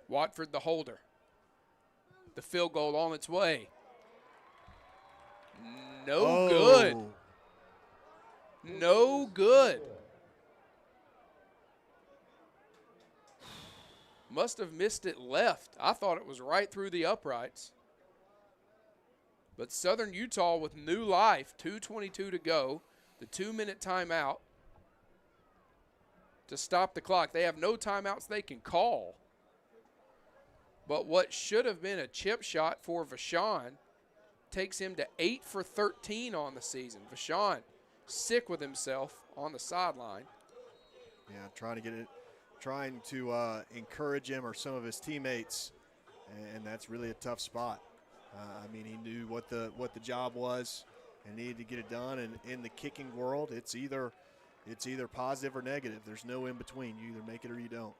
Watford the holder. The field goal on its way. No good. No good. Must have missed it left. I thought it was right through the uprights. But Southern Utah with new life, 2:22 to go, the 2-minute timeout to stop the clock. They have no timeouts they can call. But what should have been a chip shot for Vashon takes him to 8 for 13 on the season. Vashon sick with himself on the sideline. Yeah, trying to encourage him or some of his teammates, and that's really a tough spot. I mean, he knew what the job was and needed to get it done. And in the kicking world, it's either positive or negative. There's no in between. You either make it or you don't.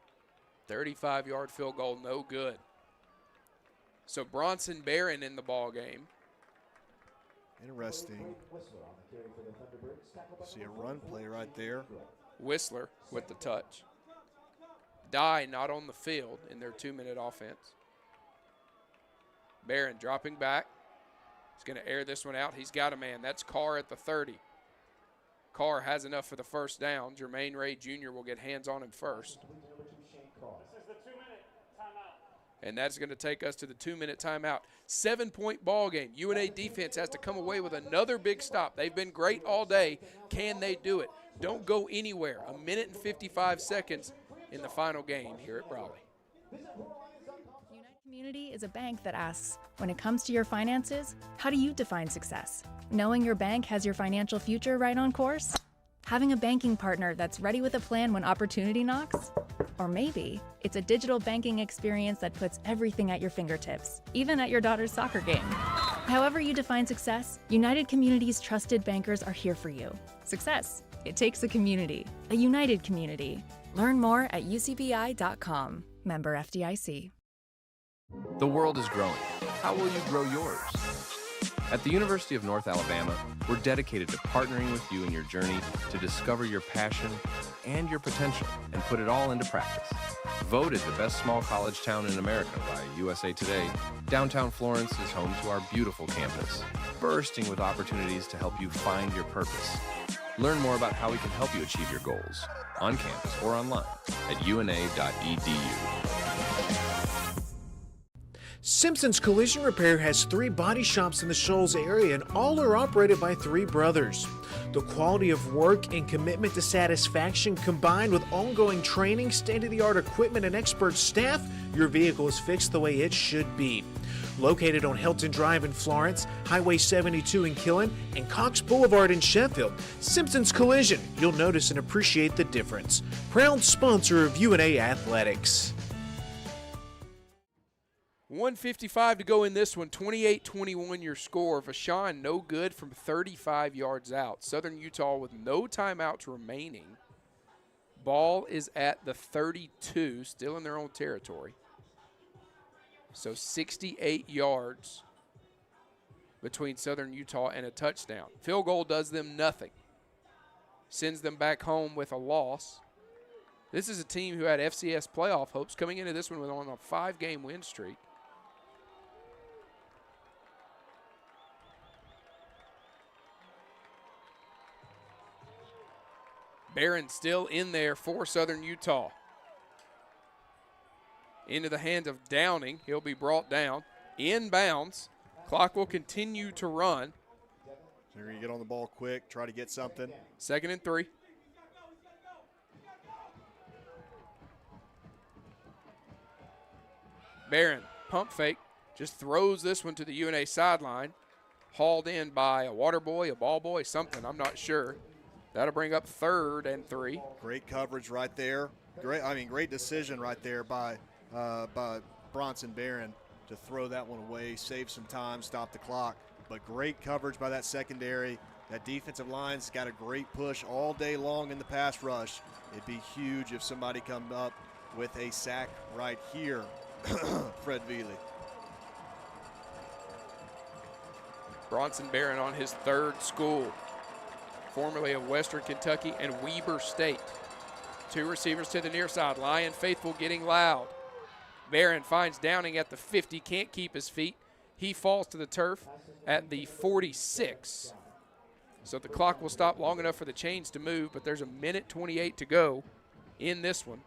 35-yard field goal, no good. So Bronson Barron in the ball game. Interesting. See a run play right there. Whistler with the touch. Dye not on the field in their 2-minute offense. Barron dropping back. He's going to air this one out. He's got a man. That's Carr at the 30. Carr has enough for the first down. Jermaine Ray Jr. will get hands on him first. This is the 2-minute timeout. And that's going to take us to the 2-minute timeout. 7-point ball game. UNA defense has to come away with another big stop. They've been great all day. Can they do it? Don't go anywhere. 1 minute and 55 seconds in the final game here at Raleigh. United Community is a bank that asks, when it comes to your finances, how do you define success? Knowing your bank has your financial future right on course? Having a banking partner that's ready with a plan when opportunity knocks? Or maybe it's a digital banking experience that puts everything at your fingertips, even at your daughter's soccer game. However you define success, United Community's trusted bankers are here for you. Success. It takes a community, a united community. Learn more at ucbi.com. Member FDIC. The world is growing. How will you grow yours? At the University of North Alabama, we're dedicated to partnering with you in your journey to discover your passion and your potential and put it all into practice. Voted the best small college town in America by USA Today, downtown Florence is home to our beautiful campus, bursting with opportunities to help you find your purpose. Learn more about how we can help you achieve your goals on campus or online at una.edu. Simpson's Collision Repair has 3 body shops in the Shoals area, and all are operated by 3 brothers. The quality of work and commitment to satisfaction, combined with ongoing training, state-of-the-art equipment, and expert staff, your vehicle is fixed the way it should be. Located on Hilton Drive in Florence, Highway 72 in Killen, and Cox Boulevard in Sheffield, Simpson's Collision, you'll notice and appreciate the difference. Proud sponsor of UNA Athletics. 1:55 to go in this one. 28-21 your score. Vashon no good from 35 yards out. Southern Utah with no timeouts remaining. Ball is at the 32, still in their own territory. So 68 yards between Southern Utah and a touchdown. Field goal does them nothing. Sends them back home with a loss. This is a team who had FCS playoff hopes coming into this one with on a 5-game win streak. Barron still in there for Southern Utah. Into the hands of Downing. He'll be brought down. Inbounds. Clock will continue to run. They're going to get on the ball quick, try to get something. 2nd and 3. Barron, pump fake. just throws this one to the UNA sideline. Hauled in by a water boy, a ball boy, something, I'm not sure. That'll bring up 3rd and 3. Great coverage right there. Great decision right there by Bronson Barron to throw that one away, save some time, stop the clock. But great coverage by that secondary. That defensive line's got a great push all day long in the pass rush. It'd be huge if somebody come up with a sack right here. Fred Veely. Bronson Barron on his 3rd school, formerly of Western Kentucky and Weber State. 2 receivers to the near side. Lion faithful getting loud. Barron finds Downing at the 50, can't keep his feet. He falls to the turf at the 46. So the clock will stop long enough for the chains to move, but there's a minute 28 to go in this one.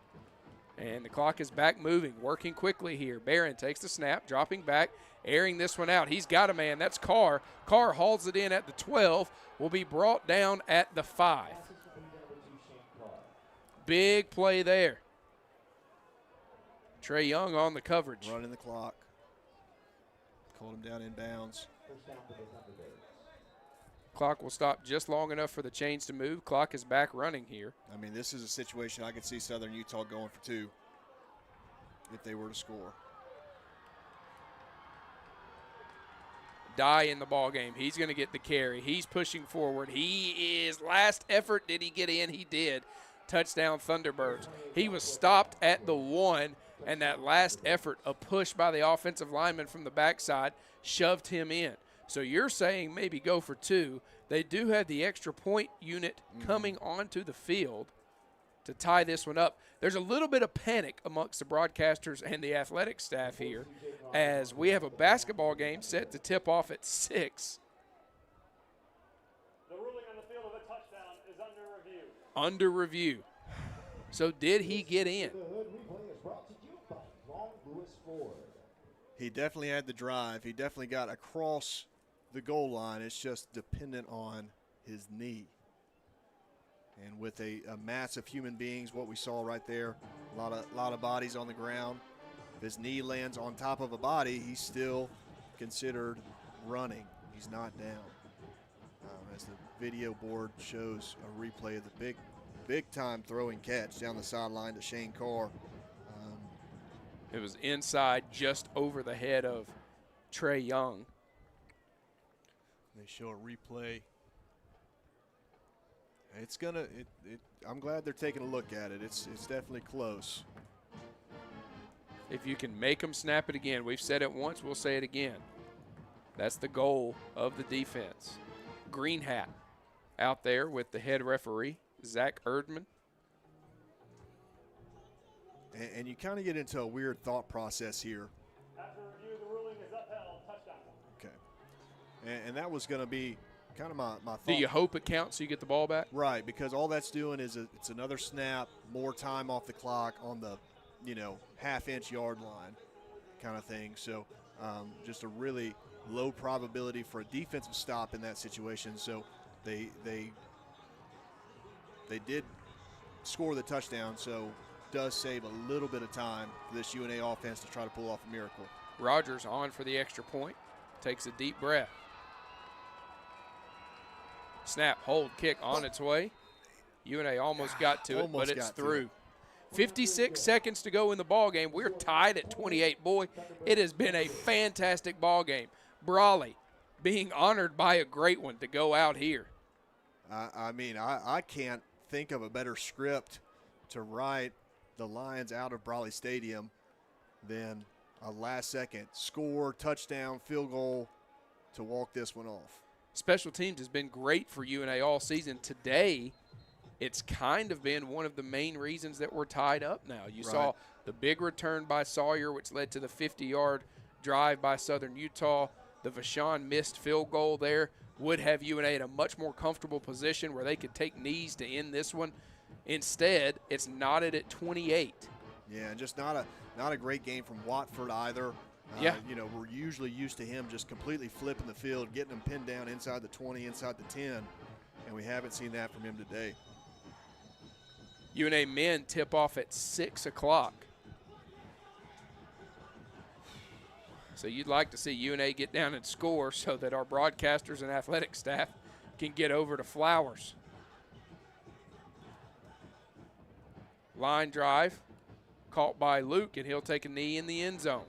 And the clock is back moving, working quickly here. Barron takes the snap, dropping back, airing this one out. He's got a man. That's Carr. Carr hauls it in at the 12, will be brought down at the 5. Big play there. Trey Young on the coverage. Running the clock. Called him down in bounds. Clock will stop just long enough for the chains to move. Clock is back running here. I mean, this is a situation I could see Southern Utah going for 2 if they were to score. Dye in the ball game. He's going to get the carry. He's pushing forward. He is last effort. Did he get in? He did. Touchdown Thunderbirds. He was stopped at the 1, and that last effort, a push by the offensive lineman from the backside, shoved him in. So you're saying maybe go for 2. They do have the extra point unit coming onto the field to tie this one up. There's a little bit of panic amongst the broadcasters and the athletic staff here as we have a basketball game set to tip off at 6. The ruling on the field of a touchdown is under review. Under review. So did he get in? He definitely had the drive. He definitely got across the goal line. It's just dependent on his knee. And with a mass of human beings, what we saw right there, a lot of bodies on the ground. If his knee lands on top of a body, he's still considered running. He's not down. As the video board shows a replay of the big time throwing catch down the sideline to Shane Carr. It was inside, just over the head of Trey Young. They show a replay. I'm glad they're taking a look at it. It's definitely close. If you can make them snap it again, we've said it once, we'll say it again. That's the goal of the defense. Green hat out there with the head referee, Zach Erdman. And you kind of get into a weird thought process here. After review, the ruling is upheld. Touchdown. Okay. And that was going to be kind of my thought. Do you hope it counts so you get the ball back? Right, because all that's doing is it's another snap, more time off the clock on the, half-inch yard line kind of thing. So just a really low probability for a defensive stop in that situation. So they did score the touchdown, so does save a little bit of time for this UNA offense to try to pull off a miracle. Rogers on for the extra point, takes a deep breath. Snap, hold, kick on its way. UNA almost got to it, but it's through. 56 seconds to go in the ball game. We're tied at 28. Boy, it has been a fantastic ball game. Brawley being honored by a great one to go out here. I can't think of a better script to write the Lions out of Brawley Stadium than a last-second score, touchdown, field goal to walk this one off. Special teams has been great for UNA all season. Today, it's kind of been one of the main reasons that we're tied up now. You saw the big return by Sawyer, which led to the 50-yard drive by Southern Utah. The Vashon missed field goal there would have UNA in a much more comfortable position where they could take knees to end this one. Instead, it's knotted at 28. Yeah, just not a great game from Watford either. We're usually used to him just completely flipping the field, getting them pinned down inside the 20, inside the 10, and we haven't seen that from him today. UNA men tip off at 6 o'clock. So you'd like to see UNA get down and score so that our broadcasters and athletic staff can get over to Flowers. Line drive caught by Luke, and he'll take a knee in the end zone.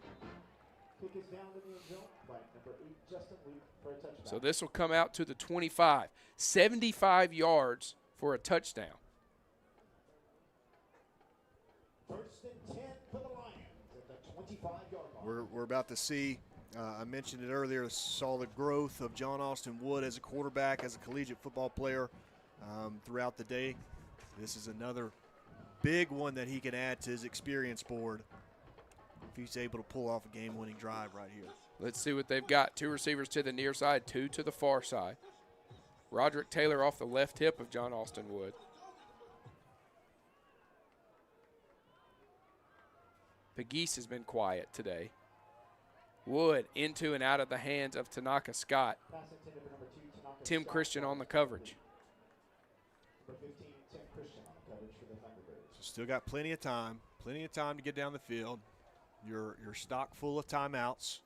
Kick is down in the end zone by number 8, Justin Luke, for a touchdown. So this will come out to the 25. 75 yards for a touchdown. First and 10 for the Lions at the 25-yard line. We're about to see, I mentioned it earlier, saw the growth of John Austin Wood as a quarterback, as a collegiate football player throughout the day. This is another big one that he can add to his experience board if he's able to pull off a game-winning drive right here. Let's see what they've got. 2 receivers to the near side, 2 to the far side. Roderick Taylor off the left hip of John Austin Wood. Pegues has been quiet today. Wood into and out of the hands of Tanaka Scott. Tim Christian on the coverage. Number 15, Tim Christian on the coverage for the Thunderbirds. So still got plenty of time to get down the field. Your stock full of timeouts,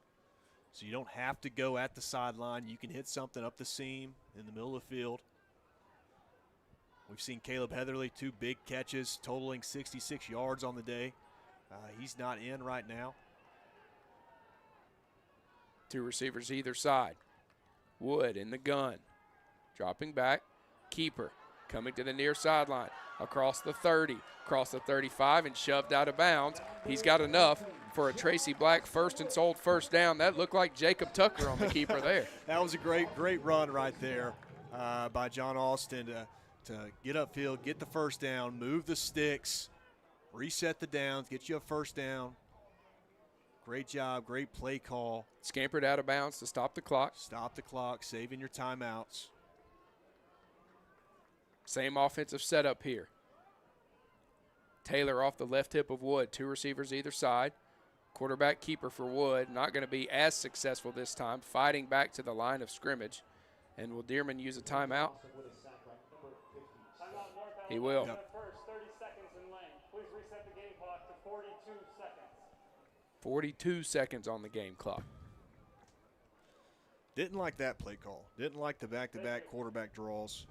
so you don't have to go at the sideline. You can hit something up the seam in the middle of the field. We've seen Caleb Heatherly, 2 big catches totaling 66 yards on the day. He's not in right now. 2 receivers either side. Wood in the gun. Dropping back. Keeper coming to the near sideline. Across the 30, across the 35, and shoved out of bounds. He's got enough for a Tracy Black first and sold first down. That looked like Jacob Tucker on the keeper there. That was a great run right there by John Austin to get upfield, get the first down, move the sticks, reset the downs, get you a first down. Great job, great play call. Scampered out of bounds to stop the clock. Stop the clock, saving your timeouts. Same offensive setup here. Taylor off the left hip of Wood. 2 receivers either side. Quarterback keeper for Wood. Not going to be as successful this time. Fighting back to the line of scrimmage. And will Dearman use a timeout? He will. Yep. First, 30 seconds in lane. Please reset the game clock to 42 seconds. 42 seconds on the game clock. Didn't like that play call. Didn't like the back-to-back quarterback draws.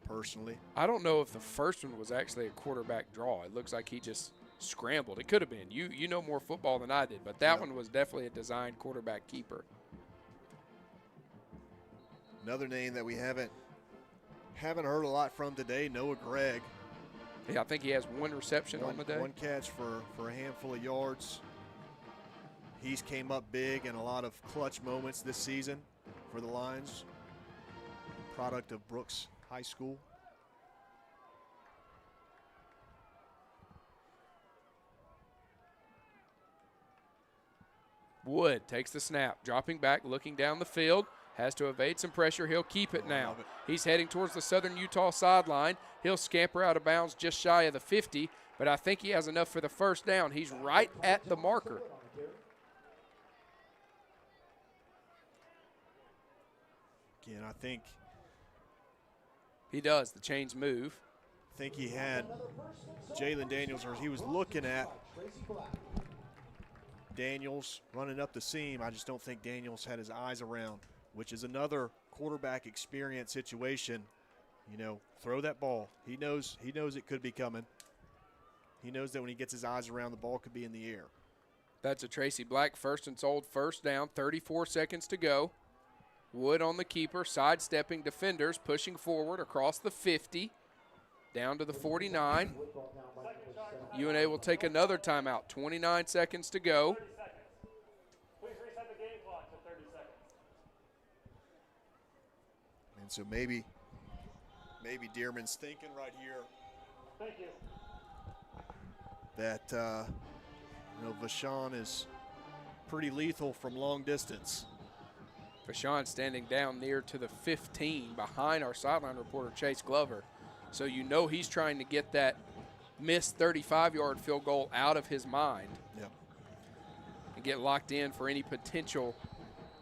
Personally, I don't know if the first one was actually a quarterback draw. It looks like he just scrambled. It could have been. You know more football than I did, but that one was definitely a designed quarterback keeper. Another name that we haven't heard a lot from today, Noah Gregg. Yeah, I think he has 1 reception on the day. 1 catch for a handful of yards. He's came up big in a lot of clutch moments this season for the Lions. Product of Brooks High School. Wood takes the snap, dropping back, looking down the field, has to evade some pressure. He'll keep it now. He's heading towards the Southern Utah sideline. He'll scamper out of bounds just shy of the 50, but I think he has enough for the first down. He's right at the marker. Again, I think he does. The chains move. I think he had Jalen Daniels, or he was looking at Daniels running up the seam. I just don't think Daniels had his eyes around, which is another quarterback experience situation. You know, throw that ball. He knows it could be coming. He knows that when he gets his eyes around, the ball could be in the air. That's a Tracy Black first and sold first down. 34 seconds to go. Wood on the keeper, sidestepping defenders, pushing forward across the 50, down to the 49. UNA will take another timeout. 29 seconds to go. 30 seconds. Please reset the game clock to 30 seconds. And so maybe Dearman's thinking right here. Thank you. That Vashon is pretty lethal from long distance. Vashon standing down near to the 15 behind our sideline reporter Chase Glover. So you know he's trying to get that missed 35-yard field goal out of his mind. Yep. And get locked in for any potential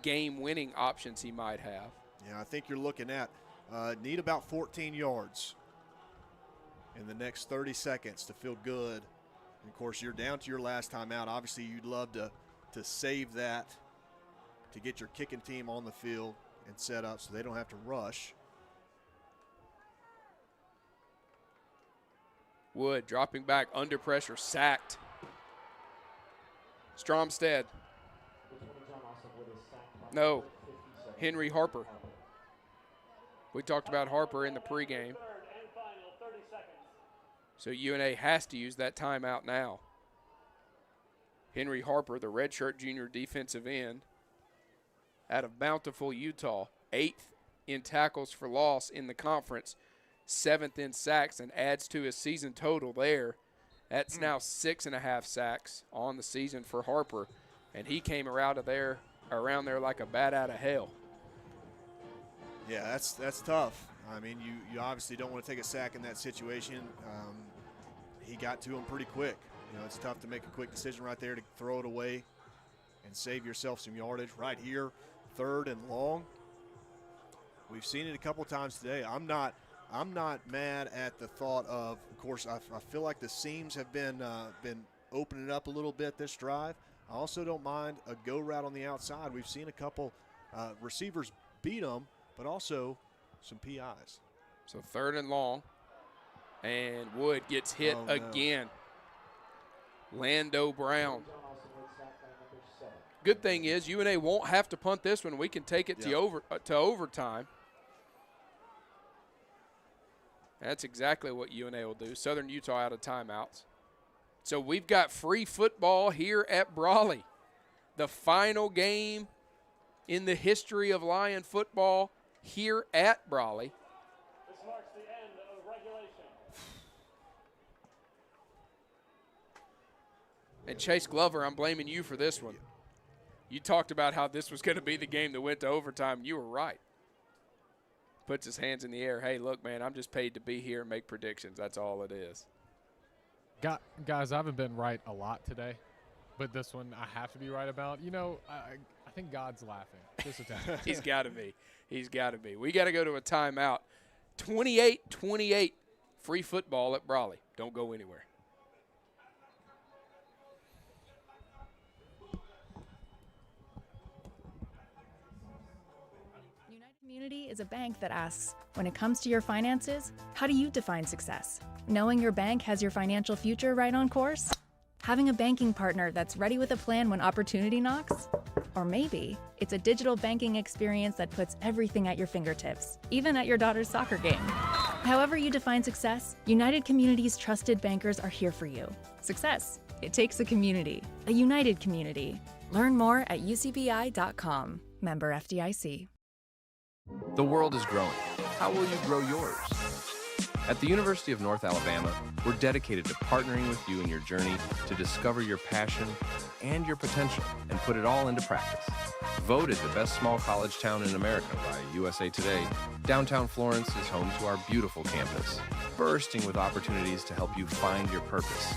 game-winning options he might have. Yeah, I think you're looking at need about 14 yards in the next 30 seconds to feel good And of course, you're down to your last timeout. Obviously, you'd love to save that to get your kicking team on the field and set up so they don't have to rush. Wood dropping back under pressure, sacked. Stromstead. No, Henry Harper. We talked about Harper in the pregame. So UNA has to use that timeout now. Henry Harper, the redshirt junior defensive end out of Bountiful, Utah, 8th in tackles for loss in the conference, 7th in sacks, and adds to his season total there. That's now 6.5 sacks on the season for Harper, and he came around there like a bat out of hell. Yeah, that's tough. I mean, you obviously don't want to take a sack in that situation. He got to him pretty quick. You know, it's tough to make a quick decision right there to throw it away and save yourself some yardage. Right here, 3rd and long. We've seen it a couple times today. I'm not mad at the thought of course, I feel like the seams have been opening up a little bit this drive. I also don't mind a go route on the outside. We've seen a couple receivers beat them, but also some PIs. So 3rd and long, and Wood gets hit again. Lando Brown. Good thing is UNA won't have to punt this one. We can take it to overtime. That's exactly what UNA will do. Southern Utah out of timeouts. So we've got free football here at Brawley. The final game in the history of Lion football here at Brawley. This marks the end of regulation. And Chase Glover, I'm blaming you for this one. You talked about how this was going to be the game that went to overtime. You were right. Puts his hands in the air. Hey, look, man, I'm just paid to be here and make predictions. That's all it is. Guys, I haven't been right a lot today, but this one I have to be right about. You know, I think God's laughing. Just a tad. He's got to be. He's got to be. We got to go to a timeout. 28-28, free football at Brawley. Don't go anywhere. Community is a bank that asks, when it comes to your finances, how do you define success? Knowing your bank has your financial future right on course? Having a banking partner that's ready with a plan when opportunity knocks? Or maybe it's a digital banking experience that puts everything at your fingertips, even at your daughter's soccer game. However you define success, United Community's trusted bankers are here for you. Success, it takes a community, a united community. Learn more at ucbi.com. Member FDIC. The world is growing. How will you grow yours? At the University of North Alabama, we're dedicated to partnering with you in your journey to discover your passion and your potential and put it all into practice. Voted the best small college town in America by USA Today, downtown Florence is home to our beautiful campus, bursting with opportunities to help you find your purpose.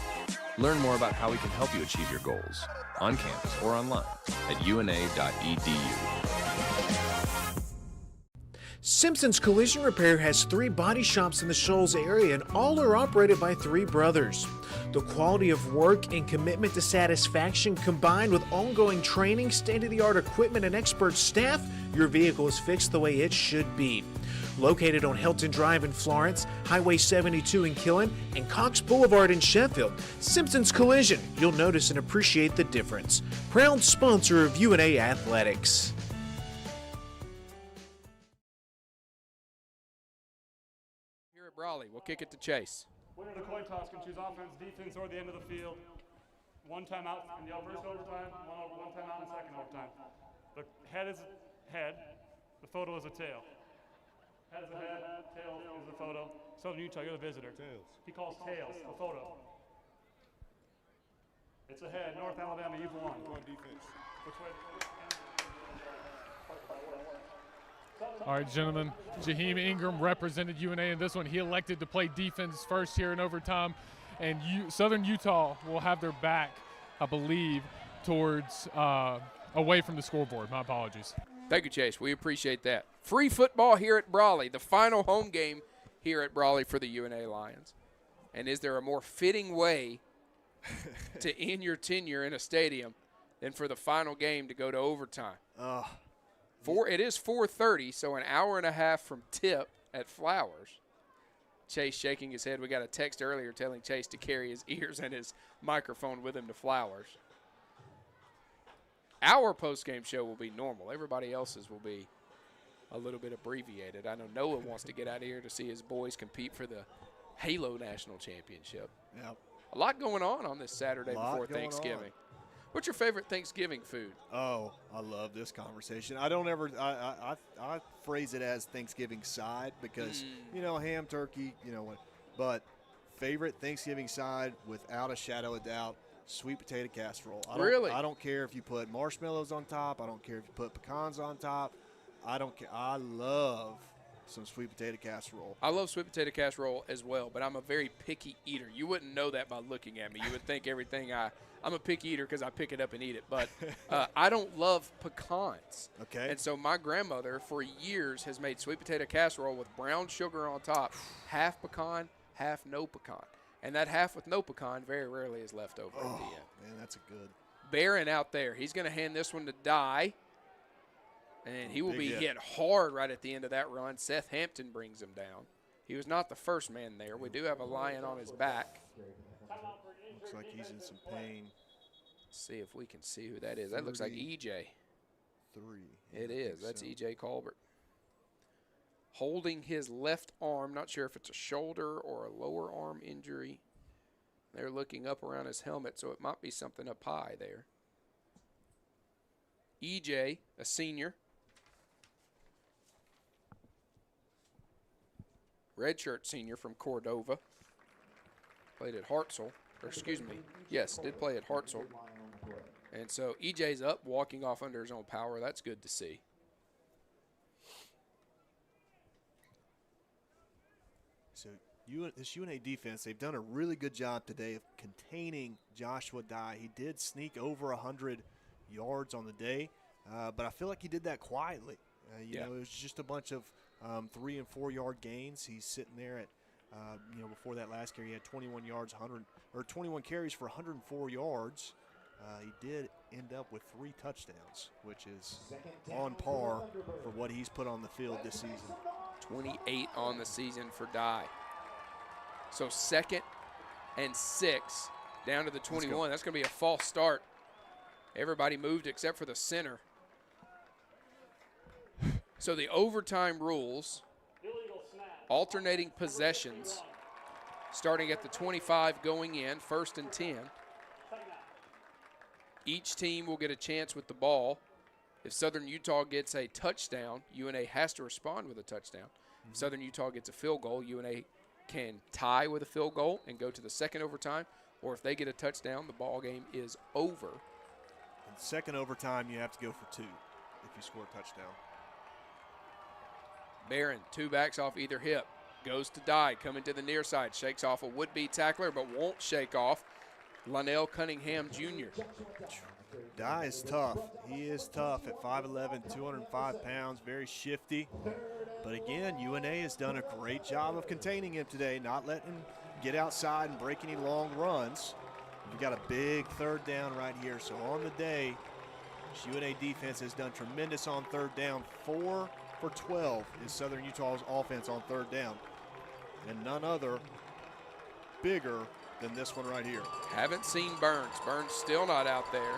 Learn more about how we can help you achieve your goals on campus or online at una.edu. Simpson's Collision Repair has 3 body shops in the Shoals area, and all are operated by 3 brothers. The quality of work and commitment to satisfaction, combined with ongoing training, state-of-the-art equipment, and expert staff, your vehicle is fixed the way it should be. Located on Helton Drive in Florence, Highway 72 in Killen, and Cox Boulevard in Sheffield, Simpson's Collision, you'll notice and appreciate the difference. Proud sponsor of UNA Athletics. Brawley will kick it to Chase. Winner of the coin toss can choose offense, defense, or the end of the field. 1 timeout in the first overtime, 1 timeout in the second overtime. The head is head, the photo is a tail. Head is a head, tail is the photo. Southern Utah, you're the visitor. Tails. He calls tails, the photo. It's a head, North Alabama, you've won. Go on defense. Which way? All right, gentlemen, Jaheim Ingram represented UNA in this one. He elected to play defense first here in overtime, and Southern Utah will have their back, I believe, towards away from the scoreboard. My apologies. Thank you, Chase. We appreciate that. Free football here at Brawley, the final home game here at Brawley for the UNA Lions. And is there a more fitting way to end your tenure in a stadium than for the final game to go to overtime. It is 4:30, so an hour and a half from tip at Flowers. Chase shaking his head. We got a text earlier telling Chase to carry his ears and his microphone with him to Flowers. Our postgame show will be normal. Everybody else's will be a little bit abbreviated. I know Noah wants to get out of here to see his boys compete for the Halo National Championship. Yep. A lot going on this Saturday before going Thanksgiving. on. What's your favorite Thanksgiving food? Oh, I love this conversation. I phrase it as Thanksgiving side because, ham, turkey, but favorite Thanksgiving side, without a shadow of doubt, sweet potato casserole. Really? I don't care if you put marshmallows on top. I don't care if you put pecans on top. I don't care. I love some sweet potato casserole. I love sweet potato casserole as well, but I'm a very picky eater. You wouldn't know that by looking at me. You would think everything I'm a picky eater because I pick it up and eat it. But I don't love pecans. Okay. And so my grandmother for years has made sweet potato casserole with brown sugar on top, half pecan, half no pecan. And that half with no pecan very rarely is left over at the end. Man, that's a good. Barron out there. He's going to hand this one to Dye. And he will Big be hit hard right at the end of that run. Seth Hampton brings him down. He was not the first man there. We do have a lion on his back. Looks like he's in some pain. Let's see if we can see who that is. That looks like EJ. 3. It is. That's EJ Colbert. Holding his left arm. Not sure if it's a shoulder or a lower arm injury. They're looking up around his helmet, so it might be something up high there. EJ, a senior. Redshirt senior from Cordova. Played at Hartselle. Or excuse me. Yes, did play at Hartselle. And so EJ's up, walking off under his own power. That's good to see. So this UNA defense, they've done a really good job today of containing Joshua Dye. He did sneak over 100 yards on the day, but I feel like he did that quietly. It was just a bunch of 3 and 4 yard gains. He's sitting there at, before that last carry, he had 21 yards, 21 carries for 104 yards. He did end up with 3 touchdowns, which is on par for what he's put on the field this season. 28 on the season for Dye. So 2nd and 6 down to the 21. That's going to be a false start. Everybody moved except for the center. So the overtime rules, alternating possessions, starting at the 25 going in, 1st and 10. Each team will get a chance with the ball. If Southern Utah gets a touchdown, UNA has to respond with a touchdown. If Southern Utah gets a field goal, UNA can tie with a field goal and go to the 2nd overtime. Or if they get a touchdown, the ball game is over. In 2nd overtime, you have to go for 2 if you score a touchdown. Barron, 2 backs off either hip. Goes to Dye, coming to the near side. Shakes off a would-be tackler, but won't shake off Lonnell Cunningham Jr. Dye is tough. He is tough at 5'11", 205 pounds, very shifty. But again, UNA has done a great job of containing him today, not letting him get outside and break any long runs. We've got a big 3rd down right here. So on the day, UNA defense has done tremendous on 3rd down. 4 for 12 is Southern Utah's offense on 3rd down. And none other bigger than this one right here. Haven't seen Burns. Burns still not out there.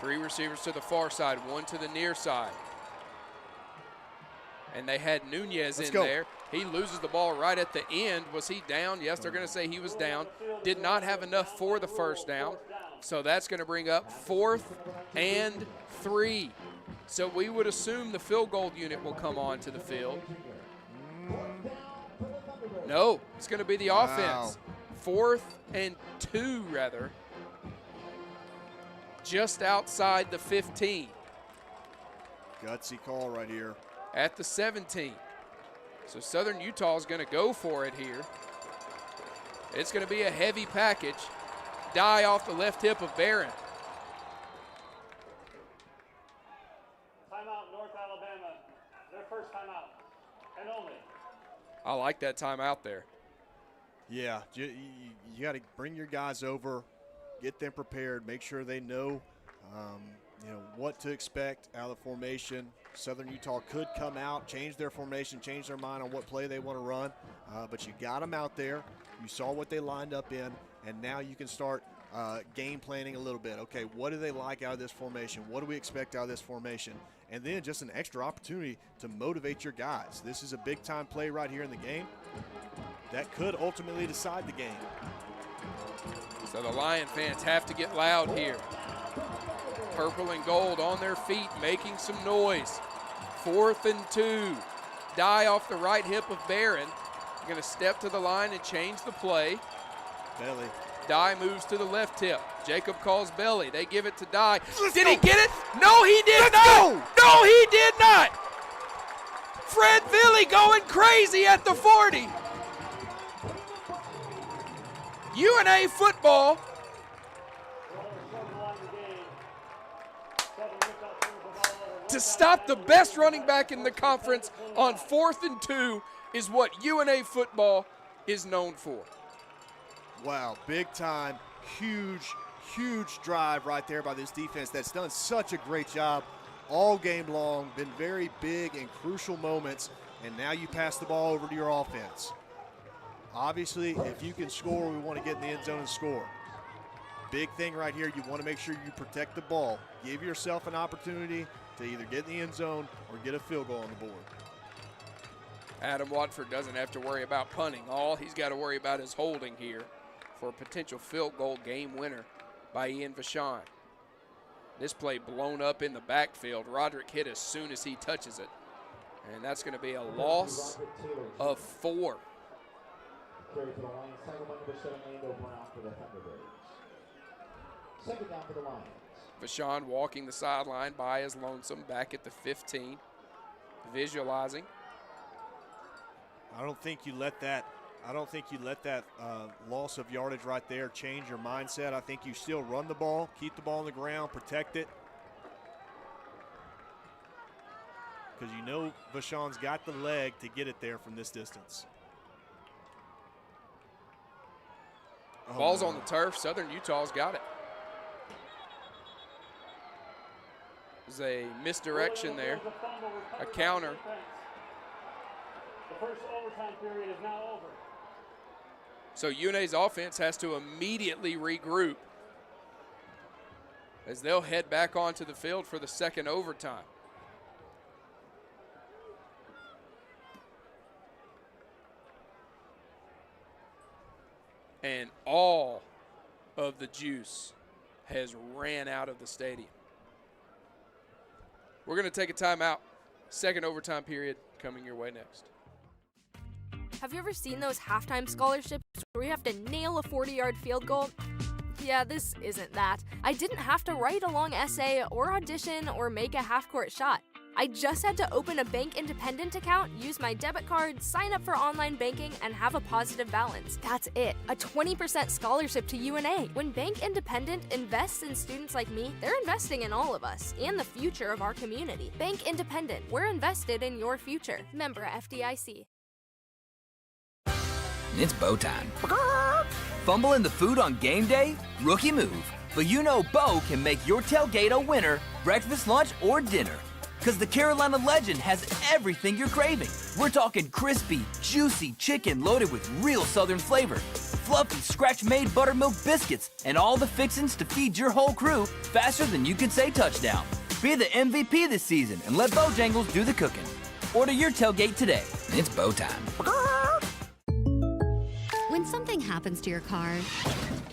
3 receivers to the far side, 1 to the near side. And they had Nunez in there. He loses the ball right at the end. Was he down? Yes, they're going to say he was down. Did not have enough for the 1st down. So that's going to bring up 4th and 3. So we would assume the field goal unit will come on to the field. No, it's going to be the offense. 4th and 2, rather. Just outside the 15. Gutsy call right here. At the 17. So Southern Utah is going to go for it here. It's going to be a heavy package. Dye off the left hip of Barron. Timeout, North Alabama. Their first timeout. And only. I like that timeout there. Yeah, you got to bring your guys over, get them prepared, make sure they know, what to expect out of the formation. Southern Utah could come out, change their formation, change their mind on what play they want to run, but you got them out there. You saw what they lined up in, and now you can start game planning a little bit. Okay, what do they like out of this formation? What do we expect out of this formation? And then just an extra opportunity to motivate your guys. This is a big-time play right here in the game that could ultimately decide the game. So the Lion fans have to get loud here. Purple and gold on their feet, making some noise. 4th and 2. Dye off the right hip of Barron. Going to step to the line and change the play. Belly. Dye moves to the left hip. Jacob calls belly. They give it to Dye. Did he get it? No, he did not. No, he did not. Fred Villy going crazy at the 40. UNA football. To stop the best running back in the conference on 4th and 2 is what UNA football is known for. Wow, big time, huge drive right there by this defense that's done such a great job all game long, been very big and crucial moments, and now you pass the ball over to your offense. Obviously, if you can score, we want to get in the end zone and score. Big thing right here, you want to make sure you protect the ball. Give yourself an opportunity to either get in the end zone or get a field goal on the board. Adam Watford doesn't have to worry about punting. All he's got to worry about is holding here for a potential field goal game winner by Ian Vachon. This play blown up in the backfield. Roderick hit as soon as he touches it. And that's going to be a loss of 4. Carry to the line, second one, number 7, Lando Brown for the Thunderbirds. Second down for the Lions. Vachon walking the sideline by his lonesome back at the 15, visualizing. I don't think you let that loss of yardage right there change your mindset. I think you still run the ball, keep the ball on the ground, protect it. Because you know Vachon's got the leg to get it there from this distance. Ball's on the turf. Southern Utah's got it. There's a misdirection there, a counter. The first overtime period is now over. So UNA's offense has to immediately regroup as they'll head back onto the field for the second overtime. And all of the juice has ran out of the stadium. We're going to take a timeout. Second overtime period coming your way next. Have you ever seen those halftime scholarships where you have to nail a 40-yard field goal? Yeah, this isn't that. I didn't have to write a long essay or audition or make a half-court shot. I just had to open a Bank Independent account, use my debit card, sign up for online banking, and have a positive balance. That's it. A 20% scholarship to UNA. When Bank Independent invests in students like me, they're investing in all of us and the future of our community. Bank Independent. We're invested in your future. Member FDIC. It's bow time. Fumbling the food on game day? Rookie move. But you know Bo can make your tailgate a winner, breakfast, lunch, or dinner. Because the Carolina Legend has everything you're craving. We're talking crispy, juicy chicken loaded with real Southern flavor, fluffy, scratch-made buttermilk biscuits, and all the fixins to feed your whole crew faster than you can say touchdown. Be the MVP this season and let Bojangles do the cooking. Order your tailgate today. It's bow time. When something happens to your car,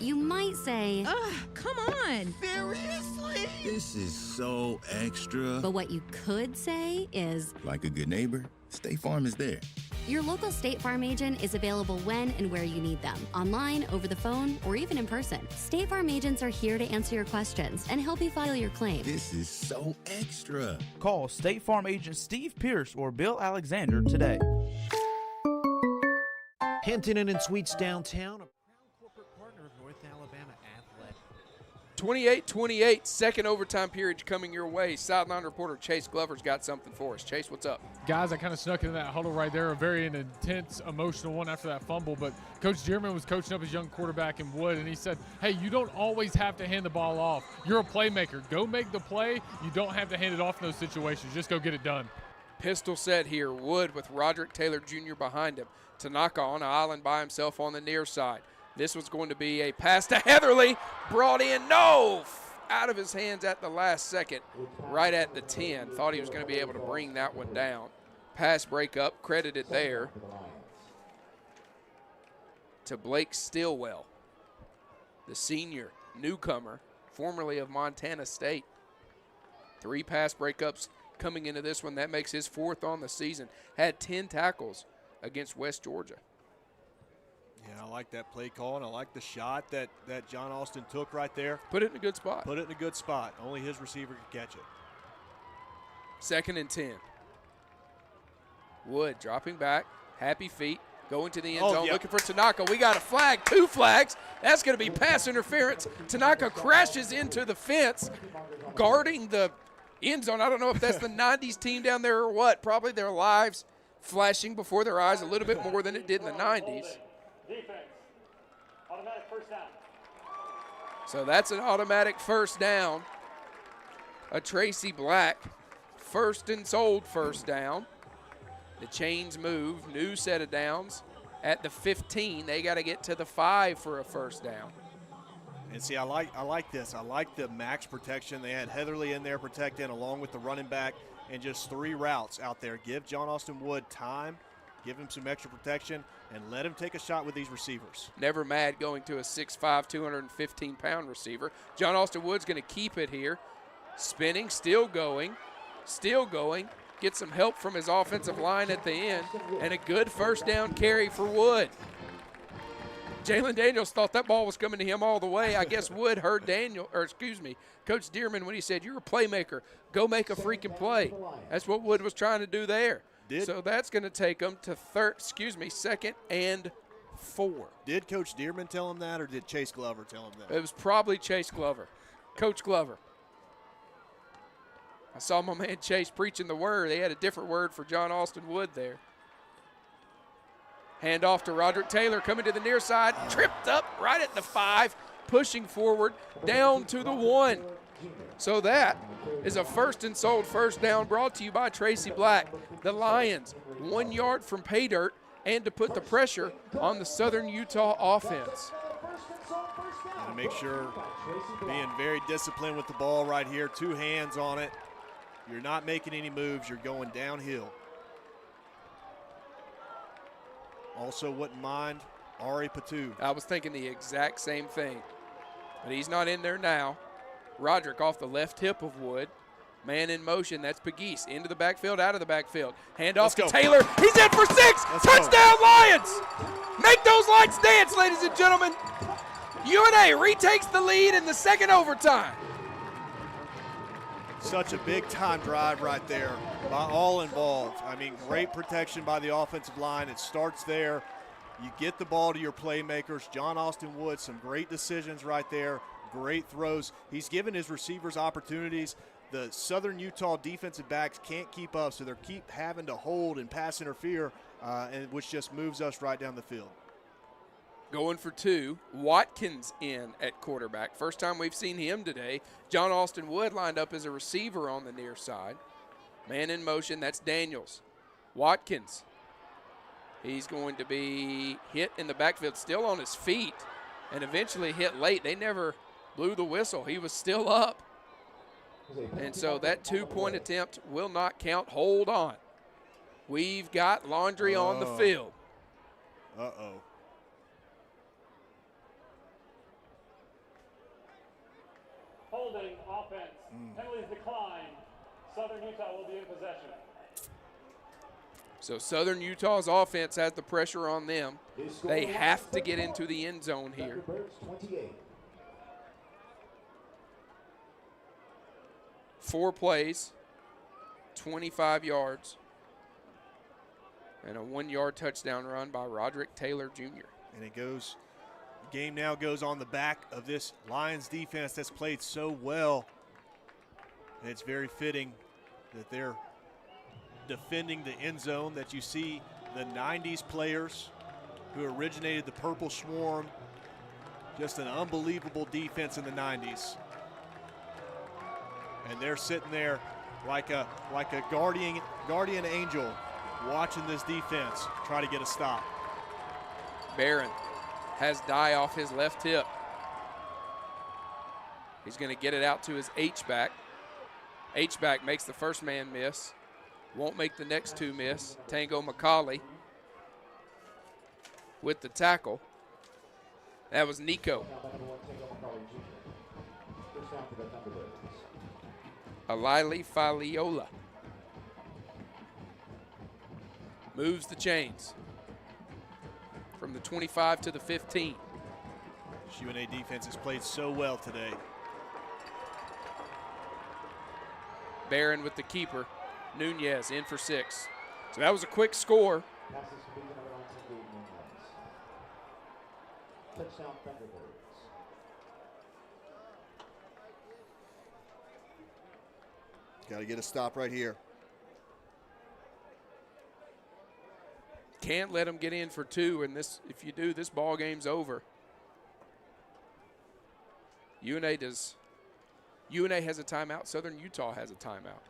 you might say, ugh, come on. Seriously? This is so extra. But what you could say is, like a good neighbor, State Farm is there. Your local State Farm agent is available when and where you need them, online, over the phone, or even in person. State Farm agents are here to answer your questions and help you file your claim. This is so extra. Call State Farm agent Steve Pierce or Bill Alexander today. Hampton Inn and Suites downtown, a proud corporate partner of North Alabama Athletics. 28-28, second overtime period coming your way. Sideline reporter Chase Glover's got something for us. Chase, what's up? Guys, I kind of snuck into that huddle right there, a very intense, emotional one after that fumble, but Coach Dearman was coaching up his young quarterback in Wood, and he said, hey, you don't always have to hand the ball off. You're a playmaker. Go make the play. You don't have to hand it off in those situations. Just go get it done. Pistol set here. Wood with Roderick Taylor Jr. behind him. Tanaka on an island by himself on the near side. This was going to be a pass to Heatherly. Brought in, out of his hands at the last second, right at the 10. Thought he was going to be able to bring that one down. Pass breakup, credited there to Blake Stillwell, the senior newcomer, formerly of Montana State. 3 pass breakups coming into this one. That makes his 4th on the season. Had 10 tackles against West Georgia. Yeah, I like that play call, and I like the shot that John Austin took right there. Put it in a good spot. Put it in a good spot. Only his receiver could catch it. 2nd and 10. Wood dropping back, happy feet, going to the end zone, looking for Tanaka. We got a flag, 2 flags. That's going to be pass interference. Tanaka crashes into the fence, guarding the end zone. I don't know if that's the 90s team down there or what. Probably their lives flashing before their eyes a little bit more than it did in the 90s. Defense. Automatic first down. So that's an automatic first down. A Tracy Black first and sold first down. The chains move, new set of downs. At the 15, they got to get to the 5 for a first down. And see, I like this. I like the max protection. They had Heatherly in there protecting along with the running back and just 3 routes out there. Give John Austin Wood time, give him some extra protection, and let him take a shot with these receivers. Never mad going to a 6'5", 215-pound receiver. John Austin Wood's going to keep it here. Spinning, still going. Get some help from his offensive line at the end, and a good first down carry for Wood. Jalen Daniels thought that ball was coming to him all the way. I guess Wood heard Coach Dearman when he said, you're a playmaker. Go make a freaking play. That's what Wood was trying to do there. So that's going to take them to 2nd and 4. Did Coach Dearman tell him that, or did Chase Glover tell him that? It was probably Chase Glover. Coach Glover. I saw my man Chase preaching the word. They had a different word for John Austin Wood there. Hand off to Roderick Taylor, coming to the near side, tripped up right at the 5, pushing forward, down to the 1. So that is a first and sold first down brought to you by Tracy Black. The Lions 1 yard from pay dirt and to put the pressure on the Southern Utah offense. Gotta make sure being very disciplined with the ball right here, 2 hands on it. You're not making any moves, you're going downhill. Also wouldn't mind Ari Patu. I was thinking the exact same thing, but he's not in there now. Roderick off the left hip of Wood. Man in motion, that's Pegues. Into the backfield, out of the backfield. Hand off to Taylor. He's in for 6. Touchdown Lions! Make those lights dance, ladies and gentlemen. UNA retakes the lead in the 2nd overtime. Such a big-time drive right there by all involved. I mean, great protection by the offensive line. It starts there. You get the ball to your playmakers. John Austin Wood, some great decisions right there, great throws. He's given his receivers opportunities. The Southern Utah defensive backs can't keep up, so they keep having to hold and pass interfere, and which just moves us right down the field. Going for 2. Watkins in at quarterback. First time we've seen him today. John Austin Wood lined up as a receiver on the near side. Man in motion, that's Daniels. Watkins. He's going to be hit in the backfield, still on his feet, and eventually hit late. They never blew the whistle. He was still up. And so that 2-point attempt will not count. Hold on. We've got laundry on the field. Uh-oh. Holding offense. Penalties decline. Southern Utah will be in possession. So Southern Utah's offense has the pressure on them. They have to get into the end zone here. 4 plays, 25 yards, and a 1-yard touchdown run by Roderick Taylor Jr. And it goes game now goes on the back of this Lions defense that's played so well. And it's very fitting that they're defending the end zone, that you see the 90s players who originated the Purple Swarm. Just an unbelievable defense in the 90s. And they're sitting there like a guardian angel watching this defense try to get a stop. Barron has Dye off his left hip. He's going to get it out to his H-back. H-back makes the first man miss. Won't make the next two miss. Tango McCauley with the tackle. That was Nico. Alili Faliola moves the chains from the 25 to the 15. UNA defense has played so well today. Barron with the keeper. Nunez in for 6. So that was a quick score. Touchdown Thunderbirds. Got to get a stop right here. Can't let them get in for 2, and this, if you do, this ball game's over. UNA has a timeout. Southern Utah has a timeout.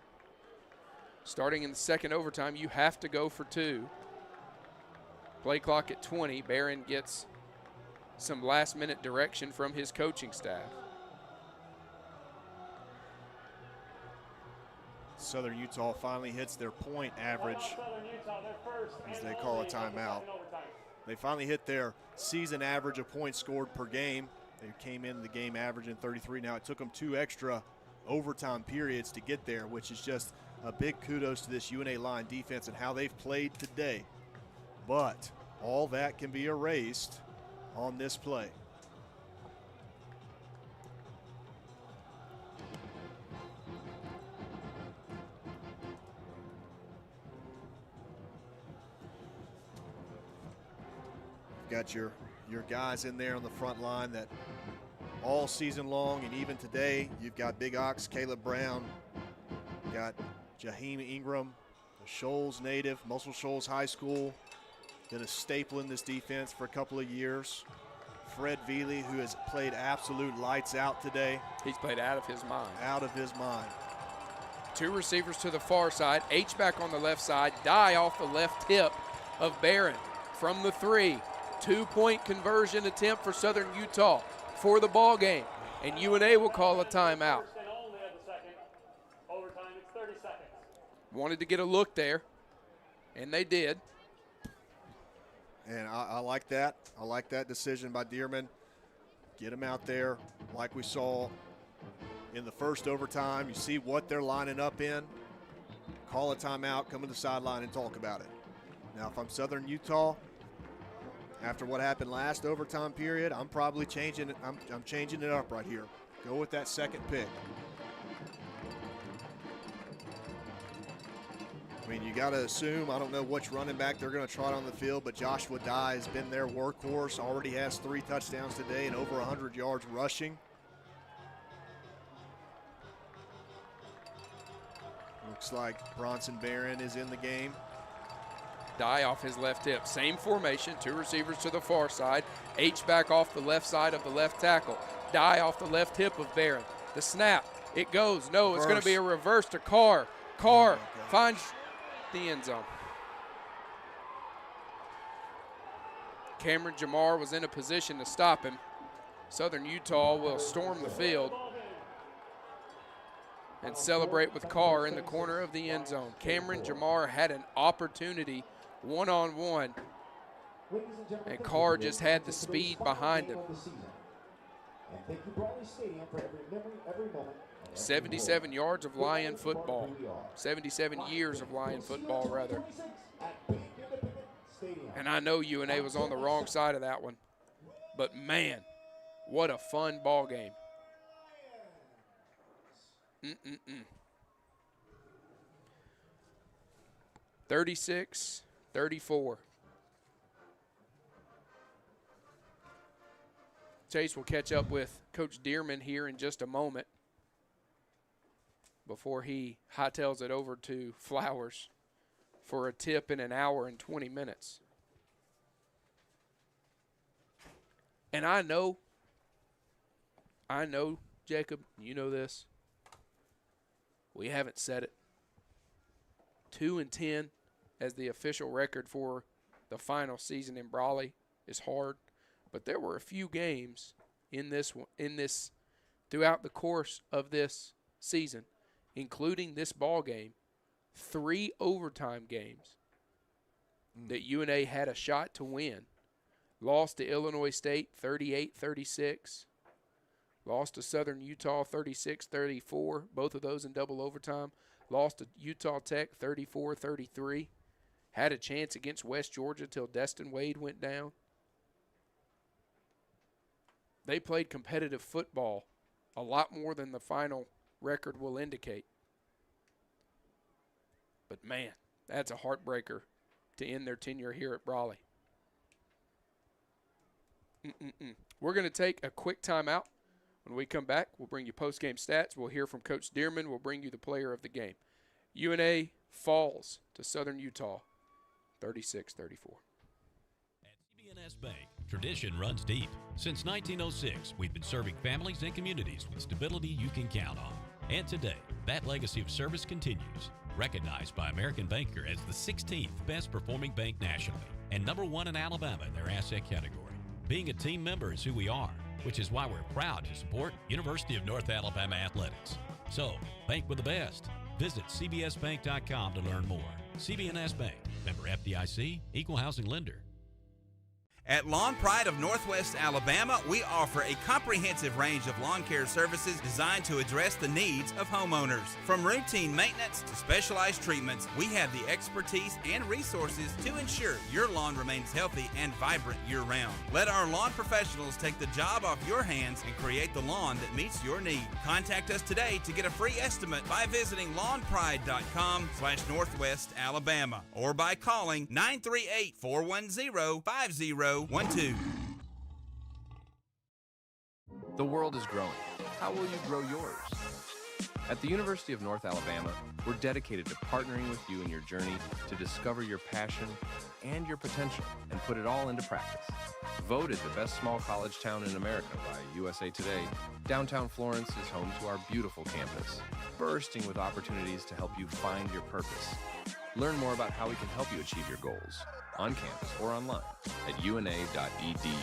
Starting in the second overtime, you have to go for 2. Play clock at 20. Barron gets some last-minute direction from his coaching staff. Southern Utah finally hits their point average, as they call a timeout. They finally hit their season average of points scored per game. They came in the game averaging 33. Now it took them 2 extra overtime periods to get there, which is just a big kudos to this UNA line defense and how they've played today. But all that can be erased on this play. Got your guys in there on the front line that all season long and even today, you've got Big Ox, Caleb Brown, you got Jaheim Ingram, a Shoals native, Muscle Shoals High School, been a staple in this defense for a couple of years. Fred Veely, who has played absolute lights out today. He's played out of his mind. Out of his mind. 2 receivers to the far side. H-back on the left side. Dye off the left hip of Barron from the 3. 2-point conversion attempt for Southern Utah for the ball game. And UNA will call a timeout. Wanted to get a look there, and they did. And I like that. I like that decision by Dearman. Get them out there like we saw in the first overtime. You see what they're lining up in. Call a timeout, come to the sideline and talk about it. Now, if I'm Southern Utah, after what happened last overtime period, I'm probably changing it. I'm changing it up right here. Go with that second pick. I mean, you got to assume, I don't know which running back they're going to trot on the field, but Joshua Dye has been their workhorse, already has 3 touchdowns today and over 100 yards rushing. Looks like Bronson Barron is in the game. Dye off his left hip. Same formation, 2 receivers to the far side. H-back off the left side of the left tackle. Dye off the left hip of Barron. The snap, it goes. No, it's going to be a reverse to Carr. Carr finds the end zone. Cameron Jamar was in a position to stop him. Southern Utah will storm the field and celebrate with Carr in the corner of the end zone. Cameron Jamar had an opportunity one-on-one, and Carr just had the speed behind him. 77 yards of Lion football. 77 years of Lion football, rather. And I know UNA was on the wrong side of that one. But, man, what a fun ball game. 36-34. Chase will catch up with Coach Dearman here in just a moment before he hightails it over to Flowers for a tip in an hour and 20 minutes. And I know, Jacob, you know this. We haven't said it. 2-10 as the official record for the final season in Brawley is hard, but there were a few games in this throughout the course of this season, including this ball game, 3 overtime games that UNA had a shot to win. Lost to Illinois State 38-36. Lost to Southern Utah 36-34, both of those in double overtime. Lost to Utah Tech 34-33. Had a chance against West Georgia till Destin Wade went down. They played competitive football a lot more than the final record will indicate. But, man, that's a heartbreaker to end their tenure here at Brawley. We're going to take a quick timeout. When we come back, we'll bring you post-game stats. We'll hear from Coach Dearman. We'll bring you the player of the game. UNA falls to Southern Utah 36-34. CBNS Bank, tradition runs deep. Since 1906, we've been serving families and communities with stability you can count on. And today, that legacy of service continues. Recognized by American Banker as the 16th best performing bank nationally and #1 in Alabama in their asset category. Being a team member is who we are, which is why we're proud to support University of North Alabama athletics. So, bank with the best. Visit cbsbank.com to learn more. CBNS Bank, member FDIC, equal housing lender. At Lawn Pride of Northwest Alabama, we offer a comprehensive range of lawn care services designed to address the needs of homeowners. From routine maintenance to specialized treatments, we have the expertise and resources to ensure your lawn remains healthy and vibrant year-round. Let our lawn professionals take the job off your hands and create the lawn that meets your need. Contact us today to get a free estimate by visiting lawnpride.com/Northwest Alabama or by calling 938-410-5012. The world is growing. How will you grow yours? At the University of North Alabama, we're dedicated to partnering with you in your journey to discover your passion and your potential and put it all into practice. Voted the best small college town in America by USA Today, downtown Florence is home to our beautiful campus, bursting with opportunities to help you find your purpose. Learn more about how we can help you achieve your goals on campus or online at una.edu.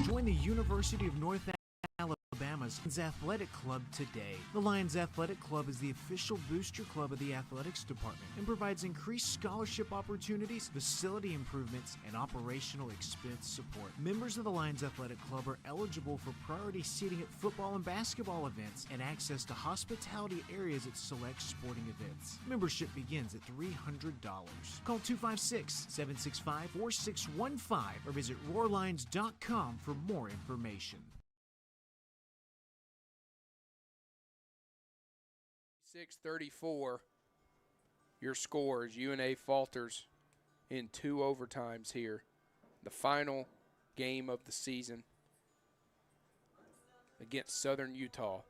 Join the University of North Alabama's Athletic Club today. The Lions Athletic Club is the official booster club of the athletics department and provides increased scholarship opportunities, facility improvements, and operational expense support. Members of the Lions Athletic Club are eligible for priority seating at football and basketball events and access to hospitality areas at select sporting events. Membership begins at $300. Call 256-765-4615 or visit roarlions.com for more information. 6:34, your score as UNA falters in 2 overtimes here. The final game of the season against Southern Utah.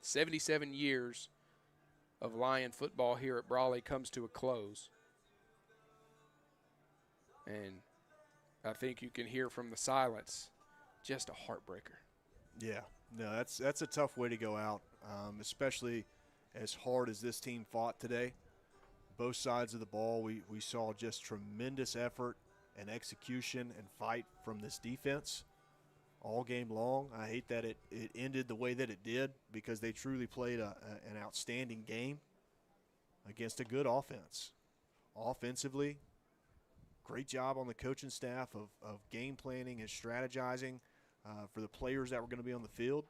77 years of Lion football here at Brawley comes to a close. And I think you can hear from the silence, just a heartbreaker. Yeah, no, that's a tough way to go out, especially as hard as this team fought today. Both sides of the ball, we saw just tremendous effort and execution and fight from this defense all game long. I hate that it ended the way that it did because they truly played an outstanding game against a good offense. Offensively, great job on the coaching staff of game planning and strategizing for the players that were going to be on the field.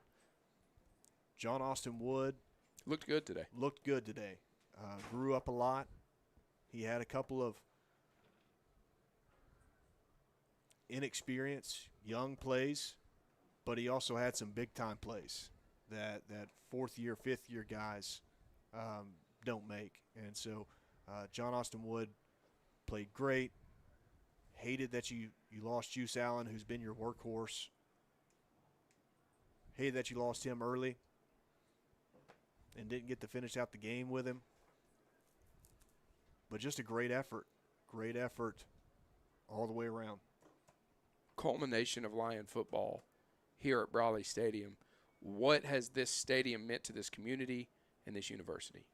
John Austin Wood looked good today. Grew up a lot. He had a couple of inexperienced young plays, but he also had some big-time plays that fourth-year, fifth-year guys don't make. And so John Austin Wood played great, Hated that you lost Juice Allen, who's been your workhorse. Hated that you lost him early and didn't get to finish out the game with him. But just a great effort all the way around. Culmination of Lion football here at Brawley Stadium. What has this stadium meant to this community and this university?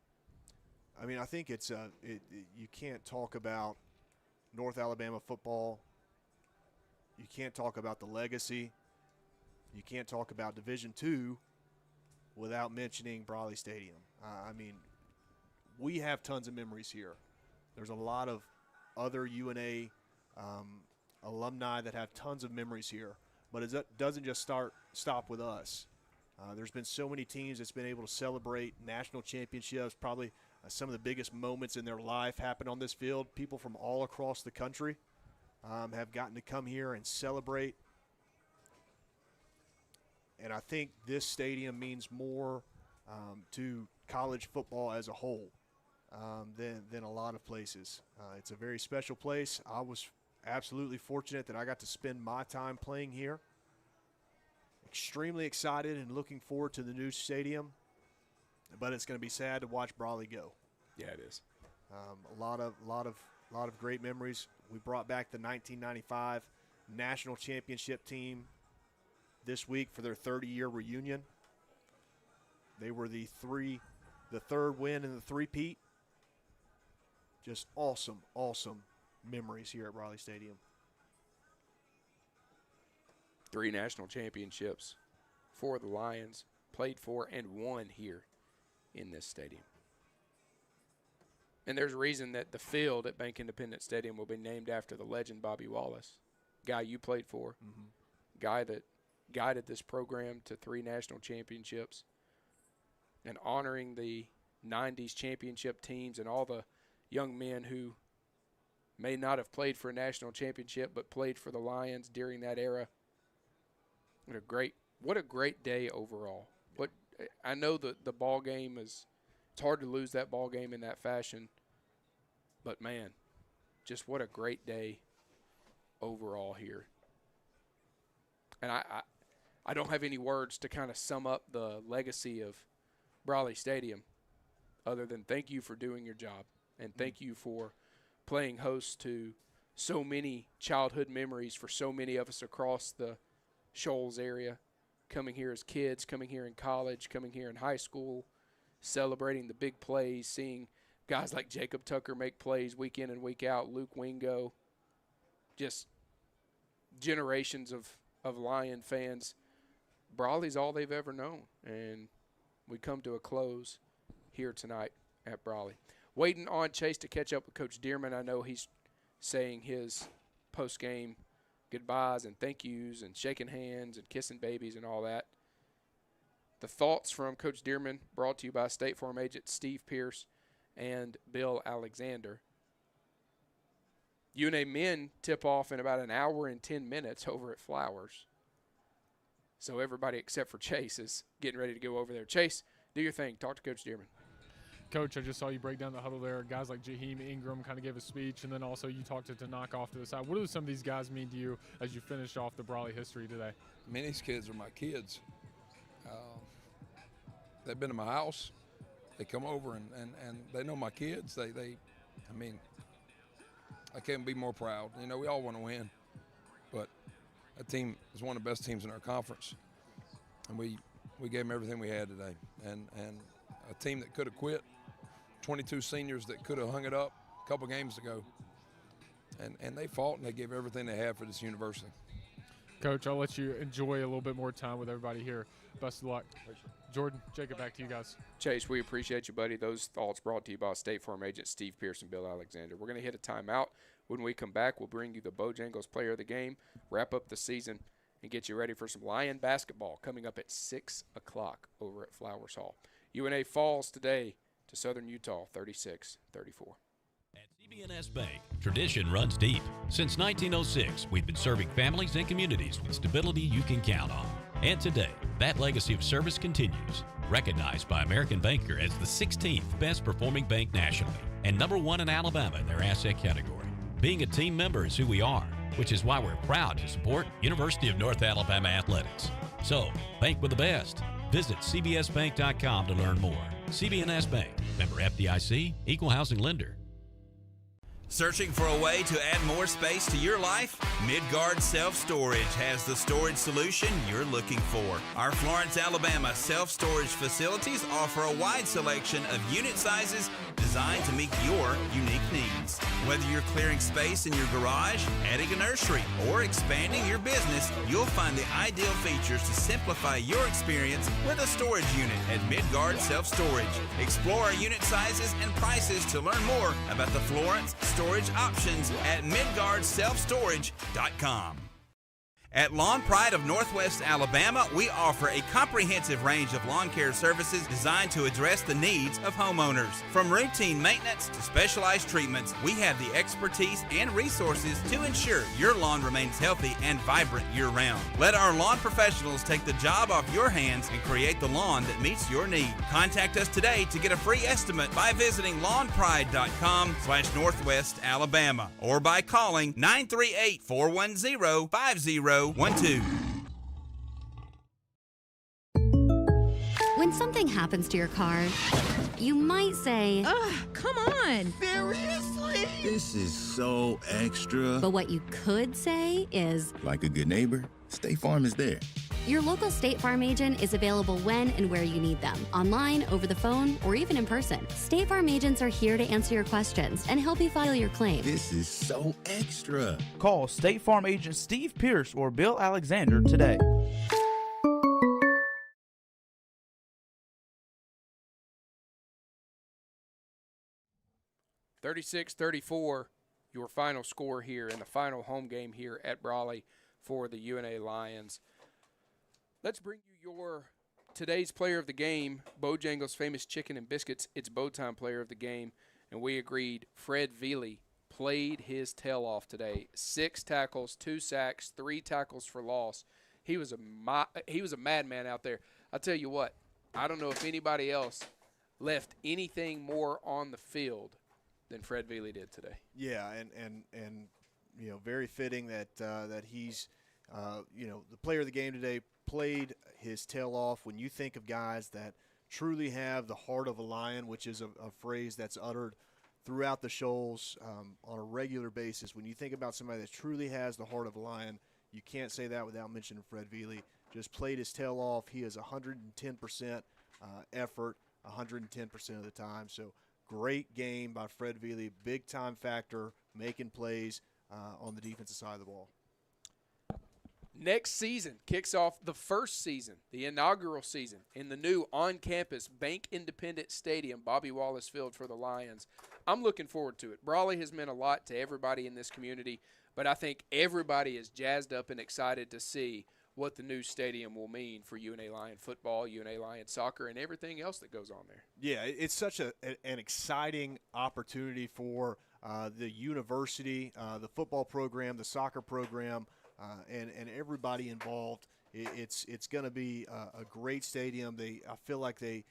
I mean, I think it's you can't talk about North Alabama football. You can't talk about the legacy. You can't talk about Division II without mentioning Brawley Stadium. I mean, we have tons of memories here. There's a lot of other UNA alumni that have tons of memories here, but it doesn't just stop with us. There's been so many teams that's been able to celebrate national championships. Probably some of the biggest moments in their life happen on this field. People from all across the country have gotten to come here and celebrate. And I think this stadium means more to college football as a whole than a lot of places. It's a very special place. I was absolutely fortunate that I got to spend my time playing here. Extremely excited and looking forward to the new stadium, but it's going to be sad to watch Brawley go. Yeah, it is. A lot of great memories. We brought back the 1995 national championship team this week for their 30-year reunion. They were the third win in the three-peat. Just awesome memories here at Brawley Stadium. 3 national championships for the Lions, played for and won here in this stadium. And there's a reason that the field at Bank Independent Stadium will be named after the legend Bobby Wallace, guy you played for, guy that guided this program to 3 national championships, and honoring the 90s championship teams and all the young men who may not have played for a national championship but played for the Lions during that era. What a great day overall. I know that the ball game it's hard to lose that ball game in that fashion, but man, just what a great day overall here. And I don't have any words to kind of sum up the legacy of Brawley Stadium other than thank you for doing your job and thank you for playing host to so many childhood memories for so many of us across the Shoals area, coming here as kids, coming here in college, coming here in high school, celebrating the big plays, seeing guys like Jacob Tucker make plays week in and week out, Luke Wingo, just generations of Lion fans. Brawley's all they've ever known, and we come to a close here tonight at Brawley. Waiting on Chase to catch up with Coach Dearman. I know he's saying his post-game goodbyes and thank yous and shaking hands and kissing babies and all that. The thoughts from Coach Dearman brought to you by State Farm agent Steve Pierce and Bill Alexander. UNA men tip off in about an hour and 10 minutes over at Flowers. So everybody except for Chase is getting ready to go over there. Chase, do your thing. Talk to Coach Dearman. Coach, I just saw you break down the huddle there. Guys like Jaheim Ingram kind of gave a speech, and then also you talked to Knock off to the side. What do some of these guys mean to you as you finish off the Brawley history today? I mean, these kids are my kids. They've been to my house. They come over, and they know my kids. I mean, I can't be more proud. You know, we all want to win, but that team is one of the best teams in our conference, and we gave them everything we had today. And a team that could have quit, 22 seniors that could have hung it up a couple games ago. And they fought and they gave everything they had for this university. Coach, I'll let you enjoy a little bit more time with everybody here. Best of luck. Jordan, Jacob, back to you guys. Chase, we appreciate you, buddy. Those thoughts brought to you by State Farm agent Steve Pierce and Bill Alexander. We're going to hit a timeout. When we come back, we'll bring you the Bojangles Player of the Game, wrap up the season, and get you ready for some Lion basketball coming up at 6 o'clock over at Flowers Hall. UNA falls today to Southern Utah, 36-34. CB&S Bank, tradition runs deep. Since 1906, we've been serving families and communities with stability you can count on. And today, that legacy of service continues. Recognized by American Banker as the 16th best performing bank nationally and #1 in Alabama in their asset category. Being a team member is who we are, which is why we're proud to support University of North Alabama athletics. So, bank with the best. Visit cbsbank.com to learn more. CB&S Bank, member FDIC, equal housing lender. Searching for a way to add more space to your life? Midgard Self-Storage has the storage solution you're looking for. Our Florence, Alabama self-storage facilities offer a wide selection of unit sizes designed to meet your unique needs. Whether you're clearing space in your garage, adding a nursery, or expanding your business, you'll find the ideal features to simplify your experience with a storage unit at Midgard Self-Storage. Explore our unit sizes and prices to learn more about the Florence storage options at midgardselfstorage.com. At Lawn Pride of Northwest Alabama, we offer a comprehensive range of lawn care services designed to address the needs of homeowners. From routine maintenance to specialized treatments, we have the expertise and resources to ensure your lawn remains healthy and vibrant year-round. Let our lawn professionals take the job off your hands and create the lawn that meets your need. Contact us today to get a free estimate by visiting lawnpride.com/Northwest Alabama or by calling 938-410-5012. When something happens to your car, you might say, ugh, come on. Seriously? This is so extra. But what you could say is, Like a good neighbor, State Farm is there. your local State Farm agent is available when and where you need them, online, over the phone, or even in person. State Farm agents are here to answer your questions and help you file your claim. This is so extra. Call State Farm agent Steve Pierce or Bill Alexander today. (36-34), your final score here in the final home game here at Brawley for the UNA Lions. Let's bring you your today's player of the game, Bojangles' famous chicken and biscuits. It's Bowtime player of the game, and we agreed Fred Veely played his tail off today. 6 tackles, 2 sacks, 3 tackles for loss. He was a madman out there. I'll tell you what, I don't know if anybody else left anything more on the field than Fred Veely did today. Yeah, and you know, very fitting that that he's you know, the player of the game today, played his tail off. When you think of guys that truly have the heart of a lion, which is a phrase that's uttered throughout the Shoals on a regular basis, when you think about somebody that truly has the heart of a lion, you can't say that without mentioning Fred Veely. Just played his tail off. He is 110% effort, 110% of the time. So great game by Fred Veely, big-time factor, making plays on the defensive side of the ball. Next season kicks off the first season, the inaugural season, in the new on-campus Bank Independent Stadium, Bobby Wallace Field for the Lions. I'm looking forward to it. Brawley has meant a lot to everybody in this community, but I think everybody is jazzed up and excited to see what the new stadium will mean for UNA Lion football, UNA Lion soccer, and everything else that goes on there. Yeah, it's such an exciting opportunity for the university, the football program, the soccer program, and everybody involved. It's going to be a great stadium. I feel like they,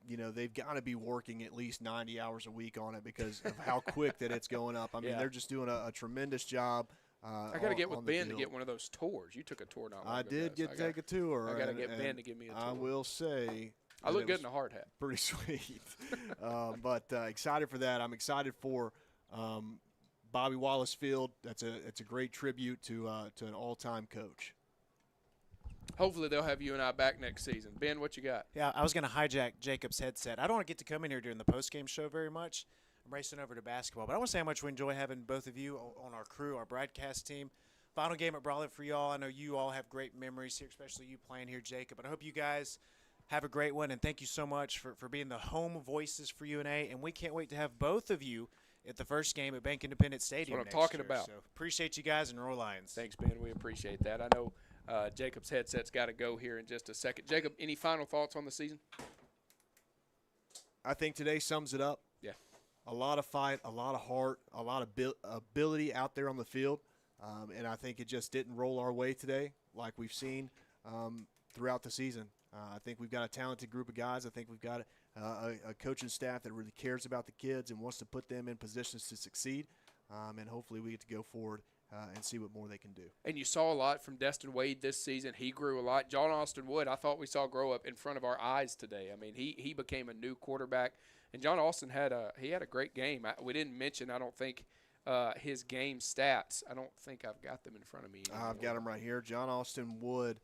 you know, they've got to be working at least 90 hours a week on it because of how quick that it's going up. I mean, they're just doing a tremendous job. I got to get with Ben to get one of those tours. You took a tour not long ago. I did take a tour. I got to get Ben to give me a tour. I will say, I look good in a hard hat. Pretty sweet. But excited for that. I'm excited for Bobby Wallace Field. It's a great tribute to an all-time coach. Hopefully they'll have you and I back next season. Ben, what you got? Yeah, I was going to hijack Jacob's headset. I don't want to get to come in here during the post-game show very much. I'm racing over to basketball, but I want to say how much we enjoy having both of you on our crew, our broadcast team. Final game at Brawley for y'all. I know you all have great memories here, especially you playing here, Jacob. But I hope you guys have a great one, and thank you so much for being the home voices for UNA. And we can't wait to have both of you at the first game at Bank Independent Stadium. That's what I'm talking about. So appreciate you guys, and roll Lions. Thanks, Ben. We appreciate that. I know Jacob's headset's got to go here in just a second. Jacob, any final thoughts on the season? I think today sums it up. Yeah. A lot of fight, a lot of heart, a lot of ability out there on the field. And I think it just didn't roll our way today like we've seen throughout the season. I think we've got a talented group of guys. I think we've got a coaching staff that really cares about the kids and wants to put them in positions to succeed. And hopefully we get to go forward and see what more they can do. And you saw a lot from Destin Wade this season. He grew a lot. John Austin Wood, I thought we saw grow up in front of our eyes today. I mean, he became a new quarterback. And John Austin had a great game. We didn't mention, I don't think, his game stats. I don't think I've got them in front of me anymore. I've got them right here. John Austin Wood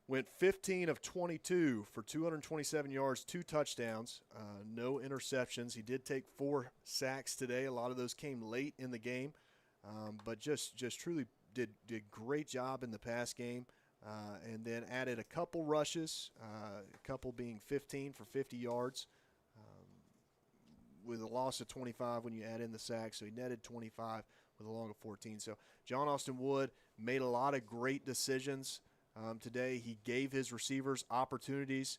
went 15 of 22 for 227 yards, 2 touchdowns, no interceptions. He did take 4 sacks today. A lot of those came late in the game, but just truly did great job in the pass game, and then added a couple rushes, a couple being 15 for 50 yards, with a loss of 25 when you add in the sack. So he netted 25 with a long of 14. So John Austin Wood made a lot of great decisions today. He gave his receivers opportunities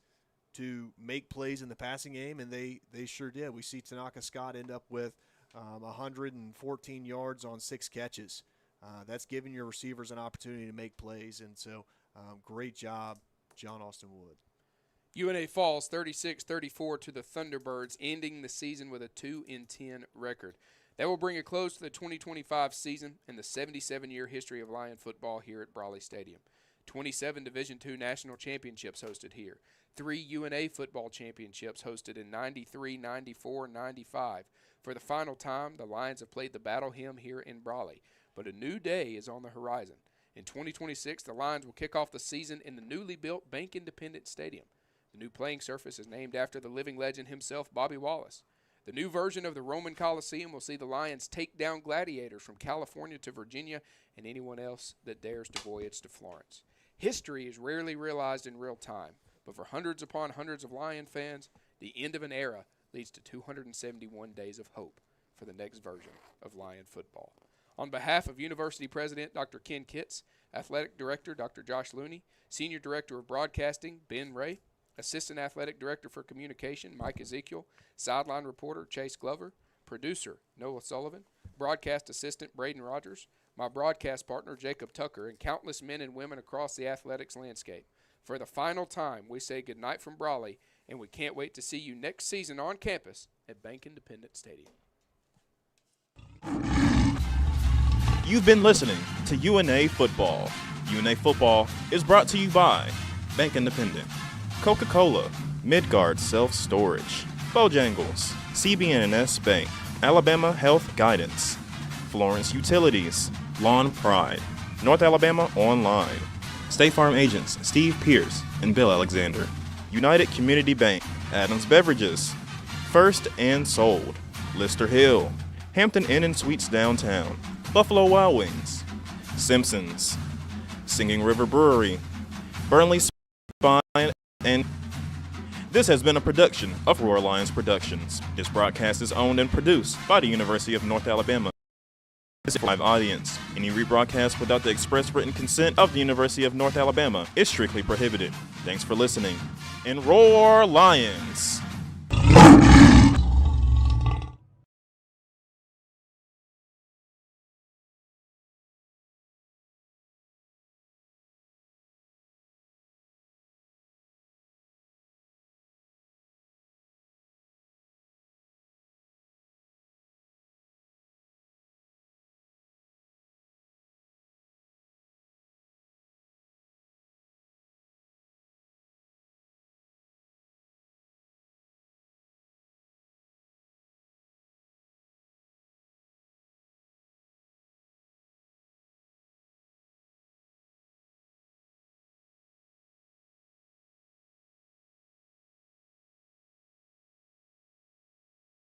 to make plays in the passing game, and they sure did. We see Tanaka Scott end up with 114 yards on 6 catches. That's giving your receivers an opportunity to make plays, and so great job, John Austin Wood. UNA falls 36-34 to the Thunderbirds, ending the season with a 2-10 record. That will bring a close to the 2025 season and the 77-year history of Lion football here at Brawley Stadium. 27 Division II national championships hosted here. 3 UNA football championships hosted in 93, 94, 95. For the final time, the Lions have played the battle hymn here in Brawley. But a new day is on the horizon. In 2026, the Lions will kick off the season in the newly built Bank Independent Stadium. The new playing surface is named after the living legend himself, Bobby Wallace. The new version of the Roman Coliseum will see the Lions take down gladiators from California to Virginia and anyone else that dares to voyage to Florence. History is rarely realized in real time, but for hundreds upon hundreds of Lion fans, the end of an era leads to 271 days of hope for the next version of Lion football. On behalf of University President Dr. Ken Kitts, Athletic Director Dr. Josh Looney, Senior Director of Broadcasting Ben Ray, Assistant Athletic Director for Communication Mike Ezekiel, Sideline Reporter Chase Glover, Producer Noah Sullivan, Broadcast Assistant Braden Rogers, my broadcast partner Jacob Tucker, and countless men and women across the athletics landscape. For the final time, we say goodnight from Brawley, and we can't wait to see you next season on campus at Bank Independent Stadium. You've been listening to UNA Football. UNA Football is brought to you by Bank Independent, Coca-Cola, Midgard Self-Storage, Bojangles, CB&S Bank, Alabama Health Guidance, Florence Utilities, Lawn Pride, North Alabama Online, State Farm Agents Steve Pierce and Bill Alexander, United Community Bank, Adams Beverages, First and Sold, Lister Hill, Hampton Inn and Suites Downtown, Buffalo Wild Wings, Simpsons, Singing River Brewery, Burnley Spine, and this has been a production of Roar Lions Productions. This broadcast is owned and produced by the University of North Alabama. This is a live audience. Any rebroadcast without the express written consent of the University of North Alabama is strictly prohibited. Thanks for listening. And Roar Lions!